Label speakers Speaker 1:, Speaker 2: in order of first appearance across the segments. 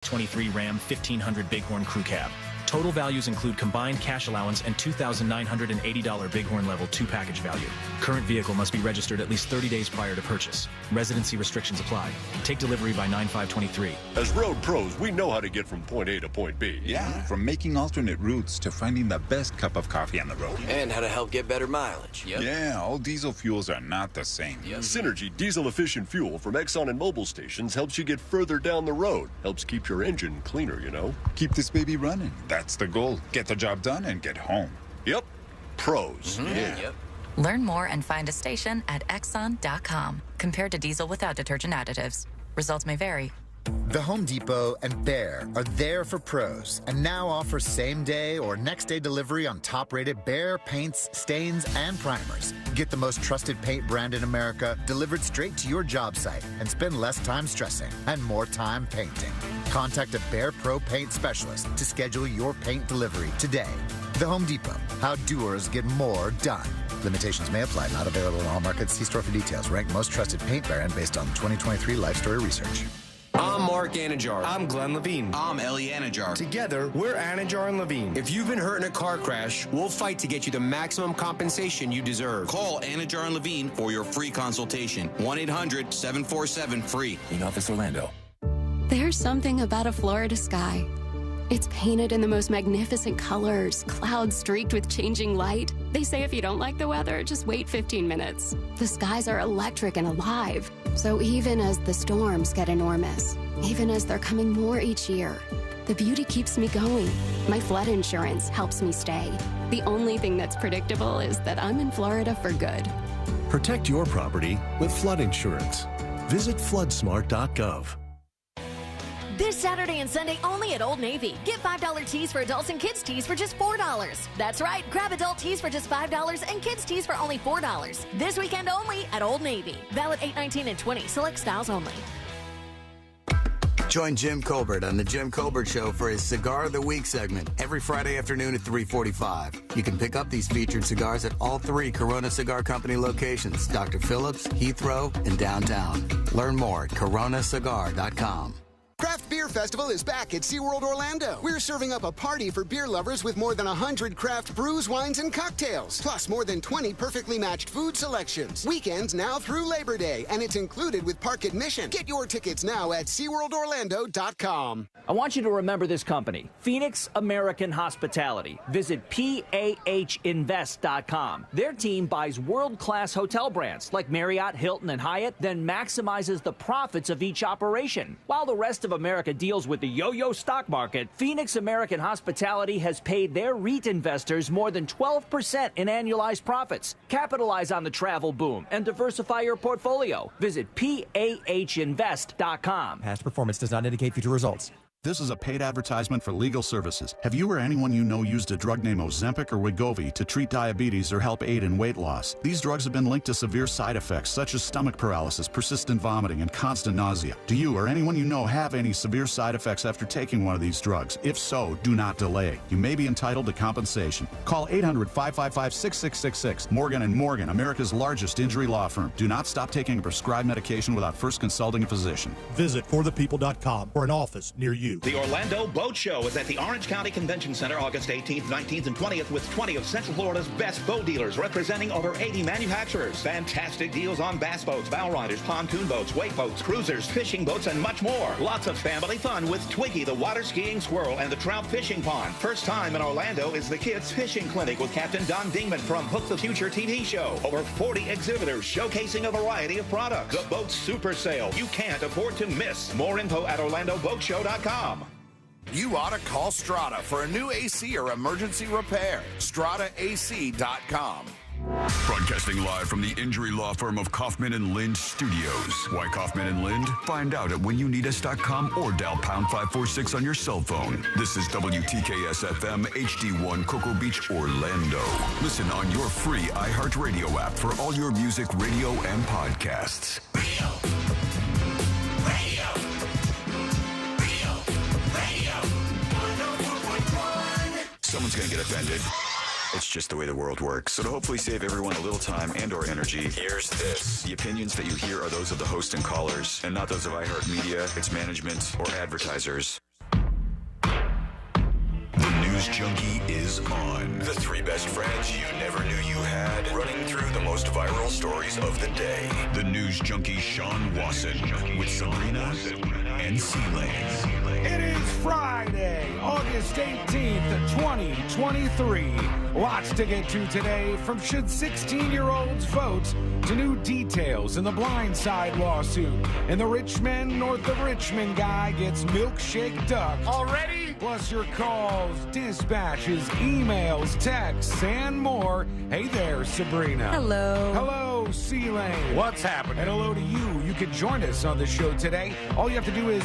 Speaker 1: 23 Ram 1500 Bighorn Crew Cab. Total values include combined cash allowance and $2,980 Bighorn Level 2 package value. Current vehicle must be registered at least 30 days prior to purchase. Residency restrictions apply. Take delivery by 9/5/23.
Speaker 2: As road pros, we know how to get from point A to point B.
Speaker 3: Yeah, from making alternate routes to finding the best cup of coffee on the road.
Speaker 4: And how to help get better mileage.
Speaker 3: Yep. Yeah, all diesel fuels are not the same.
Speaker 2: Yep. Synergy diesel-efficient fuel from Exxon and Mobil stations helps you get further down the road. Helps keep your engine cleaner, you know.
Speaker 3: Keep this baby running. That's the goal. Get the job done and get home.
Speaker 2: Yep. Pros.
Speaker 4: Mm-hmm.
Speaker 2: Yeah.
Speaker 4: Yep.
Speaker 5: Learn more and find a station at Exxon.com. Compared to diesel without detergent additives. Results may vary.
Speaker 6: The Home Depot and Behr are there for pros and now offer same-day or next-day delivery on top-rated Behr paints, stains, and primers. Get the most trusted paint brand in America delivered straight to your job site and spend less time stressing and more time painting. Contact a Behr Pro Paint Specialist to schedule your paint delivery today. The Home Depot. How doers get more done. Limitations may apply. Not available in all markets. See store for details. Ranked most trusted paint brand based on 2023 Life Story research.
Speaker 7: I'm Mark Anajar.
Speaker 8: I'm Glenn Levine.
Speaker 9: I'm Ellie Anajar.
Speaker 7: Together, we're Anajar and Levine. If you've been hurt in a car crash, we'll fight to get you the maximum compensation you deserve.
Speaker 9: Call Anajar and Levine for your free consultation. 1-800-747-FREE.
Speaker 8: In Office Orlando.
Speaker 10: There's something about a Florida sky. It's painted in the most magnificent colors, clouds streaked with changing light. They say if you don't like the weather, just wait 15 minutes. The skies are electric and alive. So even as the storms get enormous, even as they're coming more each year, the beauty keeps me going. My flood insurance helps me stay. The only thing that's predictable is that I'm in Florida for good.
Speaker 11: Protect your property with flood insurance. Visit floodsmart.gov.
Speaker 12: This Saturday and Sunday only at Old Navy. Get $5 tees for adults and kids tees for just $4. That's right. Grab adult tees for just $5 and kids tees for only $4. This weekend only at Old Navy. Valid 8/19 and 20. Select styles only.
Speaker 13: Join Jim Colbert on The Jim Colbert Show for his Cigar of the Week segment every Friday afternoon at 3:45. You can pick up these featured cigars at all 3 Corona Cigar Company locations, Dr. Phillips, Heathrow, and downtown. Learn more at coronacigar.com.
Speaker 14: Craft Beer Festival is back at SeaWorld Orlando. We're serving up a party for beer lovers with more than 100 craft brews, wines, and cocktails, plus more than 20 perfectly matched food selections. Weekends now through Labor Day, and it's included with park admission. Get your tickets now at SeaWorldOrlando.com.
Speaker 15: I want you to remember this company, Phoenix American Hospitality. Visit PAHinvest.com. Their team buys world-class hotel brands like Marriott, Hilton, and Hyatt, then maximizes the profits of each operation. While the rest of America deals with the yo-yo stock market, Phoenix American Hospitality has paid their REIT investors more than 12% in annualized profits. Capitalize on the travel boom and diversify your portfolio. Visit PAHinvest.com.
Speaker 16: Past performance does not indicate future results.
Speaker 17: This is a paid advertisement for legal services. Have you or anyone you know used a drug named Ozempic or Wegovy to treat diabetes or help aid in weight loss? These drugs have been linked to severe side effects such as stomach paralysis, persistent vomiting, and constant nausea. Do you or anyone you know have any severe side effects after taking one of these drugs? If so, do not delay. You may be entitled to compensation. Call 800-555-6666. Morgan & Morgan, America's largest injury law firm. Do not stop taking a prescribed medication without first consulting a physician.
Speaker 18: Visit forthepeople.com for an office near you.
Speaker 19: The Orlando Boat Show is at the Orange County Convention Center August 18th, 19th, and 20th with 20 of Central Florida's best boat dealers representing over 80 manufacturers. Fantastic deals on bass boats, bow riders, pontoon boats, wake boats, cruisers, fishing boats, and much more. Lots of family fun with Twiggy, the water skiing squirrel, and the trout fishing pond. First time in Orlando is the Kids Fishing Clinic with Captain Don Dingman from Hook the Future TV show. Over 40 exhibitors showcasing a variety of products. The Boat Super Sale. You can't afford to miss. More info at OrlandoBoatShow.com.
Speaker 20: You ought to call Strata for a new AC or emergency repair. StrataAC.com.
Speaker 6: Broadcasting live from the injury law firm of Kaufman & Lind Studios. Why Kaufman & Lind? Find out at whenyouneedus.com or dial pound 546 on your cell phone. This is WTKS-FM HD1 Cocoa Beach, Orlando. Listen on your free iHeartRadio app for all your music, radio, and podcasts.
Speaker 3: Someone's going to get offended. It's just the way the world works. So to hopefully save everyone a little time and or energy, here's this. The opinions that you hear are those of the host and callers, and not those of iHeartMedia, its management, or advertisers. News Junkie is on. The three best friends you never knew you had, running through the most viral stories of the day. The News Junkie Sean Wasson with Sabrina and C-Lane.
Speaker 8: It is Friday, August 18th, 2023. Lots to get to today, from should 16-year-olds vote to new details in the Blindside lawsuit. And the Richmond, north of Richmond guy gets Milkshake ducked.
Speaker 20: Already?
Speaker 8: Plus your calls, dispatches, emails, texts, and more. Hey there, Sabrina.
Speaker 21: Hello.
Speaker 8: Hello, C-Lane.
Speaker 20: What's happening?
Speaker 8: And hello to you. You can join us on the show today. All you have to do is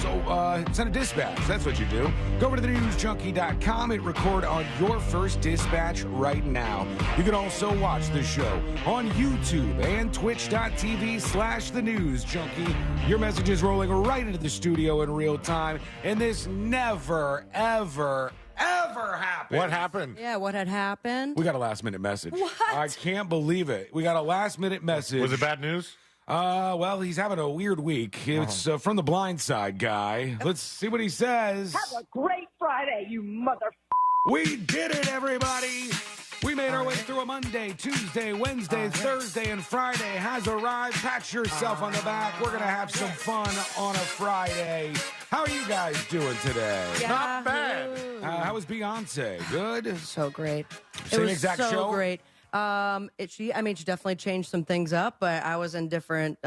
Speaker 8: send a dispatch. That's what you do. Go over to thenewsjunkie.com and record on your first dispatch right now. You can also watch the show on YouTube and twitch.tv/thenewsjunkie. Your message is rolling right into the studio in real time, and this never, ever happened.
Speaker 20: What happened?
Speaker 21: Yeah, what had happened?
Speaker 8: We got a last-minute message.
Speaker 21: What?
Speaker 8: I can't believe it. We got a last-minute message.
Speaker 20: Was it bad news?
Speaker 8: Well, he's having a weird week. It's from the Blindside guy. Let's see what he says.
Speaker 22: Have a great Friday, you mother.
Speaker 8: We did it, everybody. We made our way through a Monday, Tuesday, Wednesday, Thursday, and Friday has arrived. Pat yourself on the back. We're going to have some fun on a Friday. How are you guys doing today?
Speaker 21: Not
Speaker 20: bad.
Speaker 8: How was Beyonce? Good?
Speaker 21: So great.
Speaker 8: Same
Speaker 21: it was
Speaker 8: exact
Speaker 21: so
Speaker 8: show?
Speaker 21: great. She definitely changed some things up, but I was in a different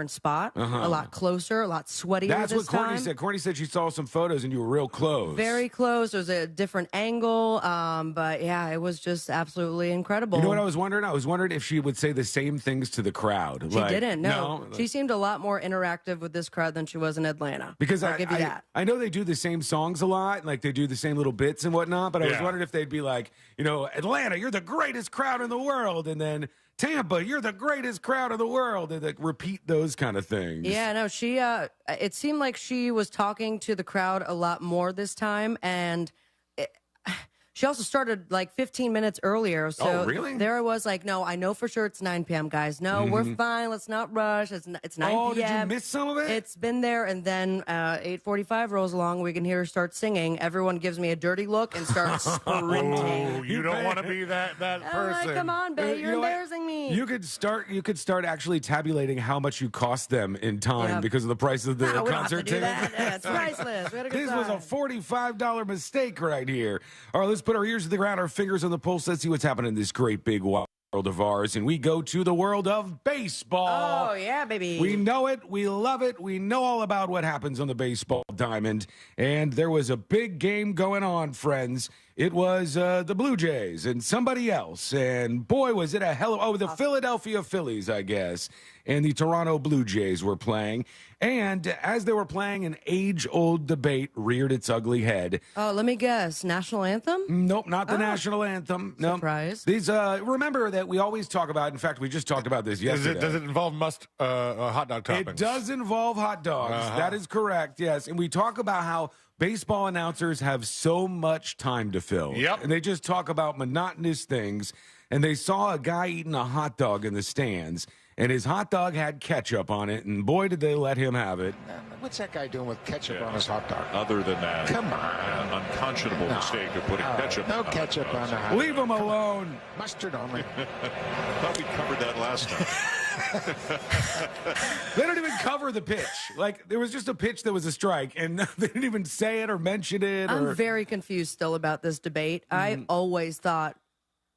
Speaker 21: spot, a lot closer, a lot sweatier.
Speaker 8: That's
Speaker 21: this
Speaker 8: what Courtney
Speaker 21: time.
Speaker 8: said. Courtney said she saw some photos and you were real close.
Speaker 21: Very close. There was a different angle, but yeah, it was just absolutely incredible.
Speaker 8: You know what I was wondering? I was wondering if she would say the same things to the crowd.
Speaker 21: She didn't. No, she seemed a lot more interactive with this crowd than she was in Atlanta.
Speaker 8: Because
Speaker 21: I'll give you that.
Speaker 8: I know they do the same songs a lot, like they do the same little bits and whatnot, but I was wondering if they'd be like, Atlanta, you're the greatest crowd in the world, and then Tampa, you're the greatest crowd in the world, and like repeat those kind of things.
Speaker 21: Yeah, no, she, it seemed like she was talking to the crowd a lot more this time, and she also started like 15 minutes earlier. So
Speaker 8: really?
Speaker 21: There I was like, no, I know for sure it's 9 p.m., guys. No, we're fine. Let's not rush. It's 9 p.m.
Speaker 8: Oh, did you miss some of it?
Speaker 21: It's been there. And then 8:45 rolls along. We can hear her start singing. Everyone gives me a dirty look and starts sprinting.
Speaker 20: Oh, you don't want to be that person.
Speaker 21: I'm like, come on, babe. You're embarrassing me.
Speaker 8: You could start actually tabulating how much you cost them in time because of the price of the
Speaker 21: we don't
Speaker 8: concert
Speaker 21: have to do
Speaker 8: ticket.
Speaker 21: that. It's priceless. We had a good
Speaker 8: This
Speaker 21: time.
Speaker 8: was a $45 mistake right here. All right, let's put our ears to the ground, our fingers on the pulse. Let's see what's happening in this great big world of ours. And we go to the world of baseball.
Speaker 21: Oh, yeah, baby.
Speaker 8: We know it. We love it. We know all about what happens on the baseball diamond. And there was a big game going on, friends. It was the Blue Jays and somebody else. And boy, was it the Philadelphia Phillies, I guess. And the Toronto Blue Jays were playing. And as they were playing, an age-old debate reared its ugly head.
Speaker 21: Oh, let me guess. National anthem?
Speaker 8: Nope, not the national anthem. No.
Speaker 21: Surprise.
Speaker 8: These remember that we always talk about, in fact, we just talked about this yesterday.
Speaker 20: Does it involve hot dog toppings?
Speaker 8: It does involve hot dogs. That is correct, yes. And we talk about how baseball announcers have so much time to fill.
Speaker 20: Yep.
Speaker 8: And they just talk about monotonous things. And they saw a guy eating a hot dog in the stands, and his hot dog had ketchup on it, and boy, did they let him have it.
Speaker 23: What's that guy doing with ketchup on his hot dog?
Speaker 24: Other than that,
Speaker 23: come on,
Speaker 24: an unconscionable mistake of putting ketchup.
Speaker 23: No ketchup on the hot dog.
Speaker 8: Leave him alone.
Speaker 23: Mustard only.
Speaker 24: Thought we covered that last time.
Speaker 8: They don't even cover the pitch. Like, there was just a pitch that was a strike, and they didn't even say it or mention it.
Speaker 21: I'm very confused still about this debate. I always thought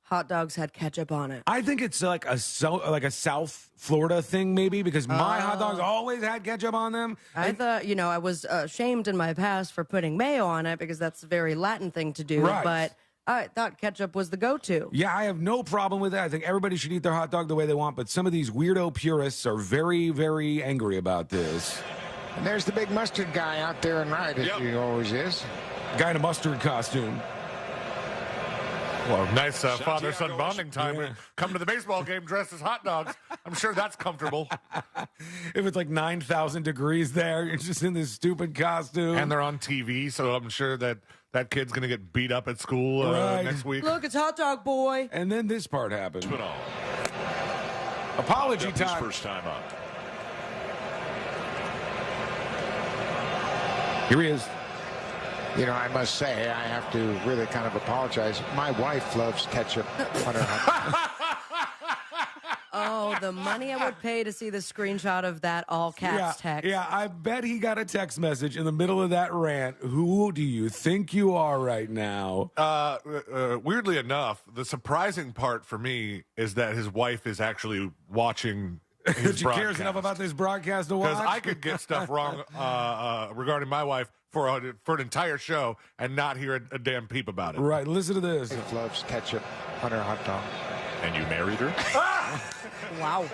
Speaker 21: hot dogs had ketchup on it.
Speaker 8: I think it's like a South Florida thing, maybe, because my hot dogs always had ketchup on them.
Speaker 21: I thought, I was shamed in my past for putting mayo on it because that's a very Latin thing to do.
Speaker 8: Right.
Speaker 21: But I thought ketchup was the go-to.
Speaker 8: Yeah, I have no problem with that. I think everybody should eat their hot dog the way they want, but some of these weirdo purists are very, very angry about this.
Speaker 23: And there's the big mustard guy out there in right, as he always is.
Speaker 8: Guy in a mustard costume.
Speaker 20: Well, nice father-son bonding time. Yeah. Come to the baseball game dressed as hot dogs. I'm sure that's comfortable.
Speaker 8: If it's like 9,000 degrees there, you're just in this stupid costume.
Speaker 20: And they're on TV, so I'm sure that kid's going to get beat up at school next week.
Speaker 21: Look, it's hot dog boy.
Speaker 8: And then this part happened. Apology time.
Speaker 24: His first time up.
Speaker 8: Here he is.
Speaker 23: I must say, I have to really kind of apologize. My wife loves ketchup on her hot
Speaker 21: Oh, the money I would pay to see the screenshot of that all caps text.
Speaker 8: Yeah, I bet he got a text message in the middle of that rant. Who do you think you are right now?
Speaker 20: Weirdly enough, the surprising part for me is that his wife is actually watching his
Speaker 8: She
Speaker 20: broadcast.
Speaker 8: cares enough about this broadcast to watch?
Speaker 20: Because I could get stuff wrong regarding my wife for an entire show and not hear a damn peep about it.
Speaker 8: Right, listen to this.
Speaker 23: wife loves ketchup on her hot dog.
Speaker 24: And you married her?
Speaker 21: Wow.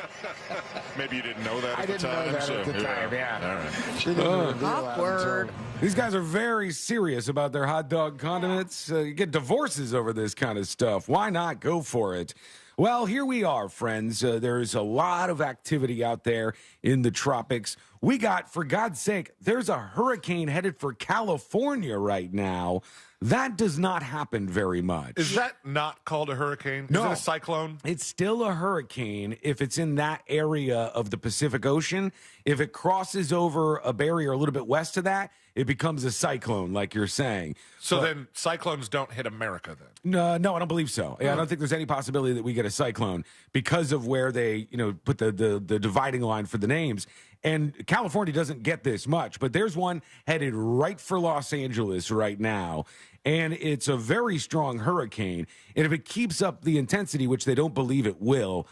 Speaker 24: Maybe you didn't know that
Speaker 23: I
Speaker 24: at the
Speaker 23: didn't
Speaker 24: time.
Speaker 23: know that
Speaker 24: so,
Speaker 23: at the time, yeah.
Speaker 24: All right.
Speaker 23: She didn't reveal that
Speaker 21: Awkward.
Speaker 23: until-
Speaker 8: These guys are very serious about their hot dog condiments. You get divorces over this kind of stuff. Why not go for it? Well, here we are, friends. There's a lot of activity out there in the tropics. We got, for God's sake, there's a hurricane headed for California right now. That does not happen very much.
Speaker 20: Is that not called a hurricane?
Speaker 8: No.
Speaker 20: Is it a cyclone?
Speaker 8: It's still a hurricane if it's in that area of the Pacific Ocean. If it crosses over a barrier a little bit west of that, it becomes a cyclone, like you're saying.
Speaker 20: So then cyclones don't hit America then?
Speaker 8: No, I don't believe so. I don't think there's any possibility that we get a cyclone because of where they, put the dividing line for the names. And California doesn't get this much, but there's one headed right for Los Angeles right now. And it's a very strong hurricane. And if it keeps up the intensity, which they don't believe it will,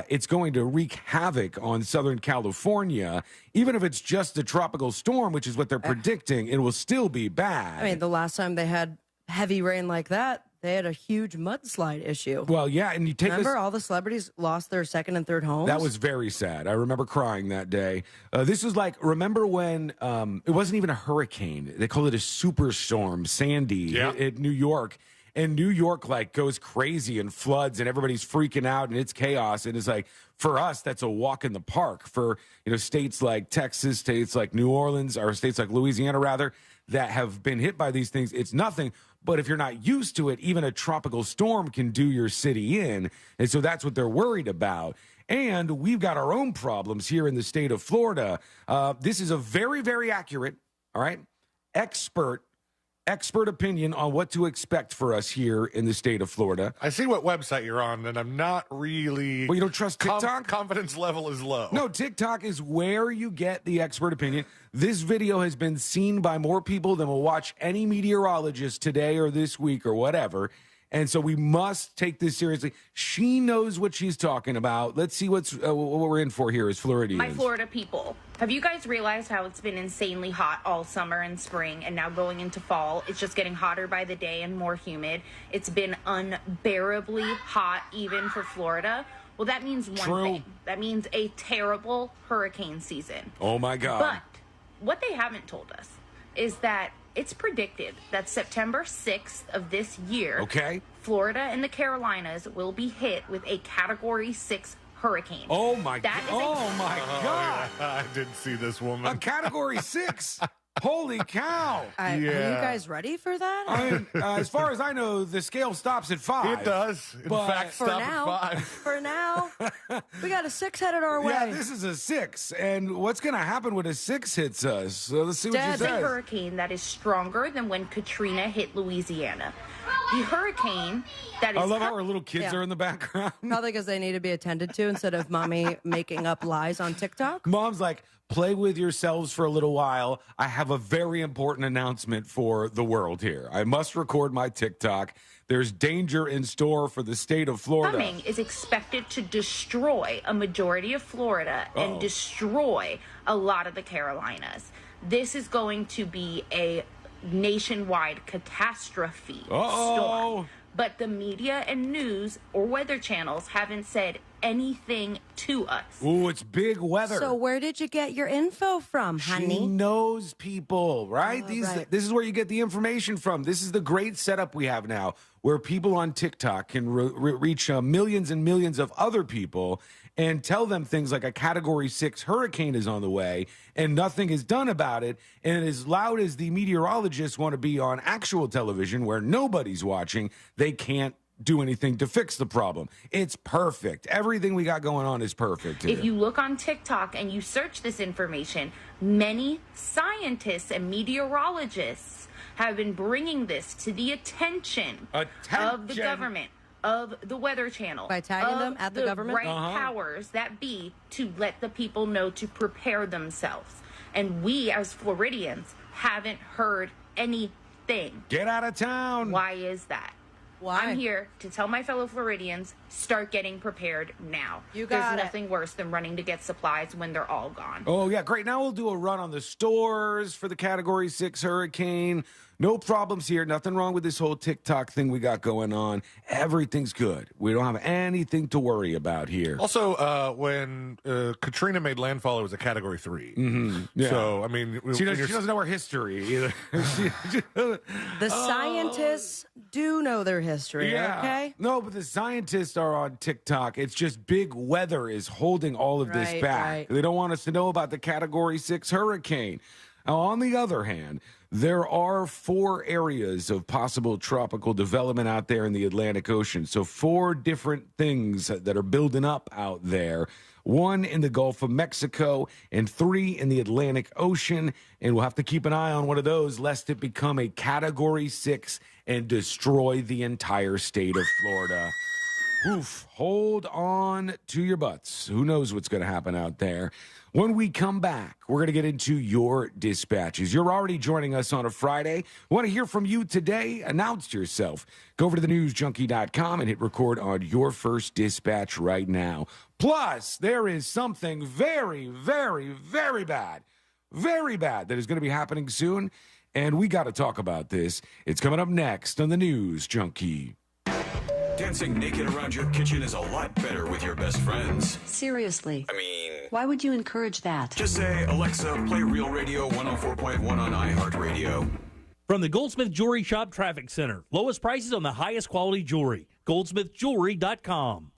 Speaker 8: it's going to wreak havoc on Southern California. Even if it's just a tropical storm, which is what they're predicting, it will still be bad.
Speaker 21: I mean, the last time they had heavy rain like that, they had a huge mudslide issue.
Speaker 8: Well, yeah, and you take
Speaker 21: Remember all the celebrities lost their second and third homes?
Speaker 8: That was very sad. I remember crying that day. This was like, remember when it wasn't even a hurricane. They called it a superstorm, Sandy, hit New York. And New York, goes crazy and floods and everybody's freaking out and it's chaos. And it's like, for us, that's a walk in the park. For, states like Texas, states like New Orleans, or states like Louisiana, rather, that have been hit by these things, it's nothing. But if you're not used to it, even a tropical storm can do your city in. And so that's what they're worried about. And we've got our own problems here in the state of Florida. This is a very, very accurate, all right, expert opinion on what to expect for us here in the state of Florida.
Speaker 20: I see what website you're on, and I'm not really...
Speaker 8: Well, you don't trust TikTok?
Speaker 20: Confidence level is low.
Speaker 8: No, TikTok is where you get the expert opinion. This video has been seen by more people than will watch any meteorologist today or this week or whatever. And so we must take this seriously. She knows what she's talking about. Let's see what we're in for here as Floridians.
Speaker 1: My Florida people, have you guys realized how it's been insanely hot all summer and spring, and now going into fall, it's just getting hotter by the day and more humid? It's been unbearably hot even for Florida. Well, that means one thing. That means a terrible hurricane season.
Speaker 8: Oh, my God.
Speaker 1: But what they haven't told us is that it's predicted that September 6th of this year, Florida and the Carolinas will be hit with a Category 6 hurricane.
Speaker 8: Oh, my God.
Speaker 20: Oh, my God. I didn't see this woman.
Speaker 8: A Category 6? Holy cow.
Speaker 21: Are you guys ready for that?
Speaker 8: I mean, as far as I know, the scale stops at 5.
Speaker 20: It does. In fact,
Speaker 21: for
Speaker 20: stop
Speaker 21: now,
Speaker 20: at 5.
Speaker 21: For now, we got a 6 headed our way.
Speaker 8: Yeah, this is a 6. And what's going to happen when a 6 hits us? So let's see what she
Speaker 1: It's a
Speaker 8: says.
Speaker 1: hurricane that is stronger than when Katrina hit Louisiana. The hurricane that is...
Speaker 8: I love how our little kids are in the background.
Speaker 21: Probably because they need to be attended to instead of mommy making up lies on TikTok.
Speaker 8: Mom's like, play with yourselves for a little while. I have a very important announcement for the world here. I must record my TikTok. There's danger in store for the state of Florida.
Speaker 1: Coming is expected to destroy a majority of Florida and destroy a lot of the Carolinas. This is going to be a nationwide catastrophe storm. But the media and news or weather channels haven't said anything to us.
Speaker 8: Ooh, it's big weather.
Speaker 21: So where did you get your info from, honey?
Speaker 8: She knows people, right? This is where you get the information from. This is the great setup we have now, where people on TikTok can reach millions and millions of other people and tell them things like a Category 6 hurricane is on the way, and nothing is done about it. And as loud as the meteorologists want to be on actual television, where nobody's watching, they can't do anything to fix the problem. It's perfect. Everything we got going on is perfect here.
Speaker 1: If you look on TikTok and you search this information, many scientists and meteorologists have been bringing this to the attention of the government, of the Weather Channel,
Speaker 21: by tagging them at the government,
Speaker 1: right powers that be, to let the people know to prepare themselves. And we as Floridians haven't heard anything.
Speaker 8: Get out of town.
Speaker 1: Why is that?
Speaker 21: Why?
Speaker 1: I'm here to tell my fellow Floridians, start getting prepared now. There's nothing worse than running to get supplies when they're all gone.
Speaker 8: Oh, yeah, great. Now we'll do a run on the stores for the Category 6 hurricane. No problems here. Nothing wrong with this whole TikTok thing we got going on. Everything's good. We don't have anything to worry about here.
Speaker 20: Also, when Katrina made landfall, it was a Category 3.
Speaker 8: Mm-hmm. Yeah.
Speaker 20: So, I mean...
Speaker 8: She doesn't know her history either.
Speaker 21: The scientists do know their history, okay?
Speaker 8: No, but the scientists are on TikTok. It's just big weather is holding all of this back.
Speaker 21: Right.
Speaker 8: They don't want us to know about the Category 6 hurricane. Now, on the other hand, there are 4 areas of possible tropical development out there in the Atlantic Ocean. So 4 different things that are building up out there. 1 in the Gulf of Mexico and 3 in the Atlantic Ocean. And we'll have to keep an eye on one of those lest it become a Category 6 and destroy the entire state of Florida. Oof, hold on to your butts. Who knows what's going to happen out there? When we come back, we're going to get into your dispatches. You're already joining us on a Friday. Want to hear from you today? Announce yourself. Go over to thenewsjunkie.com and hit record on your first dispatch right now. Plus, there is something very, very, very bad that is going to be happening soon, and we got to talk about this. It's coming up next on the News Junkie.
Speaker 3: Dancing naked around your kitchen is a lot better with your best friends.
Speaker 2: Seriously.
Speaker 3: I mean...
Speaker 2: why would you encourage that?
Speaker 3: Just say, Alexa, play Real Radio 104.1 on iHeartRadio.
Speaker 4: From the Goldsmith Jewelry Shop Traffic Center. Lowest prices on the highest quality jewelry. GoldsmithJewelry.com.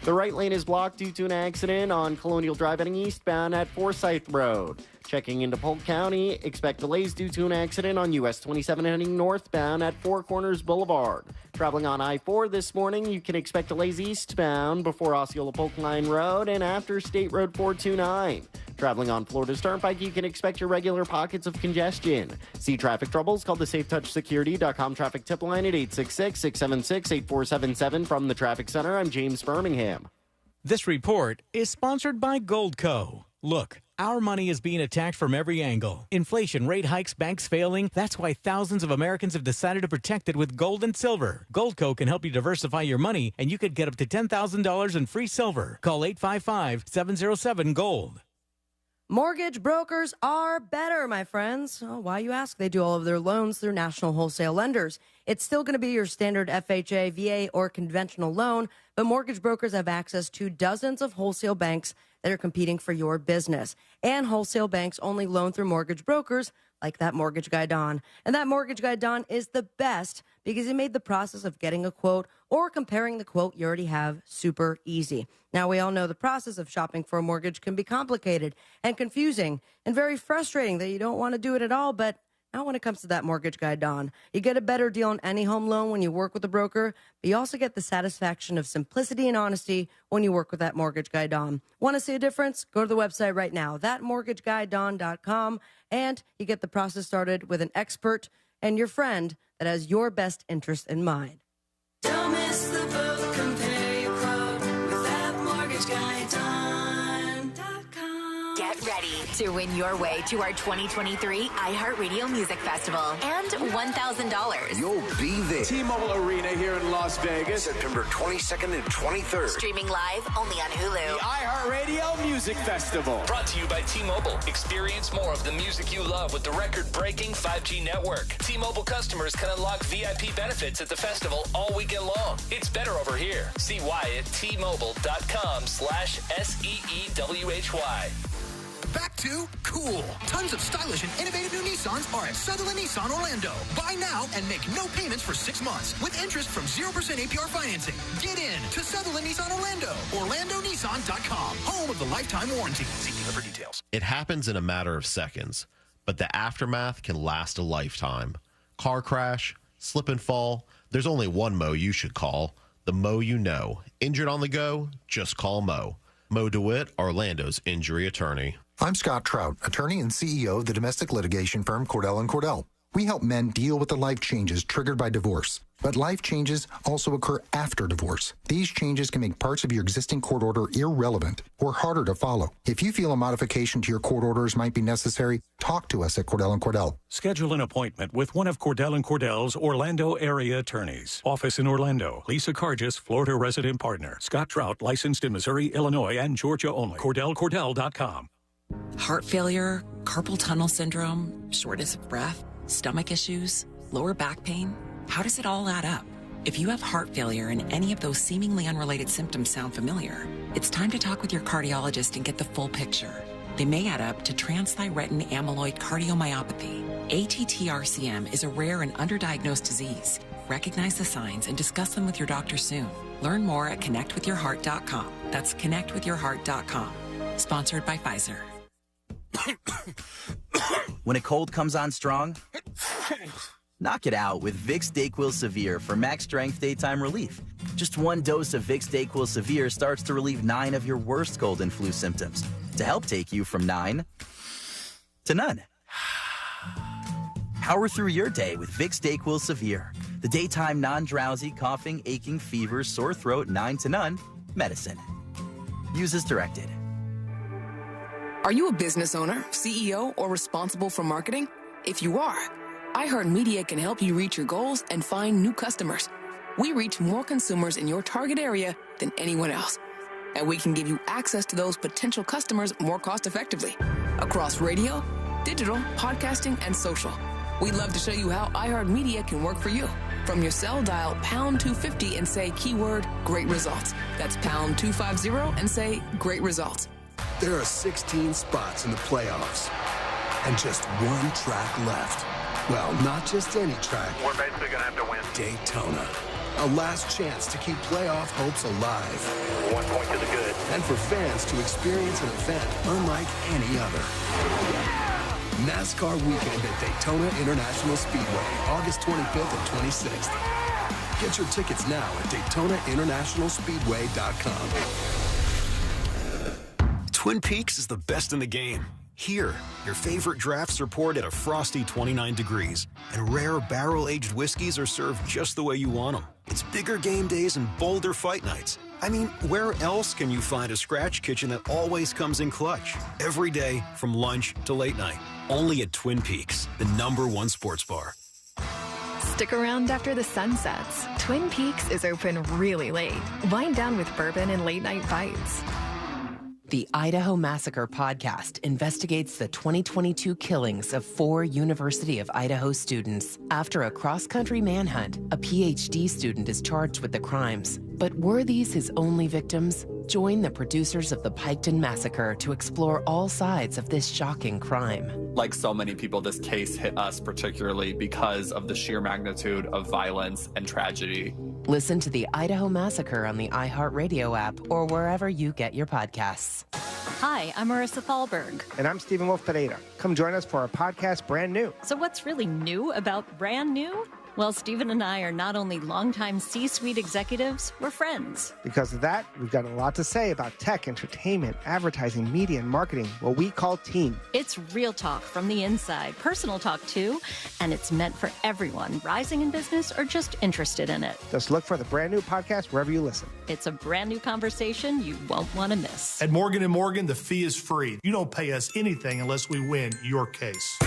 Speaker 5: The right lane is blocked due to an accident on Colonial Drive heading eastbound at Forsyth Road. Checking into Polk County, expect delays due to an accident on US 27 heading northbound at Four Corners Boulevard. Traveling on I-4 this morning, you can expect delays eastbound before Osceola Polk Line Road and after State Road 429. Traveling on Florida's Turnpike, you can expect your regular pockets of congestion. See traffic troubles? Call the SafeTouchSecurity.com traffic tip line at 866-676-8477. From the Traffic Center, I'm James Birmingham.
Speaker 7: This report is sponsored by Goldco. Look, our money is being attacked from every angle. Inflation, rate hikes, banks failing. That's why thousands of Americans have decided to protect it with gold and silver. Goldco can help you diversify your money, and you could get up to $10,000 in free silver. Call 855-707-GOLD.
Speaker 21: Mortgage brokers are better, my friends. Oh, why, you ask? They do all of their loans through national wholesale lenders. It's still going to be your standard FHA, VA, or conventional loan, but mortgage brokers have access to dozens of wholesale banks that are competing for your business. And wholesale banks only loan through mortgage brokers like that mortgage guy, Don. And that mortgage guy, Don, is the best because he made the process of getting a quote or comparing the quote you already have super easy. Now, we all know the process of shopping for a mortgage can be complicated and confusing and very frustrating that you don't want to do it at all, but not when it comes to that mortgage guy, Don. You get a better deal on any home loan when you work with a broker, but you also get the satisfaction of simplicity and honesty when you work with that mortgage guy, Don. Want to see a difference? Go to the website right now, thatmortgageguyDon.com, and you get the process started with an expert and your friend that has your best interest in mind.
Speaker 25: Don't miss the boat, compare your quote with thatmortgageguyDon.com.
Speaker 12: Get ready to win your way to our 2023 iHeartRadio Music Festival and $1,000.
Speaker 26: You'll be there.
Speaker 27: T-Mobile Arena here in Las Vegas.
Speaker 26: September 22nd and 23rd.
Speaker 12: Streaming live only on Hulu.
Speaker 27: The iHeartRadio Music Festival.
Speaker 28: Brought to you by T-Mobile. Experience more of the music you love with the record-breaking 5G network. T-Mobile customers can unlock VIP benefits at the festival all weekend long. It's better over here. See why at T-Mobile.com/SEEWHY.
Speaker 29: Back to cool. Tons of stylish and innovative new Nissans are at Sutherland Nissan Orlando. Buy now and make no payments for 6 months with interest from 0% APR financing. Get in to Sutherland Nissan Orlando. OrlandoNissan.com. Home of the lifetime warranty. See dealer for details.
Speaker 30: It happens in a matter of seconds, but the aftermath can last a lifetime. Car crash, slip and fall. There's only one Mo you should call. The Mo you know. Injured on the go? Just call Mo. Mo DeWitt, Orlando's injury attorney.
Speaker 31: I'm Scott Trout, attorney and CEO of the domestic litigation firm Cordell & Cordell.
Speaker 9: We help men deal with the life changes triggered by divorce. But life changes also occur after divorce. These changes can make parts of your existing court order irrelevant or harder to follow. If you feel a modification to your court orders might be necessary, talk to us at Cordell & Cordell.
Speaker 10: Schedule an appointment with one of Cordell & Cordell's Orlando area attorneys. Office in Orlando. Lisa Cargis, Florida resident partner. Scott Trout, licensed in Missouri, Illinois, and Georgia only. CordellCordell.com.
Speaker 11: Heart failure, carpal tunnel syndrome, shortness of breath, stomach issues, lower back pain. How does it all add up? If you have heart failure and any of those seemingly unrelated symptoms sound familiar, it's time to talk with your cardiologist and get the full picture. They may add up to transthyretin amyloid cardiomyopathy. ATTR-CM is a rare and underdiagnosed disease. Recognize the signs and discuss them with your doctor soon. Learn more at connectwithyourheart.com. That's connectwithyourheart.com. Sponsored by Pfizer.
Speaker 13: When a cold comes on strong, knock it out with Vicks DayQuil Severe for max strength daytime relief. Just one dose of Vicks DayQuil Severe starts to relieve 9 of your worst cold and flu symptoms to help take you from 9 to none. Power through your day with Vicks DayQuil Severe, the daytime non-drowsy, coughing, aching, fever, sore throat, 9 to none medicine. Use as directed.
Speaker 14: Are you a business owner, CEO, or responsible for marketing? If you are, iHeartMedia can help you reach your goals and find new customers. We reach more consumers in your target area than anyone else. And we can give you access to those potential customers more cost-effectively across radio, digital, podcasting, and social. We'd love to show you how iHeartMedia can work for you. From your cell, dial pound 250 and say keyword great results. That's pound 250 and say great results.
Speaker 15: There are 16 spots in the playoffs and just one track left. Well, not just any track.
Speaker 24: We're basically going to have to win.
Speaker 15: Daytona. A last chance to keep playoff hopes alive.
Speaker 24: 1 point to the good.
Speaker 15: And for fans to experience an event unlike any other. NASCAR weekend at Daytona International Speedway, August 25th and 26th. Get your tickets now at DaytonaInternationalSpeedway.com.
Speaker 16: Twin Peaks is the best in the game. Here, your favorite drafts are poured at a frosty 29 degrees, and rare barrel-aged whiskeys are served just the way you want them. It's bigger game days and bolder fight nights. I mean, where else can you find a scratch kitchen that always comes in clutch? Every day, from lunch to late night. Only at Twin Peaks, the #1 sports bar.
Speaker 17: Stick around after the sun sets. Twin Peaks is open really late. Wind down with bourbon and late-night bites.
Speaker 18: The Idaho Massacre podcast investigates the 2022 killings of 4 University of Idaho students. After a cross-country manhunt, a PhD student is charged with the crimes. But were these his only victims? Join the producers of the Piketon Massacre to explore all sides of this shocking crime.
Speaker 19: Like so many people, this case hit us particularly because of the sheer magnitude of violence and tragedy.
Speaker 18: Listen to the Idaho Massacre on the iHeartRadio app or wherever you get your podcasts.
Speaker 31: Hi, I'm Marissa Thalberg.
Speaker 32: And I'm Stephen Wolf Pereira. Come join us for our podcast, Brand New.
Speaker 31: So what's really new about Brand New? Well, Stephen and I are not only longtime C-suite executives, we're friends.
Speaker 32: Because of that, we've got a lot to say about tech, entertainment, advertising, media, and marketing, what we call Team.
Speaker 31: It's real talk from the inside, personal talk too, and it's meant for everyone rising in business or just interested in it.
Speaker 32: Just look for the Brand New podcast wherever you listen.
Speaker 31: It's a brand new conversation you won't want to miss.
Speaker 33: At Morgan & Morgan, the fee is free. You don't pay us anything unless we win your case.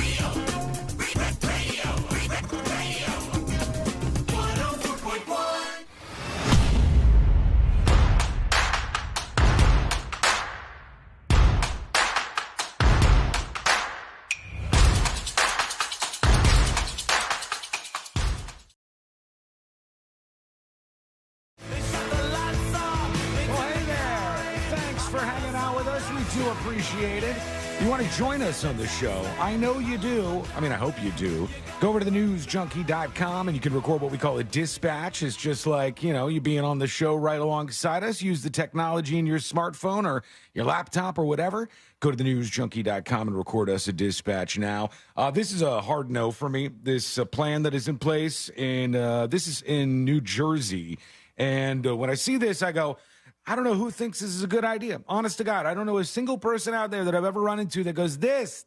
Speaker 8: Appreciate it. You want to join us on the show? I know you do. I mean, I hope you do. Go over to thenewsjunkie.com and you can record what we call a dispatch. It's just like, you being on the show right alongside us. Use the technology in your smartphone or your laptop or whatever. Go to thenewsjunkie.com and record us a dispatch now. This is a hard no for me. This plan that is in place, and this is in New Jersey. And when I see this, I go, I don't know who thinks this is a good idea. Honest to God, I don't know a single person out there that I've ever run into that goes, this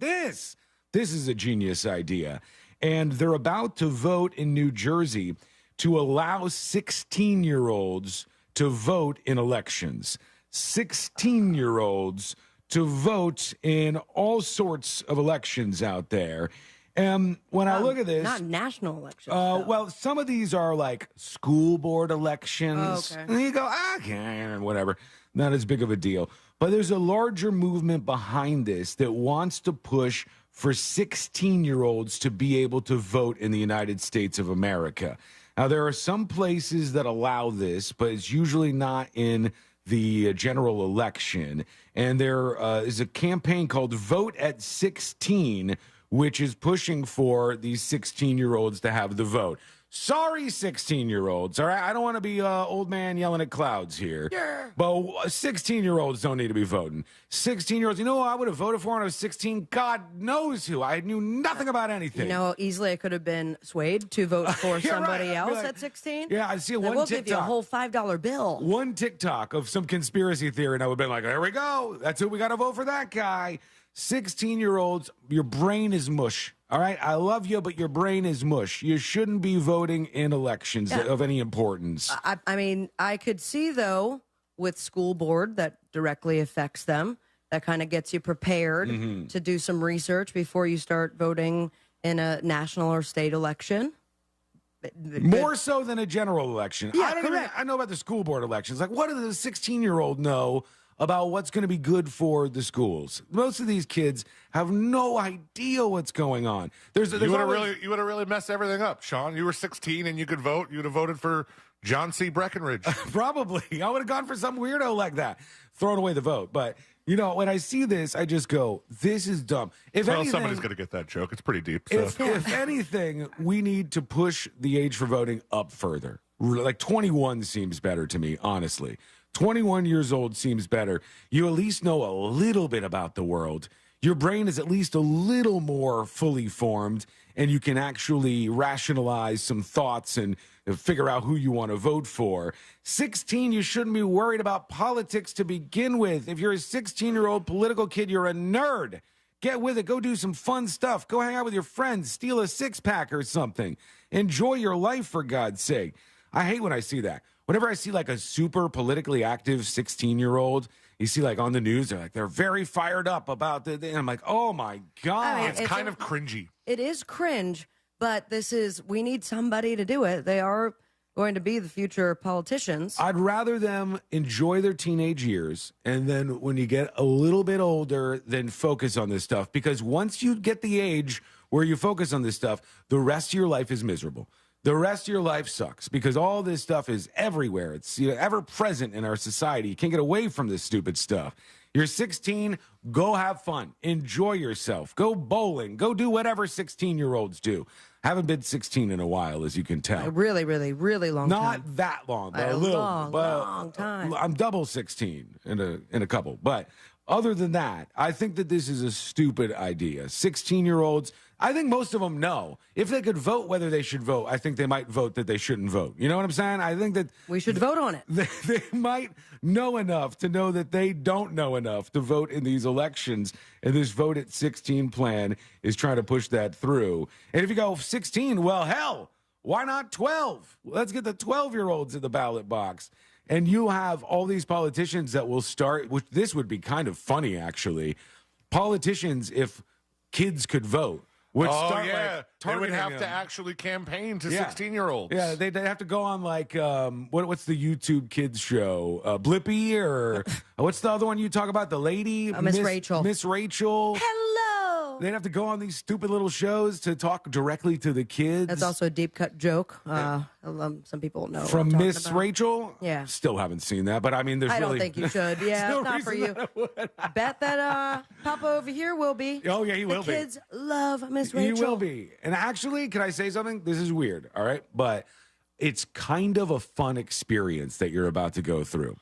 Speaker 8: is a genius idea. and they're about to vote in New Jersey to allow 16-year-olds to vote in elections. 16-year-olds to vote in all sorts of elections out there. And when I look at this...
Speaker 1: Not national elections.
Speaker 8: Well, some of these are like school board elections.
Speaker 1: Oh, okay.
Speaker 8: And you go, okay, whatever. Not as big of a deal. But there's a larger movement behind this that wants to push for 16-year-olds to be able to vote in the United States of America. Now, there are some places that allow this, but it's usually not in the general election. And there is a campaign called Vote at 16, which is pushing for these 16-year-olds to have the vote. Sorry, 16-year-olds. All right, I don't want to be old man yelling at clouds here. Yeah. But 16-year-olds don't need to be voting. 16-year-olds, you know who I would have voted for when I was 16? God knows who. I knew nothing about anything.
Speaker 1: You know how easily I could have been swayed to vote for somebody
Speaker 8: right.
Speaker 1: else
Speaker 8: Like,
Speaker 1: at 16?
Speaker 8: Yeah, I see one
Speaker 1: we'll
Speaker 8: TikTok.
Speaker 1: give you a whole $5 bill.
Speaker 8: One TikTok of some conspiracy theory, and I would have been like, there we go. That's who we got to vote for, that guy. 16-year-olds, your brain is mush. All right, I love you, but your brain is mush. You shouldn't be voting in elections of any importance.
Speaker 1: I mean, I could see, though, with school board that directly affects them. That kind of gets you prepared to do some research before you start voting in a national or state election.
Speaker 8: More so than a general election.
Speaker 1: Yeah,
Speaker 8: I know about the school board elections. Like, what does a 16-year-old know about what's going to be good for the schools? Most of these kids have no idea what's going on.
Speaker 2: You would have really messed everything up, Sean. You were 16 and you could vote. You would have voted for John C. Breckenridge.
Speaker 8: Probably. I would have gone for some weirdo like that, throwing away the vote. But, you know, when I see this, I just go, this is dumb.
Speaker 2: Somebody's going to get that joke. It's pretty deep. So.
Speaker 8: If anything, we need to push the age for voting up further. Like 21 seems better to me, honestly. 21 years old seems better. You at least know a little bit about the world. Your brain is at least a little more fully formed, and you can actually rationalize some thoughts and figure out who you want to vote for. 16, you shouldn't be worried about politics to begin with. If you're a 16-year-old political kid, you're a nerd. Get with it. Go do some fun stuff. Go hang out with your friends. Steal a six-pack or something. Enjoy your life, for God's sake. I hate when I see that. Whenever I see like a super politically active 16-year-old, you see like on the news, they're very fired up about the and I'm like, oh my God.
Speaker 1: I mean,
Speaker 2: it's kind of cringy.
Speaker 1: It is cringe, but we need somebody to do it. They are going to be the future politicians.
Speaker 8: I'd rather them enjoy their teenage years, and then when you get a little bit older, then focus on this stuff. Because once you get the age where you focus on this stuff, the rest of your life is miserable. The rest of your life sucks because all this stuff is everywhere. It's ever present in our society. You can't get away from this stupid stuff. You're 16, go have fun. Enjoy yourself. Go bowling. Go do whatever 16-year-olds do. Haven't been 16 in a while, as you can tell.
Speaker 1: A really, really, really long time.
Speaker 8: Not that long, but a little.
Speaker 1: Long time.
Speaker 8: I'm double 16 in a couple. But other than that, I think that this is a stupid idea. 16-year-olds, I think most of them know. If they could vote whether they should vote, I think they might vote that they shouldn't vote. You know what I'm saying? I think that
Speaker 1: we should vote on it.
Speaker 8: They might know enough to know that they don't know enough to vote in these elections. And this Vote at 16 plan is trying to push that through. And if you go 16, well, hell, why not 12? Let's get the 12-year-olds in the ballot box. And you have all these politicians that will start, which this would be kind of funny, actually. Politicians, if kids could vote, would start
Speaker 2: they would have
Speaker 8: them.
Speaker 2: to actually campaign to 16-year-olds.
Speaker 8: Yeah, they'd have to go on like what's the YouTube kids show? Blippi or what's the other one you talk about? The lady,
Speaker 1: Miss Rachel.
Speaker 8: Miss Rachel.
Speaker 1: Hello.
Speaker 8: They'd have to go on these stupid little shows to talk directly to the kids.
Speaker 1: That's also a deep cut joke. Some people know
Speaker 8: from
Speaker 1: what I'm
Speaker 8: Miss
Speaker 1: talking about.
Speaker 8: Rachel.
Speaker 1: Yeah,
Speaker 8: still haven't seen that, but I mean,
Speaker 1: I don't think you should. Yeah,
Speaker 8: no
Speaker 1: not for you. Bet that Papa over here will be.
Speaker 8: Oh yeah, he will be.
Speaker 1: The kids love Miss Rachel.
Speaker 8: He will be. And actually, can I say something? This is weird. All right, but it's kind of a fun experience that you're about to go through.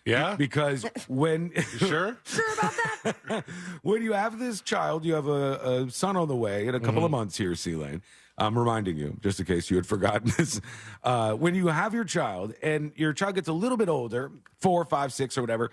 Speaker 2: Yeah?
Speaker 8: Because when...
Speaker 2: Sure?
Speaker 1: Sure about that?
Speaker 8: When you have this child, you have a son on the way in a couple of months here, C-Lane. I'm reminding you, just in case you had forgotten this. When you have your child, and your child gets a little bit older, 4, 5, 6, or whatever,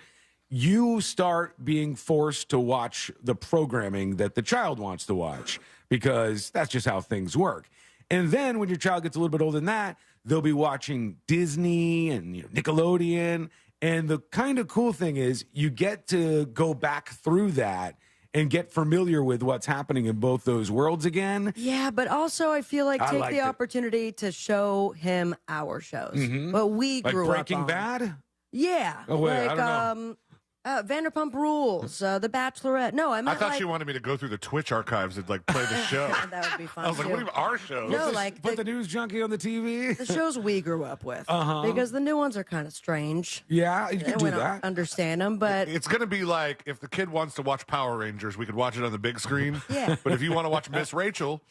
Speaker 8: you start being forced to watch the programming that the child wants to watch. because that's just how things work. And then when your child gets a little bit older than that, they'll be watching Disney and Nickelodeon. And the kind of cool thing is you get to go back through that and get familiar with what's happening in both those worlds again.
Speaker 1: Yeah, but also I feel like take the opportunity to show him our shows. But we
Speaker 8: like
Speaker 1: grew
Speaker 8: Breaking
Speaker 1: up on.
Speaker 8: Bad?
Speaker 1: Yeah.
Speaker 8: Oh, wait,
Speaker 1: like,
Speaker 8: I don't know.
Speaker 1: Vanderpump Rules, The Bachelorette. No, I
Speaker 2: I
Speaker 1: meant
Speaker 2: thought
Speaker 1: like,
Speaker 2: you wanted me to go through the Twitch archives and like play the show.
Speaker 1: that would be fun.
Speaker 2: I was like,
Speaker 1: too.
Speaker 2: what do you mean our show?
Speaker 1: No, like
Speaker 8: Put the news junkie on the TV.
Speaker 1: the shows we grew up with.
Speaker 8: Uh-huh.
Speaker 1: Because the new ones are kind of strange.
Speaker 8: Yeah, you can
Speaker 1: And
Speaker 8: do
Speaker 1: we don't
Speaker 8: that.
Speaker 1: understand them, but
Speaker 2: It's going to be like if the kid wants to watch Power Rangers, we could watch it on the big screen.
Speaker 1: Yeah.
Speaker 2: But if you want to watch Miss Rachel,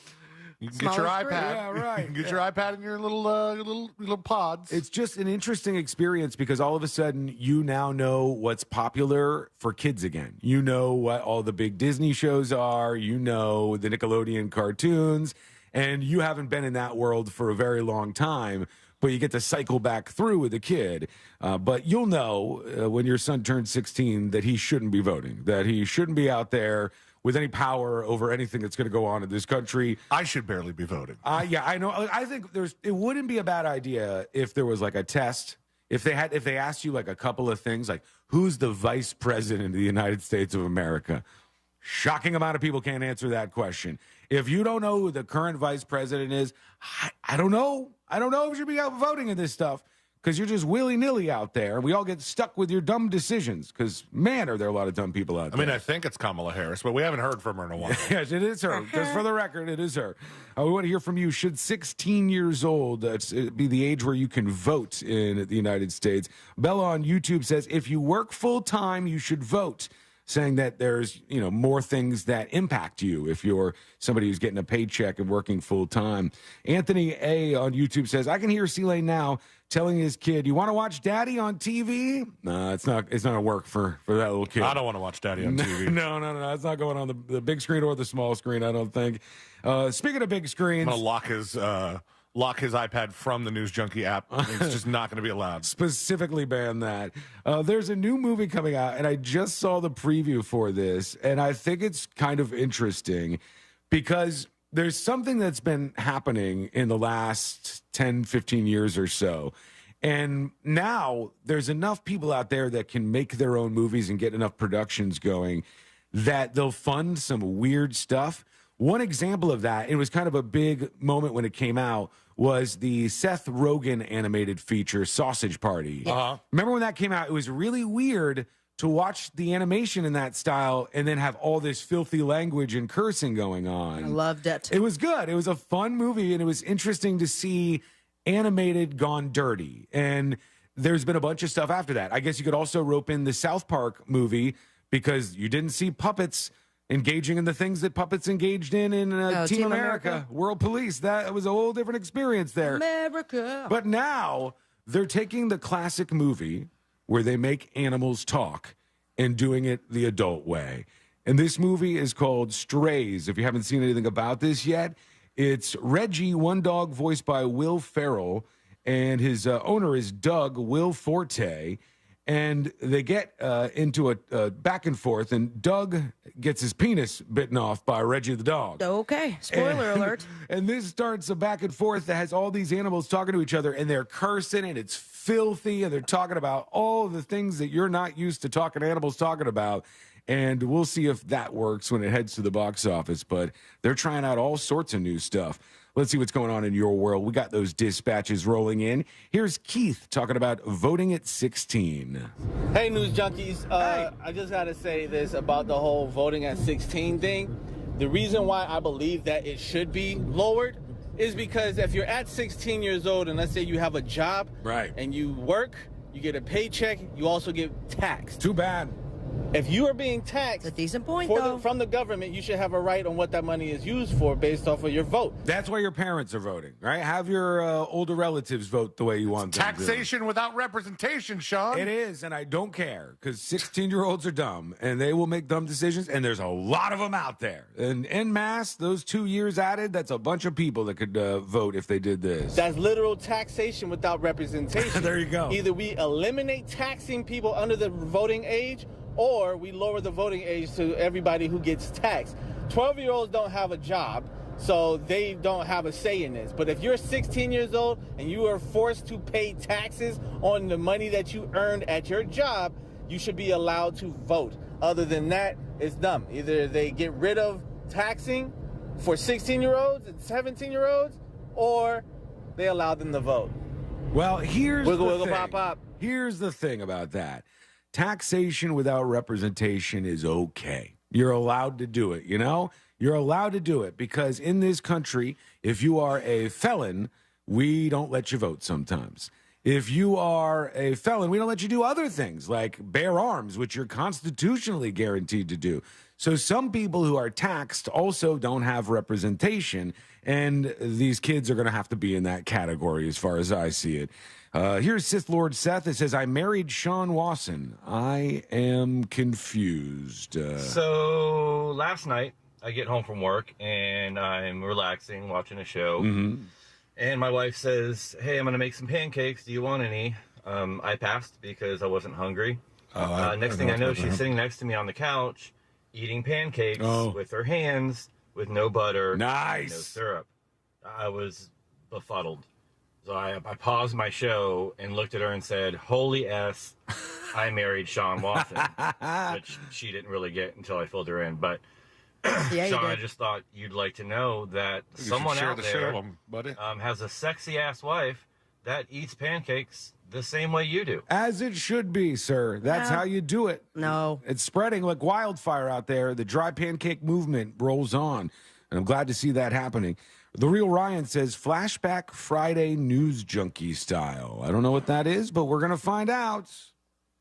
Speaker 2: you can get your
Speaker 1: Smaller
Speaker 2: iPad.
Speaker 1: screen.
Speaker 8: Yeah, right.
Speaker 2: You can get your iPad and your little pods.
Speaker 8: It's just an interesting experience because all of a sudden you now know what's popular for kids again. You know what all the big Disney shows are. You know the Nickelodeon cartoons. And you haven't been in that world for a very long time, but you get to cycle back through with a kid. But you'll know when your son turns 16 that he shouldn't be voting, that he shouldn't be out there with any power over anything that's going to go on in this country.
Speaker 2: I should barely be voting.
Speaker 8: Yeah, I know. I think it wouldn't be a bad idea if there was like a test. If they asked you like a couple of things, like who's the vice president of the United States of America? Shocking amount of people can't answer that question. If you don't know who the current vice president is, I don't know. I don't know if you should be out voting in this stuff because you're just willy-nilly out there. We all get stuck with your dumb decisions because, man, are there a lot of dumb people out there.
Speaker 2: I mean, I think it's Kamala Harris, but we haven't heard from her in a while.
Speaker 8: Yes, it is her. Just for the record, it is her. We want to hear from you. Should 16 years old be the age where you can vote in the United States? Bella on YouTube says, if you work full-time, you should vote, saying that there's, more things that impact you if you're somebody who's getting a paycheck and working full-time. Anthony A. on YouTube says, I can hear C-Lane now telling his kid, you want to watch Daddy on TV? No, it's not going to work for that little kid.
Speaker 2: I don't want to watch Daddy on TV.
Speaker 8: No. It's not going on the big screen or the small screen, I don't think. Speaking of big screens.
Speaker 2: I'm going to lock his iPad from the News Junkie app. It's just not going to be allowed.
Speaker 8: Specifically ban that. There's a new movie coming out, and I just saw the preview for this, and I think it's kind of interesting because there's something that's been happening in the last 10, 15 years or so. And now there's enough people out there that can make their own movies and get enough productions going that they'll fund some weird stuff. One example of that, it was kind of a big moment when it came out, was the Seth Rogen animated feature, Sausage Party.
Speaker 2: Uh-huh.
Speaker 8: Remember when that came out? It was really weird to watch the animation in that style and then have all this filthy language and cursing going on.
Speaker 1: I loved it.
Speaker 8: It was good. It was a fun movie, and it was interesting to see animated gone dirty. And there's been a bunch of stuff after that. I guess you could also rope in the South Park movie because you didn't see puppets engaging in the things that puppets engaged in Team America, World Police. That was a whole different experience there.
Speaker 1: America.
Speaker 8: But now they're taking the classic movie where they make animals talk and doing it the adult way. And this movie is called Strays. If you haven't seen anything about this yet, it's Reggie, one dog voiced by Will Ferrell, and his owner is Doug Will Forte. And they get into a back and forth, and Doug gets his penis bitten off by Reggie the dog.
Speaker 1: Okay, spoiler alert.
Speaker 8: And this starts a back and forth that has all these animals talking to each other, and they're cursing, and it's filthy, and they're talking about all the things that you're not used to talking animals talking about. And we'll see if that works when it heads to the box office. But they're trying out all sorts of new stuff. Let's see what's going on in your world. We got those dispatches rolling in. Here's Keith talking about voting at 16.
Speaker 3: Hey, News Junkies. I just got to say this about the whole voting at 16 thing. The reason why I believe that it should be lowered is because if you're at 16 years old and let's say you have a job and you work, you get a paycheck, you also get taxed.
Speaker 8: Too bad.
Speaker 3: If you are being taxed,
Speaker 1: a decent point,
Speaker 3: from the government, you should have a right on what that money is used for based off of your vote.
Speaker 8: That's why your parents are voting, right? Have your older relatives vote the way you want them to.
Speaker 2: Taxation without representation, Sean.
Speaker 8: It is, and I don't care because 16-year-olds are dumb, and they will make dumb decisions, and there's a lot of them out there. And en masse, those 2 years added, that's a bunch of people that could vote if they did this.
Speaker 3: That's literal taxation without representation.
Speaker 8: There you go.
Speaker 3: Either we eliminate taxing people under the voting age, or we lower the voting age to everybody who gets taxed. 12-year-olds don't have a job, so they don't have a say in this. But if you're 16 years old and you are forced to pay taxes on the money that you earned at your job, you should be allowed to vote. Other than that, it's dumb. Either they get rid of taxing for 16-year-olds and 17-year-olds, or they allow them to vote.
Speaker 8: Well, here's
Speaker 3: Wiggle,
Speaker 8: the
Speaker 3: wiggle,
Speaker 8: thing.
Speaker 3: pop, pop.
Speaker 8: Here's the thing about that. Taxation without representation is okay. You're allowed to do it, you know? You're allowed to do it because in this country, if you are a felon, we don't let you vote sometimes. If you are a felon, we don't let you do other things like bear arms, which you're constitutionally guaranteed to do. So some people who are taxed also don't have representation, and these kids are going to have to be in that category as far as I see it. Here's Sith Lord Seth. It says, I married Sean Wasson. I am confused.
Speaker 4: So last night, I get home from work, and I'm relaxing, watching a show.
Speaker 8: Mm-hmm.
Speaker 4: And my wife says, hey, I'm going to make some pancakes. Do you want any? I passed because I wasn't hungry. Next thing I know, she's sitting next to me on the couch eating pancakes with her hands, with no butter,
Speaker 8: nice,
Speaker 4: no syrup. I was befuddled. So I paused my show and looked at her and said, holy S, I married Sean Watson, which she didn't really get until I filled her in. But
Speaker 1: Yeah,
Speaker 4: Sean, I just thought you'd like to know that someone out there has a sexy-ass wife that eats pancakes the same way you do.
Speaker 8: As it should be, sir. That's how you do it.
Speaker 1: No.
Speaker 8: It's spreading like wildfire out there. The dry pancake movement rolls on, and I'm glad to see that happening. The Real Ryan says, Flashback Friday News Junkie style. I don't know what that is, but we're going to find out.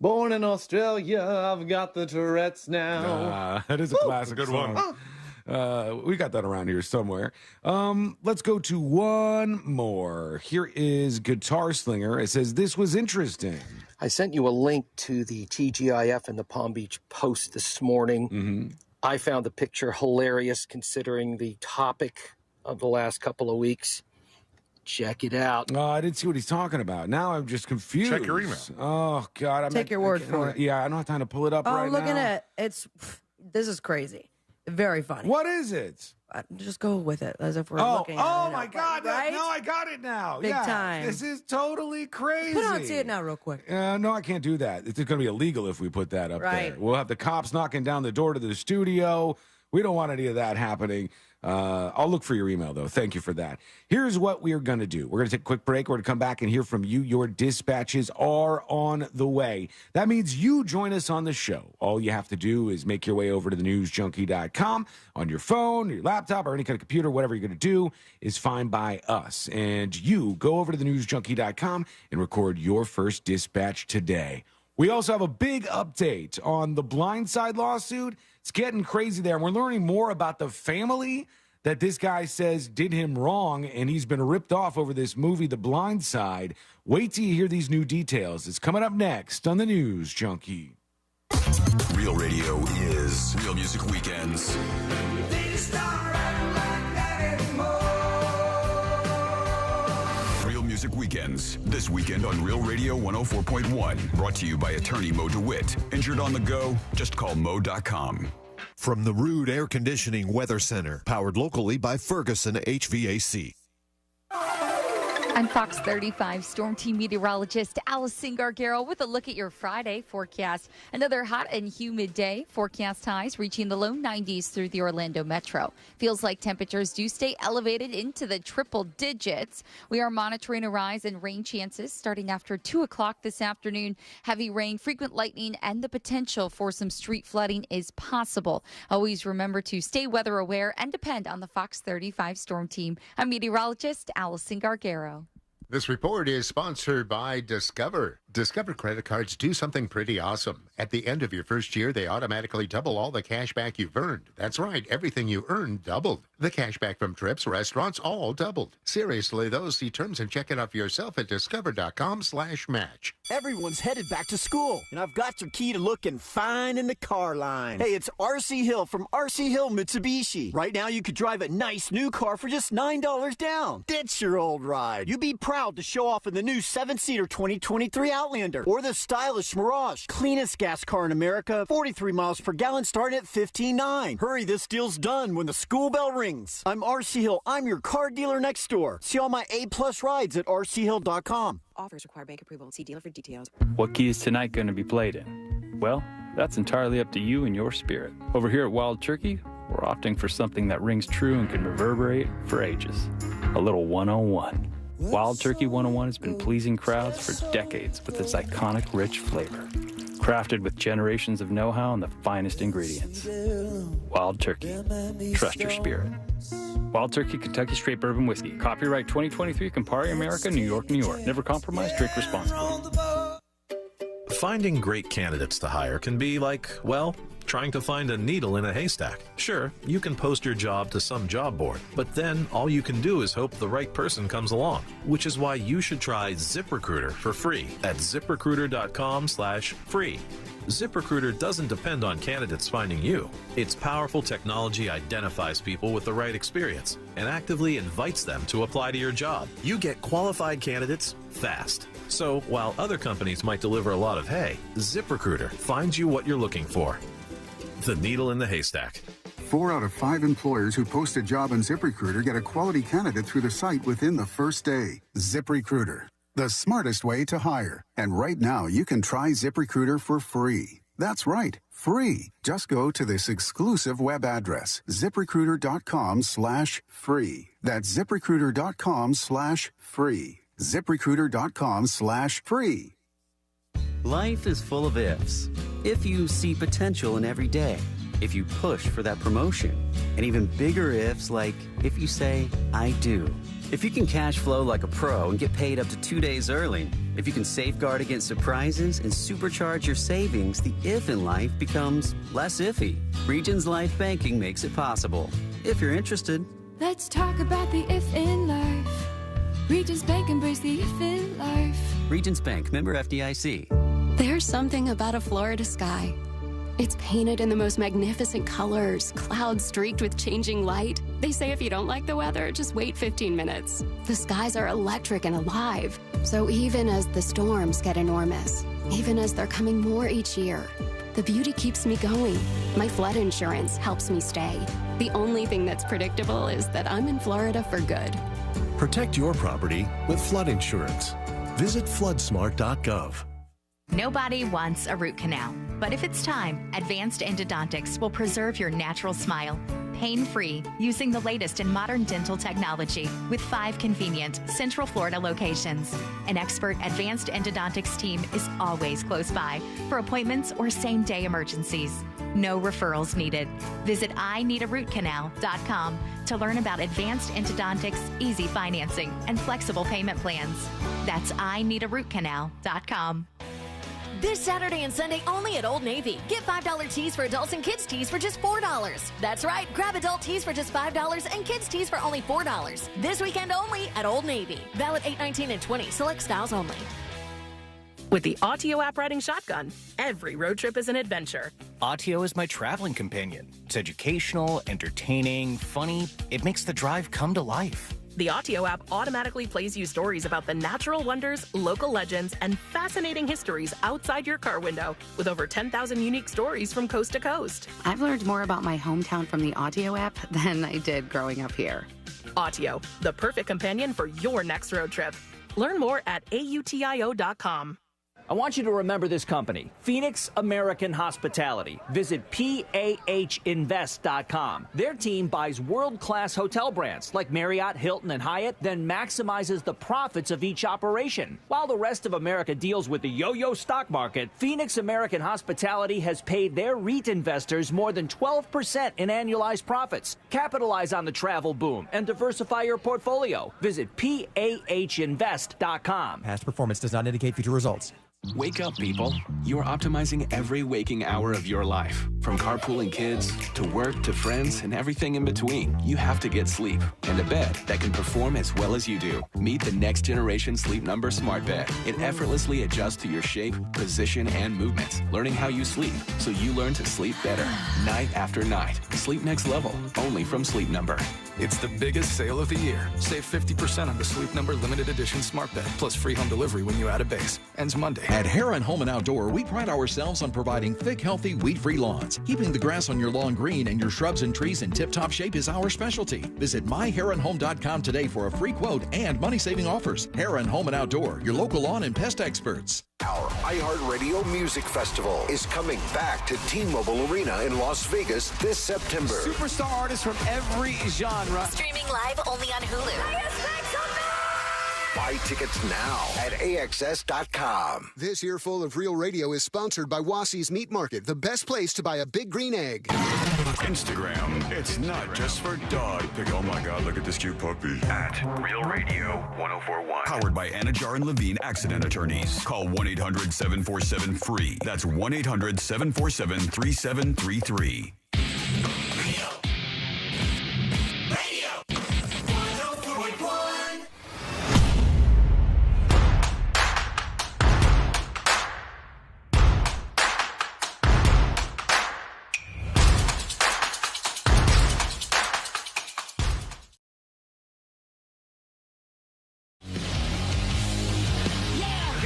Speaker 5: Born in Australia, I've got the Tourette's now.
Speaker 8: That is a classic
Speaker 2: good
Speaker 8: song.
Speaker 2: one.
Speaker 8: We got that around here somewhere. Let's go to one more. Here is Guitar Slinger. It says, this was interesting.
Speaker 6: I sent you a link to the TGIF and the Palm Beach Post this morning.
Speaker 8: Mm-hmm.
Speaker 6: I found the picture hilarious considering the topic of the last couple of weeks. Check it out.
Speaker 8: Oh, I didn't see what he's talking about. Now I'm just confused.
Speaker 2: Check your email.
Speaker 8: Oh, God.
Speaker 1: Take your word for it.
Speaker 8: Yeah, I don't have time to pull it up right now.
Speaker 1: Oh, look at it. This is crazy. Very funny.
Speaker 8: What is it?
Speaker 1: Just go with it as if we're looking at it.
Speaker 8: Oh, my God.
Speaker 1: Right?
Speaker 8: No, I got it now.
Speaker 1: Big time.
Speaker 8: This is totally crazy.
Speaker 1: Put on, see it now real quick.
Speaker 8: No, I can't do that. It's going to be illegal if we put that up
Speaker 1: Right.
Speaker 8: there. We'll have the cops knocking down the door to the studio. We don't want any of that happening. I'll look for your email, though. Thank you for that. Here's what we are going to do. We're going to take a quick break. We're going to come back and hear from you. Your dispatches are on the way. That means you join us on the show. All you have to do is make your way over to thenewsjunkie.com on your phone, your laptop, or any kind of computer. Whatever you're going to do is fine by us. And you go over to thenewsjunkie.com and record your first dispatch today. We also have a big update on the Blindside lawsuit. It's getting crazy there. And we're learning more about the family that this guy says did him wrong, and he's been ripped off over this movie, The Blind Side. Wait till you hear these new details. It's coming up next on the News Junkie.
Speaker 7: Real Radio is Real Music Weekends. Real Music Weekends, this weekend on Real Radio 104.1. Brought to you by attorney Mo DeWitt. Injured on the go? Just call Mo.com.
Speaker 12: From the Rude Air Conditioning Weather Center, powered locally by Ferguson HVAC.
Speaker 20: I'm Fox 35 Storm Team meteorologist Allison Gargaro with a look at your Friday forecast. Another hot and humid day. Forecast highs reaching the low 90s through the Orlando metro. Feels like temperatures do stay elevated into the triple digits. We are monitoring a rise in rain chances starting after 2 o'clock this afternoon. Heavy rain, frequent lightning, and the potential for some street flooding is possible. Always remember to stay weather aware and depend on the Fox 35 Storm Team. I'm meteorologist Allison Gargaro.
Speaker 21: This report is sponsored by Discover. Discover credit cards do something pretty awesome. At the end of your first year, they automatically double all the cash back you've earned. That's right, everything you earned doubled. The cash back from trips, restaurants, all doubled. Seriously, though, see terms and check it out for yourself at discover.com/match.
Speaker 22: Everyone's headed back to school, and I've got your key to looking fine in the car line. Hey, it's RC Hill from RC Hill Mitsubishi. Right now, you could drive a nice new car for just $9 down. Ditch your old ride. You be proud proud to show off in the new 7-seater 2023 Outlander or the stylish Mirage. Cleanest gas car in America, 43 miles per gallon starting at $15,900. Hurry, this deal's done when the school bell rings. I'm RC Hill. I'm your car dealer next door. See all my A-plus rides at rchill.com.
Speaker 9: Offers require bank approval. See dealer for details.
Speaker 10: What key is tonight going to be played in? Well, that's entirely up to you and your spirit. Over here at Wild Turkey, we're opting for something that rings true and can reverberate for ages. A little 101. Wild Turkey 101 has been pleasing crowds for decades with its iconic rich flavor. Crafted with generations of know-how and the finest ingredients. Wild Turkey. Trust your spirit. Wild Turkey Kentucky Straight Bourbon Whiskey. Copyright 2023 Campari America, New York, New York. Never compromise, drink responsibly.
Speaker 11: Finding great candidates to hire can be like, well, trying to find a needle in a haystack. Sure, you can post your job to some job board, but then all you can do is hope the right person comes along, which is why you should try ZipRecruiter for free at ZipRecruiter.com/free. ZipRecruiter doesn't depend on candidates finding you. Its powerful technology identifies people with the right experience and actively invites them to apply to your job. You get qualified candidates fast. So while other companies might deliver a lot of hay, ZipRecruiter finds you what you're looking for. The needle in the haystack.
Speaker 13: 4 out of 5 employers who post a job on ZipRecruiter get a quality candidate through the site within the first day. ZipRecruiter, the smartest way to hire. And right now, you can try ZipRecruiter for free. That's right, free. Just go to this exclusive web address, ZipRecruiter.com/free. That's ZipRecruiter.com/free. ZipRecruiter.com/free.
Speaker 14: Life is full of ifs. If you see potential in every day, if you push for that promotion, and even bigger ifs like if you say, I do. If you can cash flow like a pro and get paid up to 2 days early, if you can safeguard against surprises and supercharge your savings, the if in life becomes less iffy. Regions Life Banking makes it possible. If you're interested.
Speaker 23: Let's talk about the if in life. Regions Bank, embrace the if in life.
Speaker 14: Regions Bank, member FDIC.
Speaker 24: There's something about a Florida sky. It's painted in the most magnificent colors, clouds streaked with changing light. They say if you don't like the weather, just wait 15 minutes. The skies are electric and alive. So even as the storms get enormous, even as they're coming more each year, the beauty keeps me going. My flood insurance helps me stay. The only thing that's predictable is that I'm in Florida for good.
Speaker 12: Protect your property with flood insurance. Visit floodsmart.gov.
Speaker 25: Nobody wants a root canal, but if it's time, Advanced Endodontics will preserve your natural smile, pain-free, using the latest in modern dental technology with 5 convenient Central Florida locations. An expert Advanced Endodontics team is always close by for appointments or same-day emergencies. No referrals needed. Visit INeedARootCanal.com to learn about Advanced Endodontics, easy financing, and flexible payment plans. That's INeedARootCanal.com.
Speaker 26: This Saturday and Sunday only at Old Navy. Get $5 tees for adults and kids tees for just $4. That's right. Grab adult tees for just $5 and kids tees for only $4. This weekend only at Old Navy. Valid 8/19 and 20. Select styles only.
Speaker 27: With the Autio app riding shotgun, every road trip is an adventure.
Speaker 28: Autio is my traveling companion. It's educational, entertaining, funny. It makes the drive come to life.
Speaker 27: The Autio app automatically plays you stories about the natural wonders, local legends, and fascinating histories outside your car window, with over 10,000 unique stories from coast to coast.
Speaker 29: I've learned more about my hometown from the Autio app than I did growing up here.
Speaker 27: Autio, the perfect companion for your next road trip. Learn more at AUTIO.com.
Speaker 30: I want you to remember this company, Phoenix American Hospitality. Visit PAHinvest.com. Their team buys world-class hotel brands like Marriott, Hilton, and Hyatt, then maximizes the profits of each operation. While the rest of America deals with the yo-yo stock market, Phoenix American Hospitality has paid their REIT investors more than 12% in annualized profits. Capitalize on the travel boom and diversify your portfolio. Visit PAHinvest.com.
Speaker 34: Past performance does not indicate future results.
Speaker 35: Wake up, people. You're optimizing every waking hour of your life.
Speaker 2: From carpooling kids to work to friends and everything in between, you have to get sleep and a bed that can perform as well as you do. Meet the next generation Sleep Number Smart Bed. It effortlessly adjusts to your shape, position, and movements, learning how you sleep so you learn to sleep better night after night. Sleep next level, only from Sleep Number.
Speaker 3: It's the biggest sale of the year. Save 50% on the Sleep Number limited edition smart bed, plus free home delivery when you add a base. Ends Monday.
Speaker 4: At Heron Home and Outdoor, we pride ourselves on providing thick, healthy, weed-free lawns. Keeping the grass on your lawn green and your shrubs and trees in tip-top shape is our specialty. Visit myheronhome.com today for a free quote and money-saving offers. Heron Home and Outdoor, your local lawn and pest experts.
Speaker 5: Our iHeartRadio Music Festival is coming back to T-Mobile Arena in Las Vegas this September.
Speaker 6: Superstar artists from every genre.
Speaker 26: Streaming live only on Hulu.
Speaker 5: Buy tickets now at AXS.com.
Speaker 15: This earful of Real Radio is sponsored by Wassey's Meat Market, the best place to buy a big green egg.
Speaker 7: Instagram, it's not just for dog. Oh my God, look at this cute puppy.
Speaker 16: At Real Radio 104.1.
Speaker 7: Powered by Anajar and Levine Accident Attorneys. Call 1-800-747-FREE. That's 1-800-747-3733.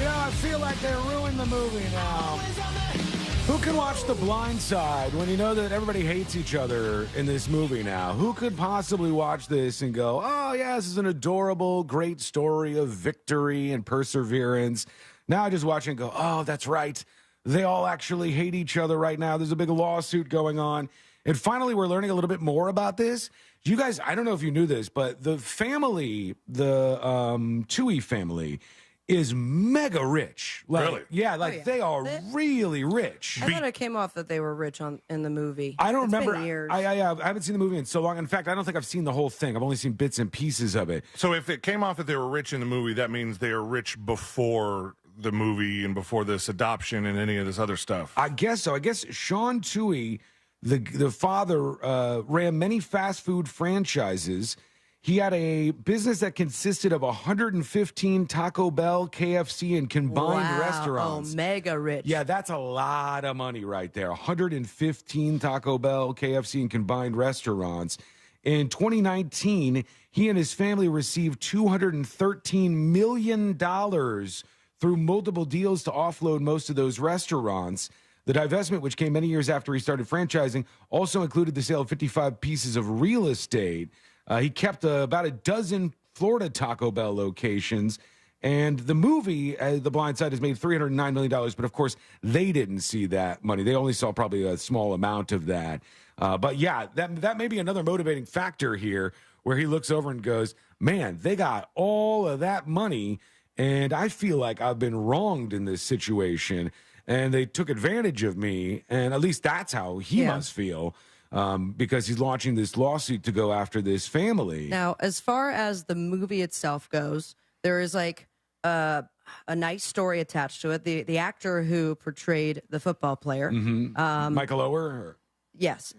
Speaker 8: I feel like they ruined the movie now. Who can watch The Blind Side when you know that everybody hates each other in this movie now? Who could possibly watch this and go, oh, yeah, this is an adorable, great story of victory and perseverance. Now I just watch it and go, oh, that's right. They all actually hate each other right now. There's a big lawsuit going on. And finally, we're learning a little bit more about this. You guys, I don't know if you knew this, but the family, the Tui family, is mega rich. Like,
Speaker 17: really?
Speaker 8: Yeah, they are really rich.
Speaker 1: I thought it came off that they were rich in the movie.
Speaker 8: I don't
Speaker 1: It's
Speaker 8: remember.
Speaker 1: been years.
Speaker 8: I haven't seen the movie in so long. In fact, I don't think I've seen the whole thing. I've only seen bits and pieces of it.
Speaker 17: So if it came off that they were rich in the movie, that means they are rich before the movie and before this adoption and any of this other stuff.
Speaker 8: I guess so. I guess Sean Tui, the father, ran many fast food franchises. He had a business that consisted of 115 Taco Bell, KFC, and combined restaurants.
Speaker 1: Oh, mega rich.
Speaker 8: Yeah, that's a lot of money right there. 115 Taco Bell, KFC, and combined restaurants. In 2019, he and his family received $213 million through multiple deals to offload most of those restaurants. The divestment, which came many years after he started franchising, also included the sale of 55 pieces of real estate. He kept about a dozen Florida Taco Bell locations. And the movie, The Blind Side, has made $309 million. But, of course, they didn't see that money. They only saw probably a small amount of that. But, yeah, that may be another motivating factor here where he looks over and goes, man, they got all of that money, and I feel like I've been wronged in this situation. And they took advantage of me. And at least that's how he must feel. Because he's launching this lawsuit to go after this family.
Speaker 1: Now, as far as the movie itself goes, there is like a nice story attached to it. The actor who portrayed the football player,
Speaker 8: Michael Oher.
Speaker 1: Yes,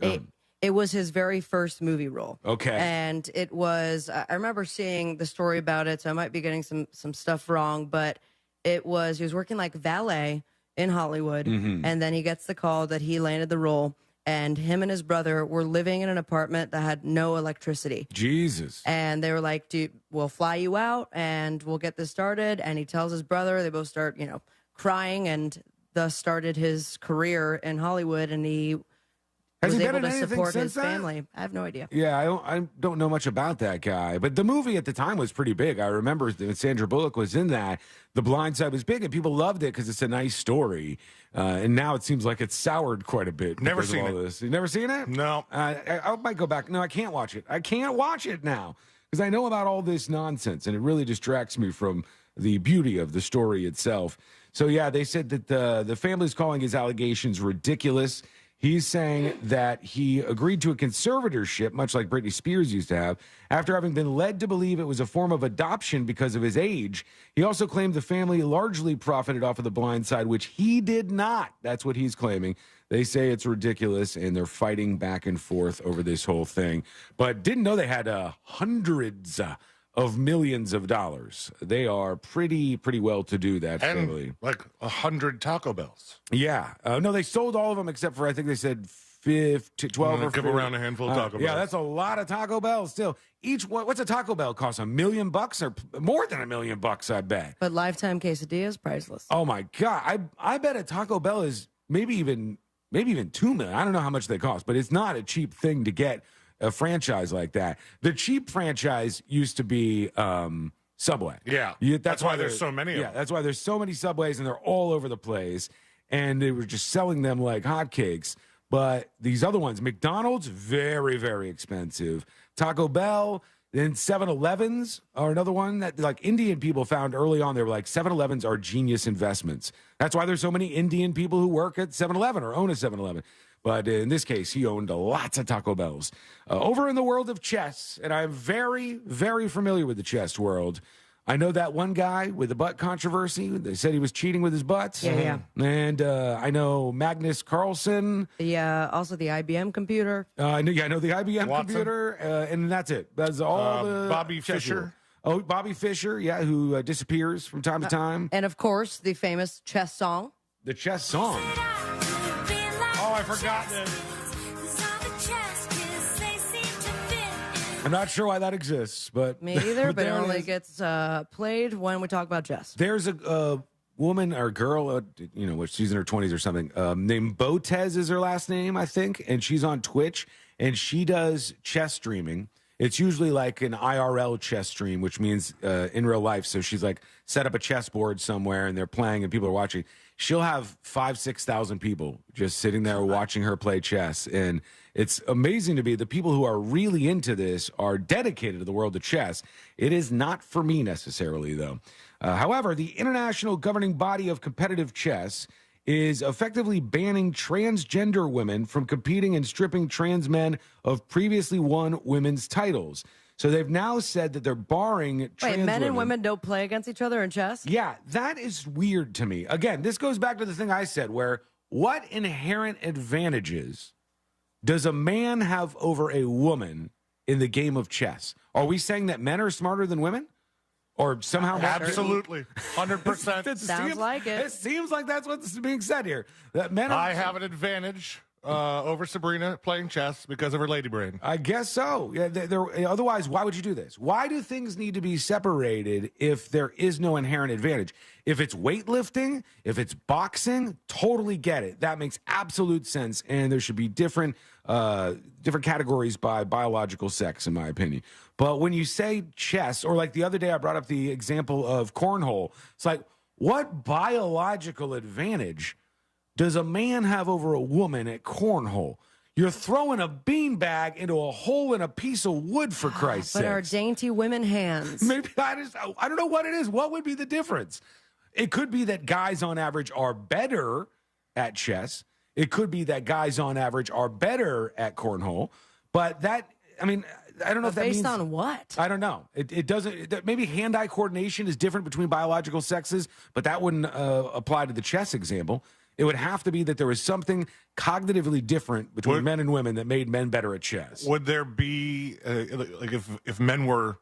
Speaker 1: it was his very first movie role.
Speaker 8: Okay,
Speaker 1: and it was. I remember seeing the story about it, so I might be getting some stuff wrong, but he was working like valet in Hollywood, and then he gets the call that he landed the role. And him and his brother were living in an apartment that had no electricity.
Speaker 8: Jesus.
Speaker 1: And they were like, we'll fly you out and we'll get this started. And he tells his brother, they both start, crying, and thus started his career in Hollywood. And he was able to support his family. I have no idea.
Speaker 8: Yeah, I don't know much about that guy. But the movie at the time was pretty big. I remember that Sandra Bullock was in that. The Blind Side was big, and people loved it because it's a nice story. And now it seems like it's soured quite a bit.
Speaker 17: Never seen it.
Speaker 8: This. You've never seen it?
Speaker 17: No.
Speaker 8: I might go back. No, I can't watch it. I can't watch it now because I know about all this nonsense, and it really distracts me from the beauty of the story itself. So, yeah, they said that the family's calling his allegations ridiculous. He's saying that he agreed to a conservatorship, much like Britney Spears used to have, after having been led to believe it was a form of adoption because of his age. He also claimed the family largely profited off of The Blind Side, which he did not. That's what he's claiming. They say it's ridiculous, and they're fighting back and forth over this whole thing. But didn't know they had hundreds of millions of dollars. They are pretty well-to-do, that family.
Speaker 17: Like 100 Taco Bells.
Speaker 8: Yeah. No, they sold all of them except for, I think they said 12 or
Speaker 17: give around a handful of Taco Bells.
Speaker 8: Yeah, that's a lot of Taco Bells still. What's a Taco Bell cost? $1 million or more than $1 million, I bet.
Speaker 1: But lifetime quesadillas, priceless.
Speaker 8: Oh my God. I bet a Taco Bell is maybe even $2 million. I don't know how much they cost, but it's not a cheap thing to get a franchise like that. The cheap franchise used to be Subway.
Speaker 17: Yeah. That's why there's so many of them.
Speaker 8: Yeah, that's why there's so many Subways, and they're all over the place. And they were just selling them like hotcakes. But these other ones, McDonald's, very, very expensive. Taco Bell, then 7-Elevens are another one that like Indian people found early on. They were like, 7-Elevens are genius investments. That's why there's so many Indian people who work at 7-Eleven or own a 7-Eleven. But in this case, he owned lots of Taco Bells. Over in the world of chess, and I'm very, very familiar with the chess world. I know that one guy with the butt controversy. They said he was cheating with his butts.
Speaker 1: Yeah.
Speaker 8: And I know Magnus Carlsen.
Speaker 1: Yeah, also the IBM computer.
Speaker 8: I know the IBM
Speaker 17: Watson.
Speaker 8: computer, and that's it. That's all the
Speaker 17: Bobby
Speaker 8: chess
Speaker 17: Fischer.
Speaker 8: world. Oh, Bobby Fischer, yeah, who disappears from time to time.
Speaker 1: And of course, the famous chess song.
Speaker 8: The chess song.
Speaker 17: Oh, I forgot this.
Speaker 8: I'm not sure why that exists, but
Speaker 1: Me either, but it
Speaker 8: there
Speaker 1: only
Speaker 8: is.
Speaker 1: gets played when we talk about chess.
Speaker 8: There's a woman or girl, which she's in her 20s or something, named Botez is her last name, I think, and she's on Twitch, and she does chess streaming. It's usually like an IRL chess stream, which means in real life. So she's like set up a chessboard somewhere, and they're playing, and people are watching. She'll have 5,000-6,000 people just sitting there watching her play chess, and it's amazing to me. The people who are really into this are dedicated to the world of chess. It is not for me necessarily, though. However, the international governing body of competitive chess is effectively banning transgender women from competing and stripping trans men of previously won women's titles. So they've now said that they're barring trans
Speaker 1: Wait, men and
Speaker 8: women.
Speaker 1: women don't play against each other in chess?
Speaker 8: Yeah, that is weird to me. Again, this goes back to the thing I said, where what inherent advantages does a man have over a woman in the game of chess? Are we saying that men are smarter than women? Or somehow
Speaker 17: Absolutely. 100%.
Speaker 1: Sounds like it.
Speaker 8: It seems like that's what's being said here. That men
Speaker 17: I have an advantage over Sabrina playing chess because of her lady brain.
Speaker 8: I guess so. Yeah, otherwise, why would you do this? Why do things need to be separated if there is no inherent advantage? If it's weightlifting, if it's boxing, totally get it. That makes absolute sense, and there should be different categories by biological sex, in my opinion. But when you say chess, or like the other day I brought up the example of cornhole, it's like, what biological advantage does a man have over a woman at cornhole? You're throwing a beanbag into a hole in a piece of wood, for Christ's sake.
Speaker 1: But our dainty women hands.
Speaker 8: Maybe I don't know what it is. What would be the difference? It could be that guys on average are better at chess. It could be that guys on average are better at cornhole. But that, I mean, I don't know if that means...
Speaker 1: Based on what?
Speaker 8: I don't know. It doesn't... Maybe hand-eye coordination is different between biological sexes, but that wouldn't apply to the chess example. It would have to be that there was something cognitively different between men and women that made men better at chess.
Speaker 17: Would there be, like if men were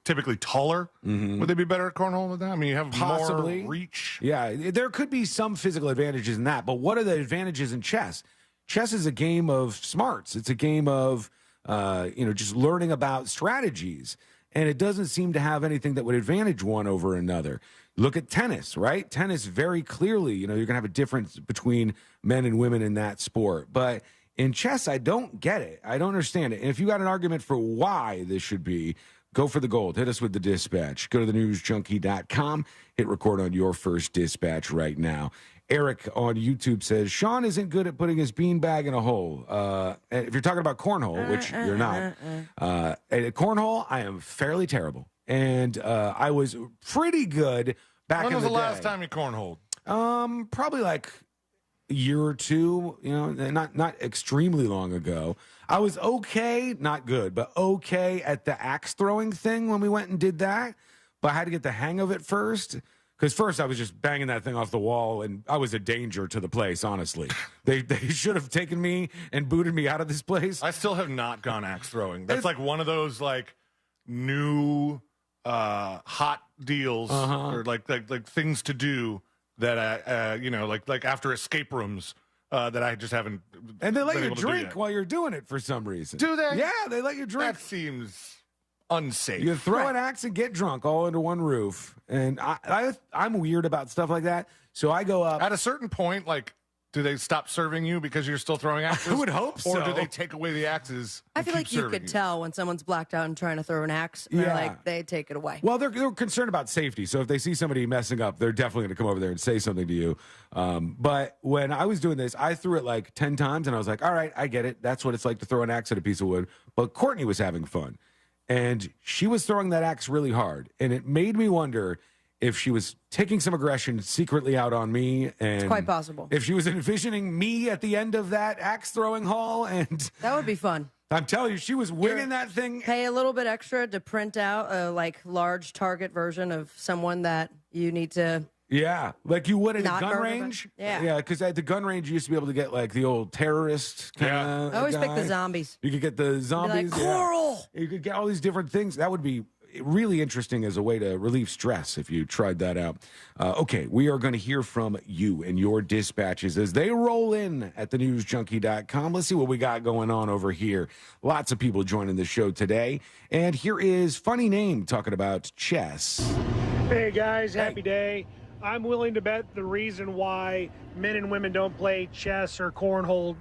Speaker 17: typically taller, would they be better at cornhole than that? I mean, you have
Speaker 8: Possibly.
Speaker 17: more reach.
Speaker 8: Yeah, there could be some physical advantages in that, but what are the advantages in chess? Chess is a game of smarts. It's a game of, just learning about strategies, and it doesn't seem to have anything that would advantage one over another. Look at tennis, right? Tennis, very clearly, you're going to have a difference between men and women in that sport. But in chess, I don't get it. I don't understand it. And if you got an argument for why this should be, go for the gold. Hit us with the dispatch. Go to thenewsjunkie.com. Hit record on your first dispatch right now. Eric on YouTube says, Sean isn't good at putting his beanbag in a hole. If you're talking about cornhole, which you're not, at cornhole, I am fairly terrible. And I was pretty good back in the day.
Speaker 17: When was the last time you cornholed?
Speaker 8: Probably like, year or two, not extremely long ago. I was okay, not good, but okay at the axe throwing thing when we went and did that. But I had to get the hang of it first. Because first I was just banging that thing off the wall, and I was a danger to the place, honestly. They should have taken me and booted me out of this place.
Speaker 17: I still have not gone axe throwing. That's like one of those like new hot deals or like things to do that I like after escape rooms that I just haven't.
Speaker 8: And they let you drink while you're doing it for some reason.
Speaker 17: Do they?
Speaker 8: Yeah, they let you drink.
Speaker 17: That seems unsafe.
Speaker 8: You throw an axe and get drunk all under one roof. And I'm weird about stuff like that. So I go up.
Speaker 17: At a certain point, like, do they stop serving you because you're still throwing axes?
Speaker 8: I would hope so.
Speaker 17: Or do they take away the axes?
Speaker 1: I feel like you could tell when someone's blacked out and trying to throw an axe. They're like, they take it away.
Speaker 8: Well, they're concerned about safety. So if they see somebody messing up, they're definitely going to come over there and say something to you. But when I was doing this, I threw it like 10 times. And I was like, all right, I get it. That's what it's like to throw an axe at a piece of wood. But Courtney was having fun. And she was throwing that axe really hard. And it made me wonder if she was taking some aggression secretly out on me. And
Speaker 1: it's quite possible.
Speaker 8: If she was envisioning me at the end of that axe throwing haul. And
Speaker 1: that would be fun.
Speaker 8: I'm telling you, she was winging that thing.
Speaker 1: Pay a little bit extra to print out a large target version of someone that you need to.
Speaker 8: Yeah, like you would at a gun
Speaker 1: murder
Speaker 8: range.
Speaker 1: them.
Speaker 8: Yeah, because at the gun range, you used to be able to get like the old terrorist kind of.
Speaker 1: I always pick the
Speaker 8: guy.
Speaker 1: zombies.
Speaker 8: You could get the zombies.
Speaker 1: Be like, Coral!
Speaker 8: Yeah. You could get all these different things. That would be really interesting as a way to relieve stress if you tried that out. Okay, we are going to hear from you and your dispatches as they roll in at thenewsjunkie.com. Let's see what we got going on over here. Lots of people joining the show today. And here is Funny Name talking about chess.
Speaker 9: Hey, guys. Happy day. I'm willing to bet the reason why men and women don't play chess or cornhole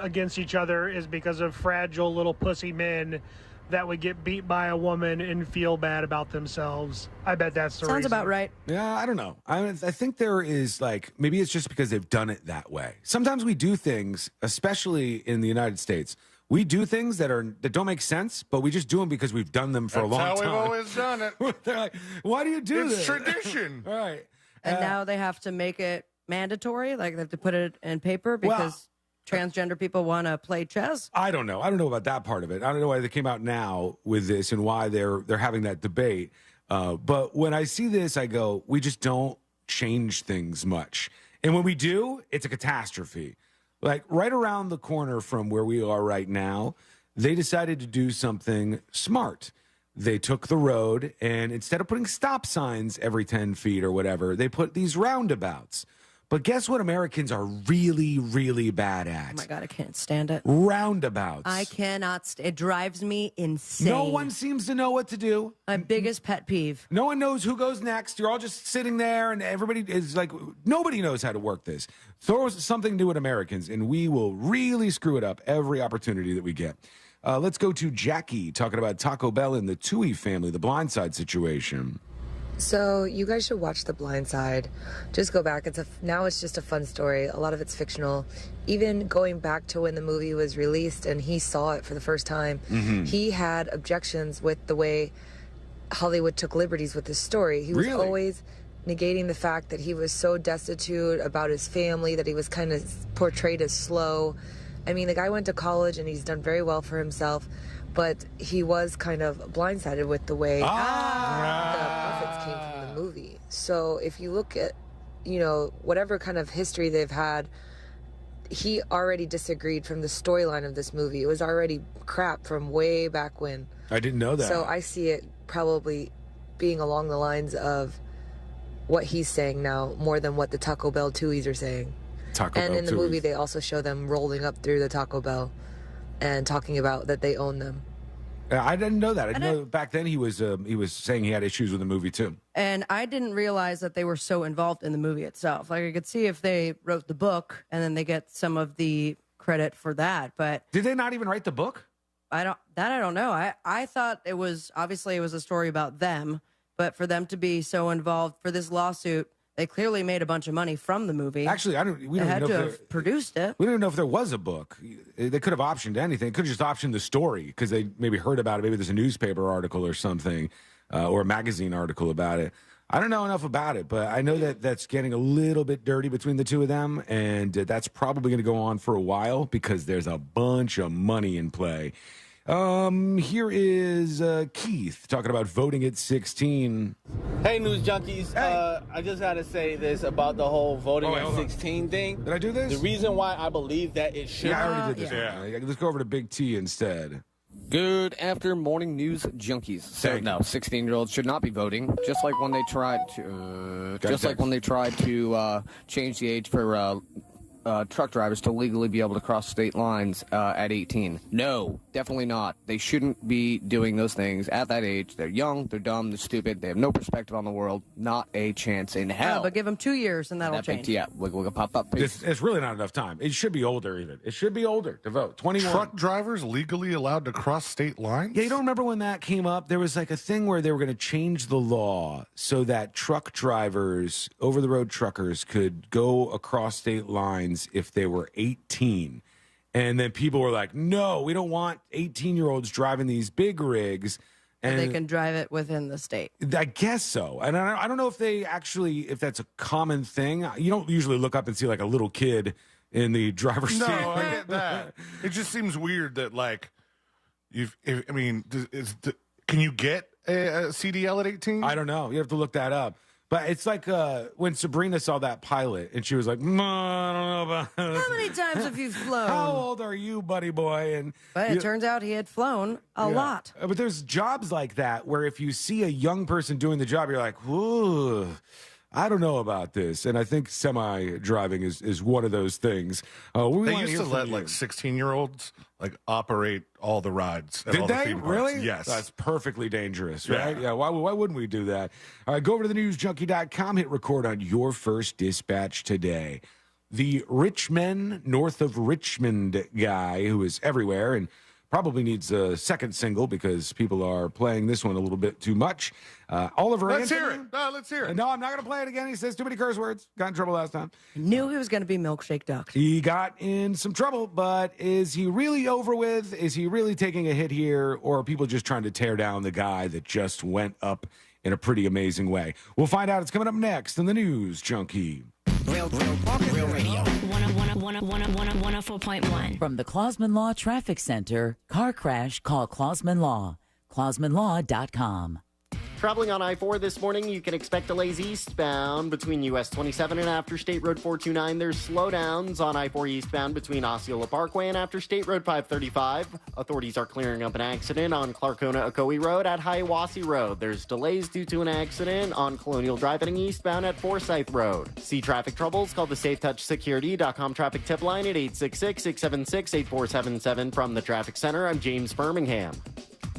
Speaker 9: against each other is because of fragile little pussy men that would get beat by a woman and feel bad about themselves. I bet that's the reason.
Speaker 1: Sounds about right.
Speaker 8: Yeah, I don't know. I think there is maybe it's just because they've done it that way. Sometimes we do things, especially in the United States. We do things that don't make sense, but we just do them because we've done them for a long time.
Speaker 17: That's how we've always done it.
Speaker 8: They're like, why do you do this?
Speaker 17: It's tradition.
Speaker 8: All right.
Speaker 1: And now they have to make it mandatory, like they have to put it in paper because transgender people want to play chess.
Speaker 8: I don't know. I don't know about that part of it. I don't know why they came out now with this and why they're having that debate. But when I see this, I go, we just don't change things much. And when we do, it's a catastrophe. Like right around the corner from where we are right now, they decided to do something smart. They took the road, and instead of putting stop signs every 10 feet or whatever, they put these roundabouts. But guess what Americans are really, really bad at?
Speaker 1: Oh, my God, I can't stand it.
Speaker 8: Roundabouts.
Speaker 1: I cannot. It drives me insane.
Speaker 8: No one seems to know what to do.
Speaker 1: My biggest pet peeve.
Speaker 8: No one knows who goes next. You're all just sitting there, and everybody is like, nobody knows how to work this. Throw something new at Americans, and we will really screw it up every opportunity that we get. Let's go to Jackie talking about Taco Bell and the Tui family, the Blindside situation.
Speaker 10: So you guys should watch The Blind Side. Just go back. Now it's just a fun story. A lot of it's fictional. Even going back to when the movie was released and he saw it for the first time, he had objections with the way Hollywood took liberties with this story. He was always negating the fact that he was so destitute about his family, that he was kind of portrayed as slow. I mean, the guy went to college and he's done very well for himself, but he was kind of blindsided with the way the profits came from the movie. So if you look at, whatever kind of history they've had, he already disagreed from the storyline of this movie. It was already crap from way back when.
Speaker 8: I didn't know that.
Speaker 10: So I see it probably being along the lines of what he's saying now, more than what the Taco Bell Tuies are saying. And in the movie, they also show them rolling up through the Taco Bell and talking about that they own them.
Speaker 8: I didn't know that. I didn't know back then he was saying he had issues with the movie too.
Speaker 1: And I didn't realize that they were so involved in the movie itself. Like I could see if they wrote the book and then they get some of the credit for that. But
Speaker 8: did they not even write the book?
Speaker 1: I don't know. I thought it was a story about them, but for them to be so involved for this lawsuit. They clearly made a bunch of money from the movie.
Speaker 8: Actually, we don't
Speaker 1: had
Speaker 8: even know
Speaker 1: to have produced it.
Speaker 8: We don't even know if there was a book. They could have optioned anything. They could have just optioned the story because they maybe heard about it. Maybe there's a newspaper article or something, or a magazine article about it. I don't know enough about it, but I know that that's getting a little bit dirty between the two of them, and that's probably going to go on for a while because there's a bunch of money in play. Here is Keith talking about voting at 16.
Speaker 11: Hey, News Junkies.
Speaker 8: Hey.
Speaker 11: I just got to say this about the whole voting at 16 thing.
Speaker 8: Did I do this?
Speaker 11: The reason why I believe that it should.
Speaker 8: Yeah, I already did this. Yeah. Let's go over to Big T instead.
Speaker 13: Good after morning news junkies. So no, 16-year-olds should not be voting. Just like when they tried to change the age for truck drivers to legally be able to cross state lines at 18. No, definitely not. They shouldn't be doing those things at that age. They're young, they're dumb, they're stupid, they have no perspective on the world. Not a chance in hell.
Speaker 1: But give them 2 years and that'll change.
Speaker 13: Yeah, we'll pop up.
Speaker 8: It's really not enough time. It should be older even. It should be older to vote. 21.
Speaker 17: Truck drivers legally allowed to cross state lines?
Speaker 8: Yeah, you don't remember when that came up? There was like a thing where they were going to change the law so that truck drivers, over-the-road truckers, could go across state lines if they were 18. And then people were like, no, we don't want 18-year-olds driving these big rigs. And
Speaker 1: they can drive it within the state.
Speaker 8: I guess so. And I don't know if that's a common thing. You don't usually look up and see like a little kid in the driver's seat.
Speaker 17: No, I get that. It just seems weird that like, can you get a CDL at 18?
Speaker 8: I don't know. You have to look that up. But it's like when Sabrina saw that pilot and she was like, I don't know about
Speaker 1: How many times have you flown?
Speaker 8: How old are you, buddy boy?
Speaker 1: But it turns out he had flown a lot.
Speaker 8: But there's jobs like that where if you see a young person doing the job, you're like, ooh, I don't know about this. And I think semi-driving is one of those things.
Speaker 17: They used to let like 16-year-olds like operate all the rides. At
Speaker 8: Did
Speaker 17: all
Speaker 8: they?
Speaker 17: The theme parks.
Speaker 8: Really?
Speaker 17: Yes.
Speaker 8: That's perfectly dangerous, right? Yeah. Why wouldn't we do that? All right, go over to thenewsjunkie.com, hit record on your first dispatch today. The Richmond, north of Richmond guy who is everywhere and probably needs a second single because people are playing this one a little bit too much. Oliver
Speaker 17: Let's
Speaker 8: Anthony.
Speaker 17: hear it. No, let's hear it.
Speaker 8: No, I'm not going to play it again. He says too many curse words. Got in trouble last time.
Speaker 1: Knew he was going to be Milkshake Duck.
Speaker 8: He got in some trouble, but is he really over with? Is he really taking a hit here? Or are people just trying to tear down the guy that just went up in a pretty amazing way? We'll find out. It's coming up next in the News Junkie.
Speaker 14: Real Radio. 104.1. From the Clausman Law Traffic Center, car crash, call Clausman Law. ClausmanLaw.com.
Speaker 18: Traveling on I-4 this morning, you can expect delays eastbound between US 27 and after State Road 429. There's slowdowns on I-4 eastbound between Osceola Parkway and after State Road 535. Authorities are clearing up an accident on Clarkona-Ocoee Road at Hiawassee Road. There's delays due to an accident on Colonial Drive heading eastbound at Forsyth Road. See traffic troubles? Call the SafeTouchSecurity.com traffic tip line at 866-676-8477. From the Traffic Center, I'm James Birmingham.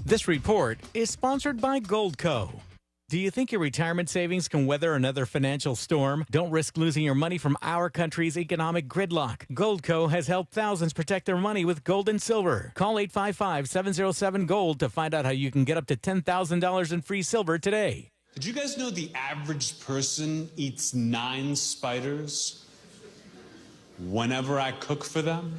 Speaker 19: This report is sponsored by Goldco. Do you think your retirement savings can weather another financial storm? Don't risk losing your money from our country's economic gridlock. Goldco has helped thousands protect their money with gold and silver. Call 855-707-GOLD to find out how you can get up to $10,000 in free silver today.
Speaker 20: Did you guys know the average person eats 9 spiders whenever I cook for them?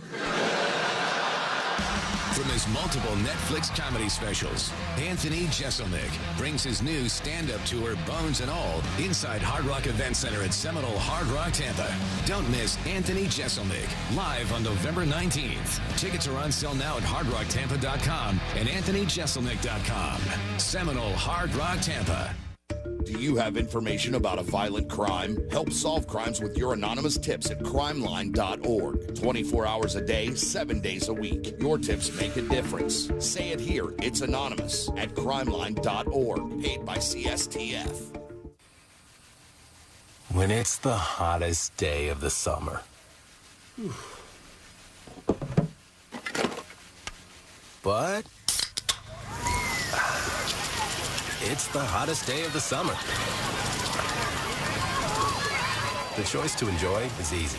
Speaker 21: From his multiple Netflix comedy specials, Anthony Jeselnik brings his new stand-up tour, Bones and All, inside Hard Rock Event Center at Seminole Hard Rock, Tampa. Don't miss Anthony Jeselnik, live on November 19th. Tickets are on sale now at hardrocktampa.com and anthonyjeselnik.com. Seminole Hard Rock, Tampa.
Speaker 22: Do you have information about a violent crime? Help solve crimes with your anonymous tips at crimeline.org. 24 hours a day, 7 days a week. Your tips make a difference. Say it here. It's anonymous at crimeline.org. Paid by CSTF.
Speaker 23: When it's the hottest day of the summer. But it's the hottest day of the summer. The choice to enjoy is easy.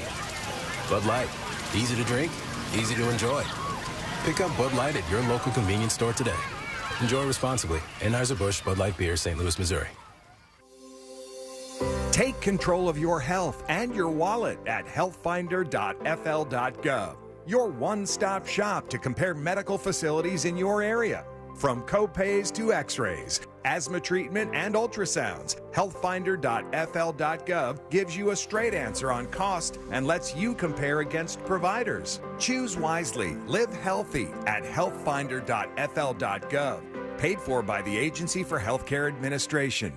Speaker 23: Bud Light. Easy to drink, easy to enjoy. Pick up Bud Light at your local convenience store today. Enjoy responsibly. Anheuser-Busch Bud Light Beer, St. Louis, Missouri.
Speaker 24: Take control of your health and your wallet at healthfinder.fl.gov. Your one-stop shop to compare medical facilities in your area. From copays to x-rays, asthma treatment, and ultrasounds. Healthfinder.fl.gov gives you a straight answer on cost and lets you compare against providers. Choose wisely. Live healthy at healthfinder.fl.gov. Paid for by the Agency for Healthcare Administration.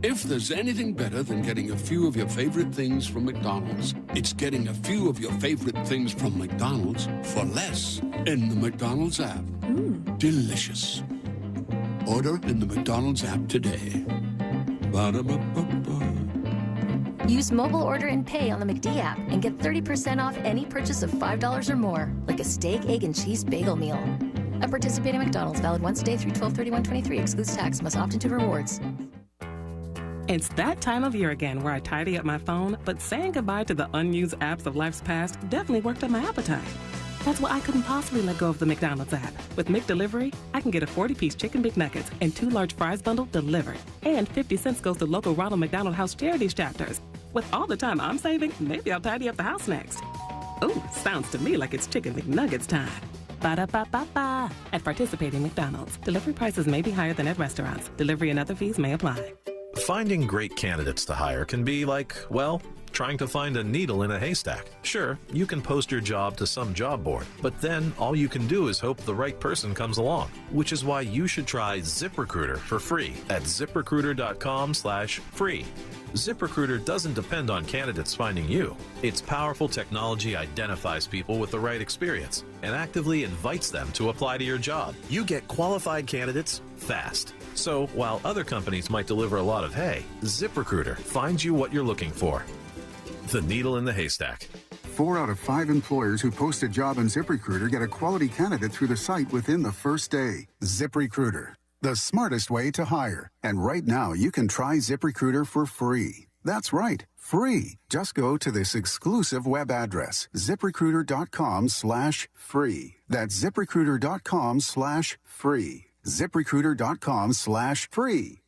Speaker 2: If there's anything better than getting a few of your favorite things from McDonald's, it's getting a few of your favorite things from McDonald's for less in the McDonald's app. Delicious. Order in the McDonald's app today. Ba-da-ba-ba-ba.
Speaker 26: Use mobile order and pay on the McD app and get 30% off any purchase of $5 or more, like a steak, egg, and cheese bagel meal. At participating McDonald's, valid once a day through 12/31/23, excludes tax, must opt into rewards.
Speaker 3: It's that time of year again where I tidy up my phone, but saying goodbye to the unused apps of life's past definitely worked up my appetite. That's why I couldn't possibly let go of the McDonald's app. With McDelivery, I can get a 40-piece chicken McNuggets and 2 large fries bundle delivered. And 50 cents goes to local Ronald McDonald House Charities chapters. With all the time I'm saving, maybe I'll tidy up the house next. Ooh, sounds to me like it's chicken McNuggets time. Ba-da-ba-ba-ba. At participating McDonald's, delivery prices may be higher than at restaurants. Delivery and other fees may apply.
Speaker 4: Finding great candidates to hire can be like, well, trying to find a needle in a haystack. Sure, you can post your job to some job board, but then all you can do is hope the right person comes along, which is why you should try ZipRecruiter for free at ZipRecruiter.com/free. ZipRecruiter doesn't depend on candidates finding you. Its powerful technology identifies people with the right experience and actively invites them to apply to your job. You get qualified candidates fast. So while other companies might deliver a lot of hay, ZipRecruiter finds you what you're looking for. The needle in the haystack.
Speaker 6: 4 out of 5 employers who post a job on ZipRecruiter get a quality candidate through the site within the first day. ZipRecruiter, the smartest way to hire. And right now, you can try ZipRecruiter for free. That's right, free. Just go to this exclusive web address, ZipRecruiter.com/free. That's ZipRecruiter.com/free. ZipRecruiter.com/free.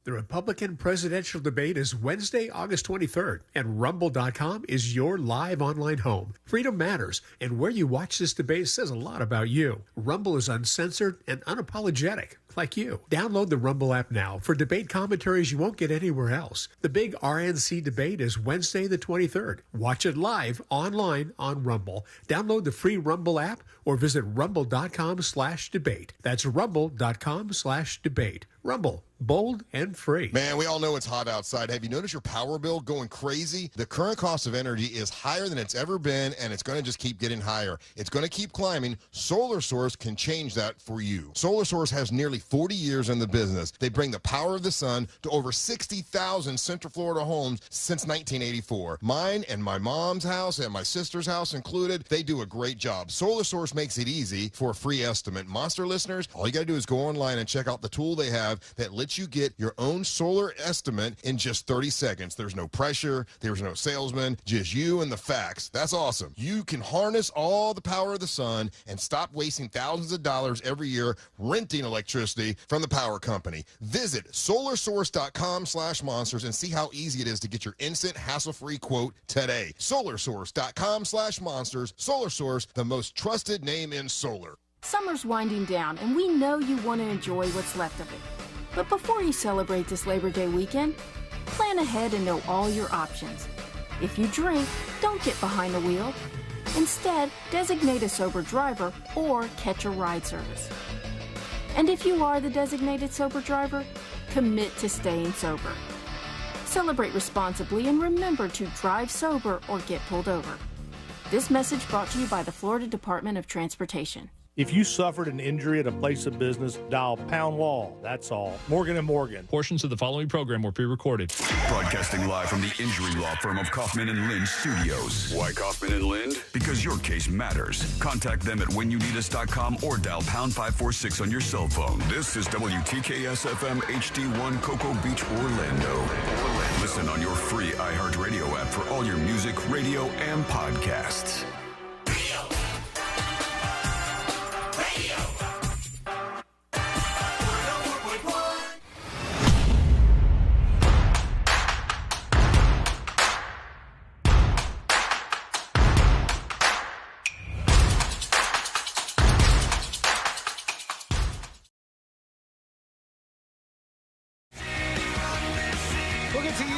Speaker 12: The Republican presidential debate is Wednesday, August 23rd, and Rumble.com is your live online home. Freedom matters, and where you watch this debate says a lot about you. Rumble is uncensored and unapologetic, like you. Download the Rumble app now for debate commentaries you won't get anywhere else. The big RNC debate is Wednesday the 23rd. Watch it live online on Rumble. Download the free Rumble app or visit rumble.com/debate. That's rumble.com/debate. Rumble, bold and free.
Speaker 25: Man, we all know it's hot outside. Have you noticed your power bill going crazy? The current cost of energy is higher than it's ever been, and it's going to just keep getting higher. It's going to keep climbing. Solar Source can change that for you. Solar Source has nearly 40 years in the business. They bring the power of the sun to over 60,000 Central Florida homes since 1984. Mine and my mom's house and my sister's house included, they do a great job. Solar Source makes it easy for a free estimate. Monster listeners, all you got to do is go online and check out the tool they have that lets you get your own solar estimate in just 30 seconds. There's no pressure. There's no salesman. Just you and the facts. That's awesome. You can harness all the power of the sun and stop wasting thousands of dollars every year renting electricity from the power company. Visit solarsource.com/monsters and see how easy it is to get your instant hassle-free quote today. solarsource.com/monsters. Solar Source, the most trusted name in solar.
Speaker 27: Summer's winding down, and we know you want to enjoy what's left of it. But before you celebrate this Labor Day weekend, plan ahead and know all your options. If you drink, don't get behind the wheel. Instead, designate a sober driver or catch a ride service. And if you are the designated sober driver, commit to staying sober. Celebrate responsibly and remember to drive sober or get pulled over. This message brought to you by the Florida Department of Transportation.
Speaker 28: If you suffered an injury at a place of business, dial pound law. That's all. Morgan & Morgan.
Speaker 29: Portions of the following program were pre-recorded.
Speaker 7: Broadcasting live from the injury law firm of Kaufman & Lind Studios. Why Kaufman & Lind? Because your case matters. Contact them at whenyouneedus.com or dial pound 546 on your cell phone. This is WTKS-FM HD1 Cocoa Beach, Orlando. Listen on your free iHeartRadio app for all your music, radio, and podcasts.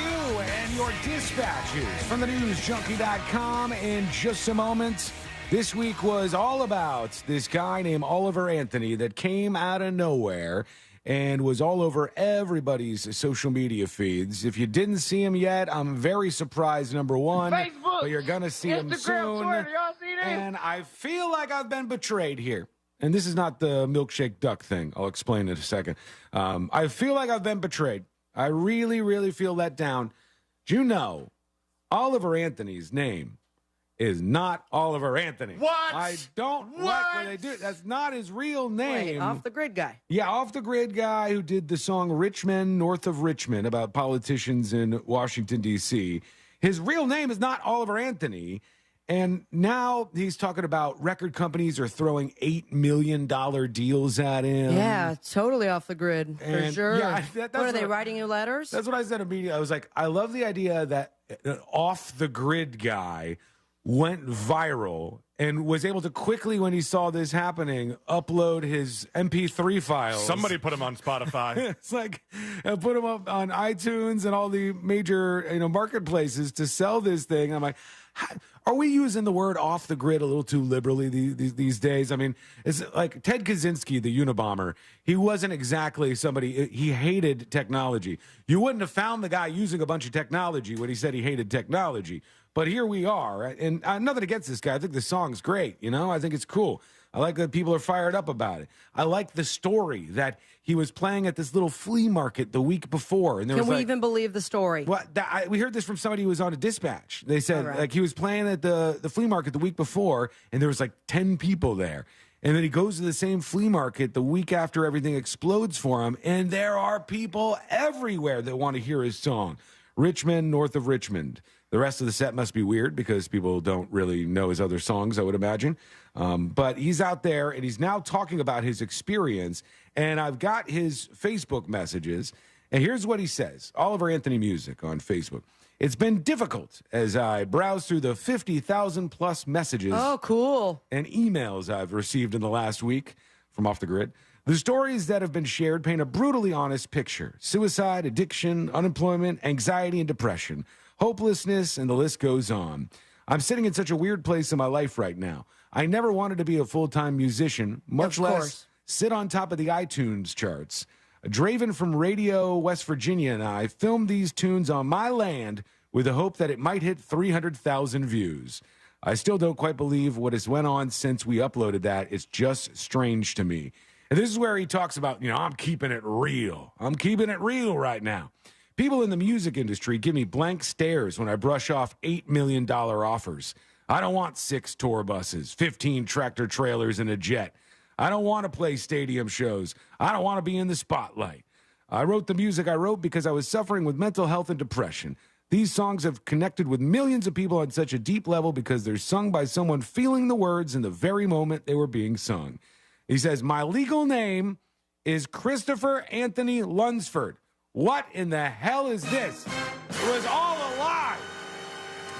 Speaker 8: and your dispatches from the newsjunkie.com in just a moment. This week was all about this guy named Oliver Anthony that came out of nowhere and was all over everybody's social media feeds. If you didn't see him yet, I'm very surprised, number one.
Speaker 1: Facebook,
Speaker 8: but you're going to see him soon.
Speaker 1: Twitter, y'all see this?
Speaker 8: And I feel like I've been betrayed here. And this is not the milkshake duck thing. I'll explain in a second. I feel like I've been betrayed. I really, really feel let down. Do you know Oliver Anthony's name is not Oliver Anthony?
Speaker 1: What?
Speaker 8: I don't like when they do it. That's not his real name.
Speaker 5: Wait, Off the Grid guy.
Speaker 8: Yeah, Off the Grid guy who did the song Richmond, North of Richmond, about politicians in Washington, D.C. His real name is not Oliver Anthony. And now he's talking about record companies are throwing $8 million deals at him.
Speaker 5: Yeah, totally off the grid, for
Speaker 8: And,
Speaker 5: sure.
Speaker 8: yeah, that's
Speaker 5: what are they
Speaker 8: what-
Speaker 5: writing you letters?
Speaker 8: That's what I said immediately. I was like, I love the idea that an Off the Grid guy went viral and was able to quickly, when he saw this happening, upload his MP3 files.
Speaker 9: Somebody put him on Spotify.
Speaker 8: It's like, put him up on iTunes and all the major, marketplaces to sell this thing. I'm like, are we using the word off the grid a little too liberally these days? I mean, it's like Ted Kaczynski, the Unabomber. He wasn't exactly somebody, he hated technology. You wouldn't have found the guy using a bunch of technology when he said he hated technology. But here we are. And nothing against this guy. I think the song's great. I think it's cool. I like that people are fired up about it. I like the story that he was playing at this little flea market the week before. And
Speaker 5: Can we even believe the story?
Speaker 8: We heard this from somebody who was on a dispatch. They said he was playing at the flea market the week before, and there was 10 people there. And then he goes to the same flea market the week after everything explodes for him, and there are people everywhere that want to hear his song. Richmond, North of Richmond. The rest of the set must be weird because people don't really know his other songs, I would imagine. But he's out there, and he's now talking about his experience. And I've got his Facebook messages. And here's what he says. Oliver Anthony Music on Facebook. It's been difficult as I browse through the 50,000 plus messages.
Speaker 5: Oh, cool.
Speaker 8: And emails I've received in the last week from Off the Grid. The stories that have been shared paint a brutally honest picture. Suicide, addiction, unemployment, anxiety, and depression. Hopelessness, and the list goes on. I'm sitting in such a weird place in my life right now. I never wanted to be a full-time musician, much less sit on top of the iTunes charts. Draven from Radio West Virginia and I filmed these tunes on my land with the hope that it might hit 300,000 views. I still don't quite believe what has went on since we uploaded that. It's just strange to me. And this is where he talks about, I'm keeping it real. I'm keeping it real right now. People in the music industry give me blank stares when I brush off $8 million offers. I don't want 6 tour buses, 15 tractor trailers, and a jet. I don't want to play stadium shows. I don't want to be in the spotlight. I wrote the music I wrote because I was suffering with mental health and depression. These songs have connected with millions of people on such a deep level because they're sung by someone feeling the words in the very moment they were being sung. He says, my legal name is Christopher Anthony Lunsford. What in the hell is this? It was all a lie.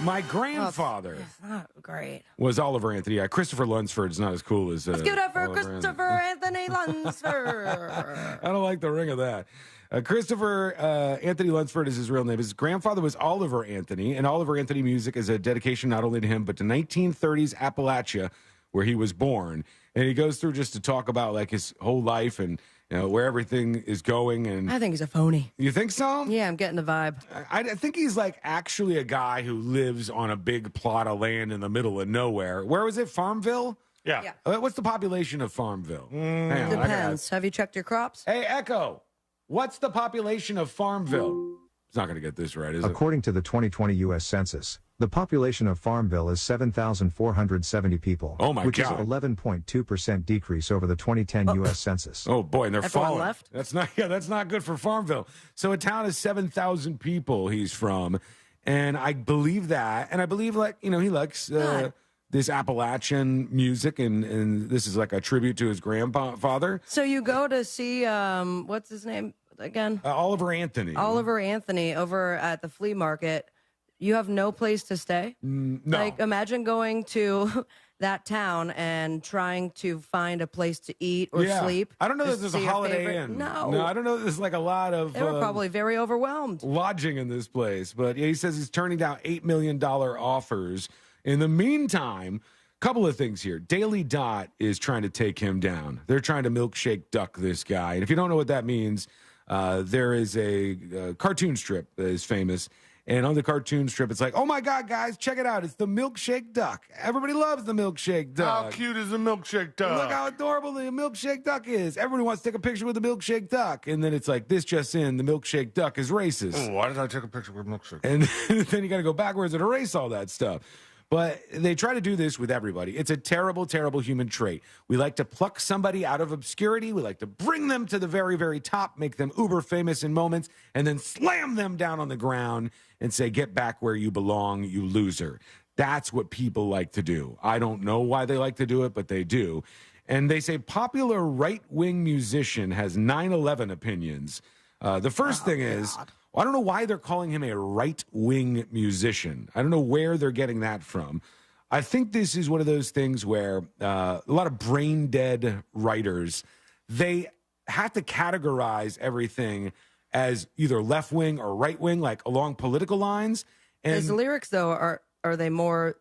Speaker 8: My grandfather
Speaker 5: It's not great.
Speaker 8: was Oliver Anthony. Yeah, Christopher Lunsford's not as cool as...
Speaker 5: Let's give it up for
Speaker 8: Oliver
Speaker 5: Christopher Anthony Lunsford.
Speaker 8: I don't like the ring of that. Christopher Anthony Lunsford is his real name. His grandfather was Oliver Anthony, and Oliver Anthony Music is a dedication not only to him, but to 1930s Appalachia, where he was born. And he goes through just to talk about his whole life and where everything is going. And
Speaker 5: I think he's a phony.
Speaker 8: You think so?
Speaker 5: Yeah, I'm getting the vibe.
Speaker 8: I think he's actually a guy who lives on a big plot of land in the middle of nowhere. Where was it? Farmville?
Speaker 9: Yeah.
Speaker 8: What's the population of Farmville? Hang on,
Speaker 5: Depends. Have you checked your crops?
Speaker 8: Hey, Echo, what's the population of Farmville? It's not going to get this right, is it?
Speaker 10: According to the 2020 U.S. Census, the population of Farmville is 7,470 people.
Speaker 8: Oh, my
Speaker 10: which
Speaker 8: God.
Speaker 10: is 11.2% decrease over the 2010 U.S. Census.
Speaker 8: Oh boy, and they're
Speaker 10: Everyone
Speaker 8: falling.
Speaker 10: left?
Speaker 8: That's not good for Farmville. So a town of 7,000 people he's from, and I believe that, and I believe he likes this Appalachian music, and this is like a tribute to his grandfather.
Speaker 5: So you go to see, what's his name again?
Speaker 8: Oliver Anthony.
Speaker 5: Oliver Anthony over at the flea market. You have no place to stay?
Speaker 8: No.
Speaker 5: Imagine going to that town and trying to find a place to eat or sleep.
Speaker 8: I don't know that
Speaker 5: just
Speaker 8: there's
Speaker 5: to
Speaker 8: a
Speaker 5: see your
Speaker 8: Holiday
Speaker 5: favorite-
Speaker 8: Inn.
Speaker 5: No.
Speaker 8: I don't know that there's like a lot of...
Speaker 5: They were probably very overwhelmed.
Speaker 8: Lodging in this place. But yeah, he says he's turning down $8 million offers. In the meantime, couple of things here. Daily Dot is trying to take him down. They're trying to milkshake duck this guy. And if you don't know what that means, there is a cartoon strip that is famous. And on the cartoon strip, it's like, oh my God, guys, check it out. It's the Milkshake Duck. Everybody loves the Milkshake Duck.
Speaker 1: How cute is the Milkshake Duck?
Speaker 8: Look how adorable the Milkshake Duck is. Everybody wants to take a picture with the Milkshake Duck. And then it's like, this just in, the Milkshake Duck is racist.
Speaker 1: Oh, why did I take a picture with Milkshake?
Speaker 8: And then you got to go backwards and erase all that stuff. But they try to do this with everybody. It's a terrible, terrible human trait. We like to pluck somebody out of obscurity. We like to bring them to the very, very top, make them uber famous in moments, and then slam them down on the ground and say, get back where you belong, you loser. That's what people like to do. I don't know why they like to do it, but they do. And they say popular right-wing musician has 9/11 opinions. The first thing is... I don't know why they're calling him a right-wing musician. I don't know where they're getting that from. I think this is one of those things where a lot of brain-dead writers, they have to categorize everything as either left-wing or right-wing, like along political lines. And
Speaker 5: His lyrics, though, are they more...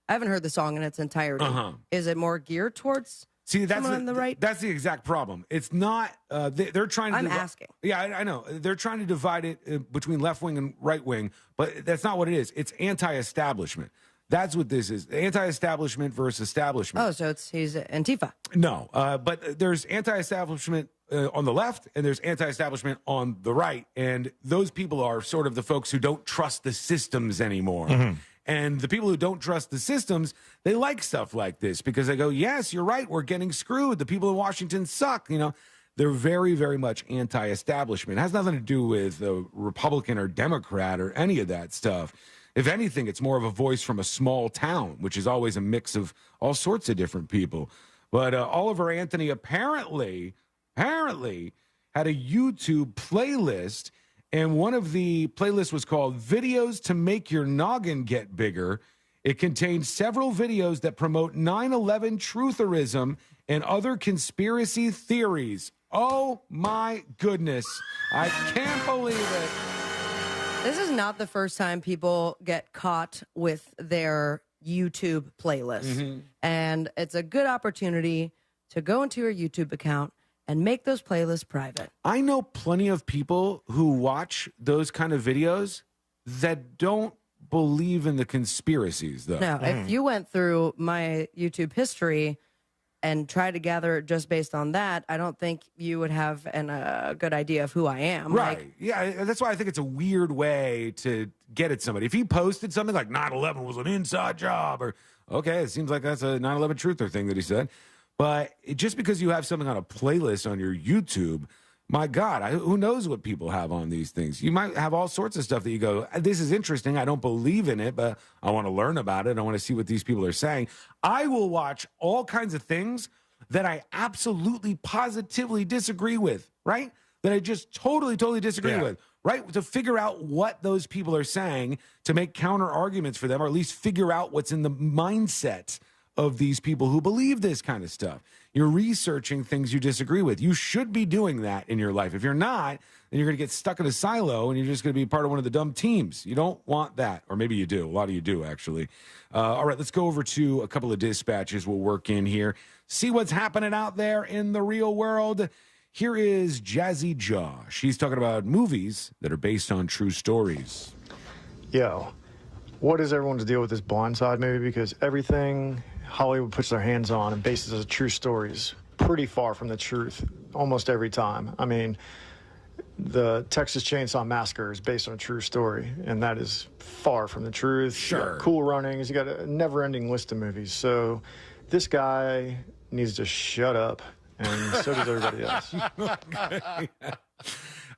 Speaker 5: I haven't heard the song in its entirety. Is it more geared towards...
Speaker 8: See, that's
Speaker 5: someone on the right?
Speaker 8: That's the exact problem. It's not. They're trying to.
Speaker 5: I'm asking.
Speaker 8: Yeah, I know. They're trying to divide it between left wing and right wing, but that's not what it is. It's anti-establishment. That's what this is. Anti-establishment versus establishment.
Speaker 5: Oh, so he's Antifa.
Speaker 8: No, but there's anti-establishment on the left, and there's anti-establishment on the right, and those people are sort of the folks who don't trust the systems anymore.
Speaker 1: Mm-hmm.
Speaker 8: And the people who don't trust the systems, they like stuff like this because they go, yes, you're right, we're getting screwed. The people in Washington suck. You know, they're very, very much anti-establishment. It has nothing to do with a Republican or Democrat or any of that stuff. If anything, it's more of a voice from a small town, which is always a mix of all sorts of different people. But Oliver Anthony apparently had a YouTube playlist. And one of the playlists was called Videos to Make Your Noggin Get Bigger. It contained several videos that promote 9/11 trutherism and other conspiracy theories. Oh, my goodness. I can't believe it.
Speaker 5: This is not the first time people get caught with their YouTube playlist. And it's a good opportunity to go into your YouTube account and make those playlists private.
Speaker 8: I know plenty of people who watch those kind of videos that don't believe in the conspiracies, though.
Speaker 5: Now, if you went through my YouTube history and tried to gather it just based on that, I don't think you would have a good idea of who I am.
Speaker 8: Right.
Speaker 5: Like,
Speaker 8: Yeah, that's why I think it's a weird way to get at somebody. If he posted something like 9/11 was an inside job, or, okay, it seems like that's a 9/11 truther thing that he said. But just because you have something on a playlist on your YouTube, my God, who knows what people have on these things? You might have all sorts of stuff that you go, this is interesting. I don't believe in it, but I want to learn about it. I want to see what these people are saying. I will watch all kinds of things that I absolutely, positively disagree with, right? That I just totally disagree with, right? To figure out what those people are saying, to make counter arguments for them, or at least figure out what's in the mindset of these people who believe this kind of stuff. You're researching things you disagree with. You should be doing that in your life. If you're not, then you're going to get stuck in a silo and you're just going to be part of one of the dumb teams. You don't want that. Or maybe you do. A lot of you do, actually. All right, let's go over to a couple of dispatches we'll work in here. See what's happening out there in the real world. Here is Jazzy Josh. He's talking about movies that are based on true stories.
Speaker 9: Yo, what is everyone's deal with this Blindside movie? Because everything Hollywood puts their hands on and bases as true stories pretty far from the truth almost every time. I mean, the Texas Chainsaw Massacre is based on a true story, and that is far from the truth.
Speaker 8: Sure.
Speaker 9: Cool Runnings, you got a never-ending list of movies. So this guy needs to shut up, and so does everybody else.
Speaker 8: Okay.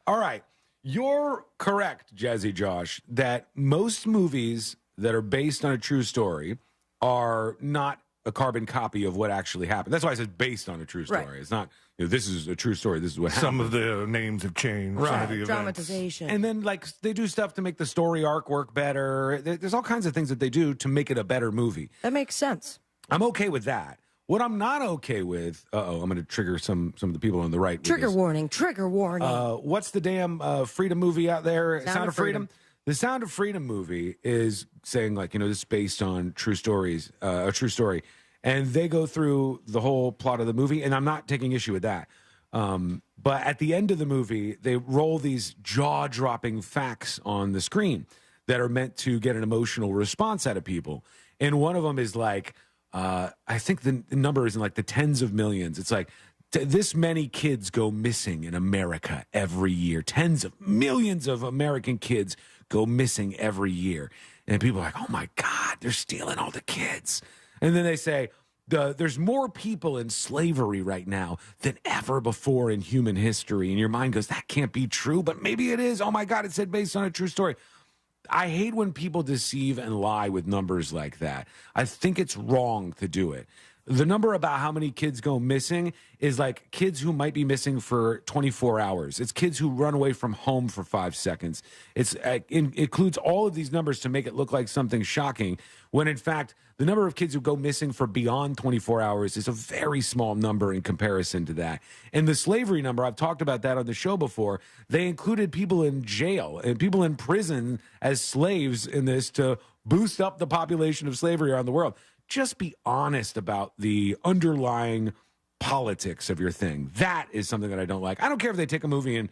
Speaker 8: All right. You're correct, Jazzy Josh, that most movies that are based on a true story are not a carbon copy of what actually happened. That's why I said based on a true story.
Speaker 5: Right.
Speaker 8: It's not, this is a true story. This is what happened.
Speaker 1: Some of the names have changed.
Speaker 8: Right.
Speaker 1: Some of the events.
Speaker 5: Dramatization.
Speaker 8: And then, like, they do stuff to make the story arc work better. There's all kinds of things that they do to make it a better movie.
Speaker 5: That makes sense.
Speaker 8: I'm okay with that. What I'm not okay with, I'm going to trigger some of the people on the right.
Speaker 5: Trigger warning.
Speaker 8: What's the damn freedom movie out there?
Speaker 5: Sound of Freedom.
Speaker 8: The Sound of Freedom movie is saying, like, this is based on true stories, a true story. And they go through the whole plot of the movie, and I'm not taking issue with that. But at the end of the movie, they roll these jaw-dropping facts on the screen that are meant to get an emotional response out of people. And one of them is like, I think the number is in like the tens of millions. It's like this many kids go missing in America every year. Tens of millions of American kids go missing every year. And people are like, oh my God, they're stealing all the kids. And then they say, there's more people in slavery right now than ever before in human history. And your mind goes, that can't be true, but maybe it is. Oh my God, it said based on a true story. I hate when people deceive and lie with numbers like that. I think it's wrong to do it. The number about how many kids go missing is like kids who might be missing for 24 hours. It's kids who run away from home for 5 seconds. It includes all of these numbers to make it look like something shocking, when in fact, the number of kids who go missing for beyond 24 hours is a very small number in comparison to that. And the slavery number, I've talked about that on the show before. They included people in jail and people in prison as slaves in this to boost up the population of slavery around the world. Just be honest about the underlying politics of your thing. That is something that I don't like. I don't care if they take a movie and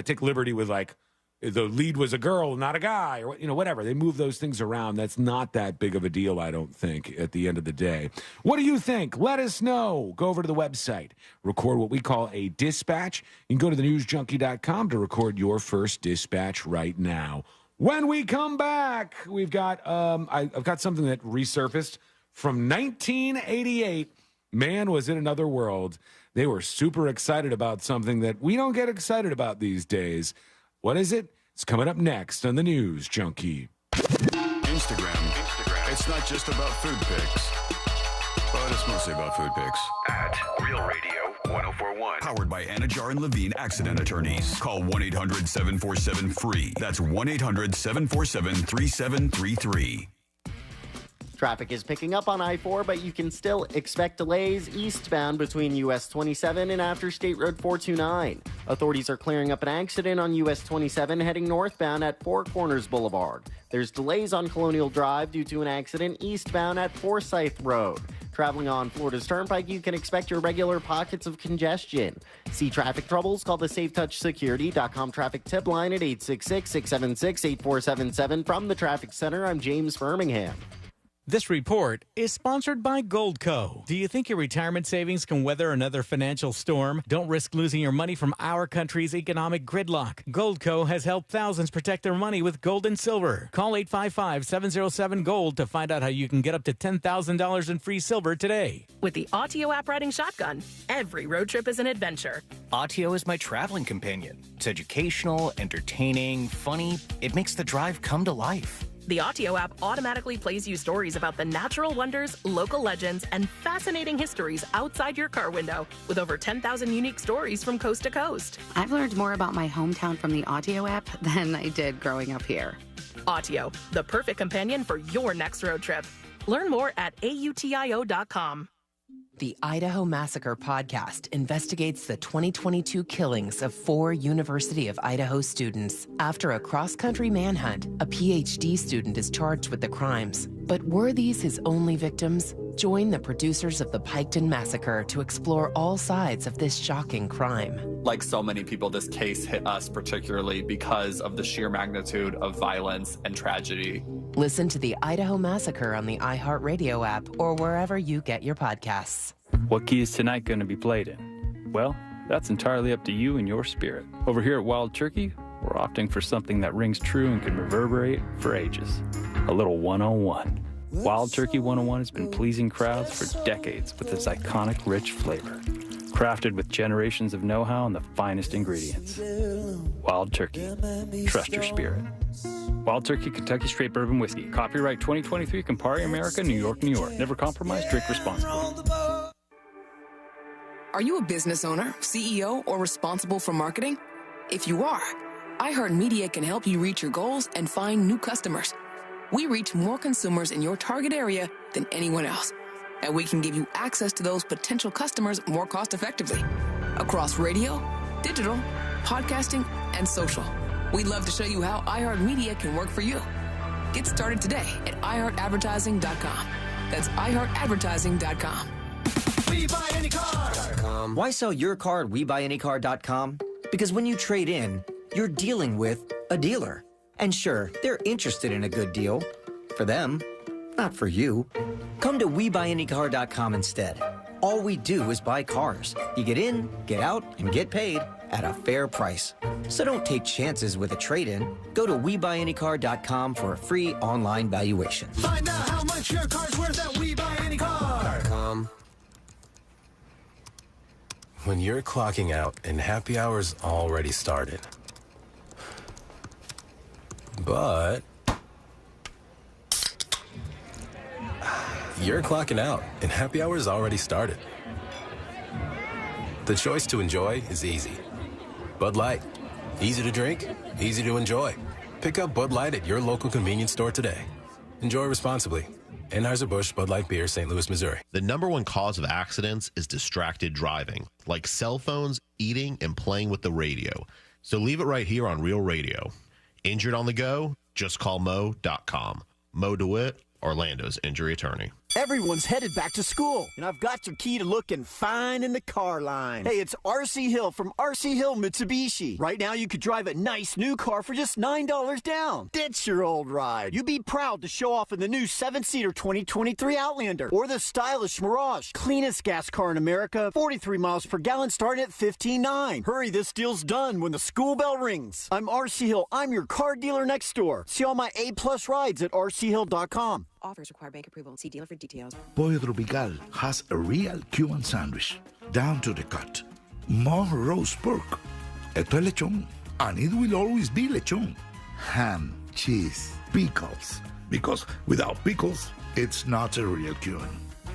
Speaker 8: take liberty with, like, the lead was a girl, not a guy, or whatever. They move those things around. That's not that big of a deal, I don't think, at the end of the day. What do you think? Let us know. Go over to the website. Record what we call a dispatch. You can go to thenewsjunkie.com to record your first dispatch right now. When we come back, we've got I've got something that resurfaced from 1988. Man was in another world. They were super excited about something that we don't get excited about these days. What is it? It's coming up next on the News Junkie.
Speaker 7: Instagram. It's not just about food pics, but it's mostly about food pics. At Real Radio 1041. Powered by Anajar and Levine Accident Attorneys. Call 1-800-747-FREE. That's 1-800-747-3733.
Speaker 11: Traffic is picking up on I-4, but you can still expect delays eastbound between US 27 and after State Road 429. Authorities are clearing up an accident on US 27 heading northbound at Four Corners Boulevard. There's delays on Colonial Drive due to an accident eastbound at Forsyth Road. Traveling on Florida's Turnpike, you can expect your regular pockets of congestion. See traffic troubles? Call the SafeTouchSecurity.com traffic tip line at 866-676-8477. From the Traffic Center, I'm James Birmingham.
Speaker 13: This report is sponsored by Goldco. Do you think your retirement savings can weather another financial storm? Don't risk losing your money from our country's economic gridlock. Goldco has helped thousands protect their money with gold and silver. Call 855-707-GOLD to find out how you can get up to $10,000 in free silver today.
Speaker 14: With the Autio app riding shotgun, every road trip is an adventure.
Speaker 15: Autio is my traveling companion. It's educational, entertaining, funny. It makes the drive come to life.
Speaker 14: The Autio app automatically plays you stories about the natural wonders, local legends, and fascinating histories outside your car window, with over 10,000 unique stories from coast to coast.
Speaker 16: I've learned more about my hometown from the Autio app than I did growing up here.
Speaker 14: Autio, the perfect companion for your next road trip. Learn more at autio.com.
Speaker 17: The Idaho Massacre podcast investigates the 2022 killings of 4 University of Idaho students. After a cross-country manhunt, a PhD student is charged with the crimes. But were these his only victims? Join the producers of the Piketon Massacre to explore all sides of this shocking crime.
Speaker 18: Like so many people, this case hit us particularly because of the sheer magnitude of violence and tragedy.
Speaker 17: Listen to the Idaho Massacre on the iHeartRadio app or wherever you get your podcasts.
Speaker 19: What key is tonight going to be played in? Well, that's entirely up to you and your spirit. Over here at Wild Turkey, we're opting for something that rings true and can reverberate for ages. A little 101. Wild Turkey 101 has been pleasing crowds for decades with its iconic rich flavor. Crafted with generations of know-how and the finest ingredients. Wild Turkey. Trust your spirit. Wild Turkey Kentucky Straight Bourbon Whiskey. Copyright 2023, Campari America, New York, New York. Never compromise, drink responsibly.
Speaker 20: Are you a business owner, CEO, or responsible for marketing? If you are, iHeartMedia can help you reach your goals and find new customers. We reach more consumers in your target area than anyone else. and we can give you access to those potential customers more cost-effectively across radio, digital, podcasting, and social. We'd love to show you how iHeartMedia can work for you. Get started today at iHeartAdvertising.com. That's iHeartAdvertising.com.
Speaker 2: We buy any car. Why sell your car at WeBuyAnyCar.com? Because when you trade in, you're dealing with a dealer. And sure, they're interested in a good deal. For them, not for you. Come to WeBuyAnyCar.com instead. All we do is buy cars. You get in, get out, and get paid at a fair price. So don't take chances with a trade-in. Go to WeBuyAnyCar.com for a free online valuation. Find out how much your car's worth at WeBuyAnyCar.com.
Speaker 3: When you're clocking out and happy hour's already started. But you're clocking out and happy hour's already started. The choice to enjoy is easy. Bud Light. Easy to drink, easy to enjoy. Pick up Bud Light at your local convenience store today. Enjoy responsibly. Anheuser-Busch Bud Light Beer, St. Louis, Missouri.
Speaker 4: The number one cause of accidents is distracted driving, like cell phones, eating, and playing with the radio. So leave it right here on Real Radio. Injured on the go? Just call Mo.com. Mo DeWitt, Orlando's injury attorney.
Speaker 6: Everyone's headed back to school, and I've got your key to looking fine in the car line. Hey, it's R.C. Hill from R.C. Hill Mitsubishi. Right now, you could drive a nice new car for just $9 down. Ditch your old ride. You'd be proud to show off in the new 7-seater 2023 Outlander or the stylish Mirage. Cleanest gas car in America, 43 miles per gallon starting at $15,900. Hurry, this deal's done when the school bell rings. I'm R.C. Hill. I'm your car dealer next door. See all my A-plus rides at rchill.com.
Speaker 21: Offers require bank approval. See dealer for details.
Speaker 22: Pollo Tropical has a real Cuban sandwich, down to the cut. More roast pork. Esto es lechón, and it will always be lechón. Ham, cheese, pickles. Because without pickles, it's not a real Cuban.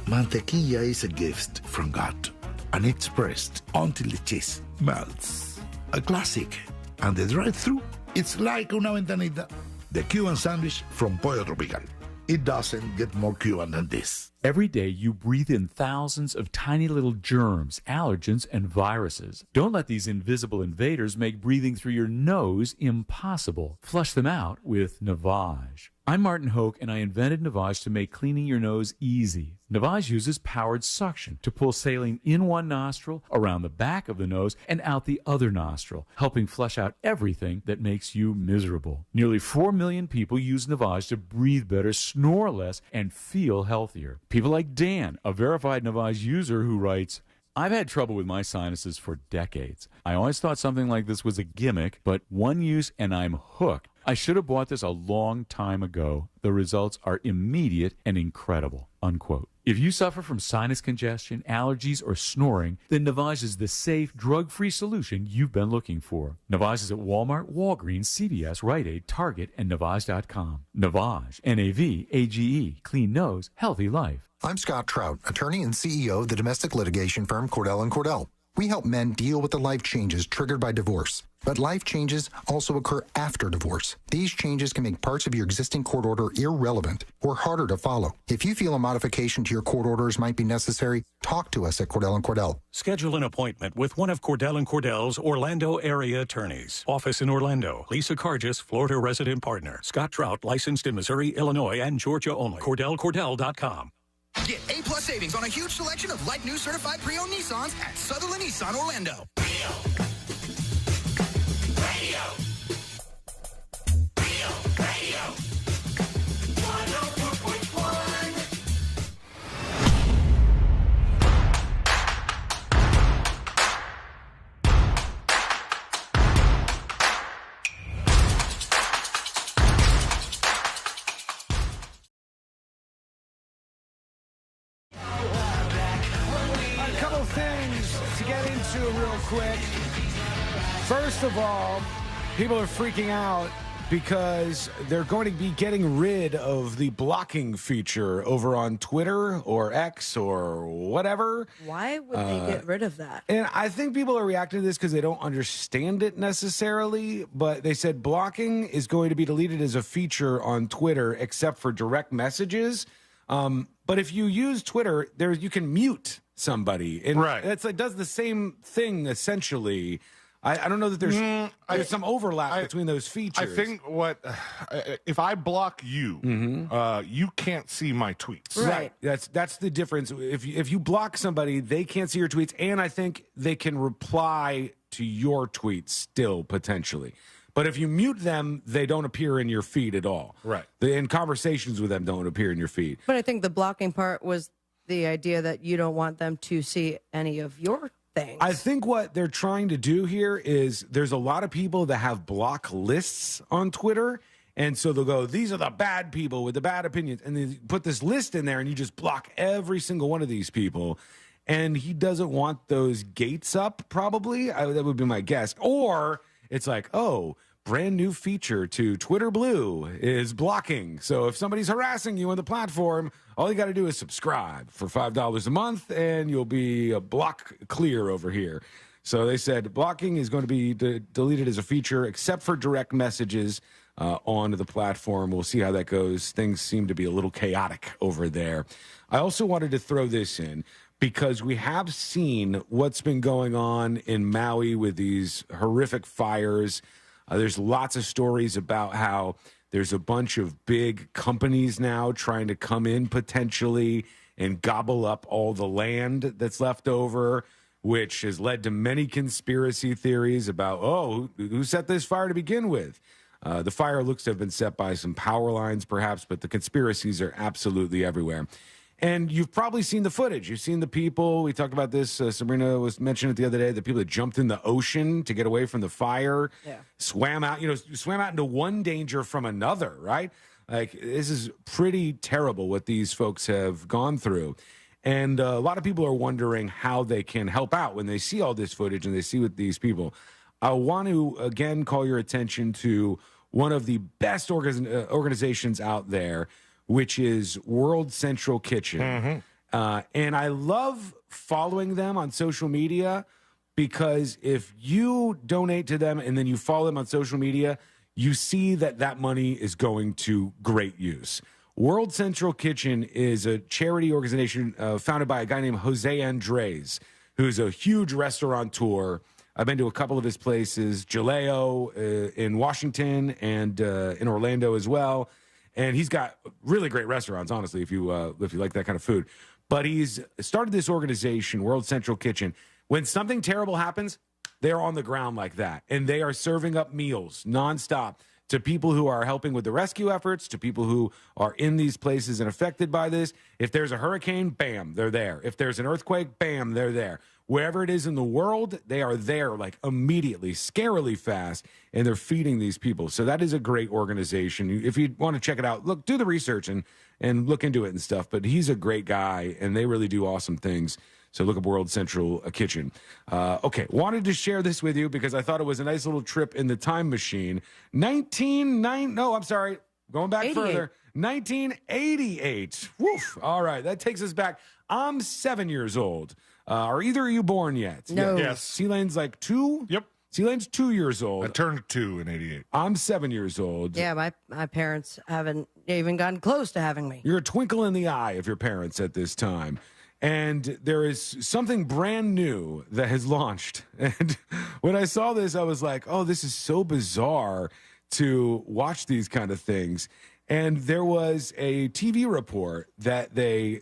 Speaker 22: Mantequilla is a gift from God, and it's pressed until the cheese melts. A classic. And the drive-thru, it's like una ventanita. The Cuban sandwich from Pollo Tropical. It doesn't get more Cuban than this.
Speaker 23: Every day you breathe in thousands of tiny little germs, allergens, and viruses. Don't let these invisible invaders make breathing through your nose impossible. Flush them out with Navage. I'm Martin Hoke, and I invented Navage to make cleaning your nose easy. Navage uses powered suction to pull saline in one nostril, around the back of the nose, and out the other nostril, helping flush out everything that makes you miserable. Nearly 4 million people use Navage to breathe better, snore less, and feel healthier. People like Dan, a verified Navage user who writes, I've had trouble with my sinuses for decades. I always thought something like this was a gimmick, but one use and I'm hooked. I should have bought this a long time ago. The results are immediate and incredible, unquote. If you suffer from sinus congestion, allergies, or snoring, then Navage is the safe, drug-free solution you've been looking for. Navage is at Walmart, Walgreens, CVS, Rite Aid, Target, and Navage.com. Navage, N-A-V-A-G-E, clean nose, healthy life.
Speaker 24: I'm Scott Trout, attorney and CEO of the domestic litigation firm Cordell & Cordell. We help men deal with the life changes triggered by divorce. But life changes also occur after divorce. These changes can make parts of your existing court order irrelevant or harder to follow. If you feel a modification to your court orders might be necessary, talk to us at Cordell & Cordell.
Speaker 26: Schedule an appointment with one of Cordell & Cordell's Orlando area attorneys. Office in Orlando. Lisa Cargis, Florida resident partner. Scott Trout, licensed in Missouri, Illinois, and Georgia only. CordellCordell.com.
Speaker 30: Get A-plus savings on a huge selection of like-new certified pre-owned Nissans at Sutherland Nissan Orlando. Radio. Radio. 104.1.
Speaker 8: A couple things to get into real quick. First of all, people are freaking out because they're going to be getting rid of the blocking feature over on Twitter or X or whatever.
Speaker 5: Why would they get rid of that?
Speaker 8: And I think people are reacting to this because they don't understand it necessarily, but they said blocking is going to be deleted as a feature on Twitter except for direct messages. But if you use Twitter, you can mute somebody. And it does the same thing, essentially. I don't know that there's some overlap between those features.
Speaker 1: I think if I block you, you can't see my tweets.
Speaker 8: Right. That's the difference. If you block somebody, they can't see your tweets, and I think they can reply to your tweets still, potentially. But if you mute them, they don't appear in your feed at all.
Speaker 1: Right.
Speaker 8: And conversations with them don't appear in your feed.
Speaker 5: But I think the blocking part was the idea that you don't want them to see any of your things.
Speaker 8: I think what they're trying to do here is there's a lot of people that have block lists on Twitter. And so they'll go, these are the bad people with the bad opinions. And they put this list in there and you just block every single one of these people. And he doesn't want those gates up, probably. That would be my guess. Or it's like, oh, brand new feature to Twitter Blue is blocking. So if somebody's harassing you on the platform, all you got to do is subscribe for $5 a month and you'll be a block clear over here. So they said blocking is going to be deleted as a feature except for direct messages on the platform. We'll see how that goes. Things seem to be a little chaotic over there. I also wanted to throw this in because we have seen what's been going on in Maui with these horrific fires. There's lots of stories about how there's a bunch of big companies now trying to come in potentially and gobble up all the land that's left over, which has led to many conspiracy theories about, who set this fire to begin with? The fire looks to have been set by some power lines, perhaps, but the conspiracies are absolutely everywhere. And you've probably seen the footage. You've seen the people. We talked about this. Sabrina was mentioning it the other day. The people that jumped in the ocean to get away from the fire, swam out into one danger from another, right? Like, this is pretty terrible what these folks have gone through. And a lot of people are wondering how they can help out when they see all this footage and they see what these people. I want to, again, call your attention to one of the best organizations out there, which is World Central Kitchen. And I love following them on social media because if you donate to them and then you follow them on social media, you see that money is going to great use. World Central Kitchen is a charity organization founded by a guy named Jose Andres, who's a huge restaurateur. I've been to a couple of his places, Jaleo in Washington and in Orlando as well. And he's got really great restaurants, honestly, if you like that kind of food. But he's started this organization, World Central Kitchen. When something terrible happens, they're on the ground like that. And they are serving up meals nonstop to people who are helping with the rescue efforts, to people who are in these places and affected by this. If there's a hurricane, bam, they're there. If there's an earthquake, bam, they're there. Wherever it is in the world, they are there like immediately, scarily fast, and they're feeding these people. So that is a great organization. If you want to check it out, look, do the research and look into it and stuff. But he's a great guy, and they really do awesome things. So look up World Central Kitchen. Okay, wanted to share this with you because I thought it was a nice little trip in the time machine. Going back
Speaker 5: 88.
Speaker 8: further. 1988. Woof. All right, that takes us back. I'm 7 years old. Are either of you born yet?
Speaker 5: No.
Speaker 1: Yes.
Speaker 8: C-Lane's like 2?
Speaker 1: Yep.
Speaker 8: C-Lane's 2 years old.
Speaker 1: I turned 2 in 88.
Speaker 8: I'm 7 years old.
Speaker 5: Yeah, my parents haven't even gotten close to having me.
Speaker 8: You're a twinkle in the eye of your parents at this time. And there is something brand new that has launched. And when I saw this, I was like, oh, this is so bizarre to watch these kind of things. And there was a TV report that they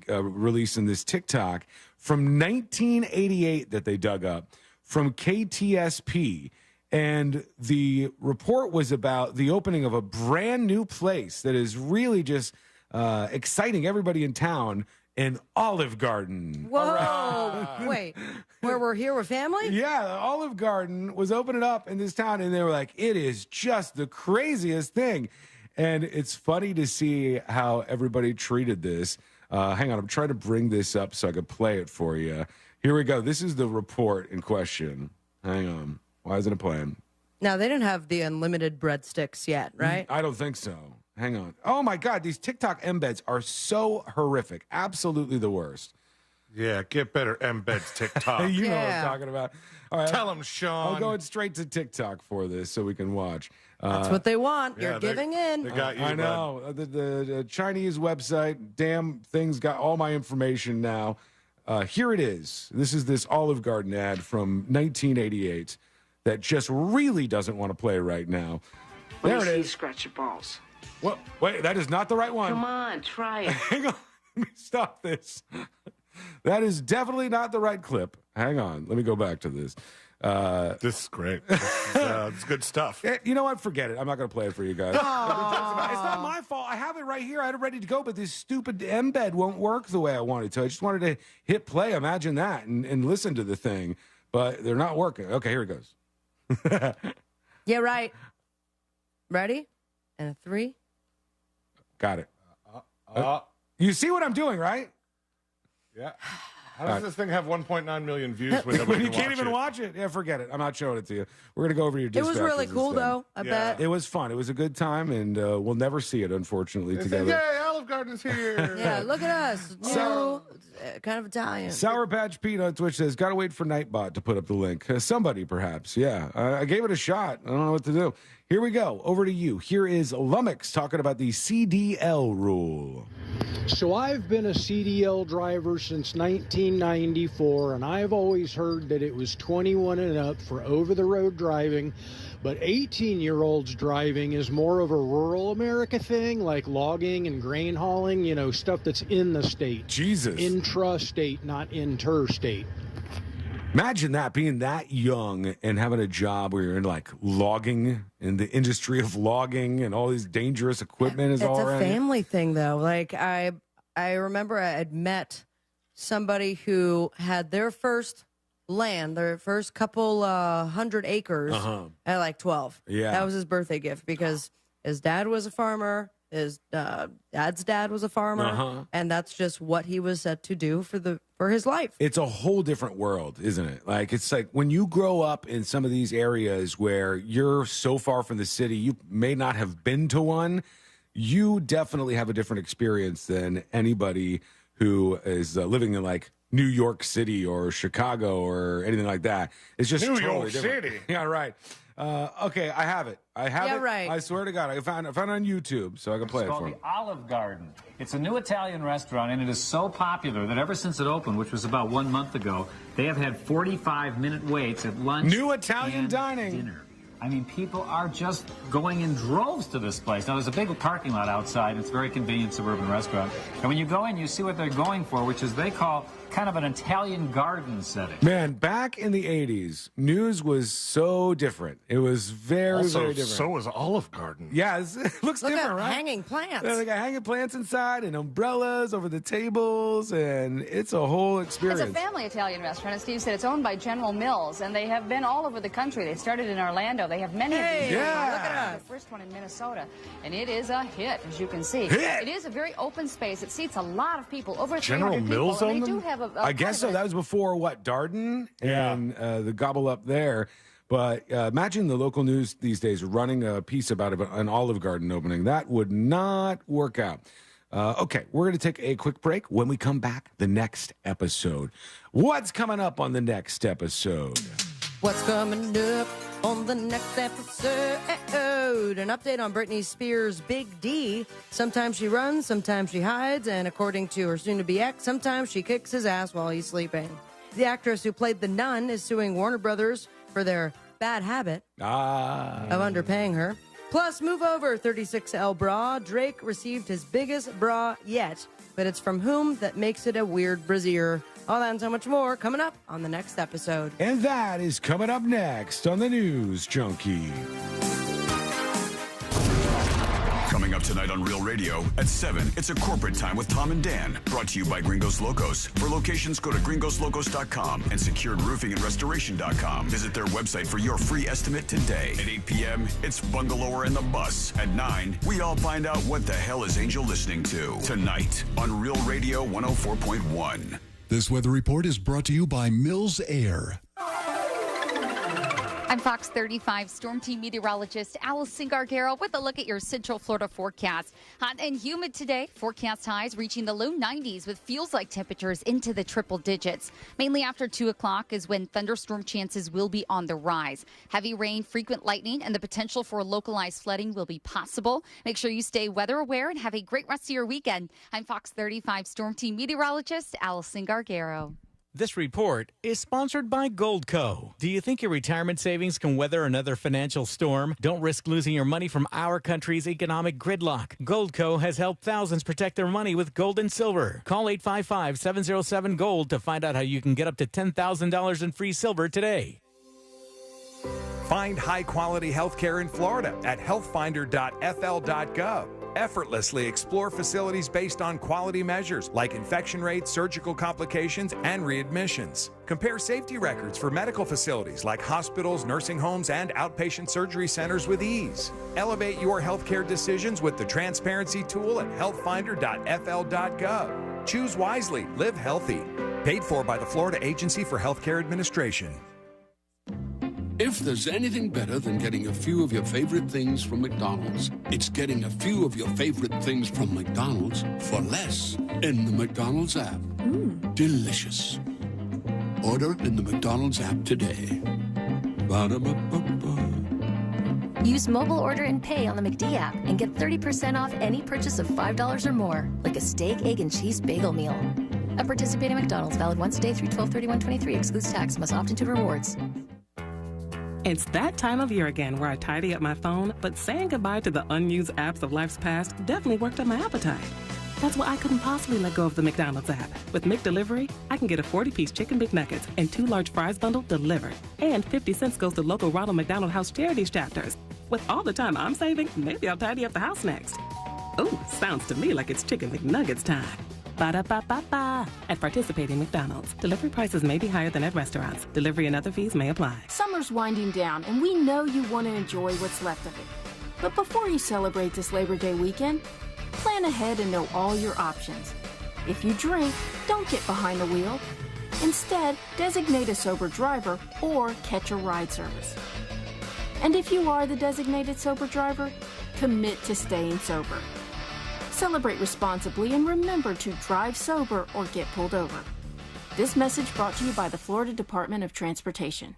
Speaker 8: released in this TikTok from 1988 that they dug up from KTSP. And the report was about the opening of a brand new place that is really just exciting everybody in town, an Olive Garden.
Speaker 5: Whoa! Wait, where we're here with family?
Speaker 8: Yeah, the Olive Garden was opening up in this town, and they were like, it is just the craziest thing. And it's funny to see how everybody treated this. Hang on, I'm trying to bring this up so I can play it for you. Here we go. This is the report in question. Hang on. Why isn't it playing?
Speaker 5: Now, they didn't have the unlimited breadsticks yet, right?
Speaker 8: I don't think so. Hang on. Oh, my God. These TikTok embeds are so horrific. Absolutely the worst.
Speaker 1: Yeah, get better embeds, TikTok.
Speaker 8: You know what I'm talking about. All right,
Speaker 1: Tell them, Sean.
Speaker 8: I'm going straight to TikTok for this so we can watch.
Speaker 5: That's what they want.
Speaker 1: Yeah,
Speaker 5: You're giving in.
Speaker 1: They got you,
Speaker 8: I know. The Chinese website, damn thing's got all my information now. Here it is. This is this Olive Garden ad from 1988 that just really doesn't want to play right now. There it is.
Speaker 7: Scratch your balls.
Speaker 8: What? Wait, that is not the right one.
Speaker 7: Come on, try it.
Speaker 8: Hang on. Let me stop this. That is definitely not the right clip. Hang on. Let me go back to this.
Speaker 1: This is great. It's good stuff.
Speaker 8: You know what? Forget it. I'm not going to play it for you guys. It's not my fault. I have it right here. I had it ready to go, but this stupid embed won't work the way I wanted to. I just wanted to hit play. Imagine that and listen to the thing, but they're not working. Okay, here it goes.
Speaker 5: Yeah, right. Ready? And a 3.
Speaker 8: Got it. You see what I'm doing, right?
Speaker 1: Yeah. How does this thing have 1.9 million views when
Speaker 8: you can't even watch it? Yeah, forget it. I'm not showing it to you. We're going to go over your dispatches.
Speaker 5: It was really cool, though. I bet.
Speaker 8: It was fun. It was a good time, and we'll never see it, unfortunately, together.
Speaker 1: Yay, Olive Garden's here.
Speaker 5: Yeah, look at us. New, kind of Italian.
Speaker 8: Sour Patch Pete on Twitch says, got to wait for Nightbot to put up the link. Somebody, perhaps. Yeah, I gave it a shot. I don't know what to do. Here we go. Over to you. Here is Lummox talking about the CDL rule.
Speaker 9: So I've been a CDL driver since 1994, and I've always heard that it was 21 and up for over-the-road driving, but 18-year-olds driving is more of a rural America thing, like logging and grain hauling, you know, stuff that's in the state.
Speaker 8: Jesus.
Speaker 9: Intrastate, not interstate.
Speaker 8: Imagine that, being that young and having a job where you're in like logging, in the industry of logging, and all these dangerous equipment is all around.
Speaker 5: It's a family thing, though. Like I remember I had met somebody who had their first land, their first couple 100 acres at like 12.
Speaker 8: Yeah,
Speaker 5: that was his birthday gift because his dad was a farmer. His dad's dad was a farmer, and that's just what he was set to do for his life.
Speaker 8: It's a whole different world, isn't it? Like, it's like when you grow up in some of these areas where you're so far from the city, you may not have been to one. You definitely have a different experience than anybody who is living in like New York City or Chicago or anything like that. It's just
Speaker 1: New
Speaker 8: totally
Speaker 1: York
Speaker 8: different.
Speaker 1: City.
Speaker 8: Yeah, right. Okay, I have it.
Speaker 5: Yeah, right.
Speaker 8: I swear to God, I found it on YouTube, so I can play it for
Speaker 10: It's
Speaker 8: you.
Speaker 10: called the Olive Garden. It's a new Italian restaurant, and it is so popular that ever since it opened, which was about 1 month ago, they have had 45-minute waits at lunch.
Speaker 8: New Italian
Speaker 10: and
Speaker 8: dining.
Speaker 10: Dinner. I mean, people are just going in droves to this place. Now, there's a big parking lot outside. It's a very convenient suburban restaurant. And when you go in, you see what they're going for, which is they call kind of an Italian garden setting.
Speaker 8: Man, back in the 80s, news was so different. It was very,
Speaker 1: Also,
Speaker 8: very different.
Speaker 1: so was Olive Garden.
Speaker 8: Yeah, it looks
Speaker 5: Look
Speaker 8: different,
Speaker 5: at
Speaker 8: right?
Speaker 5: hanging plants.
Speaker 8: Yeah, they got hanging plants inside and umbrellas over the tables, and it's a whole experience.
Speaker 11: It's a family Italian restaurant. As Steve said, it's owned by General Mills, and they have been all over the country. They started in Orlando. They have many of these.
Speaker 8: Yeah.
Speaker 11: Look at us. The first one in Minnesota, and it is a hit, as you can see.
Speaker 8: Hit.
Speaker 11: It is a very open space. It seats a lot of people, over
Speaker 8: General
Speaker 11: 300
Speaker 8: Mills
Speaker 11: people. And
Speaker 8: owned
Speaker 11: they
Speaker 8: them?
Speaker 11: do have a
Speaker 8: I guess so. That was before, what, Darden? And the gobble up there. But imagine the local news these days running a piece about an Olive Garden opening. That would not work out. Okay, we're going to take a quick break. When we come back, the next episode. What's coming up on the next episode?
Speaker 5: What's coming up on the next episode? An update on Britney Spears' Big D. Sometimes she runs, sometimes she hides, and according to her soon-to-be ex, sometimes she kicks his ass while he's sleeping. The actress who played the nun is suing Warner Brothers for their bad habit of underpaying her. Plus, move over 36L bra. Drake received his biggest bra yet, but it's from whom that makes it a weird brassiere. All that and so much more coming up on the next episode.
Speaker 8: And that is coming up next on the News Junkie.
Speaker 12: Coming up tonight on Real Radio at 7, it's a corporate time with Tom and Dan. Brought to you by Gringos Locos. For locations, go to gringoslocos.com and securedroofingandrestoration.com. Visit their website for your free estimate today. At 8 p.m., it's Bungalower and the Bus. At 9, we all find out what the hell is Angel listening to. Tonight on Real Radio 104.1.
Speaker 13: This weather report is brought to you by Mills Air.
Speaker 7: I'm Fox 35 Storm Team meteorologist Allison Gargaro with a look at your Central Florida forecast. Hot and humid today. Forecast highs reaching the low 90s with feels-like temperatures into the triple digits. Mainly after 2 o'clock is when thunderstorm chances will be on the rise. Heavy rain, frequent lightning, and the potential for localized flooding will be possible. Make sure you stay weather aware and have a great rest of your weekend. I'm Fox 35 Storm Team meteorologist Allison Gargaro.
Speaker 13: This report is sponsored by Goldco. Do you think your retirement savings can weather another financial storm? Don't risk losing your money from our country's economic gridlock. Goldco has helped thousands protect their money with gold and silver. Call 855-707-GOLD to find out how you can get up to $10,000 in free silver today.
Speaker 14: Find high-quality healthcare in Florida at healthfinder.fl.gov. Effortlessly explore facilities based on quality measures like infection rates, surgical complications, and readmissions. Compare safety records for medical facilities like hospitals, nursing homes, and outpatient surgery centers with ease. Elevate your healthcare decisions with the transparency tool at healthfinder.fl.gov. Choose wisely, live healthy. Paid for by the Florida Agency for Healthcare Administration.
Speaker 15: If there's anything better than getting a few of your favorite things from McDonald's, it's getting a few of your favorite things from McDonald's for less in the McDonald's app. Delicious. Order in the McDonald's app today. Ba-da-ba-ba-ba.
Speaker 16: Use mobile order and pay on the McD app and get 30% off any purchase of $5 or more, like a steak, egg, and cheese bagel meal. At participating McDonald's, valid once a day through 12/31/23, excludes tax, must opt into rewards.
Speaker 18: It's that time of year again where I tidy up my phone, but saying goodbye to the unused apps of life's past definitely worked up my appetite. That's why I couldn't possibly let go of the McDonald's app. With McDelivery, I can get a 40-piece chicken McNuggets and 2 large fries bundle delivered. And 50 cents goes to local Ronald McDonald House Charities chapters. With all the time I'm saving, maybe I'll tidy up the house next. Ooh, sounds to me like it's chicken McNuggets time. Ba-da-ba-ba-ba. At participating McDonald's, delivery prices may be higher than at restaurants. Delivery and other fees may apply.
Speaker 25: Summer's winding down, and we know you want to enjoy what's left of it. But before you celebrate this Labor Day weekend, plan ahead and know all your options. If you drink, don't get behind the wheel. Instead, designate a sober driver or catch a ride service. And if you are the designated sober driver, commit to staying sober. Celebrate responsibly and remember to drive sober or get pulled over. This message brought to you by the Florida Department of Transportation.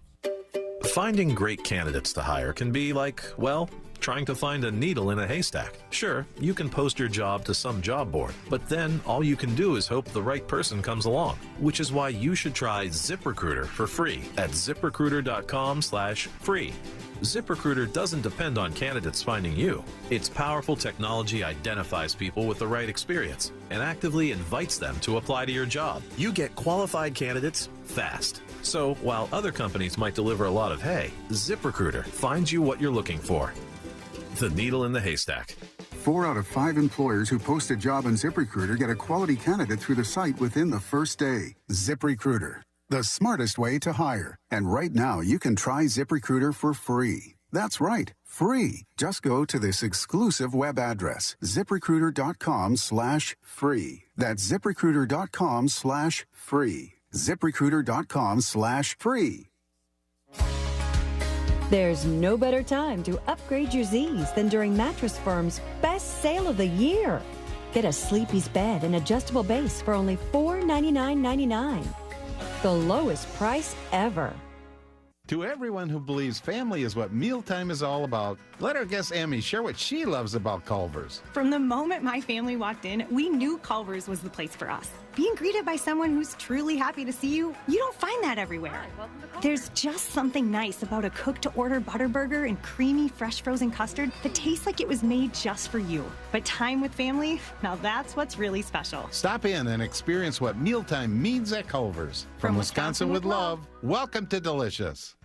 Speaker 27: Finding great candidates to hire can be like, well, trying to find a needle in a haystack. Sure, you can post your job to some job board, but then all you can do is hope the right person comes along, which is why you should try ZipRecruiter for free at ZipRecruiter.com/free. ZipRecruiter doesn't depend on candidates finding you. Its powerful technology identifies people with the right experience and actively invites them to apply to your job. You get qualified candidates fast. So while other companies might deliver a lot of hay, ZipRecruiter finds you what you're looking for. The needle in the haystack.
Speaker 28: 4 out of 5 employers who post a job on ZipRecruiter get a quality candidate through the site within the first day. ZipRecruiter, the smartest way to hire. And right now, you can try ZipRecruiter for free. That's right, free. Just go to this exclusive web address, ZipRecruiter.com/free. That's ZipRecruiter.com/free. ZipRecruiter.com/free.
Speaker 29: There's no better time to upgrade your Z's than during Mattress Firm's best sale of the year. Get a Sleepy's bed and adjustable base for only $499.99. The lowest price ever.
Speaker 31: To everyone who believes family is what mealtime is all about, let our guest Emmy share what she loves about Culver's.
Speaker 32: From the moment my family walked in, we knew Culver's was the place for us. Being greeted by someone who's truly happy to see you, you don't find that everywhere. There's just something nice about a cooked-to-order Butterburger and creamy, fresh frozen custard that tastes like it was made just for you. But time with family, now that's what's really special.
Speaker 31: Stop in and experience what mealtime means at Culver's. From Wisconsin with love, welcome to Delicious.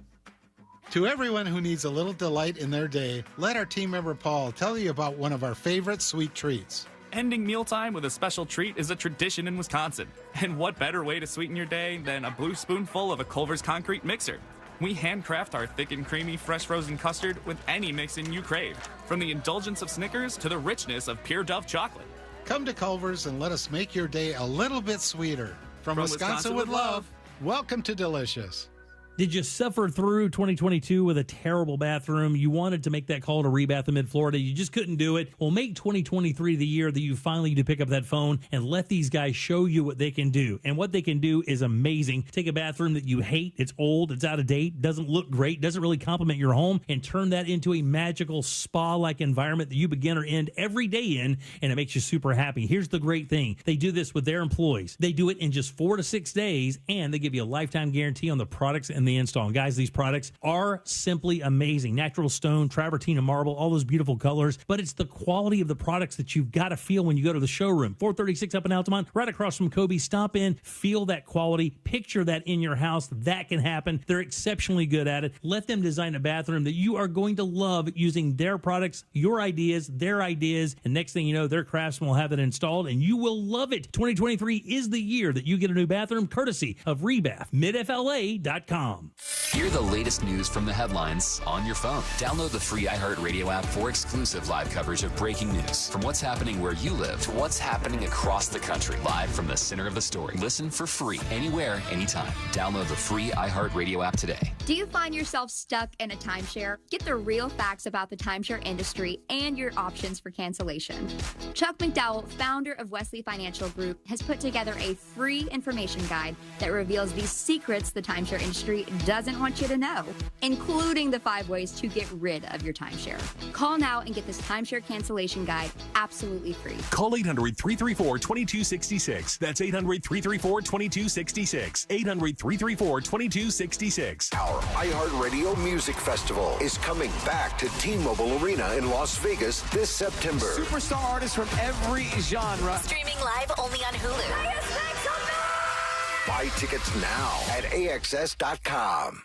Speaker 33: To everyone who needs a little delight in their day, let our team member Paul tell you about one of our favorite sweet treats.
Speaker 34: Ending mealtime with a special treat is a tradition in Wisconsin. And what better way to sweeten your day than a blue spoonful of a Culver's concrete mixer? We handcraft our thick and creamy fresh frozen custard with any mixin you crave, from the indulgence of Snickers to the richness of pure Dove chocolate.
Speaker 33: Come to Culver's and let us make your day a little bit sweeter. From Wisconsin with love, welcome to Delicious.
Speaker 2: Did you suffer through 2022 with a terrible bathroom? You wanted to make that call to Rebath in Mid-Florida. You just couldn't do it. Well, make 2023 the year that you finally need to pick up that phone and let these guys show you what they can do. And what they can do is amazing. Take a bathroom that you hate, it's old, it's out of date, doesn't look great, doesn't really complement your home, and turn that into a magical spa-like environment that you begin or end every day in, and it makes you super happy. Here's the great thing. They do this with their employees. They do it in just 4 to 6 days, and they give you a lifetime guarantee on the products and the install. And guys, these products are simply amazing. Natural stone, travertine, and marble, all those beautiful colors. But it's the quality of the products that you've got to feel when you go to the showroom. 436 up in Altamont, right across from Kobe. Stop in, feel that quality, picture that in your house. That can happen. They're exceptionally good at it. Let them design a bathroom that you are going to love using their products, your ideas, their ideas. And next thing you know, their craftsmen will have it installed, and you will love it. 2023 is the year that you get a new bathroom, courtesy of Rebath, midfla.com.
Speaker 3: Hear the latest news from the headlines on your phone. Download the free iHeartRadio app for exclusive live coverage of breaking news. From what's happening where you live to what's happening across the country. Live from the center of the story. Listen for free anywhere, anytime. Download the free iHeartRadio app today.
Speaker 4: Do you find yourself stuck in a timeshare? Get the real facts about the timeshare industry and your options for cancellation. Chuck McDowell, founder of Wesley Financial Group, has put together a free information guide that reveals the secrets the timeshare industry doesn't want you to know, including the 5 ways to get rid of your timeshare. Call now and get this timeshare cancellation guide absolutely free.
Speaker 6: Call 800-334-2266. That's 800-334-2266. 800-334-2266.
Speaker 9: Our iHeartRadio Music Festival is coming back to T-Mobile Arena in Las Vegas this September.
Speaker 17: Superstar artists from every genre.
Speaker 19: Streaming live only on Hulu.
Speaker 9: Buy tickets now at AXS.com.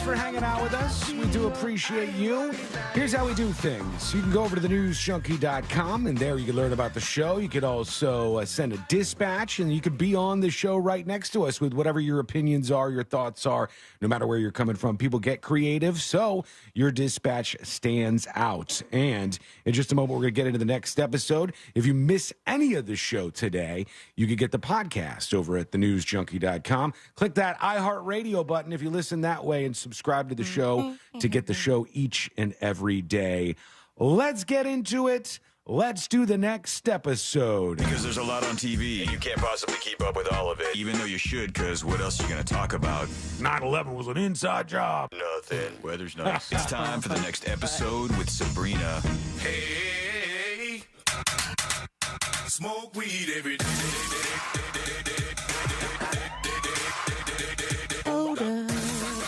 Speaker 8: For hanging out with us. We do appreciate you. Here's how we do things. You can go over to thenewsjunkie.com, and there you can learn about the show. You could also send a dispatch, and you could be on the show right next to us with whatever your opinions are, your thoughts are, no matter where you're coming from. People get creative, so your dispatch stands out. And in just a moment, we're going to get into the next episode. If you miss any of the show today, you can get the podcast over at thenewsjunkie.com. Click that iHeartRadio button if you listen that way, and subscribe to the show to get the show each and every day. Let's get into it. Let's do the next episode.
Speaker 12: Because there's a lot on TV, and you can't possibly keep up with all of it, even though you should, because what else are you going to talk about?
Speaker 8: 9/11 was an inside job.
Speaker 12: Nothing. Weather's nice. It's time for the next episode with Sabrina.
Speaker 20: Hey, smoke weed every day.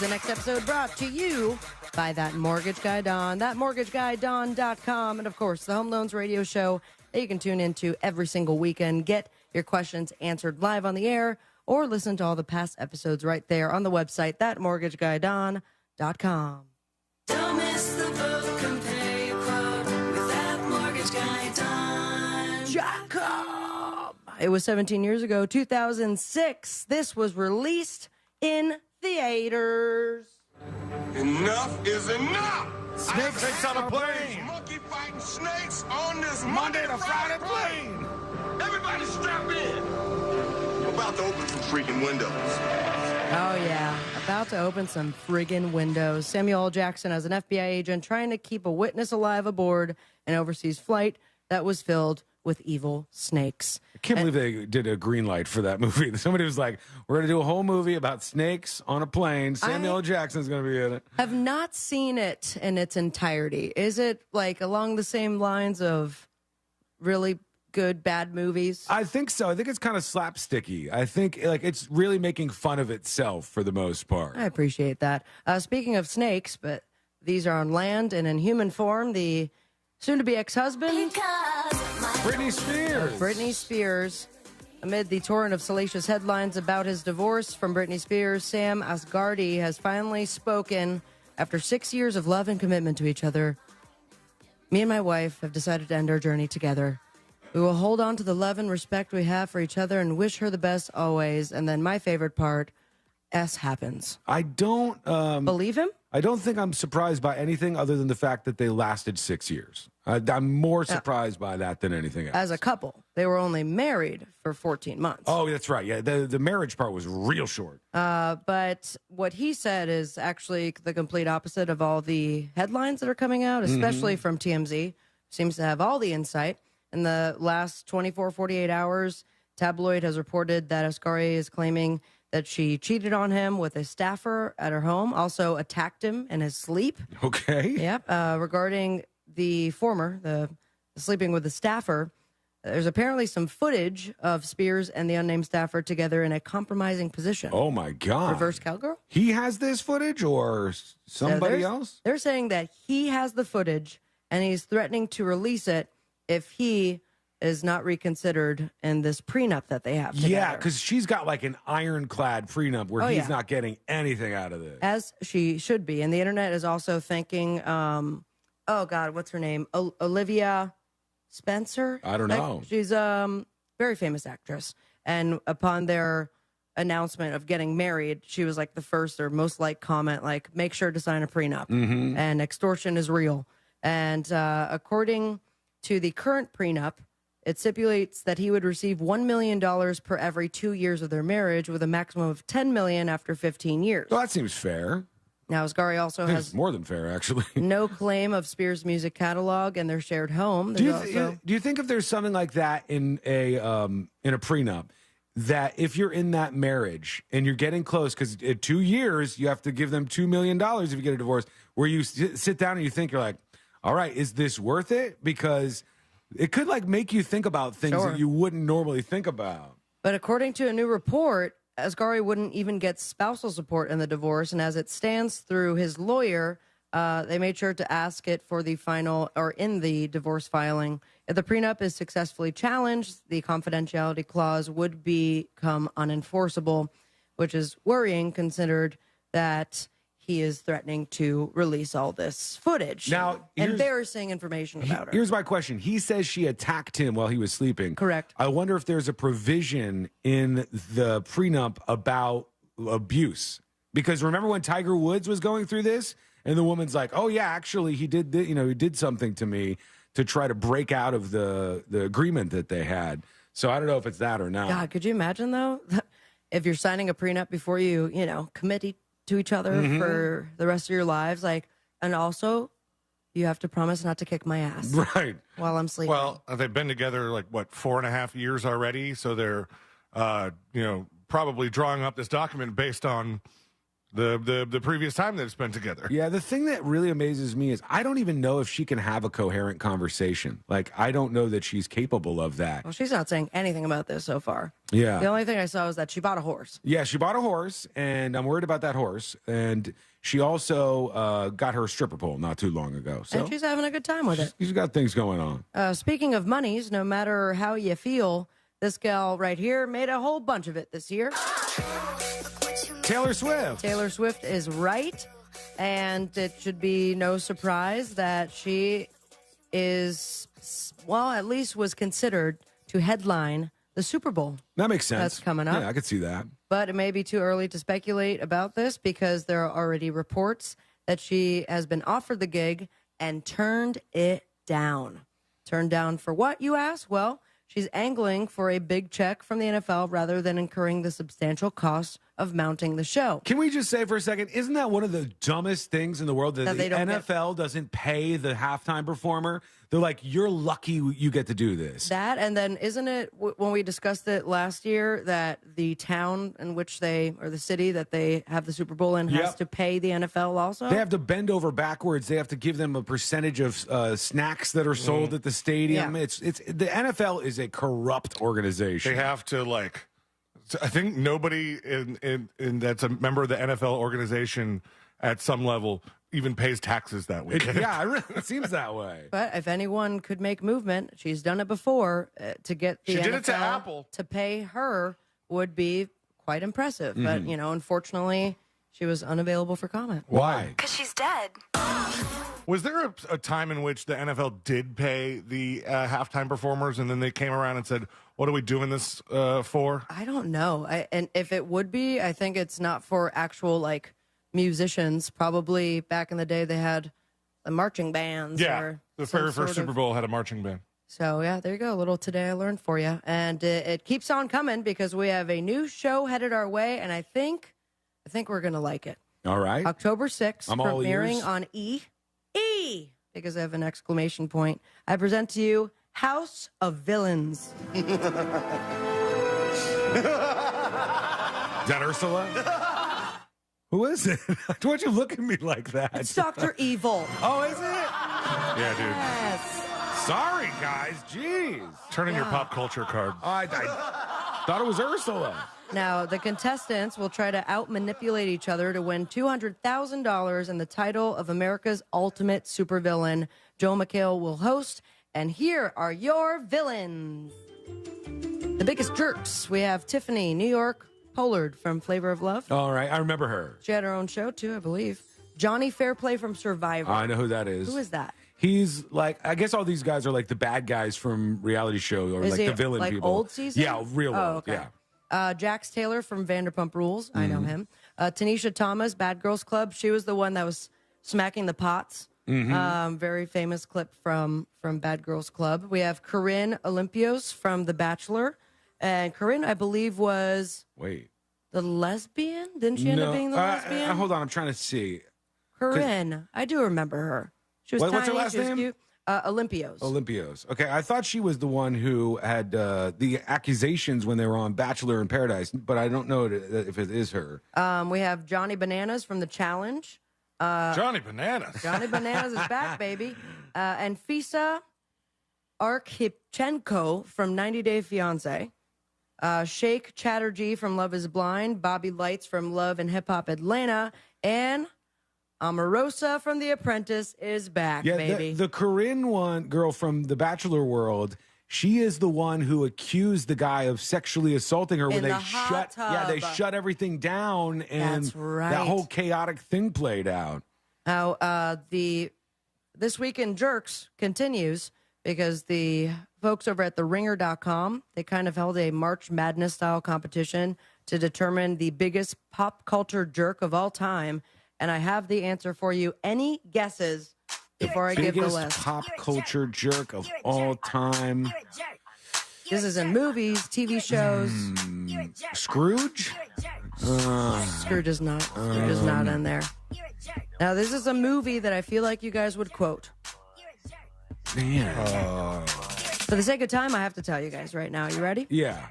Speaker 5: The next episode brought to you by That Mortgage Guy Don, thatmortgageguyDon.com, and of course, the Home Loans Radio Show that you can tune into every single weekend. Get your questions answered live on the air, or listen to all the past episodes right there on the website, thatmortgageguyDon.com.
Speaker 21: Don't miss the boat, compare your quote with That Mortgage Guy Don.
Speaker 5: Jacob! It was 17 years ago, 2006. This was released in theaters.
Speaker 20: Enough is enough.
Speaker 1: Snakes on a plane.
Speaker 20: Monkey fighting snakes on this Monday to Friday plane. Everybody strap in. I'm about to open some freaking windows.
Speaker 5: Oh, yeah. About to open some friggin' windows. Samuel L. Jackson as an FBI agent trying to keep a witness alive aboard an overseas flight that was filled with evil snakes.
Speaker 8: I can't believe they did a green light for that movie. Somebody was like, we're going to do a whole movie about snakes on a plane. Samuel L. Jackson's going to be in it.
Speaker 5: Have not seen it in its entirety. Is it like along the same lines of really good, bad movies?
Speaker 8: I think so. I think it's kind of slapsticky. I think like it's really making fun of itself for the most part.
Speaker 5: I appreciate that. Speaking of snakes, but these are on land and in human form, the soon-to-be ex-husband,
Speaker 8: Britney Spears.
Speaker 5: Britney Spears. Amid the torrent of salacious headlines about his divorce from Britney Spears, Sam Asghari has finally spoken after 6 years of love and commitment to each other Me and my wife have decided to end our journey together. We will hold on to the love and respect we have for each other and wish her the best always. And then my favorite part, S happens.
Speaker 8: I don't
Speaker 5: believe him.
Speaker 8: I don't think I'm surprised by anything other than the fact that they lasted 6 years. I'm more surprised by that than anything else.
Speaker 5: As a couple, they were only married for 14 months.
Speaker 8: Oh, that's right. Yeah, the marriage part was real short.
Speaker 5: But what he said is actually the complete opposite of all the headlines that are coming out, especially from TMZ. Seems to have all the insight. In the last 24, 48 hours, Tabloid has reported that Asghari is claiming that she cheated on him with a staffer at her home, also attacked him in his sleep.
Speaker 8: Okay.
Speaker 5: Yep. Regarding the sleeping with the staffer, there's apparently some footage of Spears and the unnamed staffer together in a compromising position.
Speaker 8: Oh, my God.
Speaker 5: Reverse cowgirl?
Speaker 8: He has this footage or somebody else?
Speaker 5: They're saying that he has the footage and he's threatening to release it if he is not reconsidered in this prenup that they have together.
Speaker 8: Yeah, because she's got like an ironclad prenup where he's not getting anything out of this.
Speaker 5: As she should be. And the internet is also thinking, oh, God, what's her name? Olivia Spencer?
Speaker 8: I don't know.
Speaker 5: She's a very famous actress. And upon their announcement of getting married, she was like the first or most liked comment, like, make sure to sign a prenup. And extortion is real. And according to the current prenup, it stipulates that he would receive $1 million per every 2 years of their marriage, with a maximum of $10 million after 15 years.
Speaker 8: Well, that seems fair.
Speaker 5: Now, Asghari also has
Speaker 8: more than fair, actually.
Speaker 5: no claim of Spears' music catalog and their shared home.
Speaker 8: Do you think if there's something like that in a prenup, that if you're in that marriage and you're getting close, because in 2 years you have to give them $2 million if you get a divorce, where you sit down and you think, you're like, all right, is this worth it? Because it could like make you think about things that you wouldn't normally think about.
Speaker 5: But according to a new report, Asghari wouldn't even get spousal support in the divorce. And as it stands through his lawyer, they made sure to ask it for the final or in the divorce filing. If the prenup is successfully challenged, the confidentiality clause would become unenforceable, which is worrying considered that he is threatening to release all this footage.
Speaker 8: Now,
Speaker 5: embarrassing information about her.
Speaker 8: Here's my question. He says she attacked him while he was sleeping.
Speaker 5: Correct.
Speaker 8: I wonder if there's a provision in the prenup about abuse. Because remember when Tiger Woods was going through this? And the woman's like, oh, yeah, actually, he did something to me to try to break out of the agreement that they had. So I don't know if it's that or not.
Speaker 5: God, could you imagine, though, if you're signing a prenup before you commit to each other for the rest of your lives, and also you have to promise not to kick my ass while I'm sleeping.
Speaker 1: Well, they've been together 4.5 years already, so they're probably drawing up this document based on the previous time they've spent together.
Speaker 8: Yeah, the thing that really amazes me is I don't even know if she can have a coherent conversation. I don't know that she's capable of that.
Speaker 5: Well, she's not saying anything about this so far.
Speaker 8: Yeah.
Speaker 5: The only thing I saw was that she bought a horse.
Speaker 8: Yeah, she bought a horse, and I'm worried about that horse. And she also got her stripper pole not too long ago. So
Speaker 5: and she's having a good time with it.
Speaker 8: She's got things going on.
Speaker 5: Speaking of monies, no matter how you feel, this gal right here made a whole bunch of it this year.
Speaker 8: Taylor Swift.
Speaker 5: Taylor Swift is right, and it should be no surprise that she is, at least was considered to headline the Super Bowl.
Speaker 8: That makes sense.
Speaker 5: That's coming up.
Speaker 8: Yeah, I could see that.
Speaker 5: But it may be too early to speculate about this because there are already reports that she has been offered the gig and turned it down. Turned down for what, you ask? Well, she's angling for a big check from the NFL rather than incurring the substantial cost of mounting the show.
Speaker 8: Can we just say for a second, isn't that one of the dumbest things in the world that the NFL doesn't pay the halftime performer? They're like, you're lucky you get to do this.
Speaker 5: That, and then isn't it when we discussed it last year that the town in which or the city that they have the Super Bowl in has to pay the NFL also?
Speaker 8: They have to bend over backwards. They have to give them a percentage of snacks that are sold at the stadium.
Speaker 5: Yeah.
Speaker 8: It's the NFL is a corrupt organization.
Speaker 1: They have to I think nobody in that's a member of the NFL organization at some level even pays taxes that weekend.
Speaker 8: It seems that way.
Speaker 5: But if anyone could make movement, she's done it before, to get the
Speaker 1: she
Speaker 5: NFL
Speaker 1: did it to Apple.
Speaker 5: To pay her would be quite impressive. But, unfortunately, she was unavailable for comment.
Speaker 8: Why?
Speaker 19: Because she's dead.
Speaker 1: Was there a time in which the NFL did pay the halftime performers, and then they came around and said, "What are we doing this for?"
Speaker 5: I don't know. And if it would be, I think it's not for actual like musicians. Probably back in the day, they had the marching bands.
Speaker 1: Yeah,
Speaker 5: or
Speaker 1: the very first Super Bowl had a marching band.
Speaker 5: So, yeah, there you go. A little Today I Learned for you. And it keeps on coming because we have a new show headed our way, and I think we're going to like it.
Speaker 8: All right.
Speaker 5: October 6th,
Speaker 8: I'm all
Speaker 5: premiering
Speaker 8: ears.
Speaker 5: on E, because I have an exclamation point. I present to you House of Villains.
Speaker 8: Is that Ursula? Who is it? Why'd you look at me like that?
Speaker 5: It's Dr. Evil.
Speaker 8: Oh, is it?
Speaker 1: Yeah, dude.
Speaker 5: Yes.
Speaker 8: Sorry, guys. Jeez.
Speaker 1: Turn in your pop culture card.
Speaker 8: I thought it was Ursula.
Speaker 5: Now, the contestants will try to out-manipulate each other to win $200,000 and the title of America's ultimate supervillain. Joel McHale will host, and here are your villains. The biggest jerks. We have Tiffany, New York, Pollard from Flavor of Love.
Speaker 8: All right, I remember her.
Speaker 5: She had her own show, too, I believe. Johnny Fairplay from Survivor.
Speaker 8: I know who that is.
Speaker 5: Who is that?
Speaker 8: He's like, I guess all these guys are like the bad guys from reality show or
Speaker 5: Is
Speaker 8: like
Speaker 5: he,
Speaker 8: the villain
Speaker 5: like,
Speaker 8: people.
Speaker 5: old season?
Speaker 8: Yeah, real old.
Speaker 5: Okay.
Speaker 8: Yeah.
Speaker 5: Jax Taylor from Vanderpump Rules. I know him. Tanisha Thomas, Bad Girls Club. She was the one that was smacking the pots. Very famous clip from Bad Girls Club. We have Corinne Olympios from The Bachelor. And Corinne, I believe, was the lesbian? Didn't she end up being the lesbian?
Speaker 8: Hold on, I'm trying to see.
Speaker 5: Corinne. I do remember her. She was tiny.
Speaker 8: What's her last
Speaker 5: she was
Speaker 8: name?
Speaker 5: cute. Olympios.
Speaker 8: Olympios. Okay, I thought she was the one who had the accusations when they were on Bachelor in Paradise, but I don't know if it is her.
Speaker 5: We have Johnny Bananas from The Challenge.
Speaker 1: Johnny Bananas.
Speaker 5: Johnny Bananas is back, baby. And Fisa Arkhipchenko from 90 Day Fiancé. Sheikh Chatterjee from Love is Blind. Bobby Lights from Love and Hip Hop Atlanta. And Omarosa from The Apprentice is back, baby.
Speaker 8: The Corinne girl from the Bachelor world, she is the one who accused the guy of sexually assaulting her when they shut everything down, and
Speaker 5: That's right.
Speaker 8: that whole chaotic thing played out.
Speaker 5: Now, This Week in Jerks continues because the folks over at TheRinger.com, they kind of held a March Madness style competition to determine the biggest pop culture jerk of all time. And I have the answer for you. Any guesses before I give the list?
Speaker 8: Biggest pop culture jerk of all time.
Speaker 5: This is in movies, TV shows.
Speaker 8: Scrooge?
Speaker 5: Scrooge is not. Scrooge is not in there. Now, this is a movie that I feel like you guys would quote.
Speaker 8: Man.
Speaker 5: For the sake of time, I have to tell you guys right now. You ready?
Speaker 8: Yeah.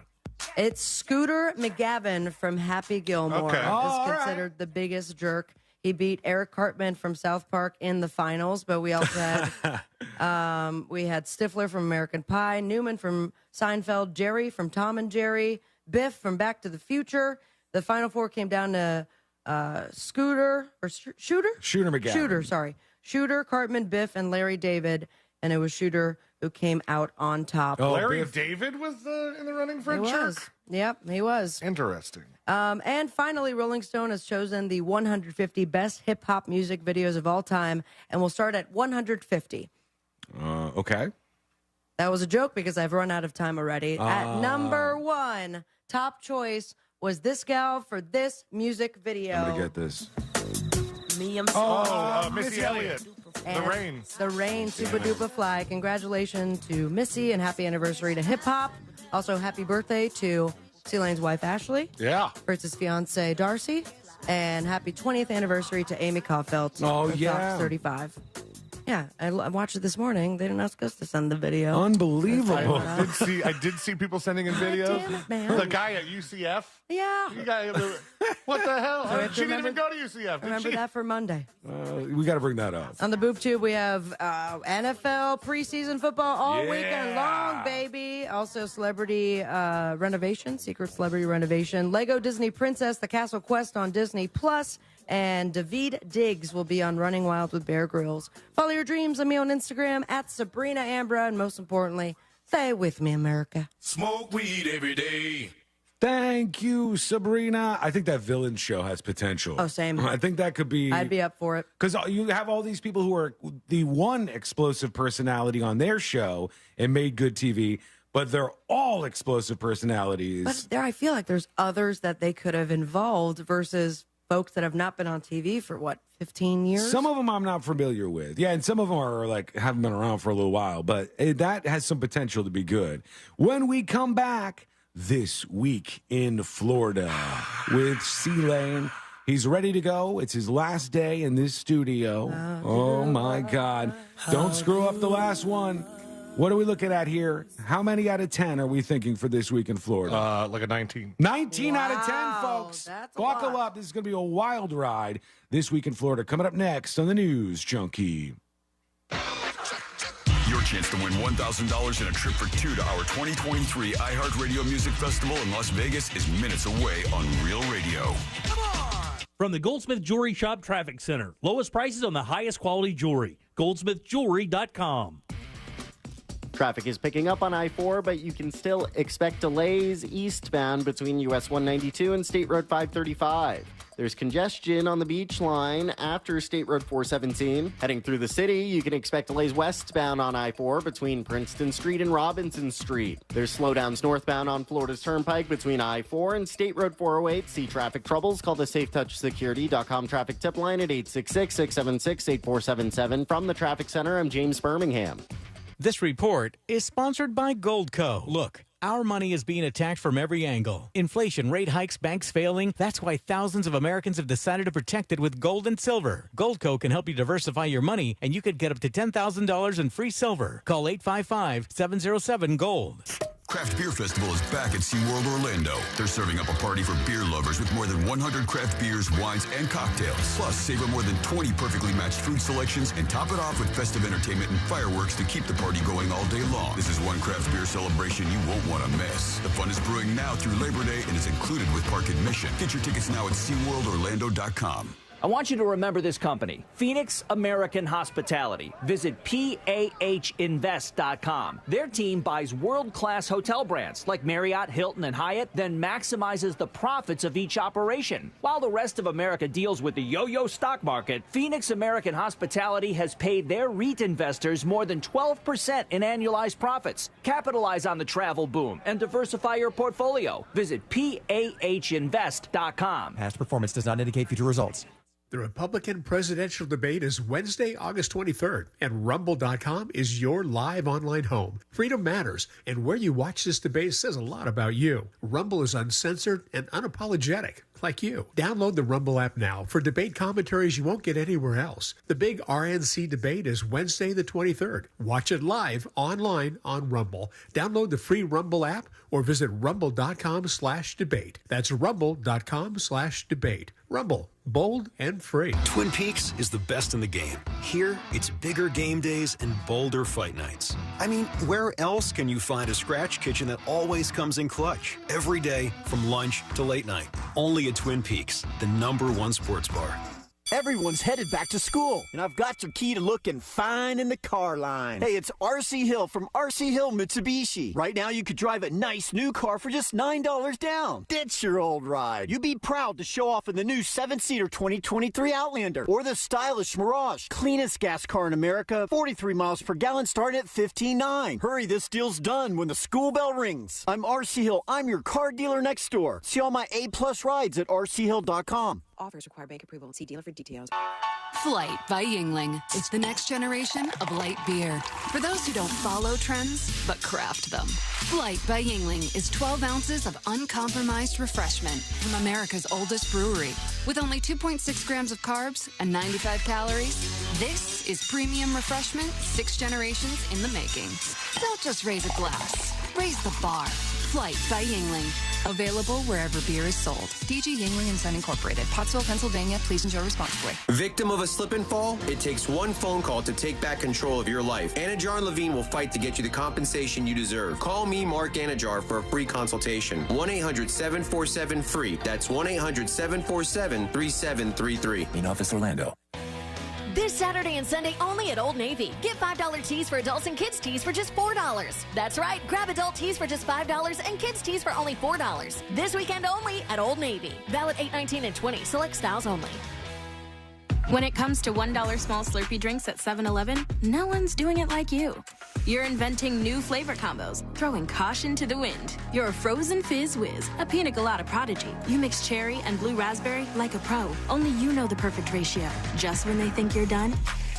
Speaker 5: It's Scooter McGavin from Happy Gilmore.
Speaker 1: Okay.
Speaker 5: Is considered the biggest jerk. He beat Eric Cartman from South Park in the finals, but we also had we had Stifler from American Pie, Newman from Seinfeld, Jerry from Tom and Jerry, Biff from Back to the Future. The final four came down to Shooter McGavin. Shooter, Cartman, Biff, and Larry David, and it was Shooter who came out on top.
Speaker 1: Larry David was in the running for a jerk?
Speaker 5: Yep, he was.
Speaker 1: Interesting.
Speaker 5: And finally, Rolling Stone has chosen the 150 best hip-hop music videos of all time, and we'll start at 150.
Speaker 8: Okay.
Speaker 5: That was a joke because I've run out of time already. At number one, top choice was this gal for this music video.
Speaker 8: I'm going to get this.
Speaker 1: Missy Elliott. The Rain.
Speaker 5: The Rain, Super Duper Fly. Congratulations to Missy and happy anniversary to hip hop. Also, happy birthday to C-Lane's wife, Ashley.
Speaker 1: Yeah.
Speaker 5: Versus fiance, Darcy. And happy 20th anniversary to Amy Caulfield.
Speaker 8: Oh, yeah.
Speaker 5: Fox 35. Yeah, I watched it this morning. They didn't ask us to send the video.
Speaker 8: Unbelievable.
Speaker 1: I did see people sending in videos.
Speaker 5: Damn it, man.
Speaker 1: The guy at UCF.
Speaker 5: Yeah.
Speaker 1: What the hell?
Speaker 5: So
Speaker 1: She didn't even go to UCF.
Speaker 5: Remember that for Monday.
Speaker 8: We got to bring that up.
Speaker 5: On the Boob Tube, we have NFL preseason football all weekend long, baby. Also, celebrity renovation, secret celebrity renovation. Lego Disney Princess, The Castle Quest on Disney Plus. And David Diggs will be on Running Wild with Bear Grylls. Follow your dreams on me on Instagram at Sabrina Ambra. And most importantly, stay with me, America.
Speaker 20: Smoke weed every day.
Speaker 8: Thank you, Sabrina. I think that villain show has potential.
Speaker 5: Oh, same.
Speaker 8: I think that could be.
Speaker 5: I'd be up for it.
Speaker 8: Because you have all these people who are the one explosive personality on their show and made good TV, but they're all explosive personalities.
Speaker 5: But there, I feel like there's others that they could have involved versus folks that have not been on TV for, 15 years?
Speaker 8: Some of them I'm not familiar with. Yeah, and some of them are haven't been around for a little while, but that has some potential to be good. When we come back, This Week in Florida with C-Lane. He's ready to go. It's his last day in this studio. Oh, my God. Don't screw up the last one. What are we looking at here? How many out of 10 are we thinking for This Week in Florida?
Speaker 1: Like a 19.
Speaker 8: 19 out of 10, folks. Buckle up. This is going to be a wild ride. This Week in Florida. Coming up next on the News Junkie.
Speaker 12: Your chance to win $1,000 and a trip for two to our 2023 iHeartRadio Music Festival in Las Vegas is minutes away on Real Radio.
Speaker 2: From the Goldsmith Jewelry Shop Traffic Center. Lowest prices on the highest quality jewelry. GoldsmithJewelry.com.
Speaker 6: Traffic is picking up on I-4, but you can still expect delays eastbound between US 192 and State Road 535. There's congestion on the beach line after State Road 417. Heading through the city, you can expect delays westbound on I-4 between Princeton Street and Robinson Street. There's slowdowns northbound on Florida's Turnpike between I-4 and State Road 408. See traffic troubles, call the SafeTouchSecurity.com traffic tip line at 866-676-8477. From the Traffic Center, I'm James Birmingham.
Speaker 7: This report is sponsored by Goldco. Look, our money is being attacked from every angle. Inflation, rate hikes, banks failing. That's why thousands of Americans have decided to protect it with gold and silver. Goldco can help you diversify your money, and you could get up to $10,000 in free silver. Call 855-707-GOLD.
Speaker 12: Craft Beer Festival is back at SeaWorld Orlando. They're serving up a party for beer lovers with more than 100 craft beers, wines, and cocktails. Plus, savor more than 20 perfectly matched food selections and top it off with festive entertainment and fireworks to keep the party going all day long. This is one craft beer celebration you won't want to miss. The fun is brewing now through Labor Day and is included with park admission. Get your tickets now at SeaWorldOrlando.com.
Speaker 10: I want you to remember this company, Phoenix American Hospitality. Visit PAHinvest.com. Their team buys world-class hotel brands like Marriott, Hilton, and Hyatt, then maximizes the profits of each operation. While the rest of America deals with the yo-yo stock market, Phoenix American Hospitality has paid their REIT investors more than 12% in annualized profits. Capitalize on the travel boom and diversify your portfolio. Visit PAHinvest.com.
Speaker 11: Past performance does not indicate future results.
Speaker 13: The Republican presidential debate is Wednesday, August 23rd, and Rumble.com is your live online home. Freedom matters, and where you watch this debate says a lot about you. Rumble is uncensored and unapologetic, like you. Download the Rumble app now for debate commentaries you won't get anywhere else. The big RNC debate is Wednesday the 23rd. Watch it live online on Rumble. Download the free Rumble app or visit rumble.com/debate. That's rumble.com/debate. Rumble. Bold and free.
Speaker 14: Twin Peaks is the best in the game. Here, it's bigger game days and bolder fight nights. I mean, where else can you find a scratch kitchen that always comes in clutch? Every day, from lunch to late night. Only at Twin Peaks, the #1 sports bar.
Speaker 15: Everyone's headed back to school, and I've got your key to looking fine in the car line. Hey, it's RC Hill from RC Hill Mitsubishi. Right now, you could drive a nice new car for just $9 down. Ditch your old ride. You'd be proud to show off in the new 7-seater 2023 Outlander or the stylish Mirage. Cleanest gas car in America, 43 miles per gallon starting at $15,900. Hurry, this deal's done when the school bell rings. I'm RC Hill. I'm your car dealer next door. See all my A-plus rides at rchill.com.
Speaker 16: Offers require bank approval. See dealer for details.
Speaker 18: Flight by Yingling. It's the next generation of light beer. For those who don't follow trends, but craft them. Flight by Yingling is 12 ounces of uncompromised refreshment from America's oldest brewery. With only 2.6 grams of carbs and 95 calories, this is premium refreshment 6 generations in the making. Don't just raise a glass. Raise the bar. Flight by Yingling. Available wherever beer is sold. DG Yingling and Son Incorporated. Pottsville, Pennsylvania. Please enjoy responsibly.
Speaker 22: Victim of a slip and fall? It takes one phone call to take back control of your life. Anajar and Levine will fight to get you the compensation you deserve. Call me, Mark Anajar, for a free consultation. 1-800-747-FREE. That's 1-800-747-3733.
Speaker 14: In Office Orlando.
Speaker 29: This
Speaker 3: Saturday and Sunday only at Old Navy. Get $5 tees for adults and kids tees for just $4. That's right. Grab adult tees for just $5 and kids tees for only $4. This weekend only at Old Navy. Valid 8/19 and 20. Select styles only.
Speaker 4: When it comes to $1 small Slurpee drinks at 7-Eleven, no one's doing it like you. You're inventing new flavor combos, throwing caution to the wind. You're a frozen fizz whiz, a pina colada prodigy. You mix cherry and blue raspberry like a pro. Only you know the perfect ratio. Just when they think you're done,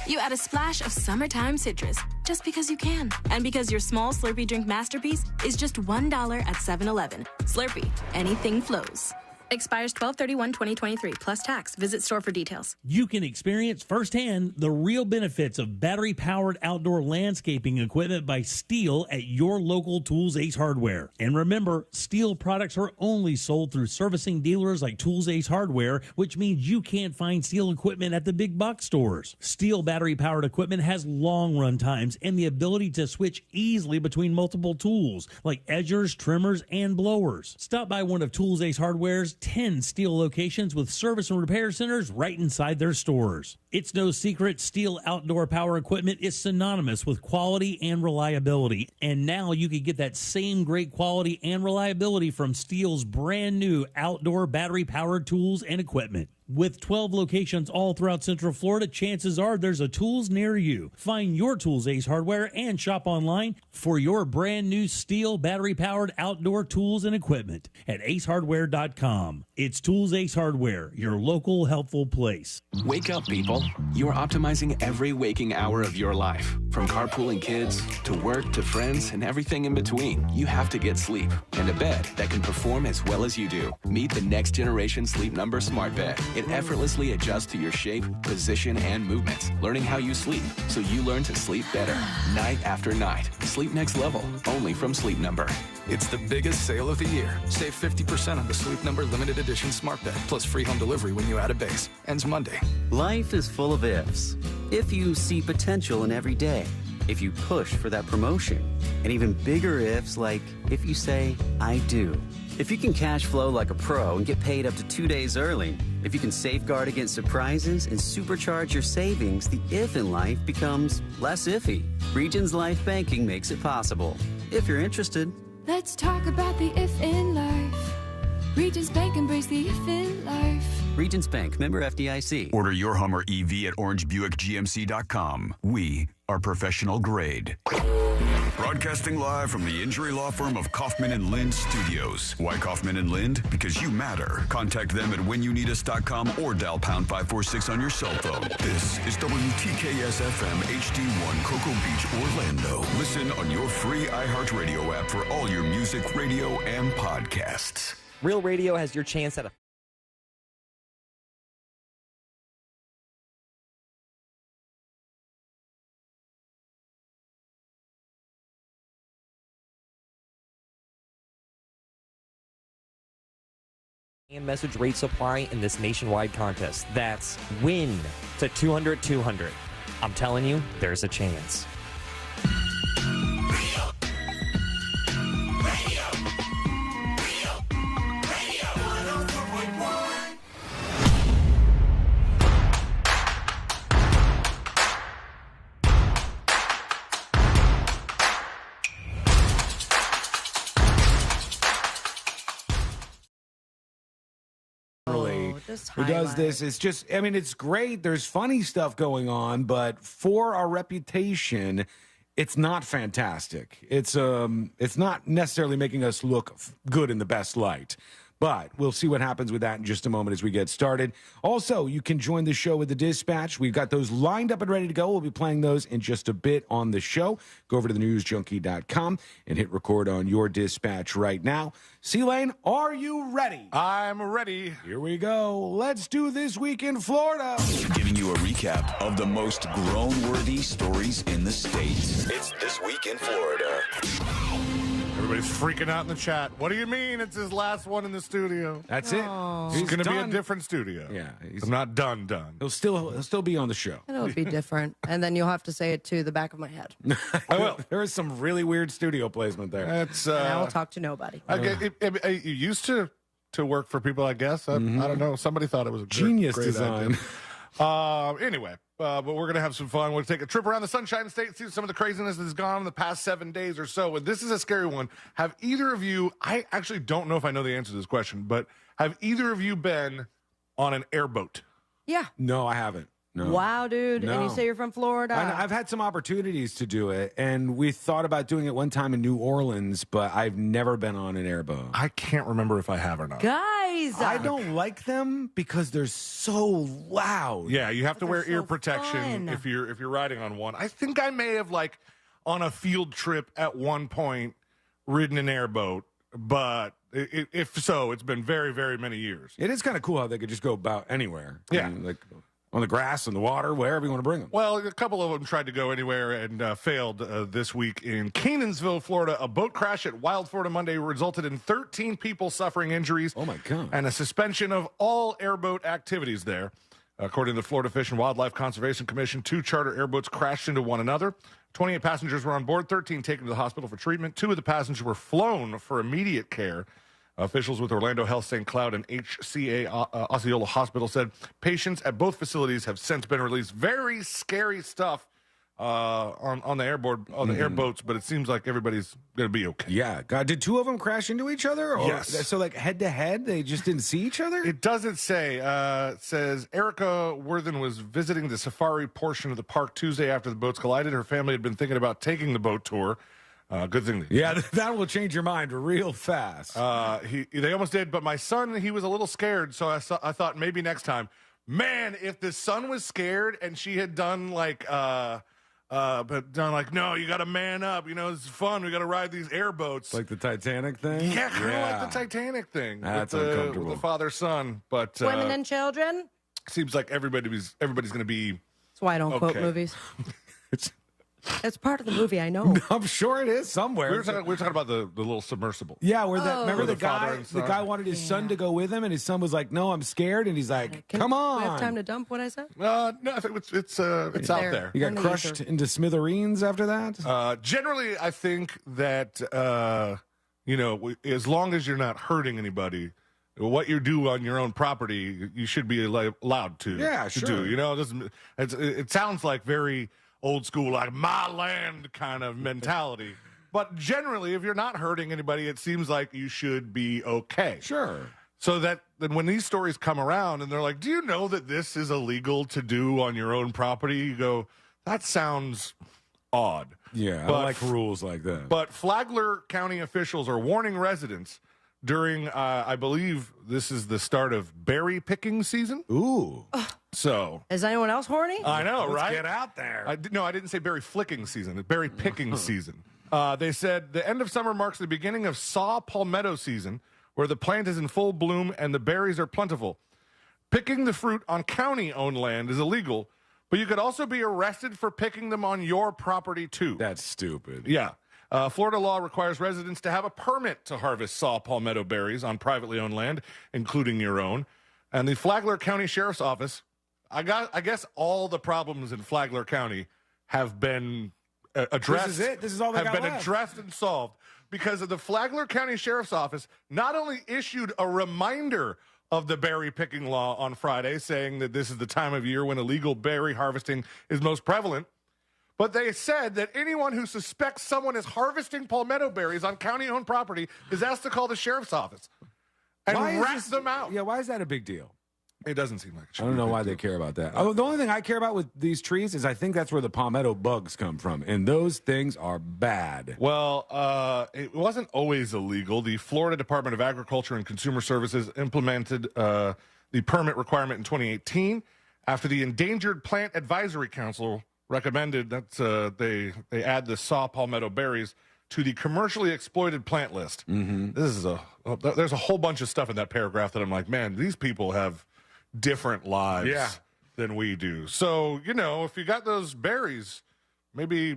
Speaker 4: you add a splash of summertime citrus, just because you can. And because your small Slurpee drink masterpiece is just $1 at 7-Eleven. Slurpee, anything flows. Expires 12/31/2023 plus tax. Visit store for details.
Speaker 2: You can experience firsthand the real benefits of battery-powered outdoor landscaping equipment by Steel at your local Tools Ace Hardware. And remember, Steel products are only sold through servicing dealers like Tools Ace Hardware, which means you can't find Steel equipment at the big box stores. Steel battery-powered equipment has long run times and the ability to switch easily between multiple tools like edgers, trimmers, and blowers. Stop by one of Tools Ace Hardware's 10 Steel locations with service and repair centers right inside their stores. It's no secret Steel outdoor power equipment is synonymous with quality and reliability. And now you can get that same great quality and reliability from Steel's brand new outdoor battery powered tools and equipment. With 12 locations all throughout Central Florida, chances are there's a Tools near you. Find your Tools Ace Hardware and shop online for your brand new Steel battery-powered outdoor tools and equipment at acehardware.com. It's Tools Ace Hardware, your local helpful place.
Speaker 17: Wake up, people. You are optimizing every waking hour of your life. From carpooling kids to work to friends and everything in between. You have to get sleep and a bed that can perform as well as you do. Meet the next generation Sleep Number Smart Bed. It effortlessly adjusts to your shape, position, and movements, learning how you sleep so you learn to sleep better night after night. Sleep next level, only from Sleep Number.
Speaker 23: It's the biggest sale of the year. Save 50% on the Sleep Number limited edition smart bed, plus free home delivery when you add a base. Ends Monday.
Speaker 24: Life is full of ifs. If you see potential in every day, if you push for that promotion, and even bigger ifs like if you say, I do. If you can cash flow like a pro and get paid up to 2 days early, if you can safeguard against surprises and supercharge your savings, the if in life becomes less iffy. Regions Life Banking makes it possible. If you're interested.
Speaker 25: Let's talk about the if in life. Regions Bank embrace the if in life.
Speaker 24: Regions Bank, member FDIC.
Speaker 12: Order your Hummer EV at orangebuickgmc.com. We are professional grade. Broadcasting live from the injury law firm of Kaufman and Lind Studios. Why Kaufman and Lind? Because you matter. Contact them at whenyouneedus.com or dial pound 546 on your cell phone. This is WTKS FM HD1 Cocoa Beach, Orlando. Listen on your free iHeartRadio app for all your music, radio, and podcasts.
Speaker 11: Real Radio has your chance at a and message rate supply in this nationwide contest. That's win to 200-200. I'm telling you, there's a chance.
Speaker 8: Who does this? It's just, I mean, it's great. There's funny stuff going on, but for our reputation, it's not fantastic. It's not necessarily making us look good in the best light. But we'll see what happens with that in just a moment as we get started. Also, you can join the show with the Dispatch. We've got those lined up and ready to go. We'll be playing those in just a bit on the show. Go over to thenewsjunkie.com and hit record on your Dispatch right now. C-Lane, are you ready?
Speaker 1: I'm ready.
Speaker 8: Here we go. Let's do This Week in Florida.
Speaker 12: Giving you a recap of the most grown-worthy stories in the States.
Speaker 9: It's This Week in Florida.
Speaker 1: Everybody's freaking out in the chat. What do you mean it's his last one in the studio?
Speaker 8: That's it.
Speaker 1: It's going to be a different studio.
Speaker 8: Yeah.
Speaker 1: I'm not done.
Speaker 8: He'll still be on the show.
Speaker 5: It'll be different. And then you'll have to say it to the back of my head.
Speaker 8: I will. There is some really weird studio placement there.
Speaker 1: It's,
Speaker 5: and I will talk to nobody.
Speaker 1: It used to work for people, I guess. I don't know. Somebody thought it was a
Speaker 8: genius
Speaker 1: great
Speaker 8: design.
Speaker 1: idea. Anyway, but we're going to have some fun. We'll take a trip around the Sunshine State, see some of the craziness that's gone in the past 7 days or so. And this is a scary one. Have either of you, I actually don't know if I know the answer to this question, but have either of you been on an airboat?
Speaker 5: Yeah.
Speaker 8: No, I haven't. No.
Speaker 5: Wow, dude. And you
Speaker 8: No.
Speaker 5: say you're from Florida.
Speaker 8: I've had some opportunities to do it, and we thought about doing it one time in New Orleans, but I've never been on an airboat.
Speaker 1: I can't remember if I have or not.
Speaker 5: Guys,
Speaker 8: I don't like them because they're so loud.
Speaker 1: Yeah, you have to wear ear
Speaker 5: so
Speaker 1: protection
Speaker 5: fun.
Speaker 1: if you're riding on one. I think I may have, like, on a field trip at one point ridden an airboat, but if so, it's been very, very many years.
Speaker 8: It is kind of cool how they could just go about anywhere.
Speaker 1: Yeah.
Speaker 8: I mean, like on the grass, in the water, wherever you want to bring them.
Speaker 1: Well, a couple of them tried to go anywhere and failed this week in Canansville, Florida. A boat crash at Wild Florida Monday resulted in 13 people suffering injuries.
Speaker 8: Oh, my God.
Speaker 1: And a suspension of all airboat activities there. According to the Florida Fish and Wildlife Conservation Commission, 2 charter airboats crashed into one another. 28 passengers were on board, 13 taken to the hospital for treatment. 2 of the passengers were flown for immediate care. Officials with Orlando Health St. Cloud and HCA Osceola Hospital said patients at both facilities have since been released. Very scary stuff on the airboats, but it seems like everybody's going to be okay.
Speaker 8: Yeah. God, did 2 of them crash into each other? Or,
Speaker 1: Yes.
Speaker 8: So, like, head-to-head, they just didn't see each other?
Speaker 1: It doesn't say. It says Erica Worthen was visiting the safari portion of the park Tuesday after the boats collided. Her family had been thinking about taking the boat tour. Good thing.
Speaker 8: Yeah, that will change your mind real fast.
Speaker 1: They almost did, but my son, he was a little scared, so I thought maybe next time. Man, if the son was scared and she had done like, no, you got to man up. You know, it's fun. We got to ride these airboats.
Speaker 8: Like the Titanic thing?
Speaker 1: Yeah, kind of like the Titanic thing.
Speaker 8: That's
Speaker 1: with
Speaker 8: uncomfortable.
Speaker 1: with the father-son, but
Speaker 5: Women and children.
Speaker 1: seems like everybody's going to be.
Speaker 5: That's why I don't quote
Speaker 1: Okay.
Speaker 5: movies. It's part of the movie, I know.
Speaker 8: I'm sure it is somewhere.
Speaker 1: We were talking about the little submersible.
Speaker 8: Yeah, where that remember
Speaker 1: Where
Speaker 8: the
Speaker 1: the father
Speaker 8: guy
Speaker 1: and
Speaker 8: the
Speaker 1: son.
Speaker 8: guy wanted his son to go with him, and his son was like, "No, I'm scared," and he's like, "Come on."
Speaker 5: Do I have time to dump what I said?
Speaker 1: No, I think it's out there.
Speaker 8: You got crushed into smithereens after that.
Speaker 1: Generally, I think that as long as you're not hurting anybody, what you do on your own property, you should be allowed to.
Speaker 8: Yeah,
Speaker 1: to
Speaker 8: sure.
Speaker 1: do. It sounds like very old school, like my land kind of mentality. But generally, if you're not hurting anybody, it seems like you should be okay.
Speaker 8: Sure.
Speaker 1: So that then when these stories come around and they're like, do you know that this is illegal to do on your own property? You go, that sounds odd.
Speaker 8: Yeah, I
Speaker 1: But-
Speaker 8: don't like rules like that.
Speaker 1: But Flagler County officials are warning residents during, I believe this is the start of berry picking season.
Speaker 8: Ooh.
Speaker 1: So.
Speaker 5: Is anyone else horny?
Speaker 1: I know,
Speaker 8: Let's
Speaker 1: right?
Speaker 8: get out there.
Speaker 1: I didn't say berry flicking season. It's berry picking season. They said the end of summer marks the beginning of saw palmetto season, where the plant is in full bloom and the berries are plentiful. Picking the fruit on county-owned land is illegal, but you could also be arrested for picking them on your property, too.
Speaker 8: That's stupid.
Speaker 1: Yeah. Florida law requires residents to have a permit to harvest saw palmetto berries on privately owned land, including your own. And the Flagler County Sheriff's Office, I guess all the problems in Flagler County have been addressed.
Speaker 8: This is it? This is all they
Speaker 1: have
Speaker 8: got
Speaker 1: been
Speaker 8: left.
Speaker 1: addressed and solved because of the Flagler County Sheriff's Office not only issued a reminder of the berry picking law on Friday, saying that this is the time of year when illegal berry harvesting is most prevalent, but they said that anyone who suspects someone is harvesting palmetto berries on county-owned property is asked to call the sheriff's office and rat them out.
Speaker 8: Yeah, why is that a big deal?
Speaker 1: It doesn't seem like it should
Speaker 8: I don't
Speaker 1: be a
Speaker 8: know
Speaker 1: big
Speaker 8: why
Speaker 1: deal.
Speaker 8: they care about that. The only thing I care about with these trees is I think that's where the palmetto bugs come from, and those things are bad.
Speaker 1: Well, it wasn't always illegal. The Florida Department of Agriculture and Consumer Services implemented the permit requirement in 2018 after the Endangered Plant Advisory Council recommended that they add the saw palmetto berries to the commercially exploited plant list.
Speaker 8: Mm-hmm.
Speaker 1: There's a whole bunch of stuff in that paragraph that I'm like, man, these people have different lives than we do. So, if you got those berries, maybe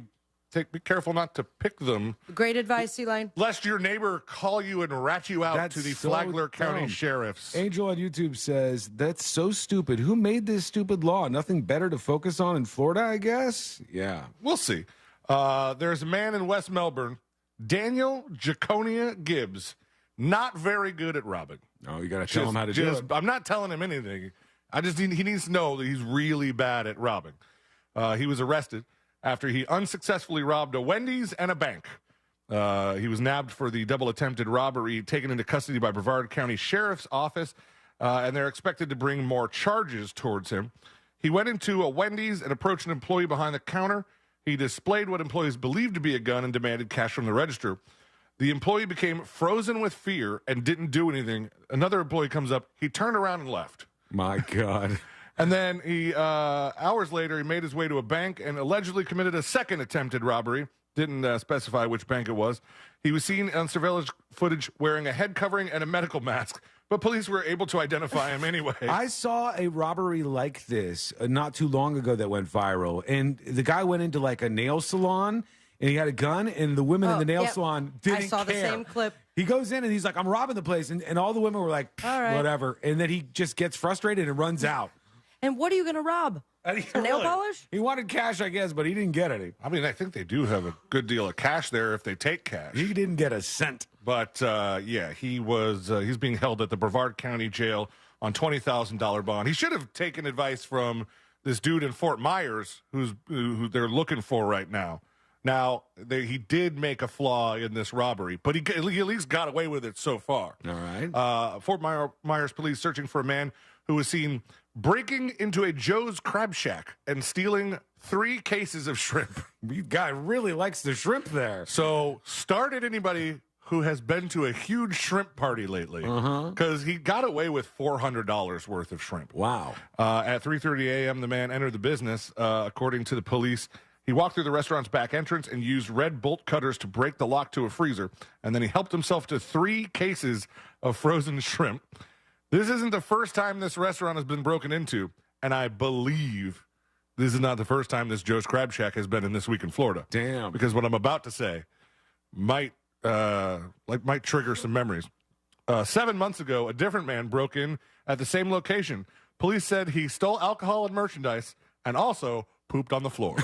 Speaker 1: be careful not to pick them.
Speaker 5: Great advice, Elaine.
Speaker 1: Lest your neighbor call you and rat you out
Speaker 8: That's
Speaker 1: to the
Speaker 8: so
Speaker 1: Flagler County
Speaker 8: dumb.
Speaker 1: Sheriffs.
Speaker 8: Angel on YouTube says, that's so stupid. Who made this stupid law? Nothing better to focus on in Florida, I guess? Yeah.
Speaker 1: We'll see. There's a man in West Melbourne, Daniel Jaconia Gibbs, not very good at robbing.
Speaker 8: Oh, you got to tell him how to do it.
Speaker 1: I'm not telling him anything. He needs to know that he's really bad at robbing. He was arrested after he unsuccessfully robbed a Wendy's and a bank. He was nabbed for the double attempted robbery, taken into custody by Brevard County Sheriff's Office, and they're expected to bring more charges towards him. He went into a Wendy's and approached an employee behind the counter. He displayed what employees believed to be a gun and demanded cash from the register. The employee became frozen with fear and didn't do anything. Another employee comes up. He turned around and left.
Speaker 8: My God.
Speaker 1: And then he, hours later, he made his way to a bank and allegedly committed a second attempted robbery. Didn't specify which bank it was. He was seen on surveillance footage wearing a head covering and a medical mask, but police were able to identify him anyway.
Speaker 8: I saw a robbery like this not too long ago that went viral, and the guy went into like a nail salon, and he had a gun, and the women in the nail salon didn't care.
Speaker 5: I saw the same clip.
Speaker 8: He goes in, and he's like, I'm robbing the place, and all the women were like,
Speaker 5: all right,
Speaker 8: whatever, and then he just gets frustrated and runs out.
Speaker 5: And what are you going to rob? A nail polish?
Speaker 8: He wanted cash, I guess, but he didn't get any.
Speaker 1: I mean, I think they do have a good deal of cash there if they take cash.
Speaker 8: He didn't get a cent.
Speaker 1: But, yeah, he's being held at the Brevard County Jail on $20,000 bond. He should have taken advice from this dude in Fort Myers who they're looking for right now. Now, he did make a flaw in this robbery, but he at least got away with it so far.
Speaker 8: All right.
Speaker 1: Fort Myers police searching for a man who was seen breaking into a Joe's Crab Shack and stealing 3 cases of shrimp.
Speaker 8: The guy really likes the shrimp there.
Speaker 1: So, started anybody who has been to a huge shrimp party lately, because he got away with $400 worth of shrimp.
Speaker 8: Wow.
Speaker 1: At 3:30 a.m., the man entered the business. According to the police, he walked through the restaurant's back entrance and used red bolt cutters to break the lock to a freezer, and then he helped himself to 3 cases of frozen shrimp. This isn't the first time this restaurant has been broken into, and I believe this is not the first time this Joe's Crab Shack has been in This Week in Florida.
Speaker 8: Damn.
Speaker 1: Because what I'm about to say might trigger some memories. 7 months ago, a different man broke in at the same location. Police said he stole alcohol and merchandise and also pooped on the floor.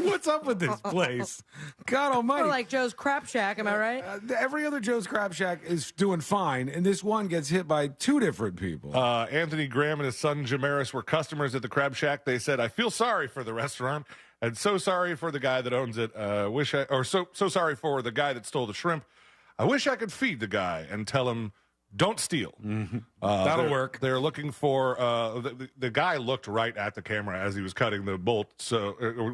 Speaker 8: What's up with this place? God almighty.
Speaker 5: Or like Joe's Crab Shack, am I right?
Speaker 8: Every other Joe's Crab Shack is doing fine, and this one gets hit by 2 different people.
Speaker 1: Anthony Graham and his son Jamaris were customers at the Crab Shack. They said, I feel sorry for the restaurant and so sorry for the guy that owns it. So sorry for the guy that stole the shrimp. I wish I could feed the guy and tell him, don't steal.
Speaker 8: Mm-hmm. That'll work.
Speaker 1: They're looking for the guy looked right at the camera as he was cutting the bolt,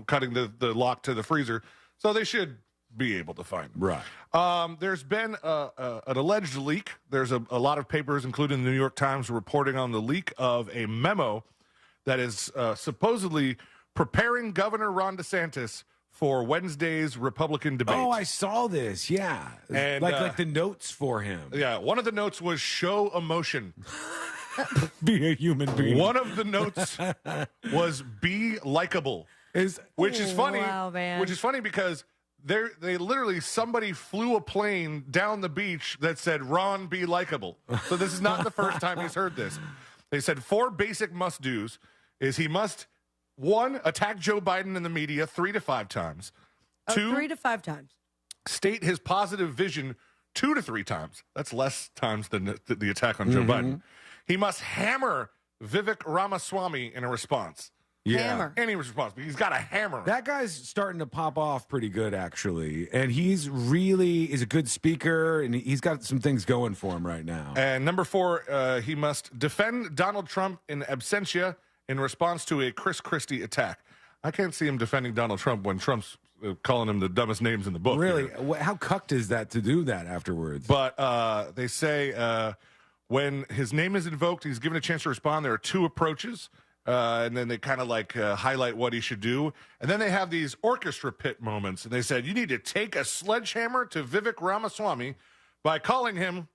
Speaker 1: cutting the lock to the freezer. So they should be able to find him.
Speaker 8: Right.
Speaker 1: There's been an alleged leak. There's a lot of papers, including the New York Times, reporting on the leak of a memo that is supposedly preparing Governor Ron DeSantis for Wednesday's Republican debate.
Speaker 8: Oh, I saw this. Yeah.
Speaker 1: And
Speaker 8: like the notes for him.
Speaker 1: Yeah, one of the notes was show emotion.
Speaker 8: Be a human being.
Speaker 1: One of the notes was be likable. Which is funny.
Speaker 5: Wow, man.
Speaker 1: Which is funny because they literally, somebody flew a plane down the beach that said Ron be likable. So this is not the first time he's heard this. They said 4 basic must-dos is he must 1, attack Joe Biden in the media 3 to 5 times. 2,
Speaker 5: 3 to 5 times.
Speaker 1: State his positive vision 2 to 3 times. That's less times than the attack on Joe Biden. He must hammer Vivek Ramaswamy in a response.
Speaker 8: Yeah.
Speaker 5: Hammer.
Speaker 1: Any response, but he's got a hammer.
Speaker 8: That guy's starting to pop off pretty good, actually. And he's a good speaker, and he's got some things going for him right now.
Speaker 1: And number 4, he must defend Donald Trump in absentia in response to a Chris Christie attack. I can't see him defending Donald Trump when Trump's calling him the dumbest names in the book.
Speaker 8: Really?
Speaker 1: Here.
Speaker 8: How cucked is that to do that afterwards?
Speaker 1: But they say when his name is invoked, he's given a chance to respond. There are 2 approaches, and then they kind of highlight what he should do. And then they have these orchestra pit moments, and they said, you need to take a sledgehammer to Vivek Ramaswamy by calling him.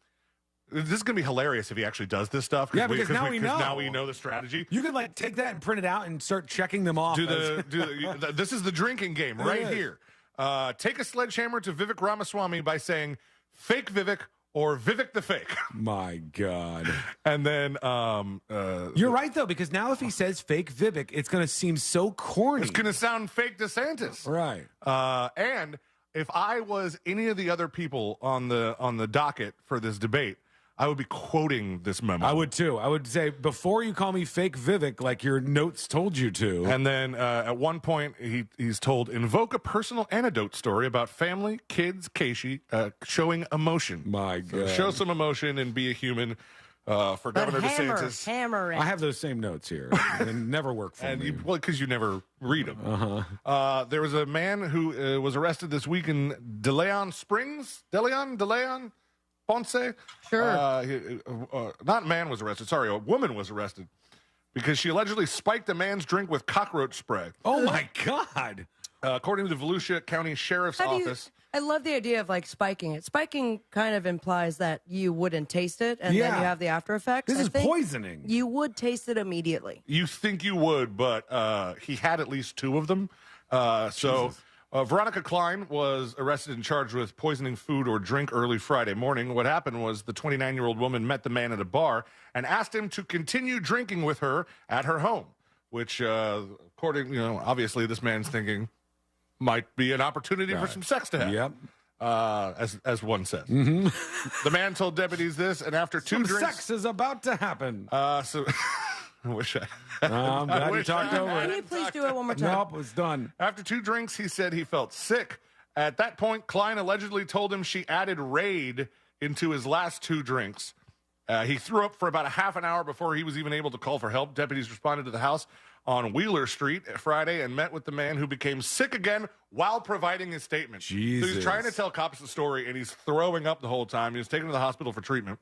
Speaker 1: This is going to be hilarious if he actually does this stuff.
Speaker 8: Because now we know.
Speaker 1: Now we know the strategy.
Speaker 8: You could take that and print it out and start checking them off.
Speaker 1: This is the drinking game right here. Take a sledgehammer to Vivek Ramaswamy by saying fake Vivek or Vivek the fake.
Speaker 8: My God.
Speaker 1: And then
Speaker 8: you're right, though, because now if he says fake Vivek, it's going to seem so corny.
Speaker 1: It's going to sound fake DeSantis.
Speaker 8: Right.
Speaker 1: And if I was any of the other people on the docket for this debate, I would be quoting this memo.
Speaker 8: I would too. I would say, before you call me fake Vivek like your notes told you to.
Speaker 1: And then at one point, he's told, invoke a personal anecdote story about family, kids, Casey, showing emotion.
Speaker 8: My God.
Speaker 1: So show some emotion and be a human for Governor DeSantis.
Speaker 5: Hammer it.
Speaker 8: I have those same notes here. They never work for me.
Speaker 1: Because you never read them. There was a man who was arrested this week in DeLeon Springs. DeLeon? Ponce?
Speaker 5: Sure.
Speaker 1: Not man was arrested. Sorry, a woman was arrested because she allegedly spiked a man's drink with cockroach spray.
Speaker 8: Oh, my God.
Speaker 1: According to the Volusia County Sheriff's Office.
Speaker 5: I love the idea of like spiking it. Spiking kind of implies that you wouldn't taste it and then you have the after effects.
Speaker 8: This is poisoning.
Speaker 5: You would taste it immediately.
Speaker 1: You think you would, but he had at least 2 of them. Veronica Klein was arrested and charged with poisoning food or drink early Friday morning. What happened was the 29-year-old woman met the man at a bar and asked him to continue drinking with her at her home, which, obviously this man's thinking might be an opportunity for some sex to have.
Speaker 8: Yep.
Speaker 1: As one says.
Speaker 8: Mm-hmm.
Speaker 1: The man told deputies this, and after 2 drinks...
Speaker 8: sex is about to happen.
Speaker 1: I wish
Speaker 8: I'm glad you talked over
Speaker 5: Can you
Speaker 8: it.
Speaker 5: please do it one more time?
Speaker 8: Nope, it's done.
Speaker 1: After 2 drinks, he said he felt sick. At that point, Klein allegedly told him she added Raid into his last 2 drinks. He threw up for about a half an hour before he was even able to call for help. Deputies responded to the house on Wheeler Street Friday and met with the man who became sick again while providing his statement.
Speaker 8: Jesus.
Speaker 1: So he's trying to tell cops the story, and he's throwing up the whole time. He was taken to the hospital for treatment.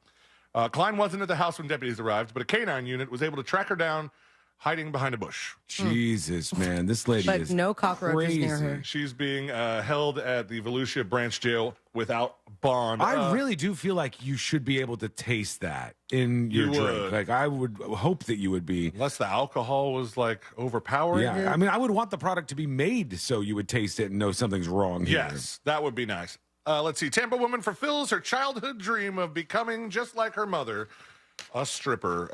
Speaker 1: Klein wasn't at the house when deputies arrived, but a canine unit was able to track her down hiding behind a bush.
Speaker 8: Jesus, man. This lady
Speaker 5: But
Speaker 8: is
Speaker 5: no cockroaches
Speaker 8: crazy.
Speaker 5: near her.
Speaker 1: She's being held at the Volusia Branch Jail without bond.
Speaker 8: I really do feel like you should be able to taste that in your
Speaker 1: You
Speaker 8: drink.
Speaker 1: would.
Speaker 8: Like, I would hope that you would be.
Speaker 1: Unless the alcohol was, like, overpowering.
Speaker 8: Yeah, I mean, I would want the product to be made so you would taste it and know something's wrong here.
Speaker 1: Yes, that would be nice. Let's see. Tampa woman fulfills her childhood dream of becoming just like her mother, a stripper.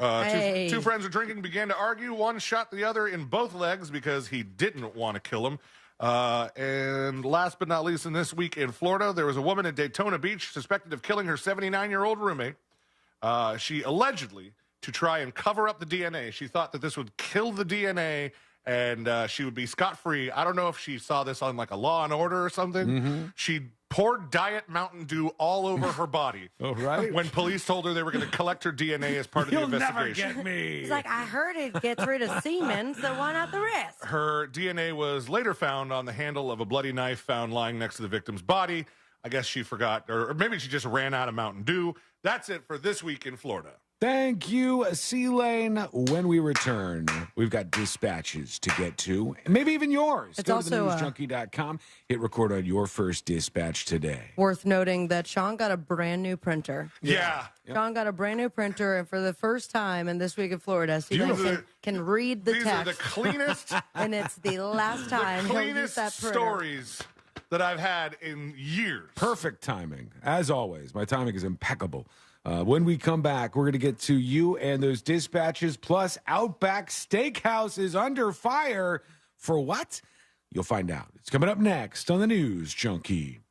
Speaker 1: Two friends were drinking, began to argue. One shot the other in both legs because he didn't want to kill him. And last but not least, in this week in Florida, there was a woman in Daytona Beach suspected of killing her 79-year-old roommate. She allegedly, to try and cover up the DNA, she thought that this would kill the DNA and she would be scot-free. I don't know if she saw this on like a Law and Order or something.
Speaker 8: Mm-hmm.
Speaker 1: She poured Diet Mountain Dew all over her body.
Speaker 8: Oh, right.
Speaker 1: When police told her they were going to collect her DNA as part of the investigation.
Speaker 8: Never get me.
Speaker 5: He's like, I heard it gets rid of semen, so why not the rest?
Speaker 1: Her DNA was later found on the handle of a bloody knife found lying next to the victim's body. I guess she forgot, or maybe she just ran out of Mountain Dew. That's it for this week in Florida.
Speaker 8: Thank you, C-Lane. When we return, we've got dispatches to get to, and maybe even yours.
Speaker 5: It's
Speaker 8: Go
Speaker 5: also,
Speaker 8: to thenewsjunkie.com. Hit record on your first dispatch today.
Speaker 5: Worth noting that Sean got a brand new printer.
Speaker 1: Yeah.
Speaker 5: Sean got a brand new printer, and for the first time in this week in Florida, C-Lane can read the
Speaker 1: These
Speaker 5: text.
Speaker 1: are the cleanest,
Speaker 5: and it's the last time he'll use
Speaker 1: cleanest
Speaker 5: that printer.
Speaker 1: stories that I've had in years.
Speaker 8: Perfect timing. As always, my timing is impeccable. When we come back, we're going to get to you and those dispatches, plus Outback Steakhouse is under fire. For what? You'll find out. It's coming up next on the News Junkie.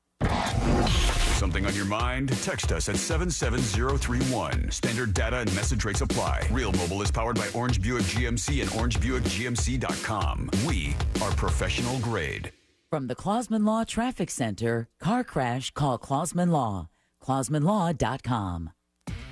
Speaker 12: Something on your mind? Text us at 77031. Standard data and message rates apply. Real Mobile is powered by Orange Buick GMC and OrangeBuickGMC.com. We are professional grade.
Speaker 6: From the Clausman Law Traffic Center, car crash, call Clausman Law. ClausmanLaw.com.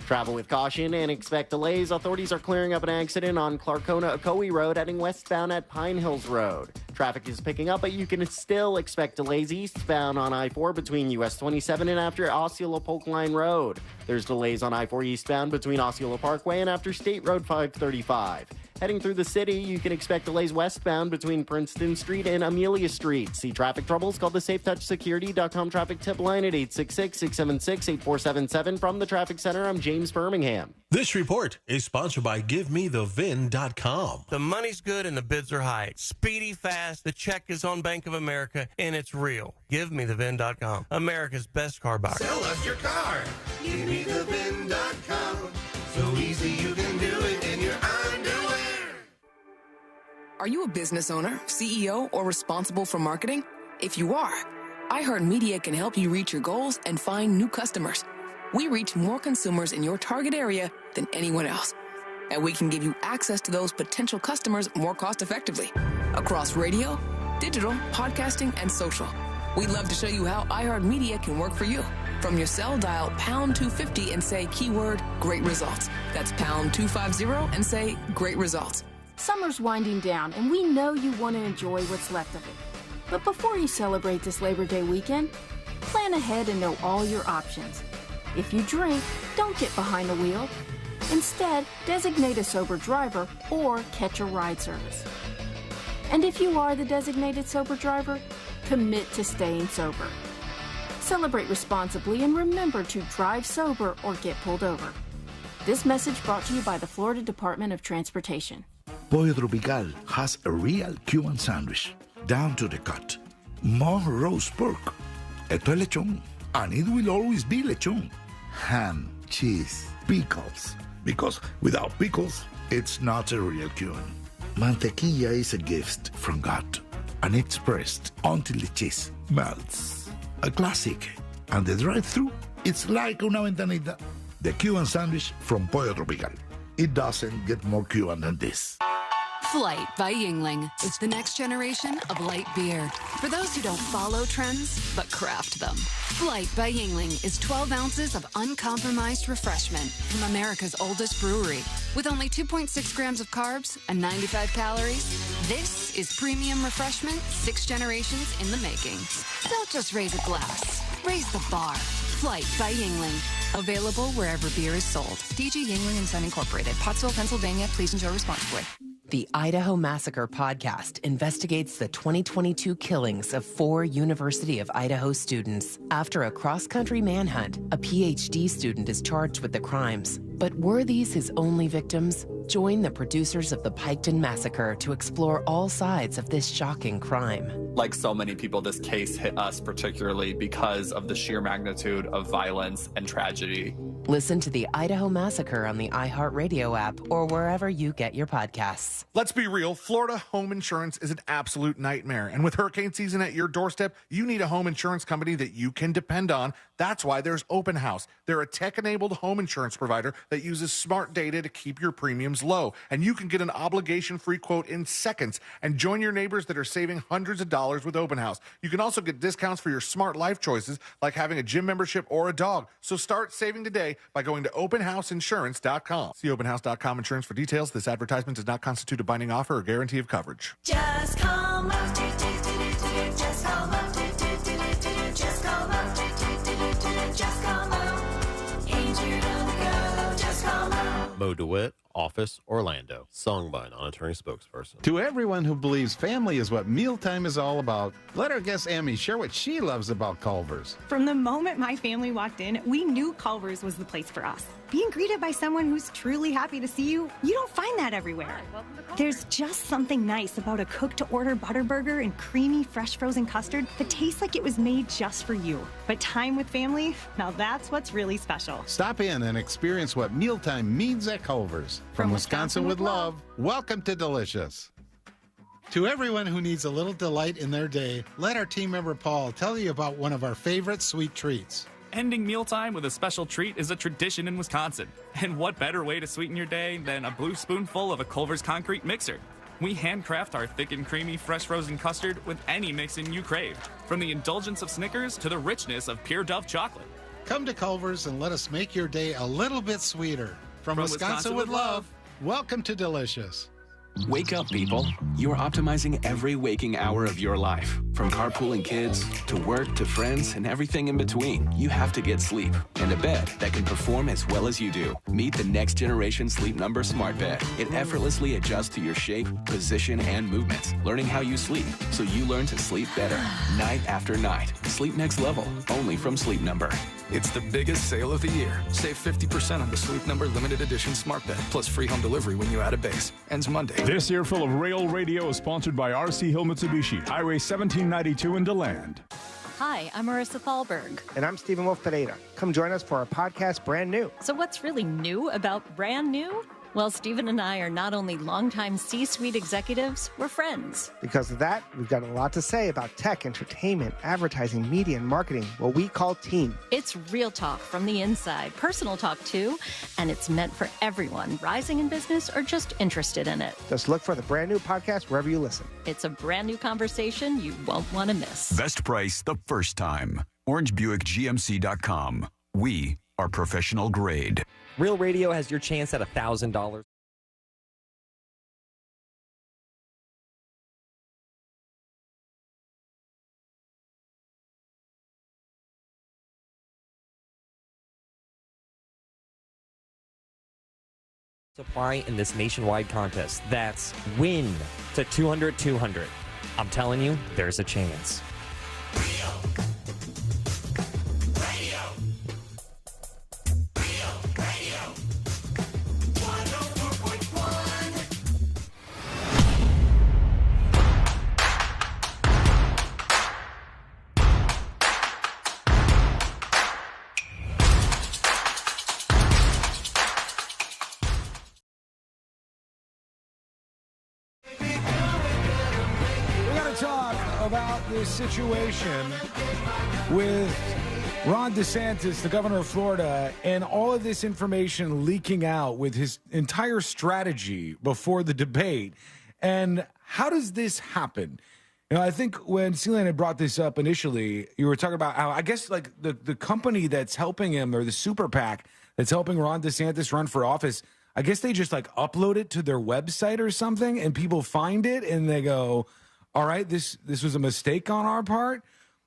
Speaker 7: Travel with caution and expect delays. Authorities are clearing up an accident on Clarkona-Ocoee Road heading westbound at Pine Hills Road. Traffic is picking up, but you can still expect delays eastbound on I-4 between US 27 and after Osceola Polk Line Road. There's delays on I-4 eastbound between Osceola Parkway and after State Road 535. Heading through the city, you can expect delays westbound between Princeton Street and Amelia Street. See traffic troubles? Call the SafeTouchSecurity.com traffic tip line at 866-676-8477. From the Traffic Center, I'm James Birmingham.
Speaker 10: This report is sponsored by GiveMeTheVIN.com. The money's good and the bids are high. Speedy, fast, the check is on Bank of America, and it's real. GiveMeTheVIN.com. America's best car buyer.
Speaker 19: Sell us your car. GiveMeTheVIN.com. So easy you can do it in your underwear.
Speaker 20: Are you a business owner, CEO, or responsible for marketing? If you are, iHeartMedia can help you reach your goals and find new customers. We reach more consumers in your target area than anyone else. And we can give you access to those potential customers more cost-effectively across radio, digital, podcasting, and social. We'd love to show you how iHeartMedia can work for you. From your cell, dial pound 250 and say keyword great results. That's pound 250 and say great results.
Speaker 13: Summer's winding down, and we know you want to enjoy what's left of it. But before you celebrate this Labor Day weekend, plan ahead and know all your options. If you drink, don't get behind the wheel. Instead, designate a sober driver or catch a ride service. And if you are the designated sober driver, commit to staying sober. Celebrate responsibly and remember to drive sober or get pulled over. This message brought to you by the Florida Department of Transportation.
Speaker 15: Pollo Tropical has a real Cuban sandwich, down to the cut. More roast pork. Esto es lechón, and it will always be lechón. Ham, cheese, pickles. Because without pickles, it's not a real Cuban. Mantequilla is a gift from God, and it's pressed until the cheese melts. A classic. And the drive-thru, it's like una ventanita. The Cuban sandwich from Pollo Tropical. It doesn't get more Cuban than this.
Speaker 16: Flight by Yingling. It's the next generation of light beer. For those who don't follow trends, but craft them. Flight by Yingling is 12 ounces of uncompromised refreshment from America's oldest brewery. With only 2.6 grams of carbs and 95 calories, this is premium refreshment 6 generations in the making. Don't just raise a glass. Raise the bar. Flight by Yingling. Available wherever beer is sold.
Speaker 20: DG Yingling & Son Incorporated, Pottsville, Pennsylvania. Please enjoy responsibly.
Speaker 18: The Idaho Massacre podcast investigates the 2022 killings of 4 University of Idaho students. After a cross-country manhunt, a PhD student is charged with the crimes. But were these his only victims? Join the producers of the Piketon Massacre to explore all sides of this shocking crime.
Speaker 21: Like so many people, this case hit us particularly because of the sheer magnitude of violence and tragedy.
Speaker 18: Listen to the Idaho Massacre on the iHeartRadio app or wherever you get your podcasts.
Speaker 1: Let's be real. Florida home insurance is an absolute nightmare. And with hurricane season at your doorstep, you need a home insurance company that you can depend on. That's why there's Open House. They're a tech-enabled home insurance provider that uses smart data to keep your premiums low. And you can get an obligation-free quote in seconds and join your neighbors that are saving hundreds of dollars with Open House. You can also get discounts for your smart life choices, like having a gym membership or a dog. So start saving today by going to openhouseinsurance.com. See openhouse.com insurance for details. This advertisement does not constitute a binding offer or guarantee of coverage.
Speaker 19: Just call Mo. Just call Mo. Just call Mo. Just call Mo. Injured on the go. Just call Mo.
Speaker 22: Mo DeWitt, Office, Orlando. Sung by a non-attorney spokesperson.
Speaker 26: To everyone who believes family is what mealtime is all about, let our guest Emmy share what she loves about Culver's.
Speaker 27: From the moment my family walked in, we knew Culver's was the place for us. Being greeted by someone who's truly happy to see you, you don't find that everywhere. There's just something nice about a cook-to-order butter burger and creamy, fresh frozen custard that tastes like it was made just for you. But time with family, now that's what's really special.
Speaker 26: Stop in and experience what mealtime means at Culver's. From Wisconsin with love, welcome to Delicious. To everyone who needs a little delight in their day, let our team member Paul tell you about one of our favorite sweet treats.
Speaker 28: Ending mealtime with a special treat is a tradition in Wisconsin. And what better way to sweeten your day than a blue spoonful of a Culver's concrete mixer? We handcraft our thick and creamy fresh frozen custard with any mixin you crave, from the indulgence of Snickers to the richness of pure Dove chocolate.
Speaker 26: Come to Culver's and let us make your day a little bit sweeter. From Wisconsin with love, welcome to Delicious.
Speaker 17: Wake up, people. You are optimizing every waking hour of your life. From carpooling kids, to work, to friends, and everything in between. You have to get sleep. And a bed that can perform as well as you do. Meet the next generation Sleep Number Smart Bed. It effortlessly adjusts to your shape, position, and movements. Learning how you sleep, so you learn to sleep better. Night after night. Sleep next level. Only from Sleep Number.
Speaker 23: It's the biggest sale of the year. Save 50% on the Sleep Number limited edition smart bed, plus free home delivery when you add a base. Ends Monday.
Speaker 30: This Earful of Rail Radio is sponsored by RC Hill Mitsubishi, Highway 1792 in DeLand.
Speaker 31: Hi, I'm Marissa Thalberg.
Speaker 32: And I'm Stephen Wolf Pereira. Come join us for our podcast, Brand New.
Speaker 31: So what's really new about Brand New? Well, Stephen and I are not only longtime C-suite executives, we're friends.
Speaker 2: Because of that, we've got a lot to say about tech, entertainment, advertising, media, and marketing, what we call Team.
Speaker 31: It's real talk from the inside, personal talk too, and it's meant for everyone rising in business or just interested in it.
Speaker 2: Just look for the brand new podcast wherever you listen.
Speaker 31: It's a brand new conversation you won't want to miss.
Speaker 12: Best price the first time. OrangeBuickGMC.com. We are professional grade.
Speaker 3: Real Radio has your chance at $1,000. Apply in this nationwide contest. That's win to 200-200. I'm telling you, there's a chance.
Speaker 4: About this situation with Ron DeSantis, the governor of Florida, and all of this information leaking out with his entire strategy before the debate. And how does this happen? You know, I think when Sealand had brought this up initially, you were talking about how, I guess, like the company that's helping him, or the super PAC that's helping Ron DeSantis run for office, I guess they just like upload it to their website or something, and people find it and they go, all right, this was a mistake on our part.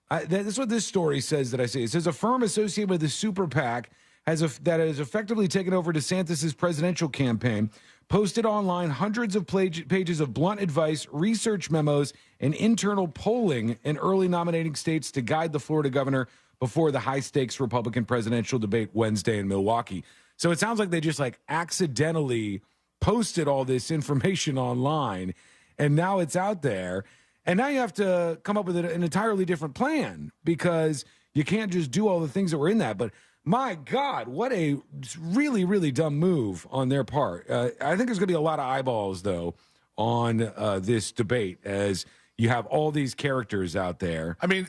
Speaker 4: That's what this story says that I say. It says a firm associated with the super PAC that has effectively taken over DeSantis' presidential campaign posted online hundreds of pages of blunt advice, research memos, and internal polling in early nominating states to guide the Florida governor before the high-stakes Republican presidential debate Wednesday in Milwaukee. So it sounds like they just like accidentally posted all this information online, and now it's out there. And now you have to come up with an entirely different plan, because you can't just do all the things that were in that. But my God, what a really, really dumb move on their part. I think there's going to be a lot of eyeballs, though, on this debate, as you have all these characters out there.
Speaker 1: I mean,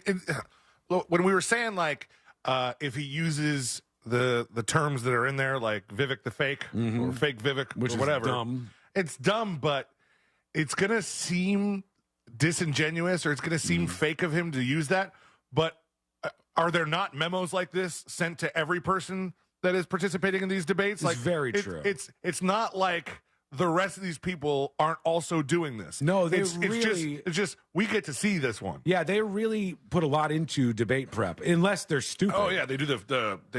Speaker 1: when we were saying, like, if he uses the terms that are in there, like Vivek the fake, or fake Vivek,
Speaker 4: which
Speaker 1: or whatever.
Speaker 4: is dumb.
Speaker 1: It's dumb, but it's going to seem disingenuous, or it's going to seem fake of him to use that. But are there not memos like this sent to every person that is participating in these debates?
Speaker 4: It's very true.
Speaker 1: It's not like the rest of these people aren't also doing this.
Speaker 4: No,
Speaker 1: it's just we get to see this one.
Speaker 4: Yeah, they really put a lot into debate prep, unless they're stupid.
Speaker 1: Oh yeah, they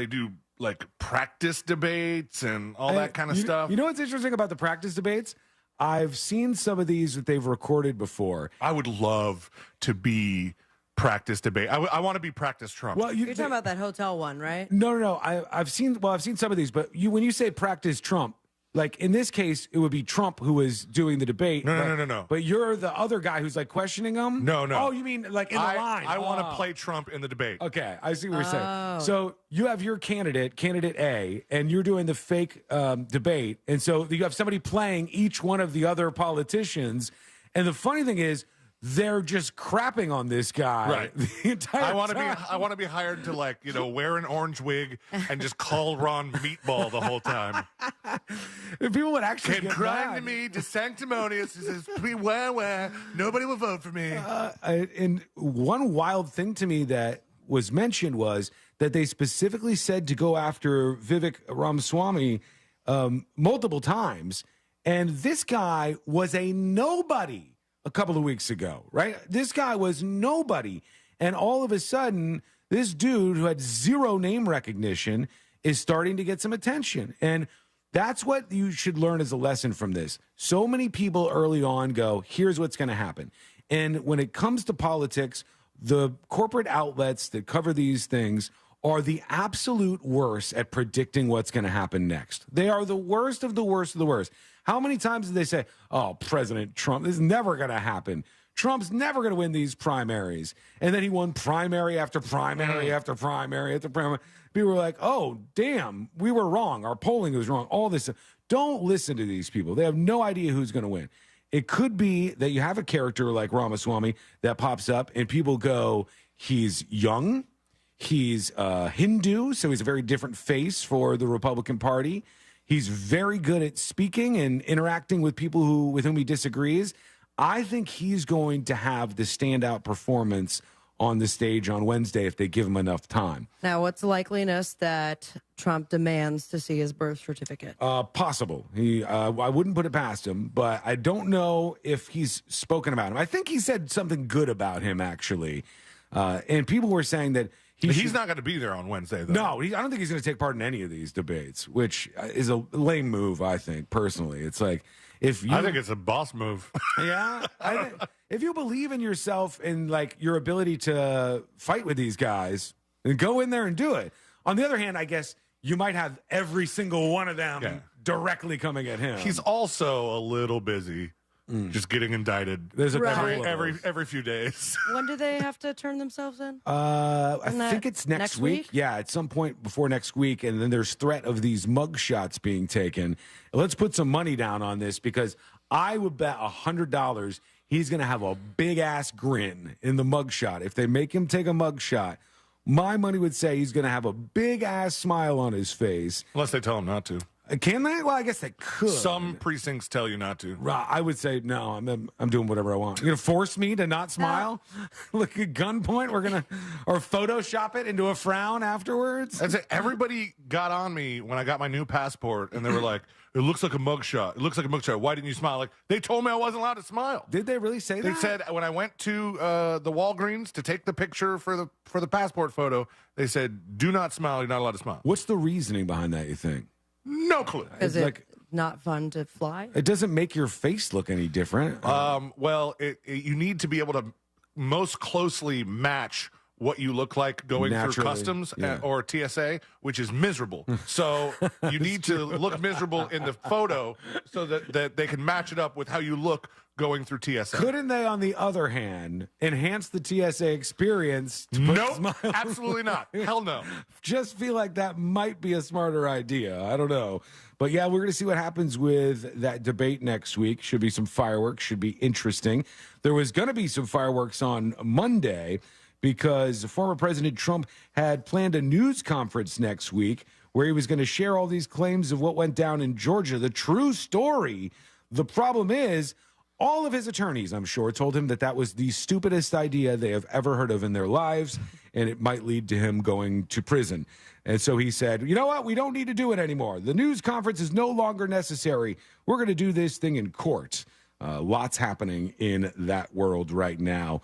Speaker 1: do like practice debates and all that kind of stuff.
Speaker 4: You know what's interesting about the practice debates? I've seen some of these that they've recorded before.
Speaker 1: I would love to be practice debate. I want to be practice Trump.
Speaker 5: Well, you're talking about that hotel one, right?
Speaker 4: No. I've seen some of these, but when you say practice Trump, like in this case, it would be Trump who was doing the debate.
Speaker 1: No.
Speaker 4: But you're the other guy who's like questioning him?
Speaker 1: No.
Speaker 4: Oh, you mean like in the line?
Speaker 1: I want to play Trump in the debate.
Speaker 4: Okay, I see what you're saying. So you have your candidate A, and you're doing the fake debate. And so you have somebody playing each one of the other politicians. And the funny thing is, they're just crapping on this guy
Speaker 1: right
Speaker 4: the entire time.
Speaker 1: I want to be hired to, like, wear an orange wig and just call Ron Meatball the whole time.
Speaker 4: People would actually get
Speaker 1: crying
Speaker 4: mad.
Speaker 1: to me, de sanctimonious. He says, where, nobody will vote for me.
Speaker 4: And one wild thing to me that was mentioned was that they specifically said to go after Vivek Ramaswamy multiple times, and this guy was a nobody a couple of weeks ago, right? This guy was nobody. And all of a sudden, this dude who had zero name recognition is starting to get some attention. And that's what you should learn as a lesson from this. So many people early on go, here's what's going to happen. And when it comes to politics, the corporate outlets that cover these things are the absolute worst at predicting what's going to happen next. They are the worst of the worst of the worst. How many times did they say, oh, President Trump, this is never going to happen. Trump's never going to win these primaries. And then he won primary after primary after primary after primary. People were like, oh, damn, we were wrong. Our polling was wrong. All this. Don't listen to these people. They have no idea who's going to win. It could be that you have a character like Ramaswamy that pops up and people go, he's young, he's Hindu, so he's a very different face for the Republican Party. He's very good at speaking and interacting with people with whom he disagrees. I think he's going to have the standout performance on the stage on Wednesday if they give him enough time.
Speaker 5: Now, what's the likeliness that Trump demands to see his birth certificate?
Speaker 4: Possible. I wouldn't put it past him, but I don't know if he's spoken about him. I think he said something good about him, actually. And people were saying that
Speaker 1: he's not going to be there on Wednesday, though.
Speaker 4: No, I don't think he's going to take part in any of these debates, which is a lame move, I think, personally. It's like,
Speaker 1: I think it's a boss move.
Speaker 4: Yeah? If you believe in yourself and, like, your ability to fight with these guys, then go in there and do it. On the other hand, I guess you might have every single one of them directly coming at him.
Speaker 1: He's also a little busy just getting indicted.
Speaker 4: There's a
Speaker 1: every few days.
Speaker 5: When do they have to turn themselves in?
Speaker 4: I think it's next week. Yeah, at some point before next week. And then there's threat of these mug shots being taken. Let's put some money down on this because I would bet $100 he's going to have a big-ass grin in the mug shot. If they make him take a mug shot, my money would say he's going to have a big-ass smile on his face.
Speaker 1: Unless they tell him not to.
Speaker 4: Can they? Well, I guess they could.
Speaker 1: Some precincts tell you not to.
Speaker 4: I would say no. I'm doing whatever I want. You're gonna force me to not smile? Look at gunpoint. We're gonna or Photoshop it into a frown afterwards.
Speaker 1: That's it. Everybody got on me when I got my new passport, and they were like, "It looks like a mugshot. It looks like a mugshot. Why didn't you smile?" Like they told me I wasn't allowed to smile.
Speaker 4: Did they really say that?
Speaker 1: They said when I went to the Walgreens to take the picture for the passport photo, they said, "Do not smile. You're not allowed to smile."
Speaker 4: What's the reasoning behind that? You think?
Speaker 1: No clue.
Speaker 5: Is it not fun to fly?
Speaker 4: It doesn't make your face look any different.
Speaker 1: Well, you need to be able to most closely match what you look like going through customs or TSA, which is miserable. So you need to look miserable in the photo so that they can match it up with how you look going through TSA.
Speaker 4: Couldn't they, on the other hand, enhance the TSA experience?
Speaker 1: Nope, absolutely not. Hell no.
Speaker 4: Just feel like that might be a smarter idea. I don't know. But yeah, we're going to see what happens with that debate next week. Should be some fireworks. Should be interesting. There was going to be some fireworks on Monday because former President Trump had planned a news conference next week where he was going to share all these claims of what went down in Georgia, the true story. The problem is, all of his attorneys, I'm sure, told him that that was the stupidest idea they have ever heard of in their lives, and it might lead to him going to prison. And so he said, you know what? We don't need to do it anymore. The news conference is no longer necessary. We're going to do this thing in court. Lots happening in that world right now.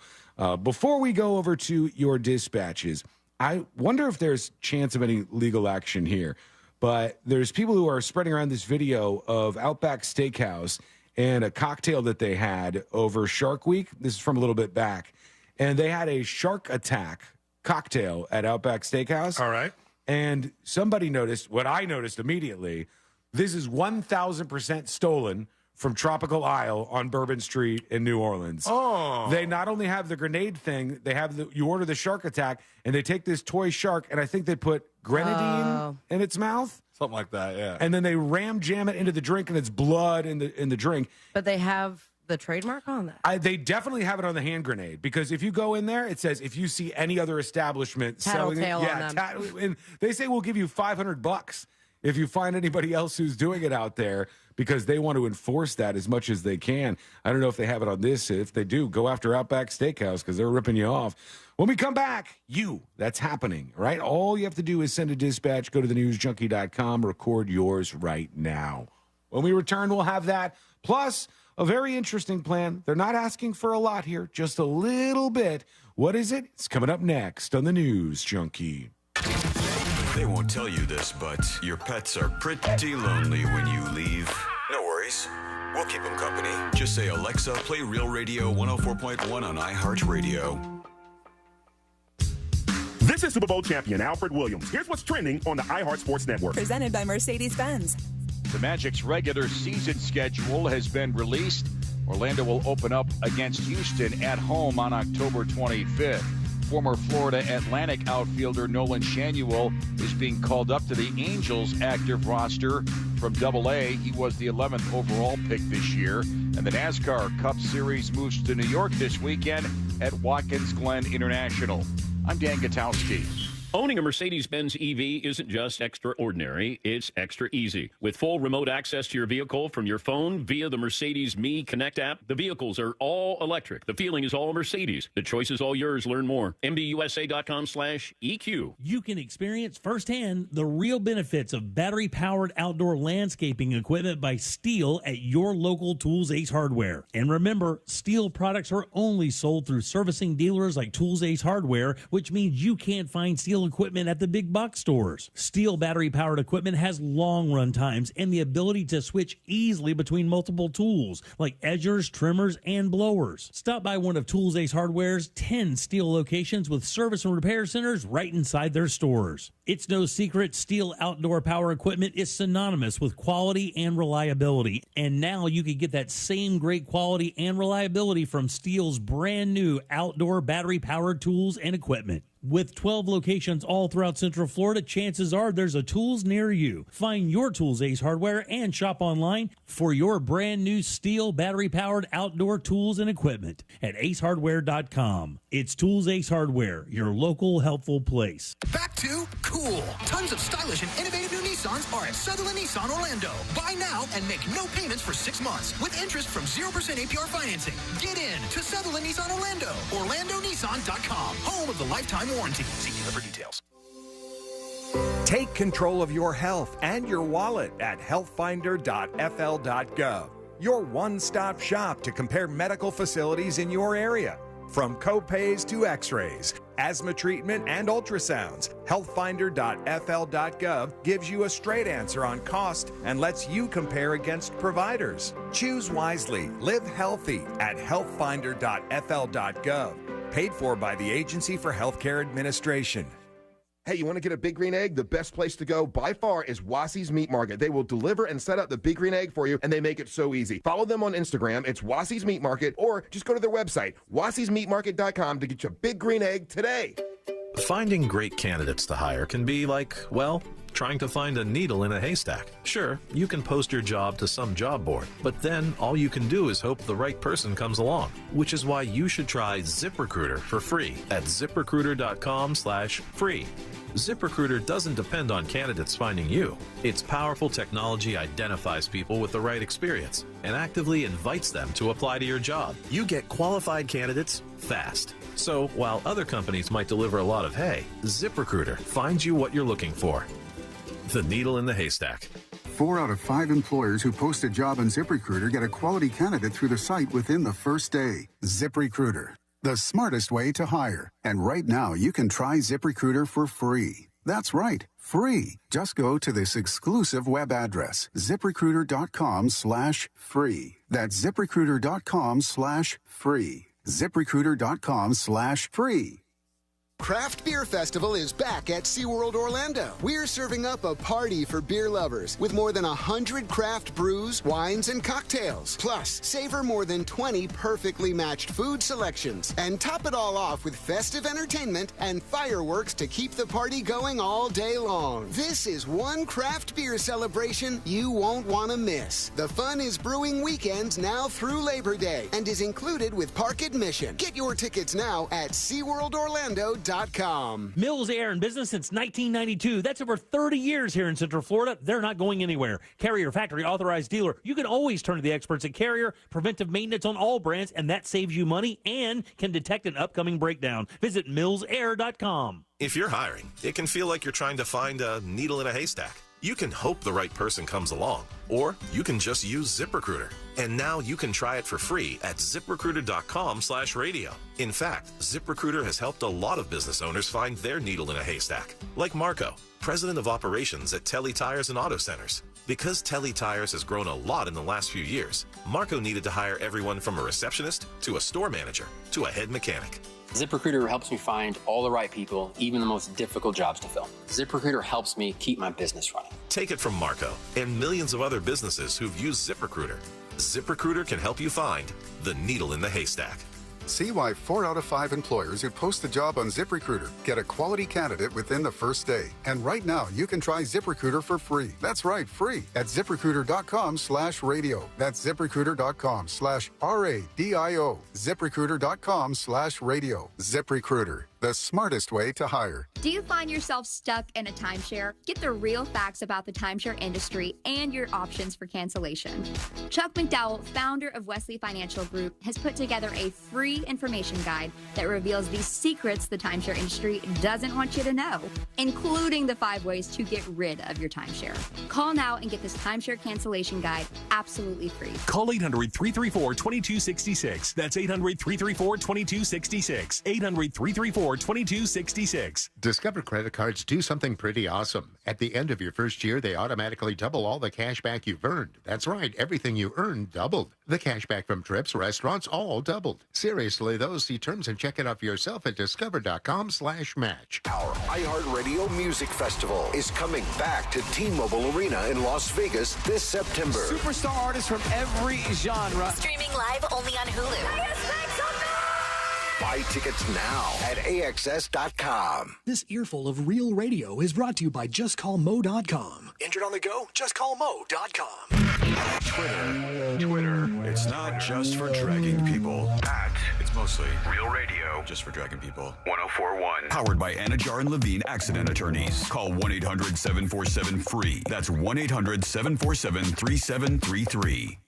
Speaker 4: Before we go over to your dispatches, I wonder if there's chance of any legal action here. But there's people who are spreading around this video of Outback Steakhouse and a cocktail that they had over Shark Week. This is from a little bit back. And they had a shark attack cocktail at Outback Steakhouse.
Speaker 1: All right.
Speaker 4: And somebody noticed, what I noticed immediately, this is 1,000% stolen from Tropical Isle on Bourbon Street in New Orleans.
Speaker 1: Oh.
Speaker 4: They not only have the grenade thing, they have you order the shark attack, and they take this toy shark, and I think they put grenadine in its mouth.
Speaker 1: Something like that, yeah.
Speaker 4: And then they jam it into the drink, and it's blood in the drink.
Speaker 5: But they have the trademark on that.
Speaker 4: They definitely have it on the hand grenade, because if you go in there, it says if you see any other establishment selling it,
Speaker 5: on them.
Speaker 4: and they say we'll give you $500 if you find anybody else who's doing it out there, because they want to enforce that as much as they can. I don't know if they have it on this. If they do, go after Outback Steakhouse because they're ripping you off. When we come back, that's happening, right? All you have to do is send a dispatch, go to thenewsjunkie.com, record yours right now. When we return, we'll have that, plus a very interesting plan. They're not asking for a lot here, just a little bit. What is it? It's coming up next on the News Junkie.
Speaker 12: They won't tell you this, but your pets are pretty lonely when you leave. No worries. We'll keep them company. Just say, Alexa, play Real Radio 104.1 on iHeartRadio.
Speaker 6: This is Super Bowl champion Alfred Williams. Here's what's trending on the iHeart Sports Network.
Speaker 7: Presented by Mercedes-Benz.
Speaker 8: The Magic's regular season schedule has been released. Orlando will open up against Houston at home on October 25th. Former Florida Atlantic outfielder Nolan Schanuel is being called up to the Angels active roster from Double-A. He was the 11th overall pick this year. And the NASCAR Cup Series moves to New York this weekend at Watkins Glen International. I'm Dan Gutowski.
Speaker 7: Owning a Mercedes-Benz EV isn't just extraordinary, it's extra easy. With full remote access to your vehicle from your phone via the Mercedes Me Connect app, the vehicles are all electric. The feeling is all Mercedes. The choice is all yours. Learn more. MBUSA.com/EQ.
Speaker 9: You can experience firsthand the real benefits of battery-powered outdoor landscaping equipment by Steel at your local Tools Ace Hardware. And remember, Steel products are only sold through servicing dealers like Tools Ace Hardware, which means you can't find Steel equipment at the big box stores. Steel battery-powered equipment has long run times and the ability to switch easily between multiple tools like edgers, trimmers, and blowers. Stop by one of Tools Ace Hardware's 10 Steel locations with service and repair centers right inside their stores. It's no secret Steel outdoor power equipment is synonymous with quality and reliability, and now you can get that same great quality and reliability from Steel's brand new outdoor battery-powered tools and equipment. With 12 locations all throughout Central Florida, chances are there's a Tools near you. Find your Tools Ace Hardware and shop online for your brand new Steel battery-powered outdoor tools and equipment at acehardware.com. It's Tools Ace Hardware, your local helpful place.
Speaker 10: Back to cool. Tons of stylish and innovative new Nissans are at Sutherland Nissan Orlando. Buy now and make no payments for 6 months with interest from 0% APR financing. Get in to Sutherland Nissan Orlando. OrlandoNissan.com. Home of the lifetime warranty. See dealer for details.
Speaker 11: Take control of your health and your wallet at healthfinder.fl.gov. Your one-stop shop to compare medical facilities in your area. From copays to x-rays, asthma treatment, and ultrasounds, healthfinder.fl.gov gives you a straight answer on cost and lets you compare against providers. Choose wisely. Live healthy at healthfinder.fl.gov. Paid for by the Agency for Healthcare Administration.
Speaker 13: Hey, you want to get a Big Green Egg? The best place to go by far is Wassey's Meat Market. They will deliver and set up the Big Green Egg for you, and they make it so easy. Follow them on Instagram. It's Wassey's Meat Market, or just go to their website, wasseysmeatmarket.com, to get your Big Green Egg today.
Speaker 14: Finding great candidates to hire can be like, well, trying to find a needle in a haystack. Sure, you can post your job to some job board, but then all you can do is hope the right person comes along, which is why you should try ZipRecruiter for free at ziprecruiter.com/free. ZipRecruiter doesn't depend on candidates finding you. Its powerful technology identifies people with the right experience and actively invites them to apply to your job. You get qualified candidates fast. So while other companies might deliver a lot of hay, ZipRecruiter finds you what you're looking for. The needle in the haystack.
Speaker 15: 4 out of 5 employers who post a job on ZipRecruiter get a quality candidate through the site within the first day. ZipRecruiter, the smartest way to hire. And right now, you can try ZipRecruiter for free. That's right, free. Just go to this exclusive web address, ziprecruiter.com/free. That's ziprecruiter.com/free. ZipRecruiter.com/free.
Speaker 16: Craft Beer Festival is back at SeaWorld Orlando. We're serving up a party for beer lovers with more than 100 craft brews, wines, and cocktails. Plus, savor more than 20 perfectly matched food selections. And top it all off with festive entertainment and fireworks to keep the party going all day long. This is one craft beer celebration you won't want to miss. The fun is brewing weekends now through Labor Day and is included with park admission. Get your tickets now at SeaWorldOrlando.com.
Speaker 9: Mills Air in business since 1992. That's over 30 years here in Central Florida. They're not going anywhere. Carrier factory authorized dealer. You can always turn to the experts at Carrier. Preventive maintenance on all brands, and that saves you money and can detect an upcoming breakdown. Visit millsair.com.
Speaker 24: If you're hiring, it can feel like you're trying to find a needle in a haystack. You can hope the right person comes along, or you can just use ZipRecruiter. And now you can try it for free at ziprecruiter.com/radio. In fact, ZipRecruiter has helped a lot of business owners find their needle in a haystack, like Marco, president of operations at Telly Tires and Auto Centers. Because Telly Tires has grown a lot in the last few years, Marco needed to hire everyone from a receptionist to a store manager to a head mechanic.
Speaker 25: ZipRecruiter helps me find all the right people, even the most difficult jobs to fill. ZipRecruiter helps me keep my business running.
Speaker 24: Take it from Marco and millions of other businesses who've used ZipRecruiter. ZipRecruiter can help you find the needle in the haystack.
Speaker 15: See why 4 out of 5 employers who post a job on ZipRecruiter get a quality candidate within the first day. And right now, you can try ZipRecruiter for free. That's right, free at ZipRecruiter.com/radio. That's ZipRecruiter.com/RADIO. ZipRecruiter.com/radio. ZipRecruiter, the smartest way to hire.
Speaker 17: Do you find yourself stuck in a timeshare? Get the real facts about the timeshare industry and your options for cancellation. Chuck McDowell, founder of Wesley Financial Group, has put together a free information guide that reveals the secrets the timeshare industry doesn't want you to know, including the 5 ways to get rid of your timeshare. Call now and get this timeshare cancellation guide absolutely free.
Speaker 18: Call 800-334-2266. That's 800-334-2266. 800-334-2266.
Speaker 19: Discover credit cards do something pretty awesome. At the end of your first year, they automatically double all the cash back you've earned. That's right, everything you earned doubled. The cash back from trips, restaurants, all doubled. Seriously, though, see terms and check it out for yourself at discover.com/match.
Speaker 20: Our iHeartRadio Music Festival is coming back to T-Mobile Arena in Las Vegas this September.
Speaker 21: Superstar artists from every genre.
Speaker 22: Streaming live only on Hulu.
Speaker 20: Buy tickets now at AXS.com.
Speaker 10: This earful of real radio is brought to you by JustCallMo.com.
Speaker 20: Injured on the go? JustCallMo.com.
Speaker 12: Twitter. It's not just for dragging people. It's mostly real radio. Just for dragging people. 1041. Powered by Anajar and Levine Accident Attorneys. Call 1-800-747-FREE. That's 1-800-747-3733.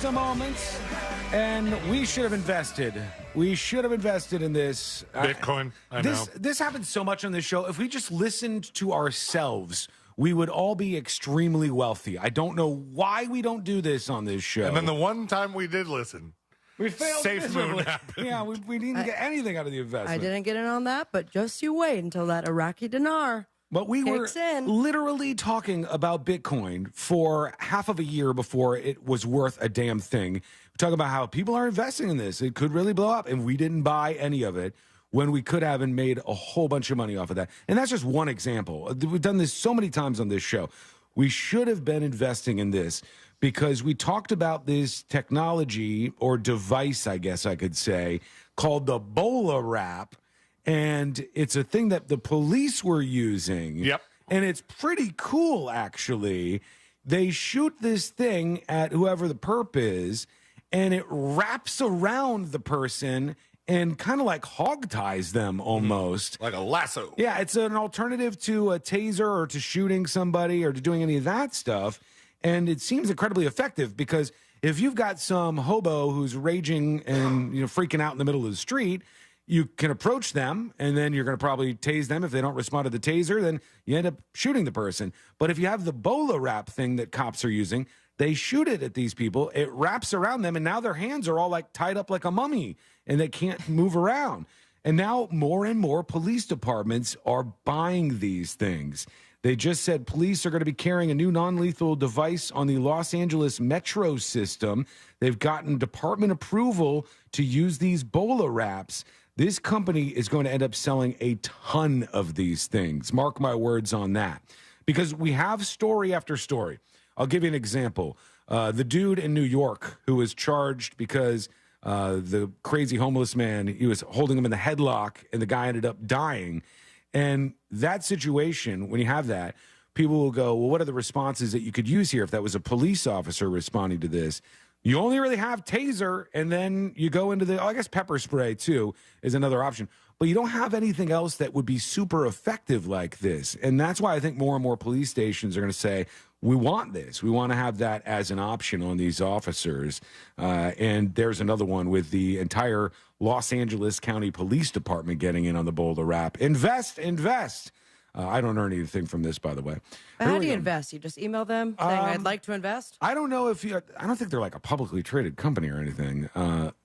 Speaker 4: A moment, and we should have invested. We should have invested in this.
Speaker 1: Bitcoin, I know.
Speaker 4: This happens so much on this show. If we just listened to ourselves, we would all be extremely wealthy. I don't know why we don't do this on this show.
Speaker 1: And then the one time we did listen,
Speaker 4: we failed.
Speaker 1: Safe moon happened.
Speaker 4: Yeah, we didn't get anything out of the investment.
Speaker 5: I didn't get in on that, but just you wait until that Iraqi dinar.
Speaker 4: But we were literally talking about Bitcoin for half of a year before it was worth a damn thing. We're talking about how people are investing in this. It could really blow up, and we didn't buy any of it when we could have and made a whole bunch of money off of that. And that's just one example. We've done this so many times on this show. We should have been investing in this because we talked about this technology or device, I guess I could say, called the Bola wrap. And it's a thing that the police were using.
Speaker 1: Yep.
Speaker 4: And it's pretty cool, actually. They shoot this thing at whoever the perp is, and it wraps around the person and kind of like hog ties them almost.
Speaker 1: Like a lasso.
Speaker 4: Yeah, it's an alternative to a taser or to shooting somebody or to doing any of that stuff. And it seems incredibly effective because if you've got some hobo who's raging and freaking out in the middle of the street, you can approach them, and then you're going to probably tase them. If they don't respond to the taser, then you end up shooting the person. But if you have the Bola wrap thing that cops are using, they shoot it at these people. It wraps around them, and now their hands are all like tied up like a mummy, and they can't move around. And now more and more police departments are buying these things. They just said police are going to be carrying a new non-lethal device on the Los Angeles metro system. They've gotten department approval to use these Bola wraps. This company is going to end up selling a ton of these things. Mark my words on that. Because we have story after story. I'll give you an example. The dude in New York who was charged because the crazy homeless man, he was holding him in the headlock, and the guy ended up dying. And that situation, when you have that, people will go, well, what are the responses that you could use here if that was a police officer responding to this? You only really have taser, and then you go into I guess pepper spray, too, is another option. But you don't have anything else that would be super effective like this. And that's why I think more and more police stations are going to say, we want this. We want to have that as an option on these officers. And there's another one with the entire Los Angeles County Police Department getting in on the Bola wrap. Invest. I don't earn anything from this, by the way.
Speaker 5: How do you invest? You just email them saying, I'd like to invest?
Speaker 4: I don't know if I don't think they're like a publicly traded company or anything.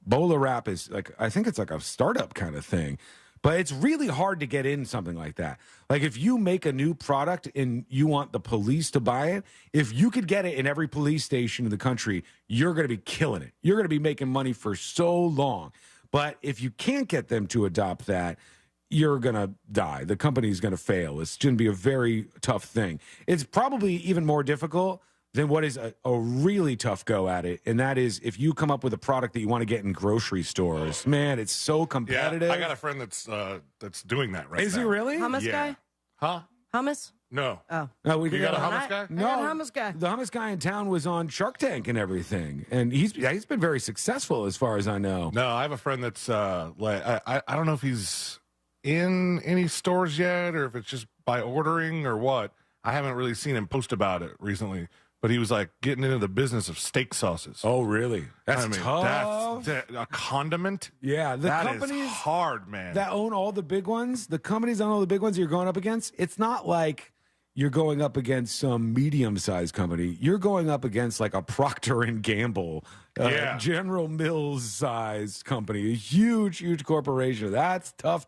Speaker 4: Bola wrap is I think it's like a startup kind of thing. But it's really hard to get in something like that. Like if you make a new product and you want the police to buy it, if you could get it in every police station in the country, you're going to be killing it. You're going to be making money for so long. But if you can't get them to adopt that, you're going to die. The company's going to fail. It's going to be a very tough thing. It's probably even more difficult than what is a really tough go at it, and that is if you come up with a product that you want to get in grocery stores. Man, it's so competitive.
Speaker 1: Yeah, I got a friend that's doing that right now.
Speaker 4: Is he really?
Speaker 5: Hummus guy?
Speaker 1: Huh?
Speaker 5: Hummus?
Speaker 1: No.
Speaker 5: Oh.
Speaker 4: No,
Speaker 1: You got a hummus guy?
Speaker 4: No,
Speaker 5: I got a hummus guy.
Speaker 4: The hummus guy in town was on Shark Tank and everything, and he's been very successful as far as I know.
Speaker 1: No, I have a friend that's like I don't know if he's in any stores yet or if it's just by ordering or what. I haven't really seen him post about it recently. But he was like getting into the business of steak sauces.
Speaker 4: Oh, really? That's
Speaker 1: tough. That's a condiment.
Speaker 4: Yeah, the
Speaker 1: that
Speaker 4: companies
Speaker 1: is hard, man.
Speaker 4: that own all the big ones, the companies own all the big ones you're going up against. It's not like you're going up against some medium-sized company. You're going up against like a Procter and Gamble, General Mills sized company, a huge corporation. That's tough.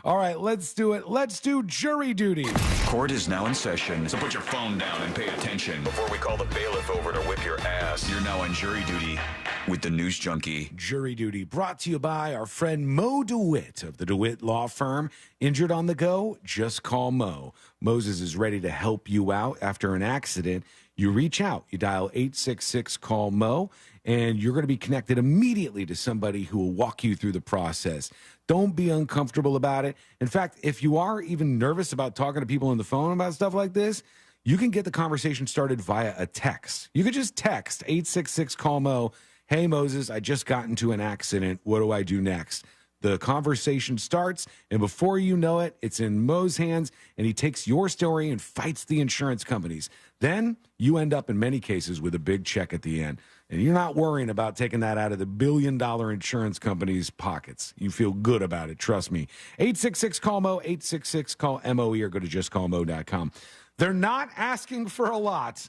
Speaker 4: All right, let's do it. Let's do jury duty.
Speaker 12: Court is now in session, so put your phone down and pay attention. Before we call the bailiff over to whip your ass, you're now on jury duty with the News Junkie.
Speaker 4: Jury duty brought to you by our friend Mo DeWitt of the DeWitt Law Firm. Injured on the go? Just call Mo. Moses is ready to help you out after an accident. You reach out, you dial 866-CALL-MO, and you're going to be connected immediately to somebody who will walk you through the process. Don't be uncomfortable about it. In fact, if you are even nervous about talking to people on the phone about stuff like this, you can get the conversation started via a text. You could just text 866-CALL-MO, hey, Moses, I just got into an accident. What do I do next? The conversation starts, and before you know it, it's in Mo's hands, and he takes your story and fights the insurance companies. Then you end up, in many cases, with a big check at the end. And you're not worrying about taking that out of the billion-dollar insurance company's pockets. You feel good about it, trust me. 866-CALL-MO, 866-CALL-MOE, or go to justcallmo.com. They're not asking for a lot.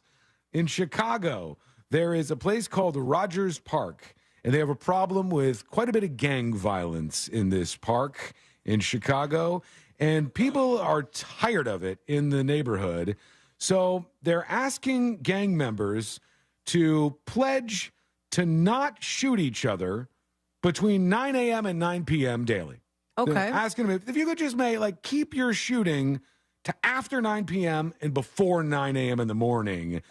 Speaker 4: In Chicago, there is a place called Rogers Park, and they have a problem with quite a bit of gang violence in this park in Chicago, and people are tired of it in the neighborhood. So they're asking gang members to pledge to not shoot each other between 9 a.m. and 9 p.m. daily.
Speaker 5: Okay.
Speaker 4: They're asking them if you could just keep your shooting to after 9 p.m. and before 9 a.m. in the morning.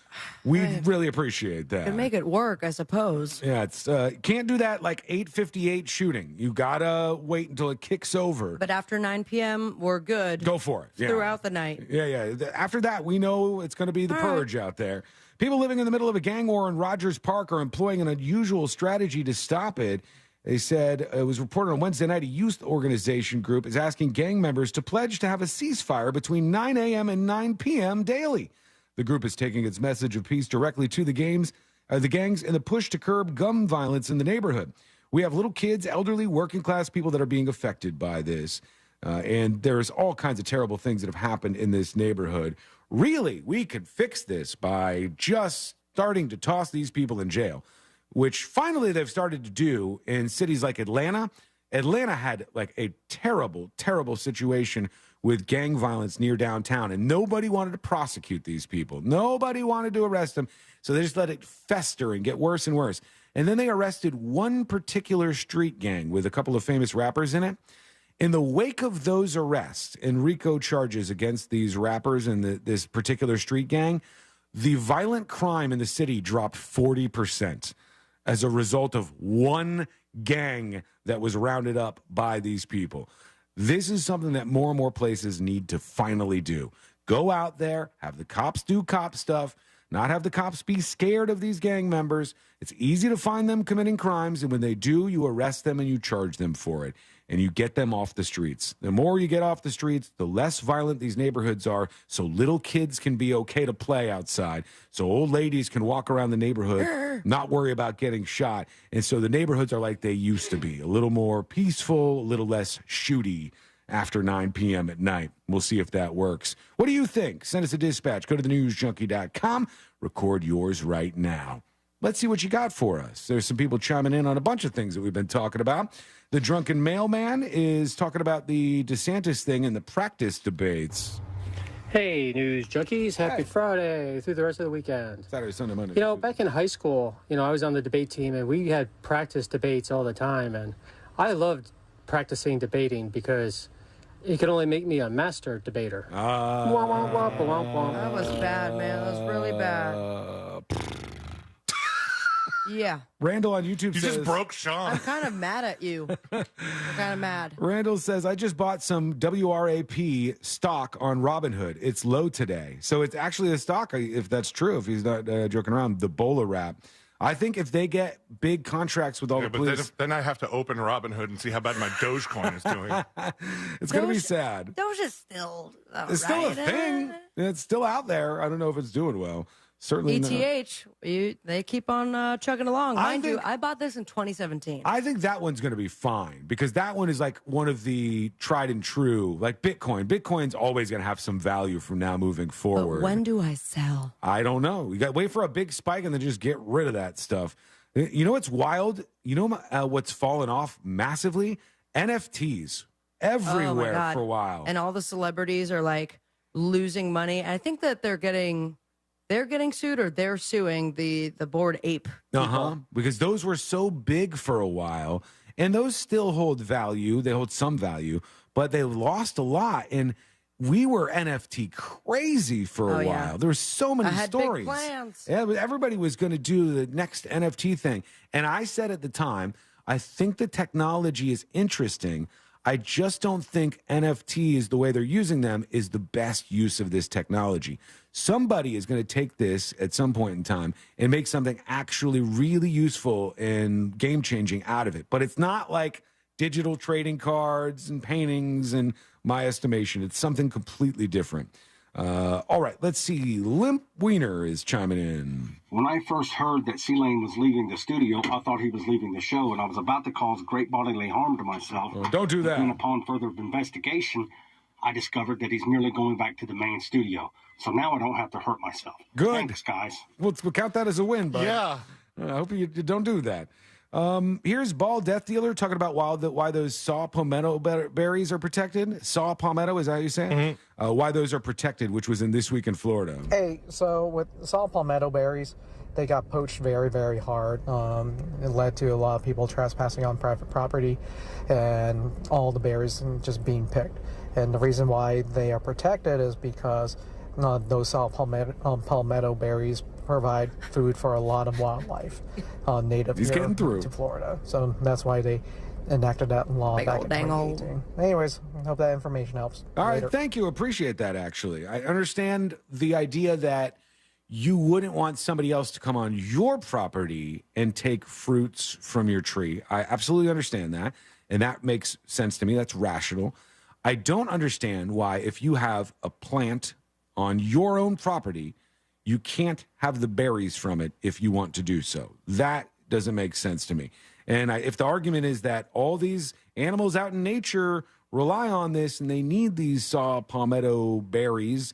Speaker 4: We'd really appreciate that.
Speaker 5: And make it work, I suppose.
Speaker 4: Yeah, it's can't do that like 8:58 shooting. You gotta wait until it kicks over.
Speaker 5: But after 9 p.m., we're good.
Speaker 4: Go for it. Yeah.
Speaker 5: Throughout the night.
Speaker 4: Yeah. After that, we know it's going to be the purge out there. People living in the middle of a gang war in Rogers Park are employing an unusual strategy to stop it. They said it was reported on Wednesday night a youth organization group is asking gang members to pledge to have a ceasefire between 9 a.m. and 9 p.m. daily. The group is taking its message of peace directly to the gangs in the push to curb gun violence in the neighborhood. We have little kids, elderly, working class people that are being affected by this. And there's all kinds of terrible things that have happened in this neighborhood. Really, we could fix this by just starting to toss these people in jail, which finally they've started to do in cities like Atlanta. Atlanta had like a terrible situation with gang violence near downtown, and nobody wanted to prosecute these people. Nobody wanted to arrest them, so they just let it fester and get worse and worse. And then they arrested one particular street gang with a couple of famous rappers in it. In the wake of those arrests and RICO charges against these rappers and this particular street gang, the violent crime in the city dropped 40% as a result of one gang that was rounded up by these people. This is something that more and more places need to finally do. Go out there, have the cops do cop stuff, not have the cops be scared of these gang members. It's easy to find them committing crimes, and when they do, you arrest them and you charge them for it, and you get them off the streets. The more you get off the streets, the less violent these neighborhoods are, so little kids can be okay to play outside, so old ladies can walk around the neighborhood, not worry about getting shot, and so the neighborhoods are like they used to be, a little more peaceful, a little less shooty after 9 p.m. at night. We'll see if that works. What do you think? Send us a dispatch. Go to thenewsjunkie.com. Record yours right now. let's see what you got for us. There's some people chiming in on a bunch of things that we've been talking about. The drunken mailman is talking about the DeSantis thing and the practice debates.
Speaker 2: Hey, news junkies. Happy Friday through the rest of the weekend.
Speaker 4: Saturday, Sunday, Monday.
Speaker 2: You know, back in high school, I was on the debate team, and we had practice debates all the time. And I loved practicing debating because it could only make me a master debater.
Speaker 5: That was bad, man. That was really bad. Yeah.
Speaker 4: Randall on YouTube
Speaker 1: You
Speaker 4: says...
Speaker 1: just broke Sean.
Speaker 5: I'm kind of mad at you. I'm kind of mad.
Speaker 4: Randall says, I just bought some WRAP stock on Robinhood. It's low today. So it's actually a stock, if that's true, if he's not joking around, the Bola Wrap. I think if they get big contracts with all the police...
Speaker 1: Then I have to open Robinhood and see how bad my Dogecoin is doing.
Speaker 4: It's going to be sad.
Speaker 5: Doge is still
Speaker 4: It's still a thing. It's still out there. I don't know if it's doing well. Certainly not.
Speaker 5: They keep on chugging along. Mind you, I bought this in 2017.
Speaker 4: I think that one's going to be fine because that one is like one of the tried and true, like Bitcoin. Bitcoin's always going to have some value from now moving forward.
Speaker 5: But when do I sell?
Speaker 4: I don't know. You got to wait for a big spike and then just get rid of that stuff. You know what's wild? You know what's fallen off massively? NFTs everywhere for a while.
Speaker 5: And all the celebrities are like losing money. I think that they're getting sued or they're suing the Bored Ape people.
Speaker 4: Because those were so big for a while, and those still hold value. They hold some value, but they lost a lot. And we were NFT crazy for a while. Yeah. There were so many stories.
Speaker 5: Big plans.
Speaker 4: Yeah, everybody was going to do the next NFT thing. And I said at the time, I think the technology is interesting. I just don't think NFTs, the way they're using them, is the best use of this technology. Somebody is going to take this at some point in time and make something actually really useful and game-changing out of it. But it's not like digital trading cards and paintings, in my estimation. It's something completely different. All right, let's see. Limp Wiener is chiming in.
Speaker 3: When I first heard that C-Lane was leaving the studio, I thought he was leaving the show, and I was about to cause great bodily harm to myself.
Speaker 4: Oh, don't do that.
Speaker 3: And upon further investigation, I discovered that he's merely going back to the main studio. So now I don't have to hurt myself.
Speaker 4: Good.
Speaker 3: Thanks, guys.
Speaker 4: We'll count that as a win, bud.
Speaker 1: Yeah.
Speaker 4: I hope you don't do that. Here's Ball Death Dealer talking about why those saw palmetto berries are protected. Saw palmetto, is that how you say it? Mm-hmm. Why those are protected, which was in This Week in Florida.
Speaker 6: Hey, so with saw palmetto berries, they got poached very, very hard. It led to a lot of people trespassing on private property and all the berries just being picked. And the reason why they are protected is because those saw palmetto berries provide food for a lot of wildlife native here to Florida. So that's why they enacted that law back in 2018. Anyways, I hope that information helps.
Speaker 4: All right, thank you. Appreciate that, actually. I understand the idea that you wouldn't want somebody else to come on your property and take fruits from your tree. I absolutely understand that, and that makes sense to me. That's rational. I don't understand why, if you have a plant on your own property, you can't have the berries from it if you want to do so. That doesn't make sense to me. And if the argument is that all these animals out in nature rely on this and they need these saw palmetto berries,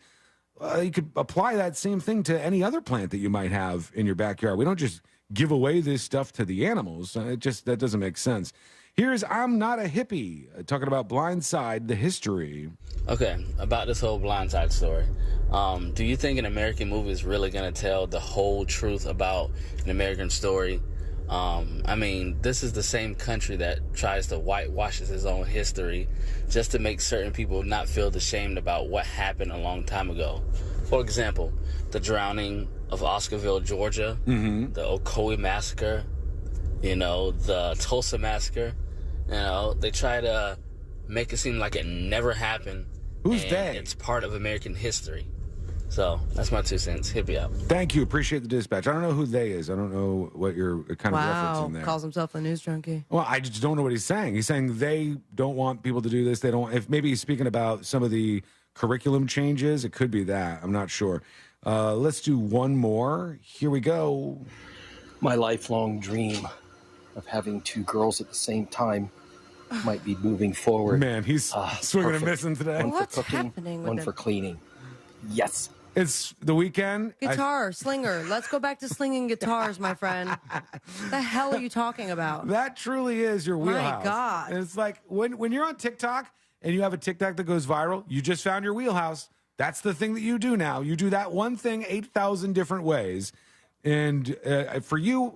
Speaker 4: you could apply that same thing to any other plant that you might have in your backyard. We don't just give away this stuff to the animals. That doesn't make sense. Here's I'm Not a Hippie, talking about Blindside, the history.
Speaker 18: Okay, about this whole Blindside story. Do you think an American movie is really going to tell the whole truth about an American story? I mean, this is the same country that tries to whitewash its own history just to make certain people not feel ashamed about what happened a long time ago. For example, the drowning of Oscarville, Georgia, the Ocoee Massacre, the Tulsa Massacre. They try to make it seem like it never happened.
Speaker 4: Who's they?
Speaker 18: It's part of American history. So that's my 2 cents. Hit me up.
Speaker 4: Thank you. Appreciate the dispatch. I don't know who they is. I don't know what you're kind of referencing there.
Speaker 5: Calls himself a news junkie.
Speaker 4: Well, I just don't know what he's saying. He's saying they don't want people to do this. They don't. If maybe he's speaking about some of the curriculum changes, it could be that. I'm not sure. Let's do one more. Here we go.
Speaker 23: My lifelong dream of having two girls at the same time might be moving forward.
Speaker 4: Man, he's swinging and missing today.
Speaker 23: One
Speaker 5: What's
Speaker 23: for cooking,
Speaker 5: happening with
Speaker 23: one
Speaker 5: him?
Speaker 23: for cleaning. Yes.
Speaker 4: It's the weekend.
Speaker 5: Guitar, slinger. Let's go back to slinging guitars, my friend. What the hell are you talking about?
Speaker 4: That truly is your wheelhouse.
Speaker 5: My God.
Speaker 4: And it's like when you're on TikTok and you have a TikTok that goes viral, you just found your wheelhouse. That's the thing that you do now. You do that one thing 8,000 different ways. And for you,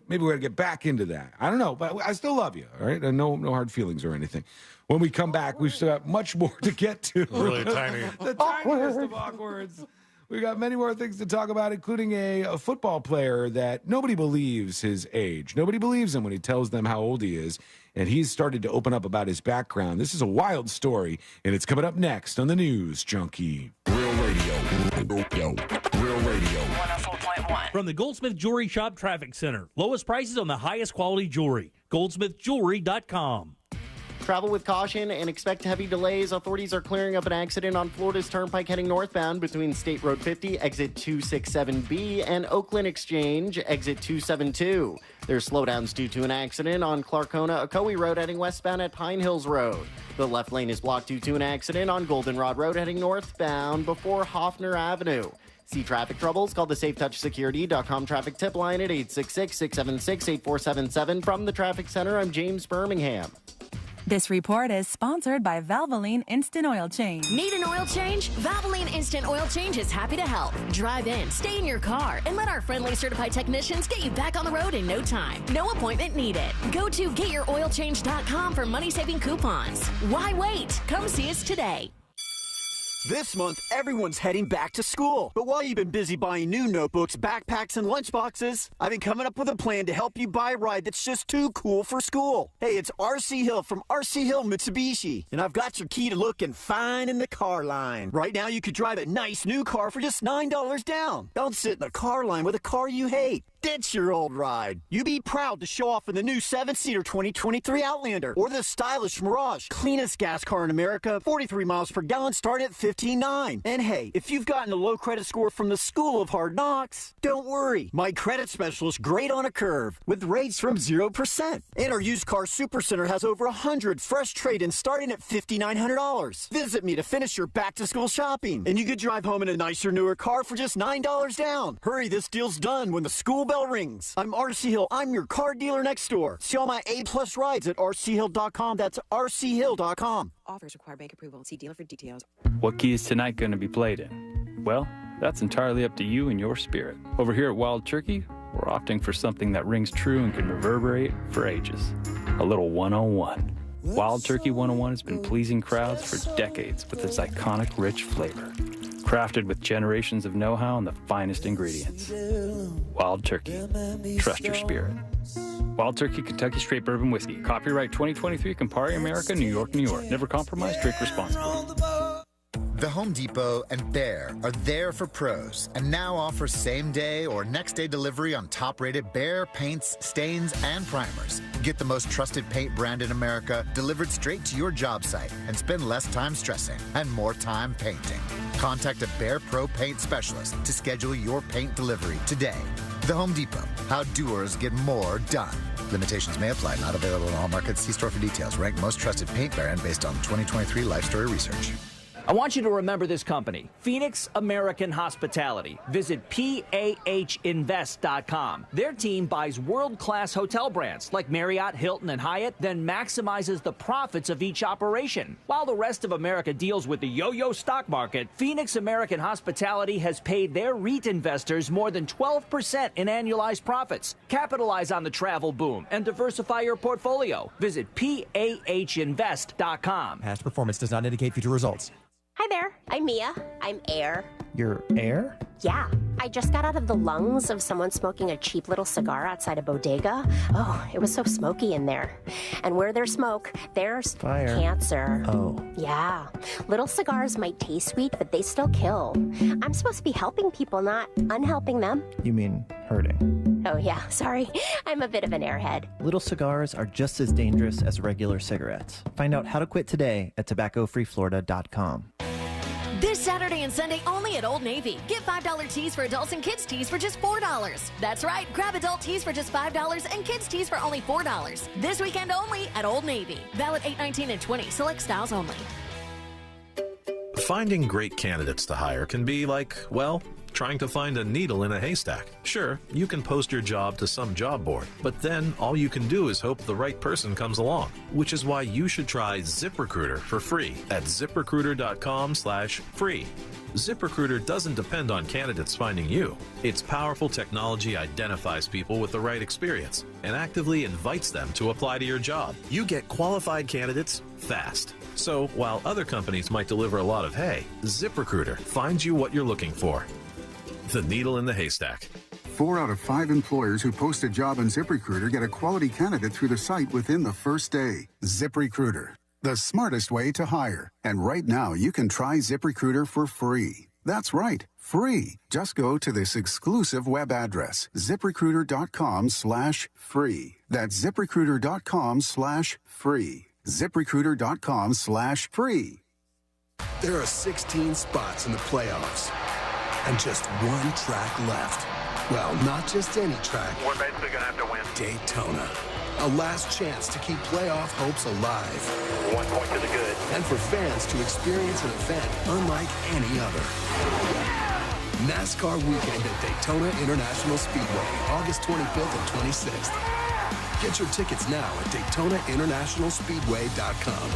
Speaker 4: maybe we're going to get back into that. I don't know, but I still love you, all right? No hard feelings or anything. When we come back, we've still got much more to get to.
Speaker 1: Really tiny.
Speaker 4: The tiniest of awkwards. We got many more things to talk about, including a football player that nobody believes his age. Nobody believes him when he tells them how old he is. And he's started to open up about his background. This is a wild story, and it's coming up next on the News Junkie.
Speaker 12: Real radio. Real radio.
Speaker 22: 104.1.
Speaker 9: From the Goldsmith Jewelry Shop Traffic Center. Lowest prices on the highest quality jewelry. GoldsmithJewelry.com.
Speaker 7: Travel with caution and expect heavy delays. Authorities are clearing up an accident on Florida's Turnpike heading northbound between State Road 50, exit 267B, and Oakland Exchange, exit 272. There's slowdowns due to an accident on Clarkona-Ocoee Road heading westbound at Pine Hills Road. The left lane is blocked due to an accident on Goldenrod Road heading northbound before Hoffner Avenue. See traffic troubles? Call the SafeTouchSecurity.com traffic tip line at 866-676-8477. From the Traffic Center, I'm James Birmingham.
Speaker 8: This report is sponsored by Valvoline Instant Oil Change.
Speaker 22: Need an oil change? Valvoline Instant Oil Change is happy to help. Drive in, stay in your car, and let our friendly certified technicians get you back on the road in no time. No appointment needed. Go to getyouroilchange.com for money-saving coupons. Why wait? Come see us today.
Speaker 21: This month, everyone's heading back to school. But while you've been busy buying new notebooks, backpacks, and lunchboxes, I've been coming up with a plan to help you buy a ride that's just too cool for school. Hey, it's RC Hill from RC Hill Mitsubishi, and I've got your key to looking fine in the car line. Right now, you could drive a nice new car for just $9 down. Don't sit in the car line with a car you hate. Ditch your old ride. You be proud to show off in the new 7-seater 2023 Outlander or the stylish Mirage. Cleanest gas car in America, 43 miles per gallon, start at $15,900. And hey, if you've gotten a low credit score from the School of Hard Knocks, don't worry. My credit specialist, great on a curve, with rates from 0%. And our used car supercenter has over 100 fresh trade-ins starting at $5,900. Visit me to finish your back-to-school shopping. And you could drive home in a nicer, newer car for just $9 down. Hurry, this deal's done when the school bell rings. I'm RC Hill. I'm your car dealer next door. See all my A-plus rides at rchill.com. That's rchill.com.
Speaker 11: Offers require bank approval. See dealer for details.
Speaker 13: What key is tonight going to be played in? Well, that's entirely up to you and your spirit. Over here at Wild Turkey, we're opting for something that rings true and can reverberate for ages. A little 101. Wild Turkey 101 has been pleasing crowds for decades with its iconic rich flavor. Crafted with generations of know-how and the finest ingredients. Wild Turkey. Trust your spirit. Wild Turkey Kentucky Straight Bourbon Whiskey. Copyright 2023 Campari America, New York, New York. Never compromise, drink responsibly.
Speaker 14: The Home Depot and Behr are there for pros and now offer same-day or next-day delivery on top-rated Behr paints, stains, and primers. Get the most trusted paint brand in America delivered straight to your job site and spend less time stressing and more time painting. Contact a Behr Pro Paint Specialist to schedule your paint delivery today. The Home Depot. How doers get more done. Limitations may apply. Not available in all markets. See store for details. Ranked most trusted paint brand based on 2023 Life Story Research.
Speaker 26: I want you to remember this company, Phoenix American Hospitality. Visit PAHinvest.com. Their team buys world-class hotel brands like Marriott, Hilton, and Hyatt, then maximizes the profits of each operation. While the rest of America deals with the yo-yo stock market, Phoenix American Hospitality has paid their REIT investors more than 12% in annualized profits. Capitalize on the travel boom and diversify your portfolio. Visit PAHinvest.com.
Speaker 27: Past performance does not indicate future results.
Speaker 28: Hi there, I'm Mia. I'm Air.
Speaker 27: You're Air?
Speaker 28: Yeah, I just got out of the lungs of someone smoking a cheap little cigar outside a bodega. Oh, it was so smoky in there. And where there's smoke, there's
Speaker 27: fire.
Speaker 28: Cancer.
Speaker 27: Oh.
Speaker 28: Yeah, little cigars might taste sweet, but they still kill. I'm supposed to be helping people, not unhelping them.
Speaker 27: You mean hurting?
Speaker 28: Oh yeah, sorry. I'm a bit of an airhead.
Speaker 27: Little cigars are just as dangerous as regular cigarettes. Find out how to quit today at tobaccofreeflorida.com.
Speaker 22: This Saturday and Sunday only at Old Navy. Get $5 tees for adults and kids tees for just $4. That's right. Grab adult tees for just $5 and kids tees for only $4. This weekend only at Old Navy. Valid 8/19 and 20. Select styles only.
Speaker 10: Finding great candidates to hire can be like, well, trying to find a needle in a haystack. Sure, you can post your job to some job board, but then all you can do is hope the right person comes along, which is why you should try ZipRecruiter for free at ZipRecruiter.com/free. ZipRecruiter doesn't depend on candidates finding you. Its powerful technology identifies people with the right experience and actively invites them to apply to your job. You get qualified candidates fast. So while other companies might deliver a lot of hay, ZipRecruiter finds you what you're looking for. The needle in the haystack.
Speaker 15: 4 out of 5 employers who post a job on ZipRecruiter get a quality candidate through the site within the first day. ZipRecruiter, the smartest way to hire. And right now, you can try ZipRecruiter for free. That's right, free. Just go to this exclusive web address, ZipRecruiter.com/free. That's ZipRecruiter.com/free. ZipRecruiter.com/free.
Speaker 16: There are 16 spots in the playoffs and just one track left. Well, not just any track.
Speaker 17: We're basically going to have to win.
Speaker 16: Daytona. A last chance to keep playoff hopes alive.
Speaker 17: 1 point to the good.
Speaker 16: And for fans to experience an event unlike any other. NASCAR weekend at Daytona International Speedway, August 25th and 26th. Get your tickets now at DaytonaInternationalSpeedway.com.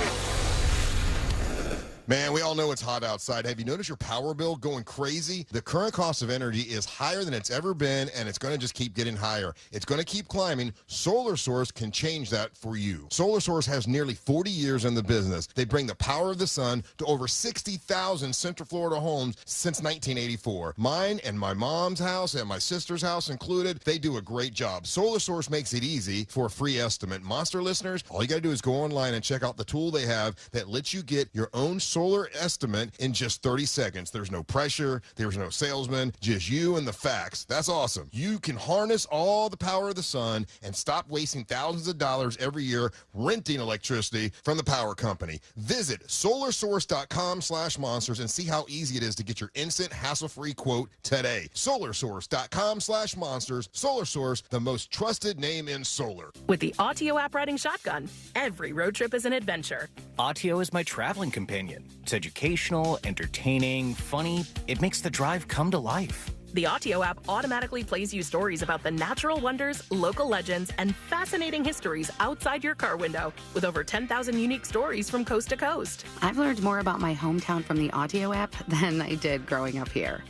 Speaker 19: Man, we all know it's hot outside. Have you noticed your power bill going crazy? The current cost of energy is higher than it's ever been, and it's going to just keep getting higher. It's going to keep climbing. Solar Source can change that for you. Solar Source has nearly 40 years in the business. They bring the power of the sun to over 60,000 Central Florida homes since 1984. Mine and my mom's house and my sister's house included, they do a great job. Solar Source makes it easy for a free estimate. Monster listeners, all you got to do is go online and check out the tool they have that lets you get your own solar estimate in just 30 seconds. There's no pressure. There's no salesman. Just you and the facts. That's awesome. You can harness all the power of the sun and stop wasting thousands of dollars every year renting electricity from the power company. Visit solarsource.com/monsters and see how easy it is to get your instant hassle-free quote today. solarsource.com/monsters. Solar Source, the most trusted name in solar.
Speaker 20: With the Autio app riding shotgun, every road trip is an adventure.
Speaker 24: Autio is my traveling companion. It's educational, entertaining, funny. It makes the drive come to life.
Speaker 20: The Autio app automatically plays you stories about the natural wonders, local legends, and fascinating histories outside your car window, with over 10,000 unique stories from coast to coast.
Speaker 25: I've learned more about my hometown from the Autio app than I did growing up here.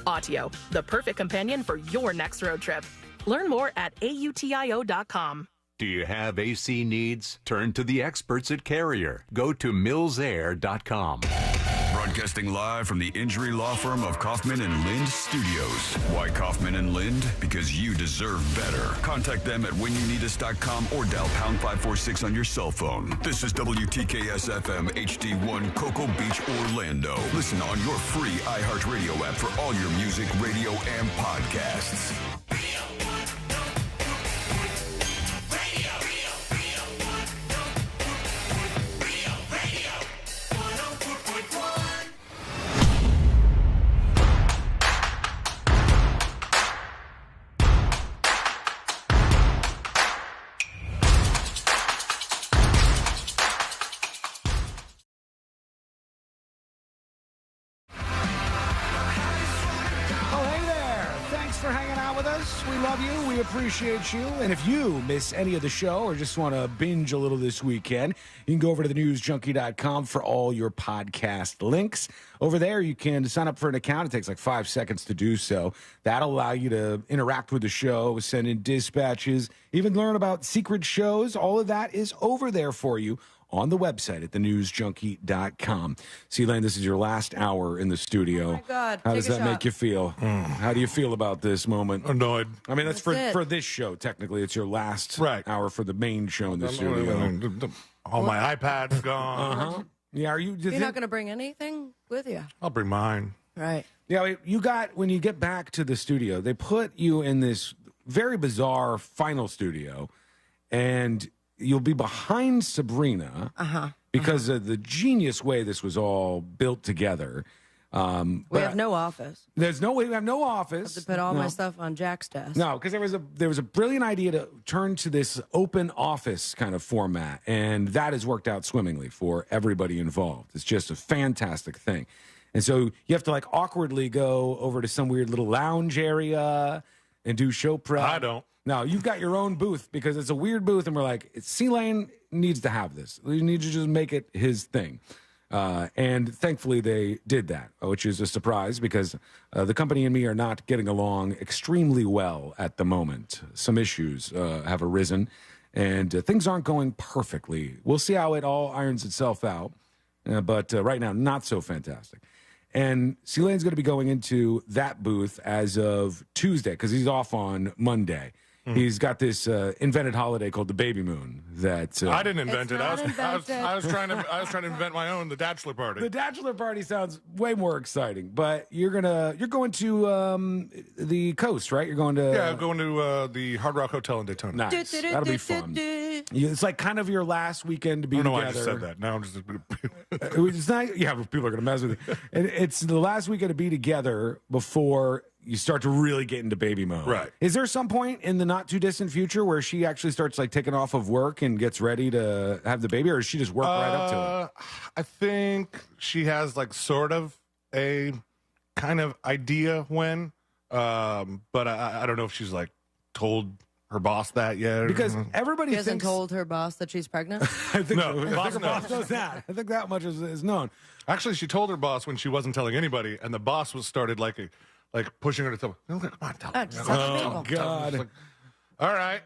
Speaker 20: Autio, the perfect companion for your next road trip. Learn more at autio.com.
Speaker 29: Do you have AC needs? Turn to the experts at Carrier. Go to millsair.com.
Speaker 12: Broadcasting live from the injury law firm of Kaufman and Lind Studios. Why Kaufman and Lind? Because you deserve better. Contact them at whenyouneedus.com or dial pound 546 on your cell phone. This is WTKS FM HD1 Cocoa Beach, Orlando. Listen on your free iHeartRadio app for all your music, radio, and podcasts.
Speaker 4: We appreciate you. And if you miss any of the show or just want to binge a little this weekend, you can go over to thenewsjunkie.com for all your podcast links. Over there, you can sign up for an account. It takes like 5 seconds to do so. That'll allow you to interact with the show, send in dispatches, even learn about secret shows. All of that is over there for you on the website at thenewsjunkie.com. C-Lane, this is your last hour in the studio.
Speaker 5: Oh, my God.
Speaker 4: How
Speaker 5: Take
Speaker 4: does
Speaker 5: a
Speaker 4: that
Speaker 5: shot.
Speaker 4: make you feel? How do you feel about this moment?
Speaker 1: Annoyed.
Speaker 4: I mean, that's
Speaker 5: That's
Speaker 4: for
Speaker 5: it.
Speaker 4: this show, technically. It's your last
Speaker 1: Right.
Speaker 4: hour for the main show in the studio.
Speaker 1: All my iPad's gone.
Speaker 4: Uh-huh. Yeah, are you...
Speaker 5: You're not going to bring anything with you.
Speaker 1: I'll bring mine.
Speaker 5: Right.
Speaker 4: Yeah, you got... When you get back to the studio, they put you in this very bizarre final studio, and you'll be behind Sabrina because of the genius way this was all built together.
Speaker 5: We have no office.
Speaker 4: There's no way we have no
Speaker 5: I
Speaker 4: office.
Speaker 5: have to put all
Speaker 4: No.
Speaker 5: my stuff on Jack's desk.
Speaker 4: No, because there was a brilliant idea to turn to this open office kind of format, and that has worked out swimmingly for everybody involved. It's just a fantastic thing. And so you have to like awkwardly go over to some weird little lounge area and do show prep.
Speaker 1: I don't.
Speaker 4: No, you've got your own booth because it's a weird booth, and we're like, C-Lane needs to have this. We need to just make it his thing. And thankfully they did that, which is a surprise because the company and me are not getting along extremely well at the moment. Some issues have arisen, and things aren't going perfectly. We'll see how it all irons itself out, but right now, not so fantastic. And C-Lane's going to be going into that booth as of Tuesday because he's off on Monday. He's got this invented holiday called the Baby Moon. That
Speaker 1: I didn't invent it. I was trying to invent my own, the Bachelor Party.
Speaker 4: The Bachelor Party sounds way more exciting. But you're going to the coast, right? You're going to
Speaker 1: I'm going to the Hard Rock Hotel in Daytona.
Speaker 4: Nice. That'll be fun. It's like kind of your last weekend to be together.
Speaker 1: I don't know why I just said that. Now I'm just.
Speaker 4: It's not. Yeah, but people are going to mess with it. And it's the last weekend to be together before you start to really get into baby mode.
Speaker 1: Right.
Speaker 4: Is there some point in the not too distant future where she actually starts like taking off of work and gets ready to have the baby, or does she just work right up to it?
Speaker 1: I think she has like sort of a kind of idea when, but I don't know if she's like told her boss that yet.
Speaker 4: Because everybody
Speaker 5: hasn't told her boss that she's pregnant.
Speaker 4: I think her boss knows that. I think that much is known.
Speaker 1: Actually, she told her boss when she wasn't telling anybody, and the boss started like pushing her to tell. Come on, tell her.
Speaker 4: Oh God!
Speaker 1: Like, all right,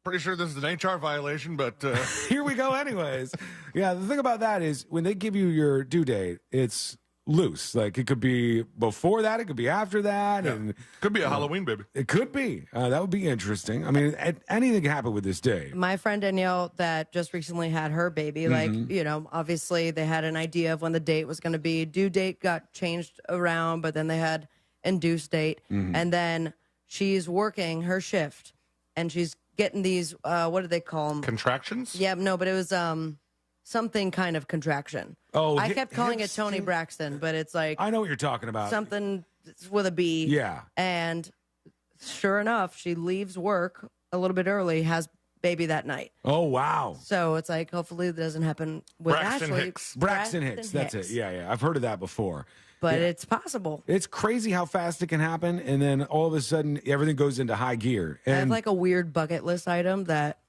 Speaker 1: pretty sure this is an HR violation, but
Speaker 4: here we go. Anyways, yeah. The thing about that is when they give you your due date, it's loose. Like it could be before that, it could be after that, and
Speaker 1: could be a Halloween baby.
Speaker 4: It could be. That would be interesting. I mean, anything can happen with this day.
Speaker 5: My friend Danielle that just recently had her baby, like, obviously they had an idea of when the date was going to be. Due date got changed around, but then they had induced date. And then she's working her shift and she's getting these, what do they call them?
Speaker 1: Contractions?
Speaker 5: Yeah, no, but it was something kind of contraction.
Speaker 4: Oh,
Speaker 5: I kept calling it Tony Braxton, but it's like
Speaker 4: I know what you're talking about.
Speaker 5: Something with a B.
Speaker 4: Yeah.
Speaker 5: And sure enough, she leaves work a little bit early, has baby that night.
Speaker 4: Oh, wow.
Speaker 5: So it's like, hopefully it doesn't happen with Ashley.
Speaker 4: Braxton Hicks. That's it. Yeah. I've heard of that before.
Speaker 5: But it's possible.
Speaker 4: It's crazy how fast it can happen, and then all of a sudden, everything goes into high gear. And
Speaker 5: I have like a weird bucket list item that,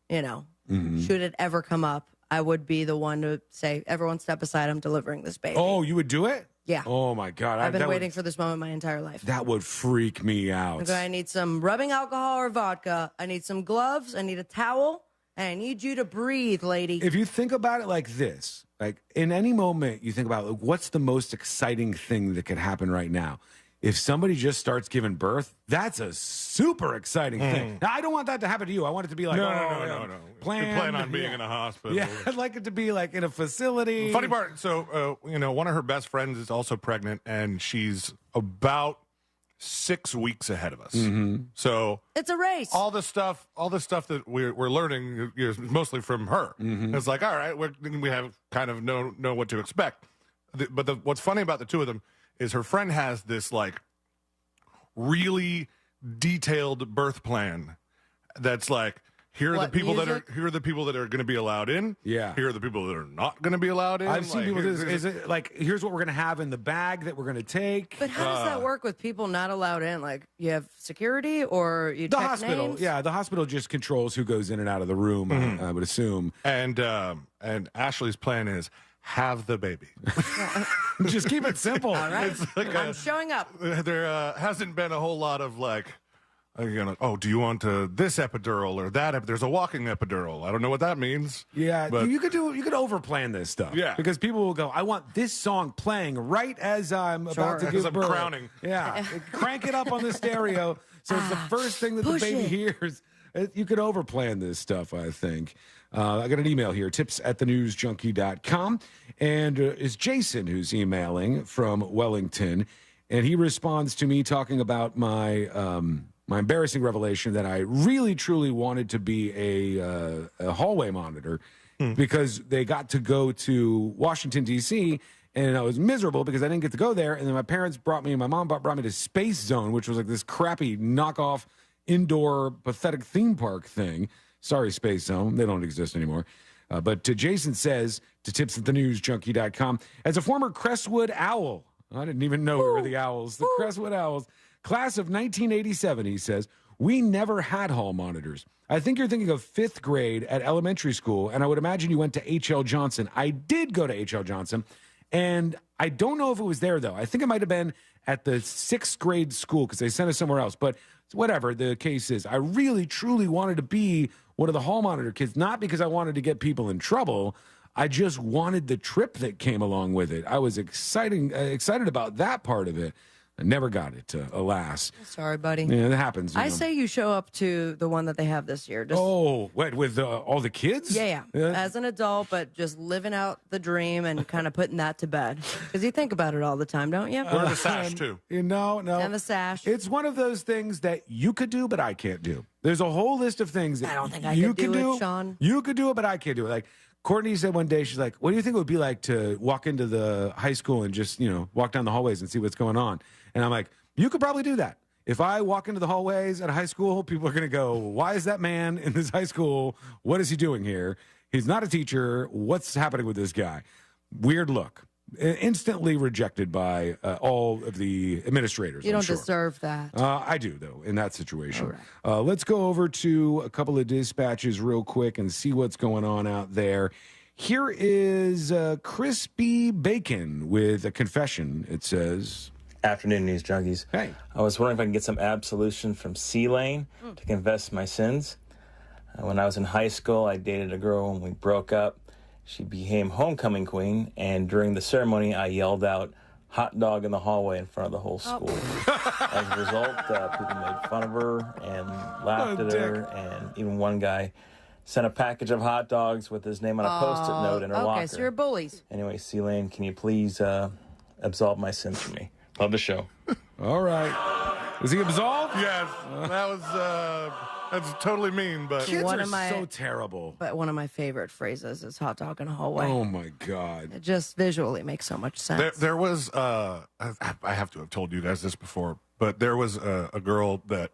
Speaker 5: should it ever come up, I would be the one to say, everyone step aside, I'm delivering this baby.
Speaker 4: Oh, you would do it?
Speaker 5: Yeah.
Speaker 4: Oh, my God.
Speaker 5: I've been waiting for this moment my entire life.
Speaker 4: That would freak me out.
Speaker 5: Okay, I need some rubbing alcohol or vodka. I need some gloves. I need a towel. And I need you to breathe, lady.
Speaker 4: If you think about it like this, like in any moment you think about like, what's the most exciting thing that could happen right now? If somebody just starts giving birth, that's a super exciting thing. Now, I don't want that to happen to you. I want it to be like,
Speaker 1: no.
Speaker 4: Plan
Speaker 1: You plan on being in a hospital.
Speaker 4: Yeah, I'd like it to be like in a facility.
Speaker 1: Funny part, so, one of her best friends is also pregnant, and she's about 6 weeks ahead of us. So
Speaker 5: it's a race.
Speaker 1: All the stuff that we're learning is mostly from her. It's like, all right, we have kind of know what to expect. But what's funny about the two of them is her friend has this like really detailed birth plan that's like, here are the people that are going to be allowed in.
Speaker 4: Yeah.
Speaker 1: Here are the people that are not going to be allowed in.
Speaker 4: I've seen people do this. Is it like, here's what we're going to have in the bag that we're going to take?
Speaker 5: But how does that work with people not allowed in? Like, you have security or you
Speaker 4: the
Speaker 5: check
Speaker 4: hospital?
Speaker 5: names?
Speaker 4: Yeah, the hospital just controls who goes in and out of the room. I would assume.
Speaker 1: And Ashley's plan is have the baby.
Speaker 4: Just keep it simple.
Speaker 5: All right,
Speaker 1: like
Speaker 5: I'm showing up.
Speaker 1: There hasn't been a whole lot of like. Do you want this epidural or that? There's a walking epidural. I don't know what that means.
Speaker 4: Yeah,
Speaker 1: but
Speaker 4: you could overplan this stuff.
Speaker 1: Yeah,
Speaker 4: because people will go, I want this song playing right as I'm about to give birth.
Speaker 1: I'm crowning.
Speaker 4: Yeah, crank it up on the stereo so it's the first thing that the baby hears. You could overplan this stuff, I think. I got an email here, tips@thenewsjunkie.com, and it's Jason who's emailing from Wellington, and he responds to me talking about my embarrassing revelation that I really, truly wanted to be a hallway monitor because they got to go to Washington, D.C., and I was miserable because I didn't get to go there. And then my mom brought me to Space Zone, which was like this crappy knockoff indoor pathetic theme park thing. Sorry, Space Zone. They don't exist anymore. But Jason says to tips@thenewsjunkie.com, as a former Crestwood Owl, I didn't even know we were the Owls, the Crestwood Owls, class of 1987, he says, we never had hall monitors. I think you're thinking of 5th grade at elementary school, and I would imagine you went to H.L. Johnson. I did go to H.L. Johnson, and I don't know if it was there, though. I think it might have been at the 6th grade school because they sent us somewhere else. But whatever the case is, I really, truly wanted to be one of the hall monitor kids, not because I wanted to get people in trouble. I just wanted the trip that came along with it. I was excited about that part of it. I never got it, alas.
Speaker 5: Sorry, buddy.
Speaker 4: Yeah, that happens.
Speaker 5: I say you show up to the one that they have this year.
Speaker 4: What, with all the kids?
Speaker 5: Yeah. As an adult, but just living out the dream and kind of putting that to bed. Because you think about it all the time, don't you?
Speaker 1: Or the sash, too.
Speaker 4: No.
Speaker 5: And the sash.
Speaker 4: It's one of those things that you could do, but I can't do. There's a whole list of things that
Speaker 5: I don't think I
Speaker 4: you
Speaker 5: could do it, Sean.
Speaker 4: You could do it, but I can't do it. Like, Courtney said one day, she's like, what do you think it would be like to walk into the high school and just, walk down the hallways and see what's going on? And I'm like, you could probably do that. If I walk into the hallways at a high school, people are going to go, why is that man in this high school? What is he doing here? He's not a teacher. What's happening with this guy? Weird look. Instantly rejected by all of the administrators.
Speaker 5: You
Speaker 4: I'm
Speaker 5: don't
Speaker 4: sure.
Speaker 5: deserve that.
Speaker 4: I do, though, in that situation. Right. Let's go over to a couple of dispatches real quick and see what's going on out there. Here is Crispy Bacon with a confession. It says...
Speaker 2: Afternoon, News Junkies.
Speaker 4: Hey.
Speaker 2: I was wondering if I can get some absolution from C-Lane to confess my sins. When I was in high school, I dated a girl and we broke up. She became homecoming queen, and during the ceremony, I yelled out, hot dog in the hallway in front of the whole school. As a result, people made fun of her and laughed at her, and even one guy sent a package of hot dogs with his name on a Post-it note in her locker.
Speaker 5: Okay, so you're bullies.
Speaker 2: Anyway, C-Lane, can you please absolve my sins for me? Love the show.
Speaker 4: All right. Was he absolved?
Speaker 1: Yes. That was that's totally mean, but
Speaker 4: kids are so terrible.
Speaker 5: But one of my favorite phrases is hot dog in a hallway.
Speaker 4: Oh my God.
Speaker 5: It just visually makes so much sense.
Speaker 1: There was I have to have told you guys this before, but there was a girl that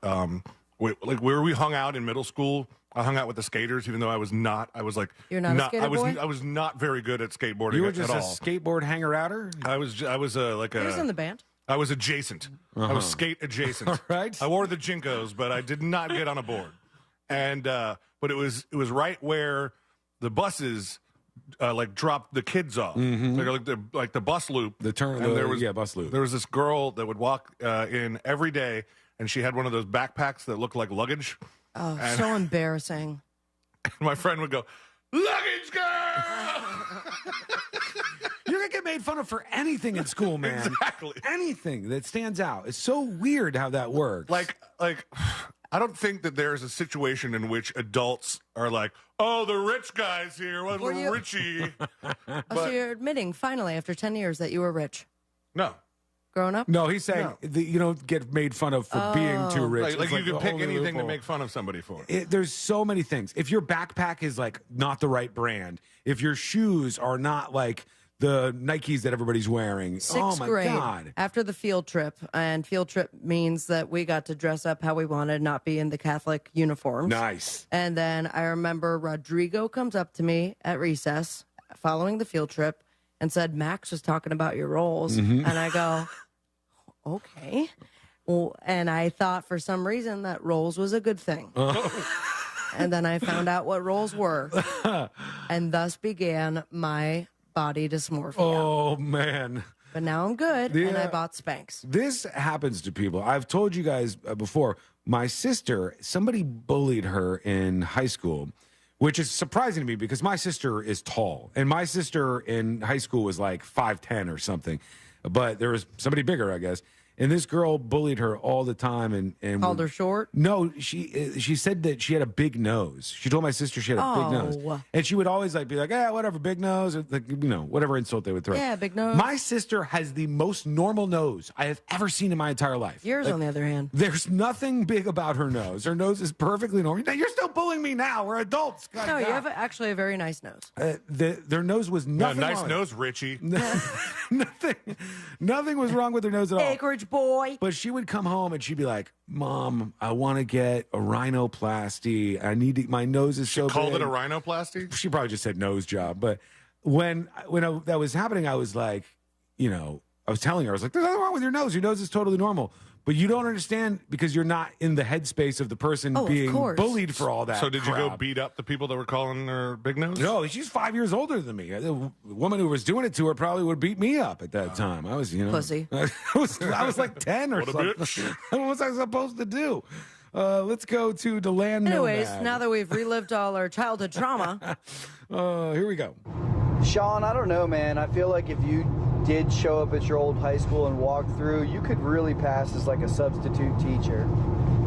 Speaker 1: where we hung out in middle school. I hung out with the skaters, even though I was not. I was like,
Speaker 5: you're not a skater boy?
Speaker 1: I was not very good at skateboarding.
Speaker 4: You were just
Speaker 1: at
Speaker 4: a
Speaker 1: all.
Speaker 4: skateboard hanger-outer?
Speaker 1: I was like a.
Speaker 5: He was in the band.
Speaker 1: I was adjacent. I was skate adjacent.
Speaker 4: All right.
Speaker 1: I wore the Jinkos, but I did not get on a board. And but it was right where the buses dropped the kids off, like the bus loop,
Speaker 4: bus loop.
Speaker 1: There was this girl that would walk in every day, and she had one of those backpacks that looked like luggage.
Speaker 5: Oh, so embarrassing.
Speaker 1: My friend would go, luggage girl!
Speaker 4: You're going to get made fun of for anything in school, man.
Speaker 1: Exactly.
Speaker 4: Anything that stands out. It's so weird how that works.
Speaker 1: Like, I don't think that there's a situation in which adults are like, oh, the rich guy's here. What a Richie.
Speaker 5: So you're admitting, finally, after 10 years, that you were rich?
Speaker 1: No.
Speaker 5: Growing up?
Speaker 4: No, he's saying that you don't get made fun of for being too rich.
Speaker 1: Like you can pick anything to make fun of somebody for.
Speaker 4: There's so many things. If your backpack is like not the right brand, if your shoes are not like the Nikes that everybody's wearing.
Speaker 5: Sixth grade, God. After the field trip, and field trip means that we got to dress up how we wanted, not be in the Catholic uniforms.
Speaker 4: Nice.
Speaker 5: And then I remember Rodrigo comes up to me at recess following the field trip and said, Max was talking about your roles. And I go, okay. Well, and I thought for some reason that rolls was a good thing. And then I found out what rolls were. And thus began my body dysmorphia.
Speaker 4: Oh, man.
Speaker 5: But now I'm good, and I bought Spanx.
Speaker 4: This happens to people. I've told you guys before, my sister, somebody bullied her in high school, which is surprising to me because my sister is tall. And my sister in high school was like 5'10" or something. But there was somebody bigger, I guess. And this girl bullied her all the time and
Speaker 5: called her short?
Speaker 4: No, she said that she had a big nose. She told my sister she had a big nose. And she would always be like, whatever, big nose, or whatever insult they would throw.
Speaker 5: Yeah, big nose.
Speaker 4: My sister has the most normal nose I have ever seen in my entire life.
Speaker 5: Yours, on the other hand.
Speaker 4: There's nothing big about her nose. Her nose is perfectly normal. Now, you're still bullying me now. We're adults. God,
Speaker 5: no, you have actually a very nice nose.
Speaker 4: Their nose was nothing
Speaker 1: nice
Speaker 4: wrong.
Speaker 1: nose, Richie.
Speaker 4: Nothing was wrong with her nose at all.
Speaker 5: Acreage average boy.
Speaker 4: But she would come home and she'd be like, Mom, I want to get a rhinoplasty. My nose is so
Speaker 1: Called
Speaker 4: big.
Speaker 1: it a rhinoplasty?
Speaker 4: She probably just said nose job. But when that was happening, I was like, I was telling her, I was like, there's nothing wrong with your nose. Your nose is totally normal. But you don't understand because you're not in the headspace of the person being bullied for all that.
Speaker 1: So did you go
Speaker 4: crap.
Speaker 1: beat up the people that were calling her big nose?
Speaker 4: No, she's 5 years older than me. The woman who was doing it to her probably would beat me up at that time. I was,
Speaker 5: Pussy.
Speaker 4: I was like 10 or
Speaker 1: What a
Speaker 4: something.
Speaker 1: bitch.
Speaker 4: What was I supposed to do? Let's go to Deland.
Speaker 5: Anyways, now that we've relived all our childhood trauma.
Speaker 4: Here we go.
Speaker 3: Sean, I don't know, man. I feel like if you did show up at your old high school and walk through, you could really pass as like a substitute teacher.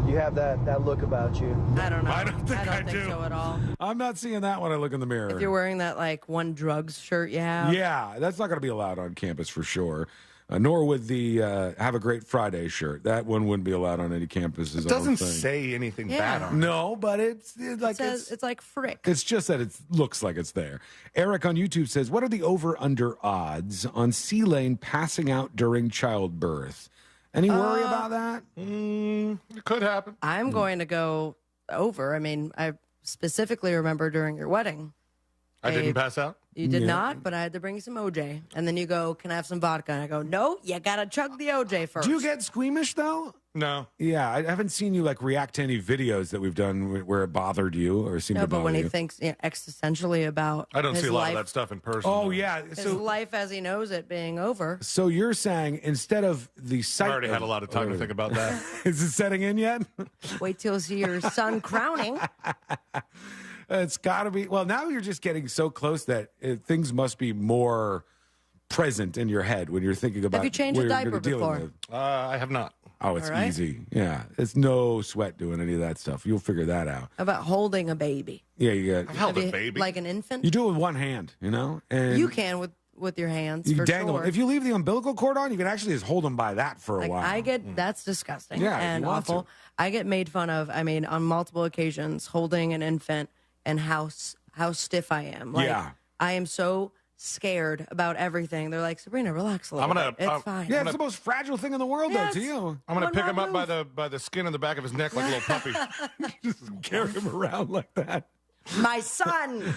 Speaker 3: You have that look about you.
Speaker 5: I don't know.
Speaker 4: I don't think I
Speaker 5: think
Speaker 4: do.
Speaker 5: so at all.
Speaker 4: I'm not seeing that when I look in the mirror.
Speaker 5: If you're wearing that like one drugs shirt you have.
Speaker 4: Yeah, that's not going to be allowed on campus for sure. Nor would the Have a Great Friday shirt. That one wouldn't be allowed on any campuses.
Speaker 1: It doesn't say anything bad on it.
Speaker 4: No, but it's
Speaker 5: like frick.
Speaker 4: It's just that it looks like it's there. Eric on YouTube says, what are the over-under odds on C Lane passing out during childbirth? Any worry about that?
Speaker 1: It could happen.
Speaker 5: I'm going to go over. I mean, I specifically remember during your wedding.
Speaker 1: I didn't pass out?
Speaker 5: You did not, but I had to bring some OJ. And then you go, can I have some vodka? And I go, no, you got to chug the OJ first.
Speaker 4: Do you get squeamish, though?
Speaker 1: No.
Speaker 4: Yeah, I haven't seen you like react to any videos that we've done where it bothered you or seemed
Speaker 5: No,
Speaker 4: to bother
Speaker 5: but when he
Speaker 4: you.
Speaker 5: thinks existentially about
Speaker 1: I don't
Speaker 5: his
Speaker 1: see a lot
Speaker 5: life,
Speaker 1: of that stuff in person.
Speaker 4: Oh, yeah.
Speaker 5: his
Speaker 4: So,
Speaker 5: life as he knows it being over.
Speaker 4: so you're saying instead of the sight...
Speaker 1: I already had a lot of time to think about that.
Speaker 4: Is it setting in yet?
Speaker 5: Wait till you see your son crowning.
Speaker 4: It's got to be. Well, now you're just getting so close that things must be more present in your head when you're thinking about
Speaker 5: Have you changed
Speaker 4: what
Speaker 5: a
Speaker 4: you're
Speaker 5: diaper
Speaker 4: gonna deal
Speaker 5: before?
Speaker 4: with.
Speaker 1: I have not.
Speaker 4: Oh, it's
Speaker 5: All right.
Speaker 4: easy. Yeah. It's no sweat doing any of that stuff. You'll figure that out.
Speaker 5: How about holding a baby?
Speaker 4: Yeah, you got.
Speaker 1: I've held
Speaker 5: Have
Speaker 1: a
Speaker 5: you-
Speaker 1: baby.
Speaker 5: Like an infant?
Speaker 4: You do it with one hand, and
Speaker 5: You can with your hands,
Speaker 4: you
Speaker 5: for
Speaker 4: dangle.
Speaker 5: sure.
Speaker 4: If you leave the umbilical cord on, you can actually just hold them by that for a
Speaker 5: Like,
Speaker 4: while.
Speaker 5: that's disgusting
Speaker 4: Yeah, if
Speaker 5: and
Speaker 4: you want
Speaker 5: awful.
Speaker 4: to.
Speaker 5: I get made fun of, I mean, on multiple occasions, holding an infant and how stiff I am. Like,
Speaker 4: Yeah.
Speaker 5: I am so scared about everything. They're like, Sabrina, relax a little bit. It's fine.
Speaker 4: Yeah, it's the most fragile thing in the world,
Speaker 5: Yes.
Speaker 4: though, to you.
Speaker 1: I'm going to pick
Speaker 5: One
Speaker 1: him up
Speaker 5: more
Speaker 1: by the skin in the back of his neck like a little puppy.
Speaker 4: Just carry him around like that.
Speaker 5: My son,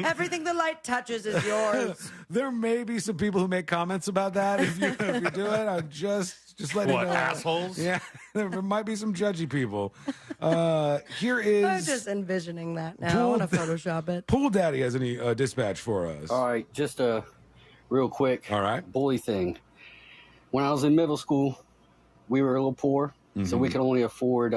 Speaker 5: everything the light touches is yours.
Speaker 4: There may be some people who make comments about that. If you do it, I'm just letting
Speaker 1: What,
Speaker 4: you know.
Speaker 1: assholes?
Speaker 4: Yeah, there might be some judgy people. Here
Speaker 5: I'm
Speaker 4: is
Speaker 5: just envisioning that now. I want to Photoshop it.
Speaker 4: Pool Daddy has any dispatch for us.
Speaker 6: All right, just a real quick
Speaker 4: All right.
Speaker 6: bully thing. When I was in middle school, we were a little poor, so we could only afford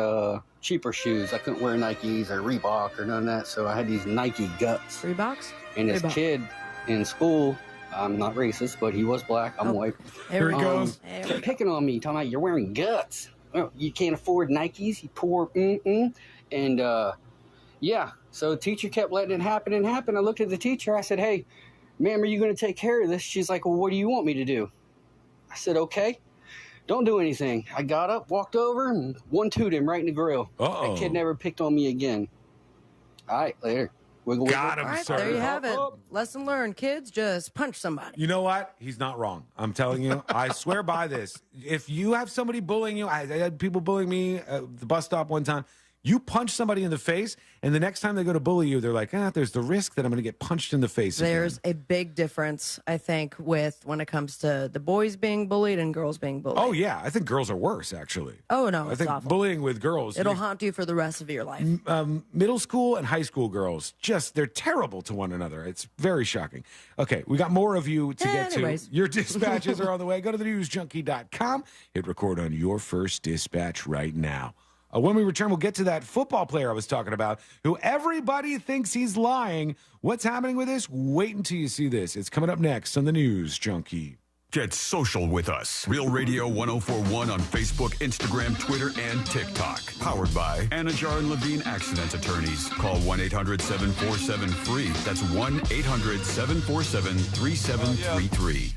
Speaker 6: cheaper shoes. I couldn't wear Nikes or Reebok or none of that, so I had these Nike Guts.
Speaker 5: Reeboks?
Speaker 6: And this
Speaker 5: Reebok.
Speaker 6: kid in school, I'm not racist, but he was black. I'm white.
Speaker 5: Here
Speaker 4: he goes.
Speaker 6: Kept picking on me, talking about you're wearing Guts. Well, you can't afford Nikes, you poor And yeah, so the teacher kept letting it happen and happen. I looked at the teacher. I said, hey, ma'am, are you going to take care of this? She's like, well, what do you want me to do? I said, okay. Don't do anything. I got up, walked over, and one-two'd him right in the grill.
Speaker 4: Uh-oh.
Speaker 6: That kid never picked on me again. All right, later. Wiggle, wiggle.
Speaker 4: Got him,
Speaker 5: All right,
Speaker 4: sir.
Speaker 5: there you have it. Lesson learned. Kids, just punch somebody.
Speaker 4: You know what? He's not wrong. I'm telling you. I swear by this. If you have somebody bullying you, I had people bullying me at the bus stop one time. You punch somebody in the face, and the next time they go to bully you, they're like, there's the risk that I'm going to get punched in the face
Speaker 5: There's
Speaker 4: again.
Speaker 5: a big difference, I think, with when it comes to the boys being bullied and girls being bullied.
Speaker 4: Oh, yeah. I think girls are worse, actually.
Speaker 5: Oh, no,
Speaker 4: I
Speaker 5: it's
Speaker 4: think
Speaker 5: awful.
Speaker 4: bullying with girls.
Speaker 5: It'll haunt you for the rest of your life.
Speaker 4: Middle school and high school girls, they're terrible to one another. It's very shocking. Okay, we got more of you to get
Speaker 5: Anyways.
Speaker 4: to. Your dispatches are on the way. Go to thenewsjunkie.com. Hit record on your first dispatch right now. When we return, we'll get to that football player I was talking about, who everybody thinks he's lying. What's happening with this? Wait until you see this. It's coming up next on the News Junkie.
Speaker 12: Get social with us. Real Radio 1041 on Facebook, Instagram, Twitter, and TikTok. Powered by Anajar and Levine Accident Attorneys. Call 1-800-747-FREE. That's 1-800-747-3733.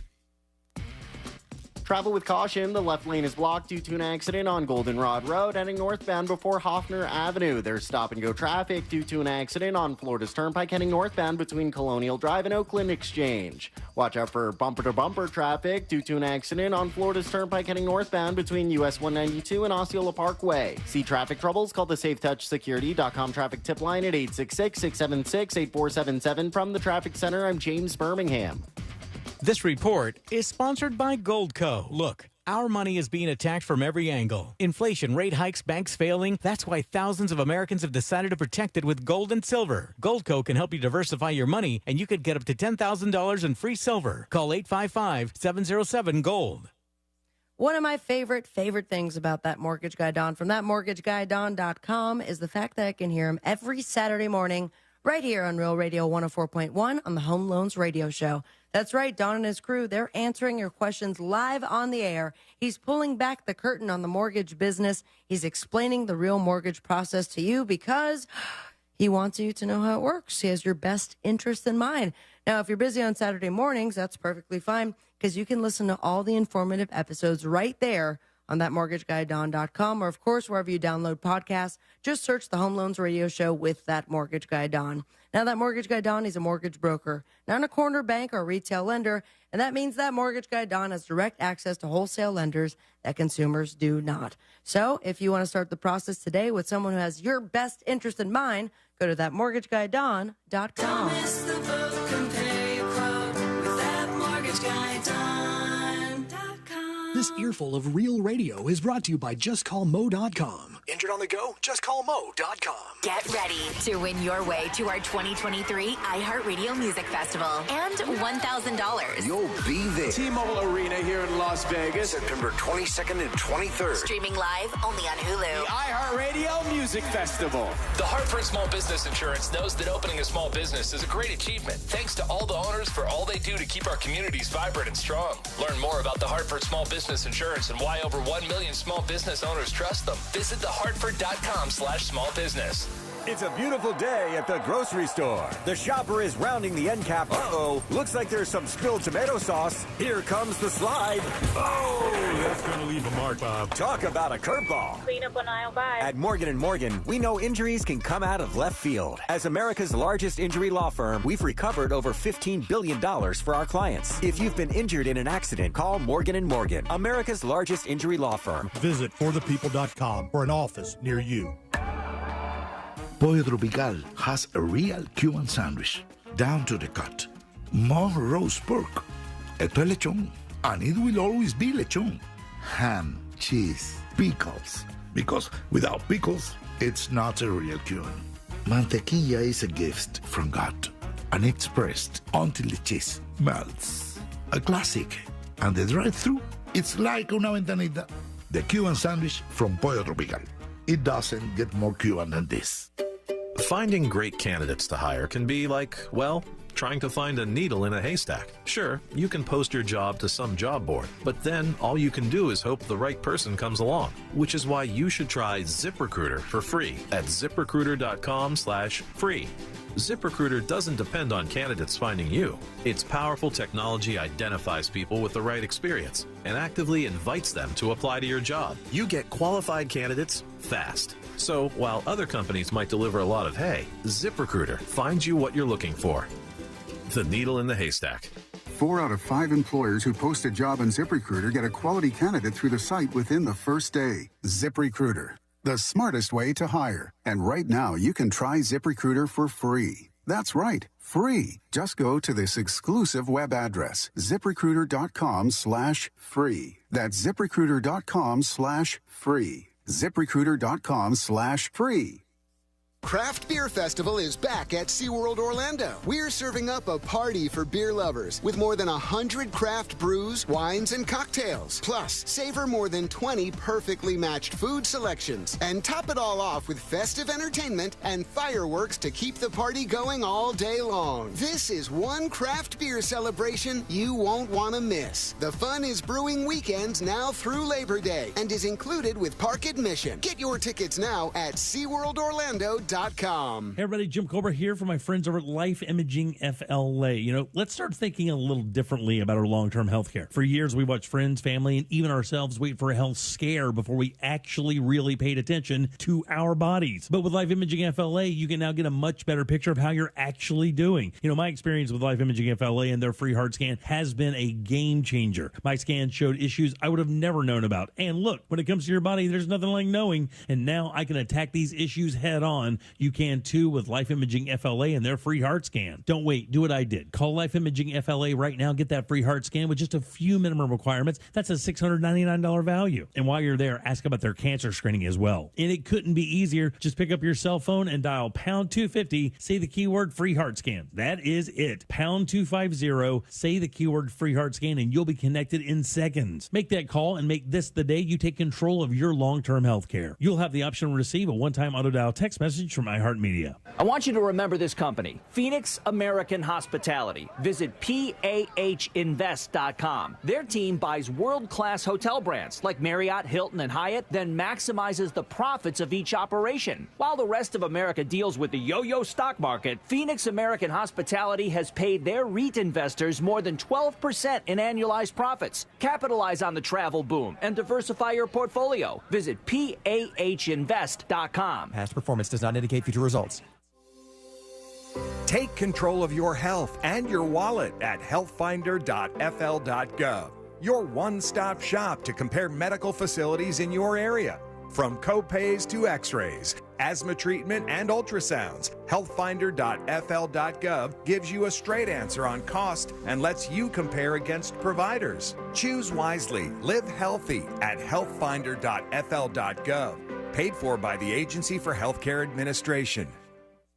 Speaker 7: Travel with caution. The left lane is blocked due to an accident on Goldenrod Road, heading northbound before Hoffner Avenue. There's stop-and-go traffic due to an accident on Florida's Turnpike, heading northbound between Colonial Drive and Oakland Exchange. Watch out for bumper-to-bumper traffic due to an accident on Florida's Turnpike, heading northbound between US 192 and Osceola Parkway. See traffic troubles? Call the SafeTouchSecurity.com traffic tip line at 866-676-8477. From the Traffic Center, I'm James Birmingham.
Speaker 8: This report is sponsored by Goldco. Look, our money is being attacked from every angle. Inflation, rate hikes, banks failing. That's why thousands of Americans have decided to protect it with gold and silver. Goldco can help you diversify your money, and you could get up to $10,000 in free silver. Call 855-707-GOLD.
Speaker 5: One of my favorite things about That Mortgage Guy Don from thatmortgageguyDon.com is the fact that I can hear him every Saturday morning right here on Real Radio 104.1 on the Home Loans Radio Show. That's right, Don and his crew, they're answering your questions live on the air. He's pulling back the curtain on the mortgage business. He's explaining the real mortgage process to you because he wants you to know how it works. He has your best interest in mind. Now, if you're busy on Saturday mornings, that's perfectly fine because you can listen to all the informative episodes right there on thatmortgageguyDon.com, or, of course, wherever you download podcasts. Just search the Home Loans Radio Show with That Mortgage Guy Don. Now, That Mortgage Guy Don, he's a mortgage broker, not a corner bank or a retail lender, and that means That Mortgage Guy Don has direct access to wholesale lenders that consumers do not. So, if you want to start the process today with someone who has your best interest in mind, go to thatmortgageguyDon.com.
Speaker 9: Don't miss the boat, compare your quote with thatmortgageguyDon.com.
Speaker 11: This earful of real radio is brought to you by JustCallMo.com. Injured on the go? JustCallMo.com.
Speaker 13: Get ready to win your way to our 2023 iHeartRadio Music Festival and $1,000.
Speaker 14: You'll be there.
Speaker 11: T-Mobile Arena here in Las Vegas.
Speaker 14: September 22nd and 23rd.
Speaker 13: Streaming live only on Hulu.
Speaker 11: The iHeartRadio Music Festival.
Speaker 18: The Hartford Small Business Insurance knows that opening a small business is a great achievement. Thanks to all the owners for all they do to keep our communities vibrant and strong. Learn more about the Hartford Small Business Insurance and why over 1 million small business owners trust them. Visit thehartford.com/small business.
Speaker 21: It's a beautiful day at the grocery store. The shopper is rounding the end cap. Uh-oh, looks like there's some spilled tomato sauce. Here comes the slide. Oh, that's gonna leave a mark, Bob. Talk about a curveball.
Speaker 23: Clean up on aisle 5.
Speaker 21: At Morgan & Morgan, we know injuries can come out of left field. As America's largest injury law firm, we've recovered over $15 billion for our clients. If you've been injured in an accident, call Morgan & Morgan, America's largest injury law firm.
Speaker 30: Visit forthepeople.com for an office near you.
Speaker 31: Pollo Tropical has a real Cuban sandwich, down to the cut. More roast pork. Esto es lechón, and it will always be lechón. Ham, cheese, pickles. Because without pickles, it's not a real Cuban. Mantequilla is a gift from God, and it's pressed until the cheese melts. A classic. And the drive-thru, it's like una ventanita. The Cuban sandwich from Pollo Tropical. It doesn't get more Cuban than this.
Speaker 10: Finding great candidates to hire can be like, well, trying to find a needle in a haystack. Sure, you can post your job to some job board, but then all you can do is hope the right person comes along, which is why you should try ZipRecruiter for free at ZipRecruiter.com/free. ZipRecruiter doesn't depend on candidates finding you. Its powerful technology identifies people with the right experience and actively invites them to apply to your job. You get qualified candidates fast. So while other companies might deliver a lot of hay, ZipRecruiter finds you what you're looking for. The needle in the haystack.
Speaker 15: 4 out of 5 employers who post a job on ZipRecruiter get a quality candidate through the site within the first day. ZipRecruiter, the smartest way to hire. And right now, you can try ZipRecruiter for free. That's right, free. Just go to this exclusive web address, ZipRecruiter.com/free. That's ZipRecruiter.com/free. ZipRecruiter.com/free.
Speaker 32: Craft Beer Festival is back at SeaWorld Orlando. We're serving up a party for beer lovers with more than 100 craft brews, wines, and cocktails. Plus, savor more than 20 perfectly matched food selections. And top it all off with festive entertainment and fireworks to keep the party going all day long. This is one craft beer celebration you won't want to miss. The fun is brewing weekends now through Labor Day and is included with park admission. Get your tickets now at SeaWorldOrlando.com. LifeImagingFLA.com.
Speaker 16: Hey everybody, Jim Cobra here for my friends over at Life Imaging FLA. You know, let's start thinking a little differently about our long-term health care. For years, we watched friends, family, and even ourselves wait for a health scare before we actually really paid attention to our bodies. But with Life Imaging FLA, you can now get a much better picture of how you're actually doing. You know, my experience with Life Imaging FLA and their free heart scan has been a game changer. My scan showed issues I would have never known about. And look, when it comes to your body, there's nothing like knowing. And now I can attack these issues head on. You can too with Life Imaging FLA and their free heart scan. Don't wait, do what I did. Call Life Imaging FLA right now. Get that free heart scan with just a few minimum requirements. That's a $699 value. And while you're there, ask about their cancer screening as well. And it couldn't be easier. Just pick up your cell phone and dial pound 250. Say the keyword free heart scan. That is it. Pound 250. Say the keyword free heart scan and you'll be connected in seconds. Make that call and make this the day you take control of your long-term health care. You'll have the option to receive a one-time auto dial text message from iHeartMedia.
Speaker 17: I want you to remember this company, Phoenix American Hospitality. Visit PAHinvest.com. Their team buys world-class hotel brands like Marriott, Hilton, and Hyatt, then maximizes the profits of each operation. While the rest of America deals with the yo-yo stock market, Phoenix American Hospitality has paid their REIT investors more than 12% in annualized profits. Capitalize on the travel boom and diversify your portfolio. Visit PAHinvest.com.
Speaker 19: Past performance does not indicate future results.
Speaker 20: Take control of your health and your wallet at healthfinder.fl.gov. Your one-stop shop to compare medical facilities in your area. From copays to x-rays, asthma treatment, and ultrasounds, healthfinder.fl.gov gives you a straight answer on cost and lets you compare against providers. Choose wisely. Live healthy at healthfinder.fl.gov. Paid for by the Agency for Healthcare Administration.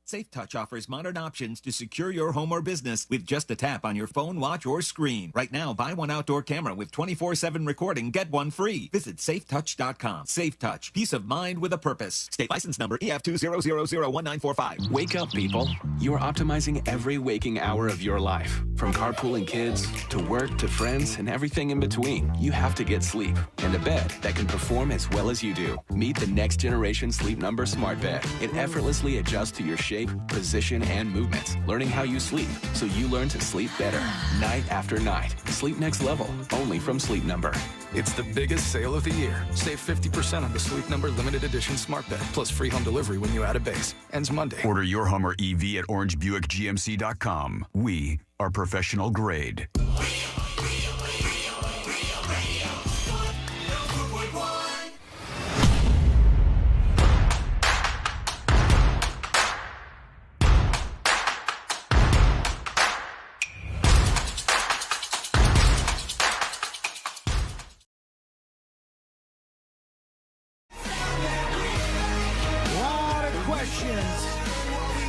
Speaker 22: SafeTouch offers modern options to secure your home or business with just a tap on your phone, watch, or screen. Right now, buy one outdoor camera with 24/7 recording, get one free. Visit safetouch.com. SafeTouch, peace of mind with a purpose. State license number EF200001945.
Speaker 23: Wake up, people. You are optimizing every waking hour of your life. From carpooling kids, to work, to friends, and everything in between. You have to get sleep and a bed that can perform as well as you do. Meet the next generation Sleep Number Smart Bed. It effortlessly adjusts to your shape, position, and movements, learning how you sleep so you learn to sleep better night after night. Sleep next level, only from Sleep Number.
Speaker 24: It's the biggest sale of the year. Save 50% on the Sleep Number limited edition smart bed, plus free home delivery when you add a base. Ends Monday.
Speaker 12: Order your Hummer EV at orangebuickgmc.com. We are professional grade.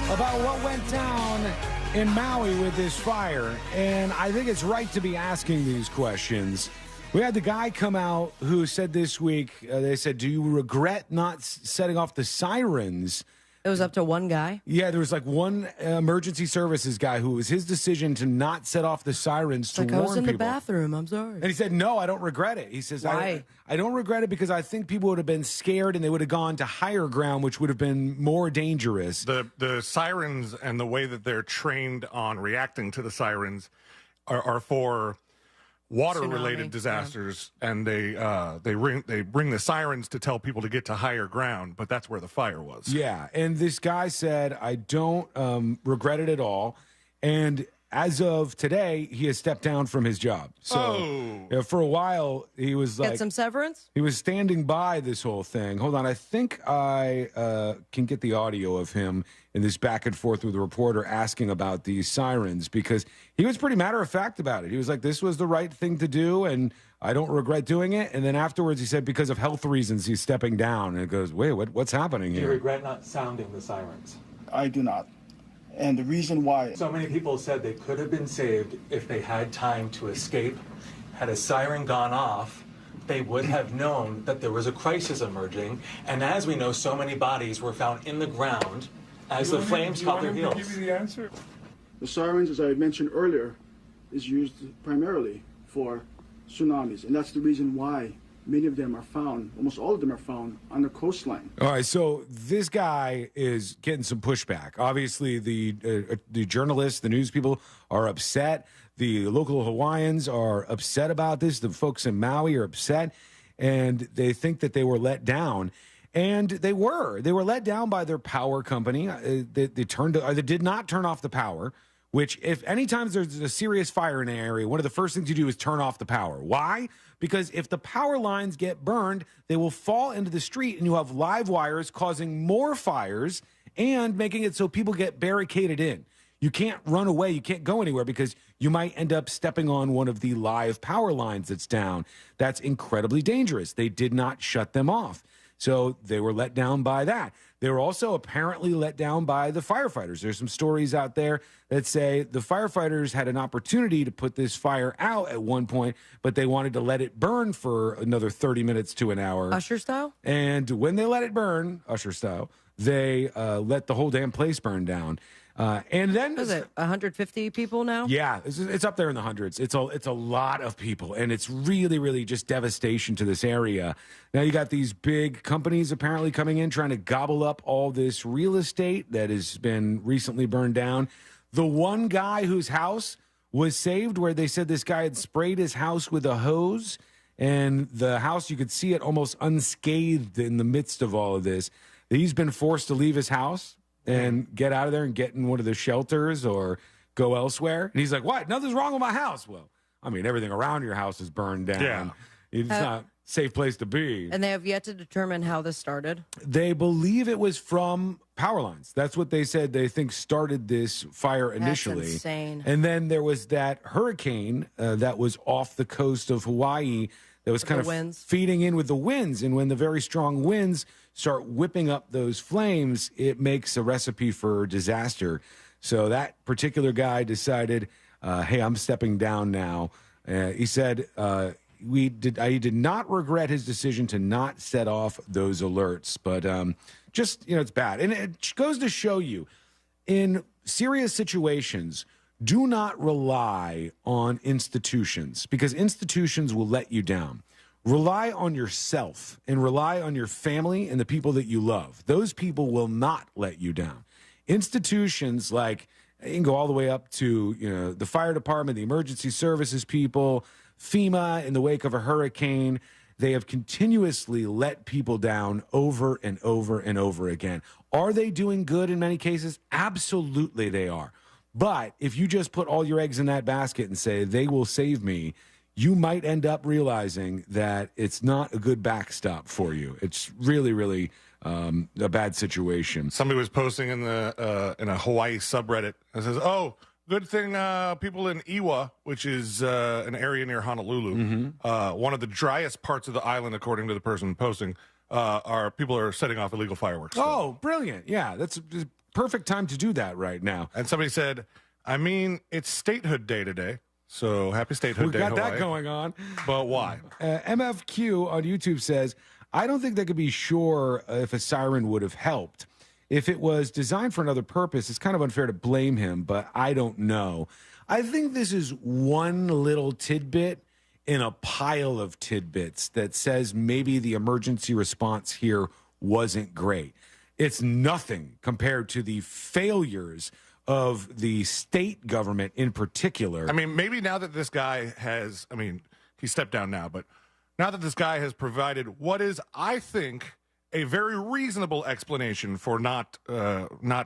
Speaker 4: About what went down in Maui with this fire, and I think it's right to be asking these questions. We had the guy come out who said this week, they said, do you regret not setting off the sirens?
Speaker 5: It was up to one guy?
Speaker 4: Yeah, there was like one emergency services guy who it was his decision to not set off the sirens to warn people.
Speaker 5: I was in the bathroom, I'm sorry.
Speaker 4: And he said, no, I don't regret it. He says,
Speaker 5: why?
Speaker 4: I don't regret it because I think people would have been scared and they would have gone to higher ground, which would have been more dangerous.
Speaker 1: The sirens and the way that they're trained on reacting to the sirens are for water-related disasters, and they bring the sirens to tell people to get to higher ground, but that's where the fire was.
Speaker 4: Yeah, and this guy said, I don't regret it at all, and as of today, he has stepped down from his job. So for a while, he was like...
Speaker 5: Get some severance?
Speaker 4: He was standing by this whole thing. Hold on, I think I can get the audio of him in this back and forth with the reporter asking about these sirens, because he was pretty matter-of-fact about it. He was like, this was the right thing to do, and I don't regret doing it. And then afterwards, he said because of health reasons, he's stepping down. And it goes, wait, what's happening here?
Speaker 25: Do you regret not sounding the sirens?
Speaker 26: I do not. And the reason why...
Speaker 25: So many people said they could have been saved if they had time to escape. Had a siren gone off, they would have known that there was a crisis emerging. And as we know, so many bodies were found in the ground as the flames caught their heels.
Speaker 26: Give you the answer? The sirens, as I mentioned earlier, is used primarily for tsunamis. And that's the reason why Many of them are found, almost all of them are found on the coastline.
Speaker 4: All right, so this guy is getting some pushback. Obviously, the journalists, the news people are upset. The local Hawaiians are upset about this. The folks in Maui are upset, and they think that they were let down. And they were. They were let down by their power company. They did not turn off the power, which if anytime there's a serious fire in an area, one of the first things you do is turn off the power. Why? Because if the power lines get burned, they will fall into the street and you have live wires causing more fires and making it so people get barricaded in. You can't run away. You can't go anywhere because you might end up stepping on one of the live power lines that's down. That's incredibly dangerous. They did not shut them off. So they were let down by that. They were also apparently let down by the firefighters. There's some stories out there that say the firefighters had an opportunity to put this fire out at one point, but they wanted to let it burn for another 30 minutes to an hour.
Speaker 5: Usher style?
Speaker 4: And when they let it burn, Usher style, they let the whole damn place burn down. And then
Speaker 5: What is it 150 people now?
Speaker 4: Yeah, it's up there in the hundreds. It's a lot of people, and it's really, really just devastation to this area. Now you got these big companies apparently coming in trying to gobble up all this real estate that has been recently burned down. The one guy whose house was saved, where they said this guy had sprayed his house with a hose, and the house, you could see it almost unscathed in the midst of all of this. He's been forced to leave his house and get out of there and get in one of the shelters or go elsewhere. And he's like, what? Nothing's wrong with my house. Well, I mean, everything around your house is burned down.
Speaker 1: Yeah.
Speaker 4: It's not a safe place to be.
Speaker 5: And they have yet to determine how this started.
Speaker 4: They believe it was from power lines. That's what they said they think started this fire initially.
Speaker 5: That's insane.
Speaker 4: And then there was that hurricane that was off the coast of Hawaii that was kind of feeding in with the winds. And when the very strong winds start whipping up those flames, it makes a recipe for disaster. So that particular guy decided, hey, I'm stepping down now. He said he did not regret his decision to not set off those alerts. But just, it's bad. And it goes to show you, in serious situations, do not rely on institutions, because institutions will let you down. Rely on yourself and rely on your family and the people that you love. Those people will not let you down. Institutions, like, you can go all the way up to, the fire department, the emergency services people, FEMA in the wake of a hurricane. They have continuously let people down over and over and over again. Are they doing good in many cases? Absolutely they are. But if you just put all your eggs in that basket and say, they will save me, you might end up realizing that it's not a good backstop for you. It's really, really a bad situation.
Speaker 1: Somebody was posting in a Hawaii subreddit that says, "Oh, good thing people in Iwa, which is an area near Honolulu, one of the driest parts of the island, according to the person posting, people are setting off illegal fireworks."
Speaker 4: Oh, brilliant! Yeah, that's the perfect time to do that right now.
Speaker 1: And somebody said, "I mean, it's Statehood Day today." So happy Statehood Day,
Speaker 4: We got
Speaker 1: Hawaii.
Speaker 4: that going on.
Speaker 1: But why?
Speaker 4: MFQ on YouTube says, I don't think they could be sure if a siren would have helped. If it was designed for another purpose, it's kind of unfair to blame him, but I don't know. I think this is one little tidbit in a pile of tidbits that says maybe the emergency response here wasn't great. It's nothing compared to the failures of the state government in particular.
Speaker 1: I mean, maybe now that this guy has, he stepped down now, but now that this guy has provided what is, I think, a very reasonable explanation for not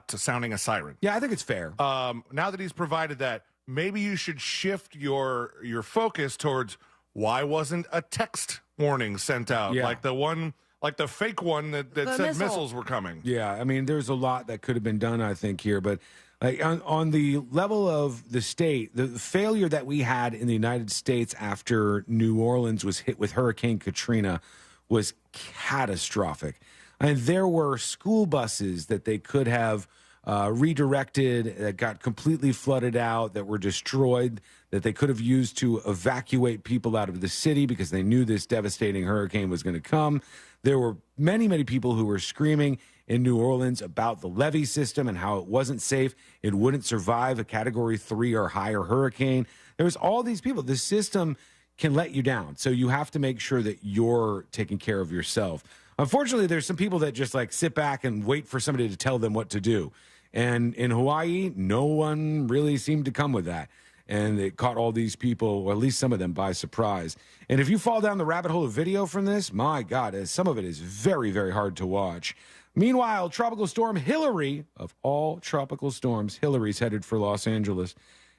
Speaker 1: sounding a siren.
Speaker 4: Yeah, I think it's fair.
Speaker 1: Now that he's provided that, maybe you should shift your focus towards why wasn't a text warning sent out, like the fake one that said missiles were coming.
Speaker 4: Yeah, I mean, there's a lot that could have been done, I think, here, but on the level of the state, the failure that we had in the United States after New Orleans was hit with Hurricane Katrina was catastrophic. And there were school buses that they could have redirected, that got completely flooded out, that were destroyed, that they could have used to evacuate people out of the city because they knew this devastating hurricane was going to come. There were many, many people who were screaming in New Orleans about the levee system and how it wasn't safe. It wouldn't survive a Category 3 or higher hurricane. There was all these people. The system can let you down. So you have to make sure that you're taking care of yourself. Unfortunately, there's some people that just like sit back and wait for somebody to tell them what to do. And in Hawaii, no one really seemed to come with that. And it caught all these people, or at least some of them, by surprise. And if you fall down the rabbit hole of video from this, my God, some of it is very, very hard to watch. Meanwhile, Tropical Storm Hillary, of all tropical storms, Hillary's headed for Los Angeles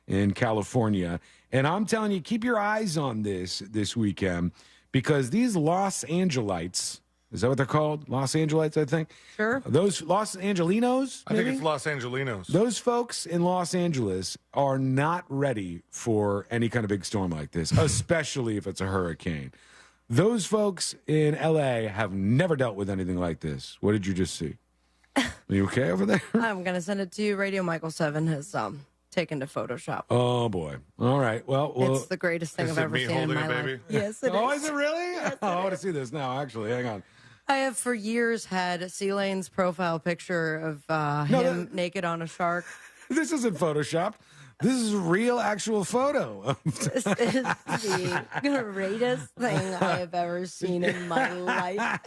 Speaker 4: in California. And I'm telling you, keep your eyes on this weekend, because these Los Angelites, is that what they're called? Los Angelites, I think.
Speaker 5: Sure.
Speaker 4: Those Los Angelinos?
Speaker 1: I think it's Los Angelinos.
Speaker 4: Those folks in Los Angeles are not ready for any kind of big storm like this, especially if it's a hurricane. Those folks in L.A. have never dealt with anything like this. What did you just see? Are you okay over there?
Speaker 5: I'm going to send it to you. Radio Michael 7 has taken to Photoshop.
Speaker 4: Oh, boy. All right. Well,
Speaker 5: it's the greatest thing I've ever seen in my life. Yes, it is.
Speaker 4: Oh, is it really?
Speaker 5: Yes,
Speaker 4: I want to see this now, actually. Hang on.
Speaker 5: I have for years had C-Lane's profile picture of him naked on a shark.
Speaker 4: This isn't Photoshopped. This is a real, actual photo.
Speaker 5: This is the greatest thing I have ever seen in my life.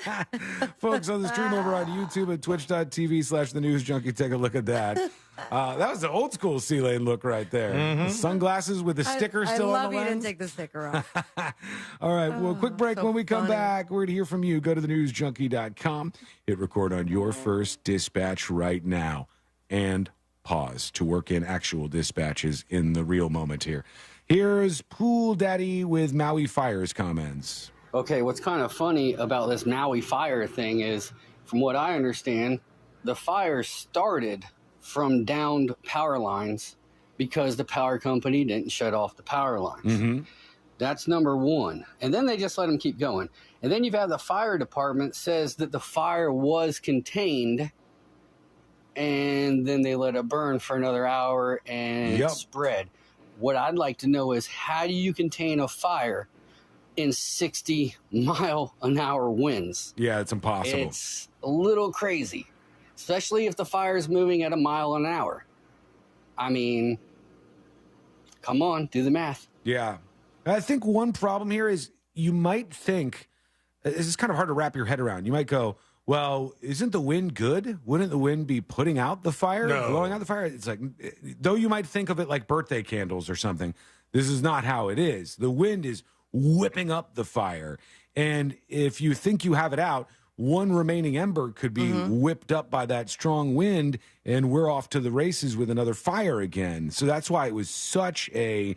Speaker 4: Folks, on the stream over on YouTube at twitch.tv/thenewsjunkie, take a look at that. That was the old school C-Lane look right there.
Speaker 1: Mm-hmm.
Speaker 4: The sunglasses with the sticker still on the lens.
Speaker 5: I love you didn't take the sticker off.
Speaker 4: All right, well, quick break. When we come back, we're going to hear from you. Go to thenewsjunkie.com. Hit record on your first dispatch right now. And pause to work in actual dispatches in the real moment here. Here's Pool Daddy with Maui Fire's comments.
Speaker 2: Okay, what's kind of funny about this Maui Fire thing is, from what I understand, the fire started from downed power lines because the power company didn't shut off the power lines.
Speaker 4: Mm-hmm.
Speaker 2: That's number one. And then they just let them keep going. And then you've had the fire department says that the fire was contained, and then they let it burn for another hour and it spread. What I'd like to know is, how do you contain a fire in 60-mile-an-hour winds?
Speaker 4: Yeah, it's impossible.
Speaker 2: It's a little crazy, especially if the fire is moving at a mile an hour. I mean, come on, do the math.
Speaker 4: Yeah. I think one problem here is you might think, this is kind of hard to wrap your head around. You might go, well, isn't the wind good? Wouldn't the wind be putting out the fire, blowing out the fire? It's like, though you might think of it like birthday candles or something, this is not how it is. The wind is whipping up the fire. And if you think you have it out, one remaining ember could be whipped up by that strong wind, and we're off to the races with another fire again. So that's why it was such an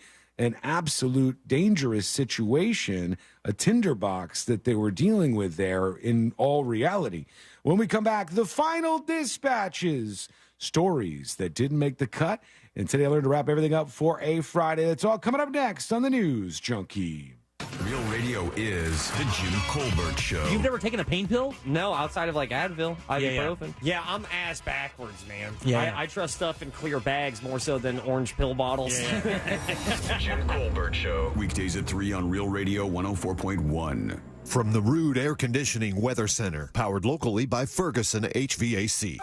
Speaker 4: absolute dangerous situation, a tinderbox that they were dealing with there in all reality. When we come back, the final dispatches, stories that didn't make the cut. And today I learned to wrap everything up for a Friday. That's all coming up next on the News Junkie.
Speaker 12: Real Radio is the Jim Colbert Show.
Speaker 16: You've never taken a pain pill?
Speaker 3: No, outside of like Advil, ibuprofen.
Speaker 6: Yeah, I'm ass backwards, man.
Speaker 3: Yeah.
Speaker 6: I trust stuff in clear bags more so than orange pill bottles.
Speaker 12: The Jim Colbert Show. Weekdays at 3 on Real Radio 104.1.
Speaker 7: From the Rude Air Conditioning Weather Center, powered locally by Ferguson HVAC.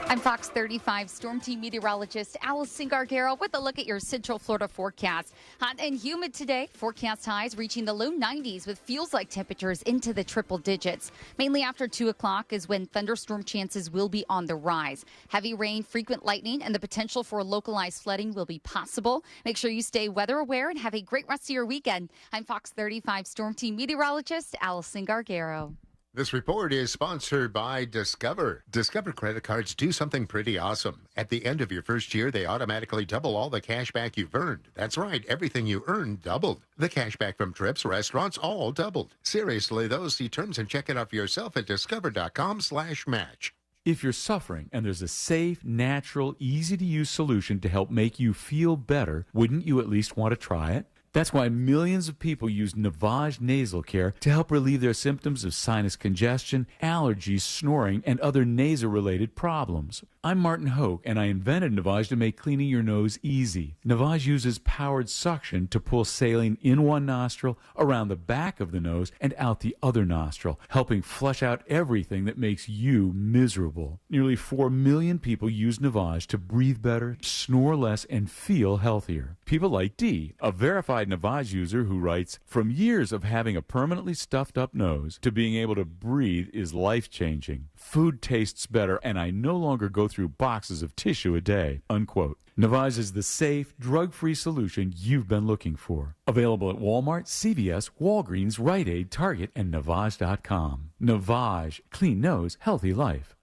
Speaker 8: I'm Fox 35 Storm Team meteorologist Allison Gargaro with a look at your Central Florida forecast. Hot and humid today. Forecast highs reaching the low 90s with feels-like temperatures into the triple digits. Mainly after 2 o'clock is when thunderstorm chances will be on the rise. Heavy rain, frequent lightning, and the potential for localized flooding will be possible. Make sure you stay weather aware and have a great rest of your weekend. I'm Fox 35 Storm Team meteorologist Allison Gargaro.
Speaker 9: This report is sponsored by Discover. Discover credit cards do something pretty awesome. At the end of your first year, they automatically double all the cash back you've earned. That's right, everything you earned doubled. The cash back from trips, restaurants, all doubled. Seriously, though, see terms and check it out for yourself at discover.com/match.
Speaker 11: If you're suffering and there's a safe, natural, easy-to-use solution to help make you feel better, wouldn't you at least want to try it? That's why millions of people use Navage Nasal Care to help relieve their symptoms of sinus congestion, allergies, snoring, and other nasal-related problems. I'm Martin Hoke, and I invented Navage to make cleaning your nose easy. Navage uses powered suction to pull saline in one nostril, around the back of the nose, and out the other nostril, helping flush out everything that makes you miserable. Nearly 4 million people use Navage to breathe better, snore less, and feel healthier. People like Dee, a verified certified Navage user who writes, from years of having a permanently stuffed up nose to being able to breathe is life-changing. Food tastes better, and I no longer go through boxes of tissue a day, unquote. Navage is the safe, drug-free solution you've been looking for. Available at Walmart, CVS, Walgreens, Rite Aid, Target, and Navage.com. Navage. Clean nose, healthy life.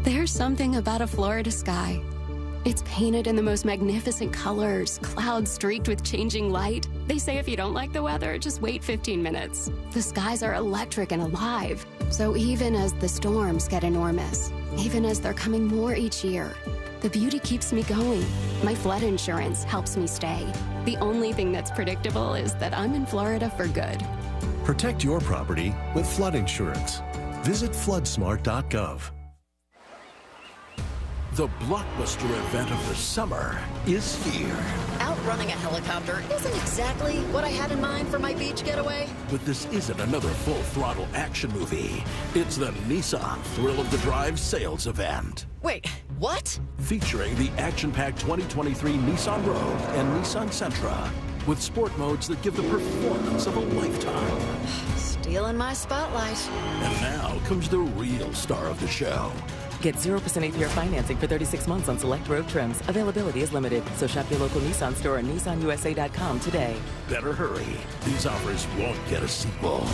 Speaker 10: There's something about a Florida sky. It's painted in the most magnificent colors, clouds streaked with changing light. They say if you don't like the weather, just wait 15 minutes. The skies are electric and alive. So even as the storms get enormous, even as they're coming more each year, the beauty keeps me going. My flood insurance helps me stay. The only thing that's predictable is that I'm in Florida for good.
Speaker 7: Protect your property with flood insurance. Visit floodsmart.gov.
Speaker 13: The blockbuster event of the summer is here.
Speaker 14: Outrunning a helicopter isn't exactly what I had in mind for my beach getaway.
Speaker 13: But this isn't another full-throttle action movie. It's the Nissan Thrill of the Drive sales event.
Speaker 14: Wait, what?
Speaker 13: Featuring the action-packed 2023 Nissan Rogue and Nissan Sentra, with sport modes that give the performance of a lifetime.
Speaker 14: Stealing my spotlight.
Speaker 13: And now comes the real star of the show.
Speaker 15: Get 0% APR financing for 36 months on select road trims. Availability is limited, so shop your local Nissan store or nissanusa.com today.
Speaker 13: Better hurry. These offers won't get a sequel.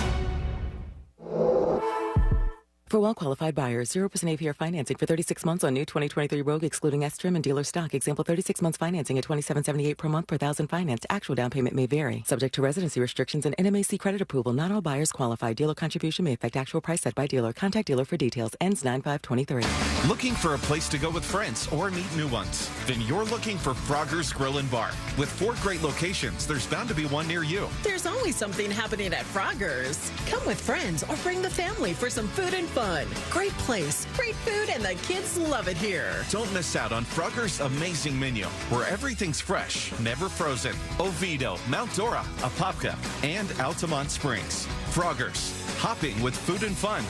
Speaker 15: For well-qualified buyers, 0% APR financing for 36 months on new 2023 Rogue, excluding S-Trim and dealer stock. Example, 36 months financing at $27.78 per month per thousand financed. Actual down payment may vary. Subject to residency restrictions and NMAC credit approval. Not all buyers qualify. Dealer contribution may affect actual price set by dealer. Contact dealer for details. Ends 9/5/23.
Speaker 18: Looking for a place to go with friends or meet new ones? Then you're looking for Frogger's Grill and Bar. With 4 great locations, there's bound to be one near you.
Speaker 14: There's always something happening at Frogger's. Come with friends or bring the family for some food and fun. Great place, great food, and the kids love it here.
Speaker 18: Don't miss out on Frogger's amazing menu, where everything's fresh, never frozen. Oviedo, Mount Dora, Apopka, and Altamont Springs. Frogger's, hopping with food and fun.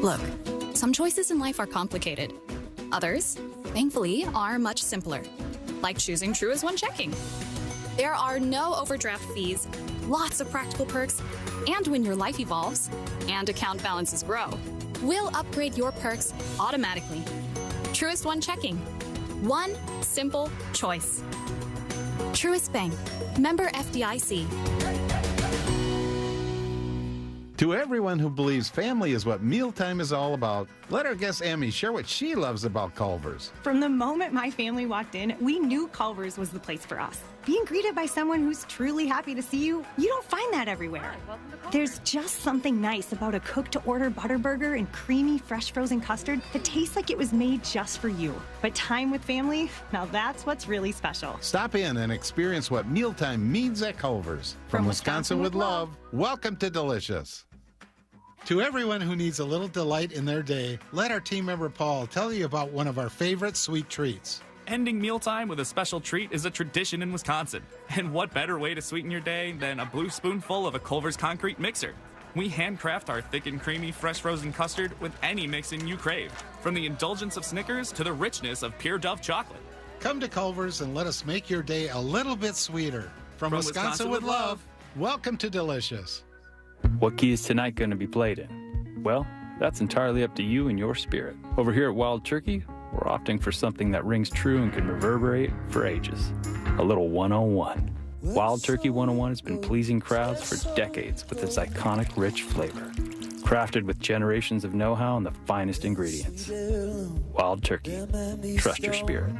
Speaker 21: Look, some choices in life are complicated. Others, thankfully, are much simpler, like choosing True as One checking. There are no overdraft fees, lots of practical perks, and when your life evolves and account balances grow, we'll upgrade your perks automatically. Truist One checking. One simple choice. Truist Bank. Member FDIC.
Speaker 27: To everyone who believes family is what mealtime is all about, let our guest Emmy share what she loves about Culver's.
Speaker 28: From the moment my family walked in, we knew Culver's was the place for us. Being greeted by someone who's truly happy to see you, you don't find that everywhere. There's just something nice about a cooked-to-order Butterburger and creamy, fresh frozen custard that tastes like it was made just for you. But time with family, now that's what's really special.
Speaker 27: Stop in and experience what mealtime means at Culver's. From Wisconsin with love, welcome to Delicious. To everyone who needs a little delight in their day, let our team member Paul tell you about one of our favorite sweet treats.
Speaker 29: Ending mealtime with a special treat is a tradition in Wisconsin. And what better way to sweeten your day than a blue spoonful of a Culver's concrete mixer? We handcraft our thick and creamy fresh frozen custard with any mixing you crave, from the indulgence of Snickers to the richness of pure Dove chocolate.
Speaker 27: Come to Culver's and let us make your day a little bit sweeter. From Wisconsin with love, welcome to Delicious.
Speaker 30: What key is tonight going to be played in? Well, that's entirely up to you and your spirit. Over here at Wild Turkey, we're opting for something that rings true and can reverberate for ages. A little 101. Wild Turkey 101 has been pleasing crowds for decades with its iconic rich flavor. Crafted with generations of know-how and the finest ingredients. Wild Turkey. Trust your spirit.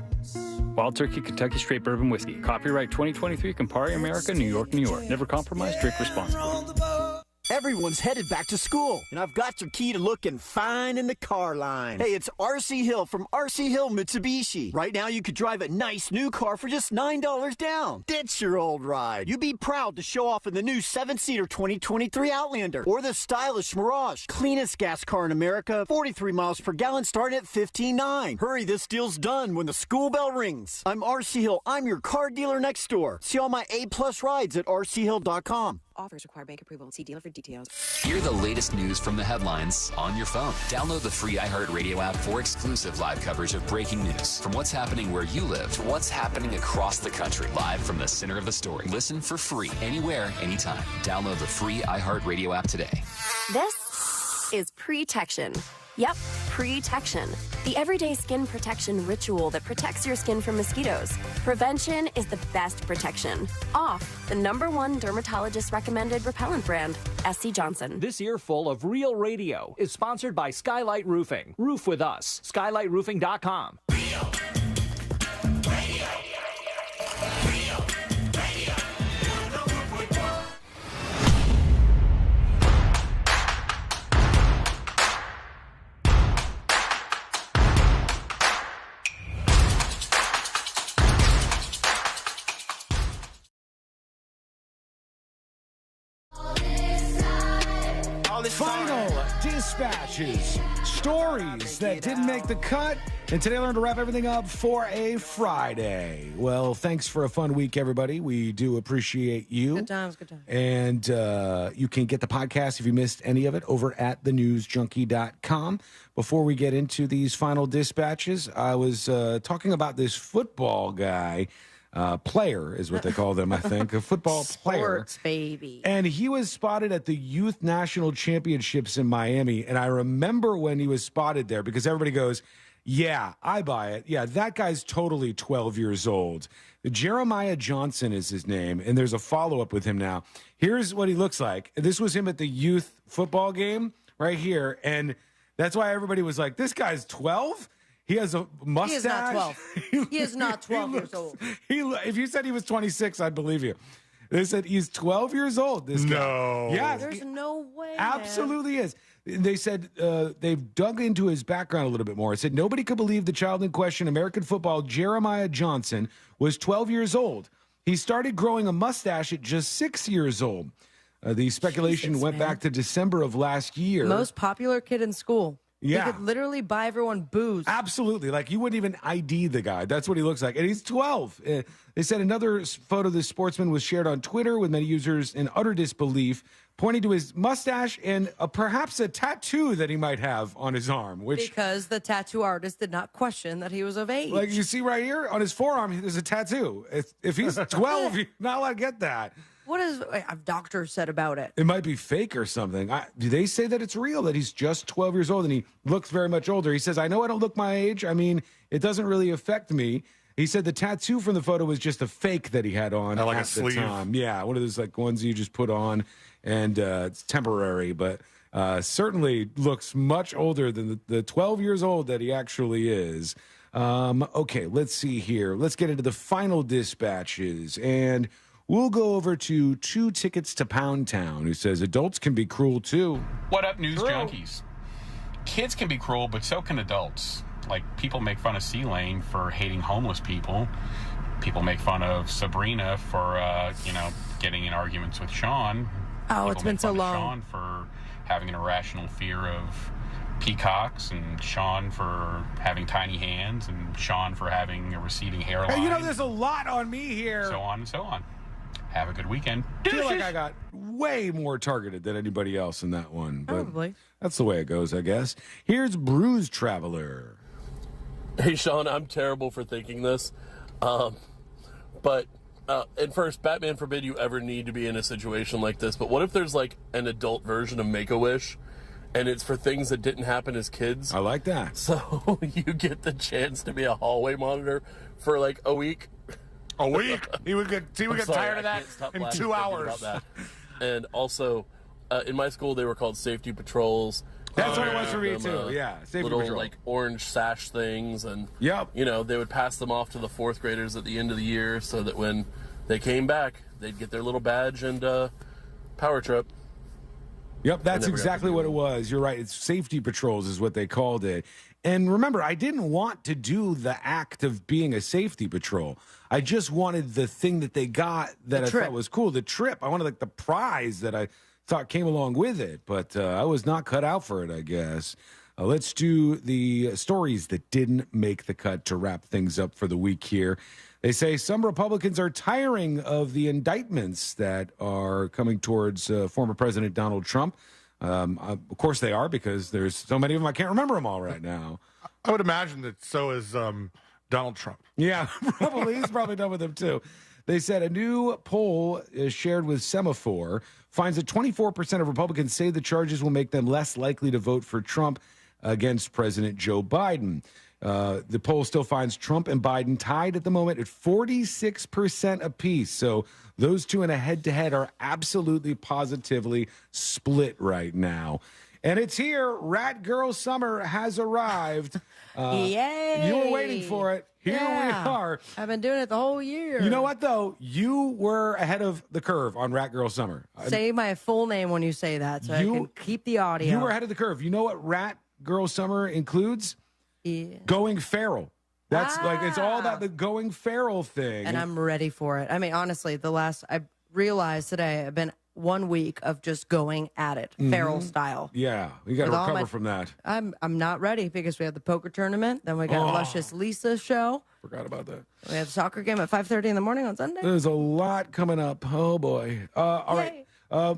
Speaker 30: Wild Turkey Kentucky Straight Bourbon Whiskey. Copyright 2023 Campari America, New York, New York. Never compromise, drink responsibly.
Speaker 31: Everyone's headed back to school, and I've got your key to looking fine in the car line. Hey, it's RC Hill from RC Hill Mitsubishi. Right now, you could drive a nice new car for just $9 down. Ditch your old ride. You'd be proud to show off in the new 7-seater 2023 Outlander or the stylish Mirage. Cleanest gas car in America, 43 miles per gallon starting at $15,900. Hurry, this deal's done when the school bell rings. I'm RC Hill. I'm your car dealer next door. See all my A-plus rides at rchill.com.
Speaker 15: Offers require bank approval. See dealer for details.
Speaker 1: Hear the latest news from the headlines on your phone. Download the free iHeartRadio app for exclusive live coverage of breaking news. From what's happening where you live to what's happening across the country. Live from the center of the story. Listen for free anywhere, anytime. Download the free iHeartRadio app today.
Speaker 10: This is Pre-Tection. Yep, Pre-Tection. The everyday skin protection ritual that protects your skin from mosquitoes. Prevention is the best protection. Off the #1 dermatologist recommended repellent brand, SC Johnson.
Speaker 2: This earful of Real Radio is sponsored by Skylight Roofing. Roof with us. SkylightRoofing.com.
Speaker 4: Final dispatches, stories that didn't make the cut, and today I learned to wrap everything up for a Friday. Well, thanks for a fun week, everybody. We do appreciate you.
Speaker 5: Good times, good times.
Speaker 4: And you can get the podcast if you missed any of it over at thenewsjunkie.com. Before we get into these final dispatches, I was talking about this football guy. Player is what they call them, I think. A football player.
Speaker 5: Sports, baby.
Speaker 4: And he was spotted at the Youth National Championships in Miami. And I remember when he was spotted there because everybody goes, yeah, I buy it. Yeah, that guy's totally 12 years old. Jeremiah Johnson is his name, and there's a follow-up with him now. Here's what he looks like. This was him at the youth football game right here. And that's why everybody was like, this guy's 12? He has a mustache.
Speaker 5: He is not 12. He is not 12 years old.
Speaker 4: If you said he was 26, I'd believe you. They said he's 12 years old, this guy.
Speaker 5: No.
Speaker 4: Yeah.
Speaker 5: There's no way,
Speaker 4: Absolutely is. They said they've dug into his background a little bit more. It said nobody could believe the child in question, American football Jeremiah Johnson, was 12 years old. He started growing a mustache at just 6 years old. The speculation went back to December of last year.
Speaker 5: Most popular kid in school.
Speaker 4: Yeah.
Speaker 5: He could literally buy everyone booze.
Speaker 4: Absolutely. Like, you wouldn't even ID the guy. That's what he looks like. And he's 12. They said another photo of the sportsman was shared on Twitter with many users in utter disbelief, pointing to his mustache and perhaps a tattoo that he might have on his arm.
Speaker 5: Because the tattoo artist did not question that he was of age.
Speaker 4: Like you see right here on his forearm, there's a tattoo. If he's 12, you're not allowed to get that.
Speaker 5: What has a doctor said about it?
Speaker 4: It might be fake or something. Do they say that it's real, that he's just 12 years old and he looks very much older? He says, I know I don't look my age. I mean, it doesn't really affect me. He said the tattoo from the photo was just a fake that he had on
Speaker 17: like
Speaker 4: at
Speaker 17: a sleeve.
Speaker 4: the time. Yeah, one of those like ones you just put on, and it's temporary, but certainly looks much older than the 12 years old that he actually is. Okay, let's see here. Let's get into the final dispatches, and we'll go over to 2 Tickets to Pound Town, who says adults can be cruel too.
Speaker 19: What up, news junkies? Kids can be cruel, but so can adults. Like, people make fun of C-Lane for hating homeless people. People make fun of Sabrina for, getting in arguments with Sean.
Speaker 5: Oh, it's been so long.
Speaker 19: Sean for having an irrational fear of peacocks, and Sean for having tiny hands, and Sean for having a receding hairline.
Speaker 4: Hey, there's a lot on me here.
Speaker 19: So on and so on. Have a good weekend.
Speaker 4: I feel like I got way more targeted than anybody else in that one. But
Speaker 5: probably.
Speaker 4: That's the way it goes, I guess. Here's Bruise Traveler.
Speaker 20: Hey, Sean, I'm terrible for thinking this. But at first, Batman forbid you ever need to be in a situation like this. But what if there's like an adult version of Make-A-Wish, and it's for things that didn't happen as kids?
Speaker 4: I like that.
Speaker 20: So you get the chance to be a hallway monitor for like a week.
Speaker 17: A week? He would get tired of that in 2 hours.
Speaker 20: That. And also, in my school, they were called safety patrols.
Speaker 4: That's what it was for me too. Yeah, safety
Speaker 20: little
Speaker 4: patrol.
Speaker 20: like orange sash things, and
Speaker 4: yep.
Speaker 20: They would pass them off to the 4th graders at the end of the year, so that when they came back, they'd get their little badge and power trip.
Speaker 4: Yep, that's exactly what it was. You're right. It's safety patrols is what they called it. And remember, I didn't want to do the act of being a safety patrol. I just wanted the thing that they got that I thought was cool, the trip. I wanted like the prize that I thought came along with it, but I was not cut out for it, I guess. Let's do the stories that didn't make the cut to wrap things up for the week here. They say some Republicans are tiring of the indictments that are coming towards former President Donald Trump. Of course they are, because there's so many of them, I can't remember them all right now.
Speaker 17: I would imagine that so is Donald Trump.
Speaker 4: Yeah, probably. He's probably done with them, too. They said a new poll shared with Semaphore finds that 24% of Republicans say the charges will make them less likely to vote for Trump against President Joe Biden. The poll still finds Trump and Biden tied at the moment at 46% apiece. So those two in a head-to-head are absolutely positively split right now. And it's here. Rat Girl Summer has arrived.
Speaker 5: Yay!
Speaker 4: You were waiting for it. Here we are.
Speaker 5: I've been doing it the whole year.
Speaker 4: You know what, though? You were ahead of the curve on Rat Girl Summer.
Speaker 5: Say my full name when you say that so I can keep the audio.
Speaker 4: You were ahead of the curve. You know what Rat Girl Summer includes? Going feral. That's like, it's all about the going feral thing.
Speaker 5: And I'm ready for it. I mean, honestly, I realized today I've been 1 week of just going at it, feral style.
Speaker 4: Yeah, you got to recover from that.
Speaker 5: I'm not ready because we have the poker tournament. Then we got Luscious Lisa's show.
Speaker 4: Forgot about that.
Speaker 5: We have the soccer game at 5:30 in the morning on Sunday.
Speaker 4: There's a lot coming up. Oh, boy. All right.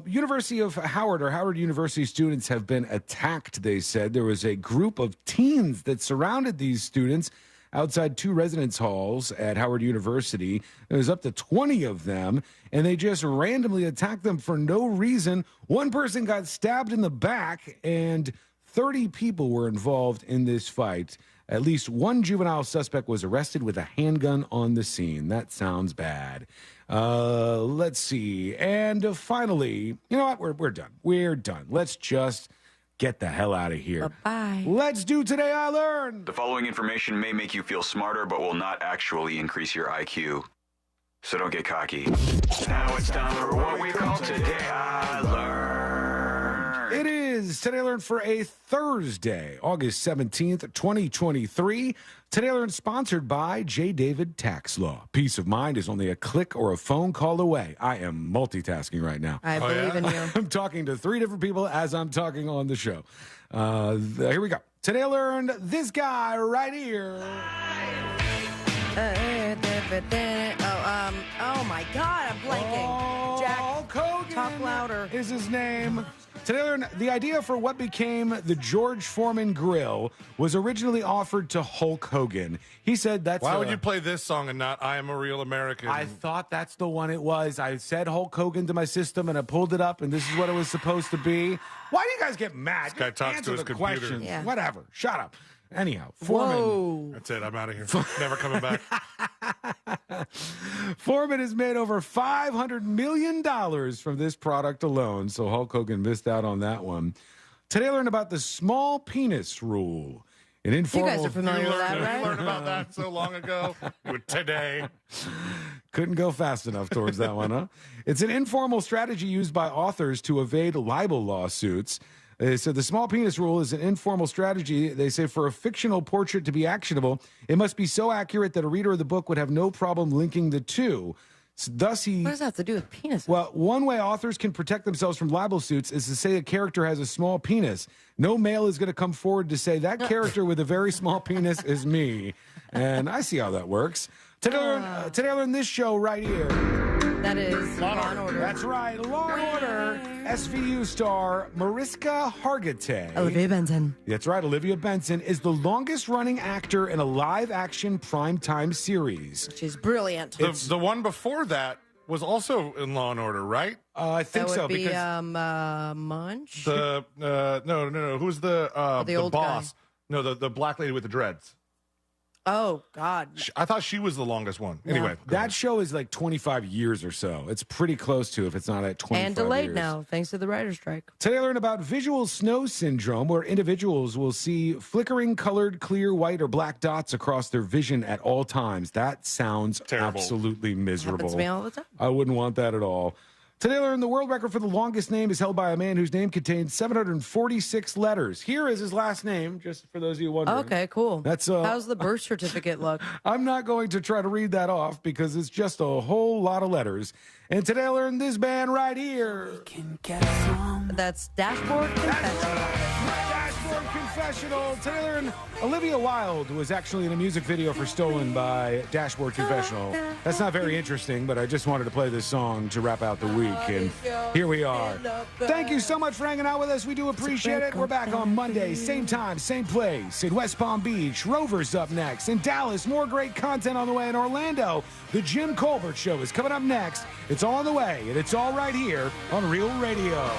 Speaker 4: University of Howard, or Howard University students have been attacked, they said. There was a group of teens that surrounded these students outside 2 residence halls at Howard University. There was up to 20 of them, and they just randomly attacked them for no reason. One person got stabbed in the back, and 30 people were involved in this fight. At least one juvenile suspect was arrested with a handgun on the scene. That sounds bad. Let's see. And finally, you know what? We're done. We're done. Let's just get the hell out of here.
Speaker 5: Bye-bye.
Speaker 4: Let's do Today I Learned.
Speaker 3: The following information may make you feel smarter, but will not actually increase your IQ. So don't get cocky. Now it's time for what we call Today I Learned.
Speaker 4: It is Today I Learned for a Thursday, August 17th, 2023. Today I Learned sponsored by J. David Tax Law. Peace of mind is only a click or a phone call away. I am multitasking right now.
Speaker 5: I believe in you.
Speaker 4: I'm talking to 3 different people as I'm talking on the show. Here we go. Today I learned this guy right here.
Speaker 5: Oh my God, I'm blanking. Jack,
Speaker 4: Hulk Hogan
Speaker 5: talk louder.
Speaker 4: is his name. Today I learned the idea for what became the George Foreman Grill was originally offered to Hulk Hogan. He said that's...
Speaker 17: Why would you play this song and not I Am a Real American?
Speaker 4: I thought that's the one it was. I said Hulk Hogan to my system, and I pulled it up, and this is what it was supposed to be. Why do you guys get mad?
Speaker 17: This guy talks
Speaker 4: Answer
Speaker 17: to his
Speaker 4: the
Speaker 17: computer.
Speaker 4: questions.
Speaker 5: Yeah.
Speaker 4: Whatever. Shut up. Anyhow, Foreman.
Speaker 5: Whoa.
Speaker 17: That's it. I'm out of here. Never coming back.
Speaker 4: Foreman has made over $500 million from this product alone, so Hulk Hogan missed out on that one. Today I learned about the small penis rule. An informal...
Speaker 5: You guys are familiar with that, right?
Speaker 17: You learned about that so long ago. Today.
Speaker 4: Couldn't go fast enough towards that one, huh? It's an informal strategy used by authors to evade libel lawsuits. They said the small penis rule is an informal strategy. They say for a fictional portrait to be actionable, it must be so accurate that a reader of the book would have no problem linking the two. So thus he...
Speaker 5: What does that have to do with penis?
Speaker 4: Well, one way authors can protect themselves from libel suits is to say a character has a small penis. No male is going to come forward to say that character with a very small penis is me. And I see how that works. Today I learned this show right here.
Speaker 5: That is Law and Order.
Speaker 4: That's right. Law and Order. SVU star Mariska Hargitay.
Speaker 5: Olivia Benson.
Speaker 4: That's right. Olivia Benson is the longest running actor in a live action primetime series.
Speaker 5: She's brilliant.
Speaker 17: The one before that was also in Law and Order, right?
Speaker 4: I think
Speaker 5: that
Speaker 4: so.
Speaker 5: would be,
Speaker 4: because
Speaker 5: Munch?
Speaker 17: No. Who's the
Speaker 5: old
Speaker 17: boss?
Speaker 5: guy.
Speaker 17: No, the black lady with the dreads.
Speaker 5: Oh, God.
Speaker 17: I thought she was the longest one. Anyway,
Speaker 4: that show is like 25 years or so. It's pretty close to, if it's not at 25
Speaker 5: And delayed
Speaker 4: years.
Speaker 5: now, thanks to the writer's strike.
Speaker 4: Today I learned about visual snow syndrome, where individuals will see flickering colored, clear, white, or black dots across their vision at all times. That sounds
Speaker 17: terrible.
Speaker 4: Absolutely miserable.
Speaker 5: Happens to me all the time.
Speaker 4: I wouldn't want that at all. Today I learned the world record for the longest name is held by a man whose name contains 746 letters. Here is his last name, just for those of you wondering.
Speaker 5: Okay, cool.
Speaker 4: That's
Speaker 5: How's the birth certificate look?
Speaker 4: I'm not going to try to read that off because it's just a whole lot of letters. And today I learned this band right here.
Speaker 5: That's Dashboard Confessional.
Speaker 4: Dashboard Confessional. Confessional. Taylor and Olivia Wilde was actually in a music video for Stolen by Dashboard Confessional. That's not very interesting, but I just wanted to play this song to wrap out the week, and here we are. Thank you so much for hanging out with us. We do appreciate it. We're back on Monday, same time, same place, in West Palm Beach. Rover's up next. In Dallas, more great content on the way. In Orlando, the Jim Colbert Show is coming up next. It's all on the way, and it's all right here on Real Radio.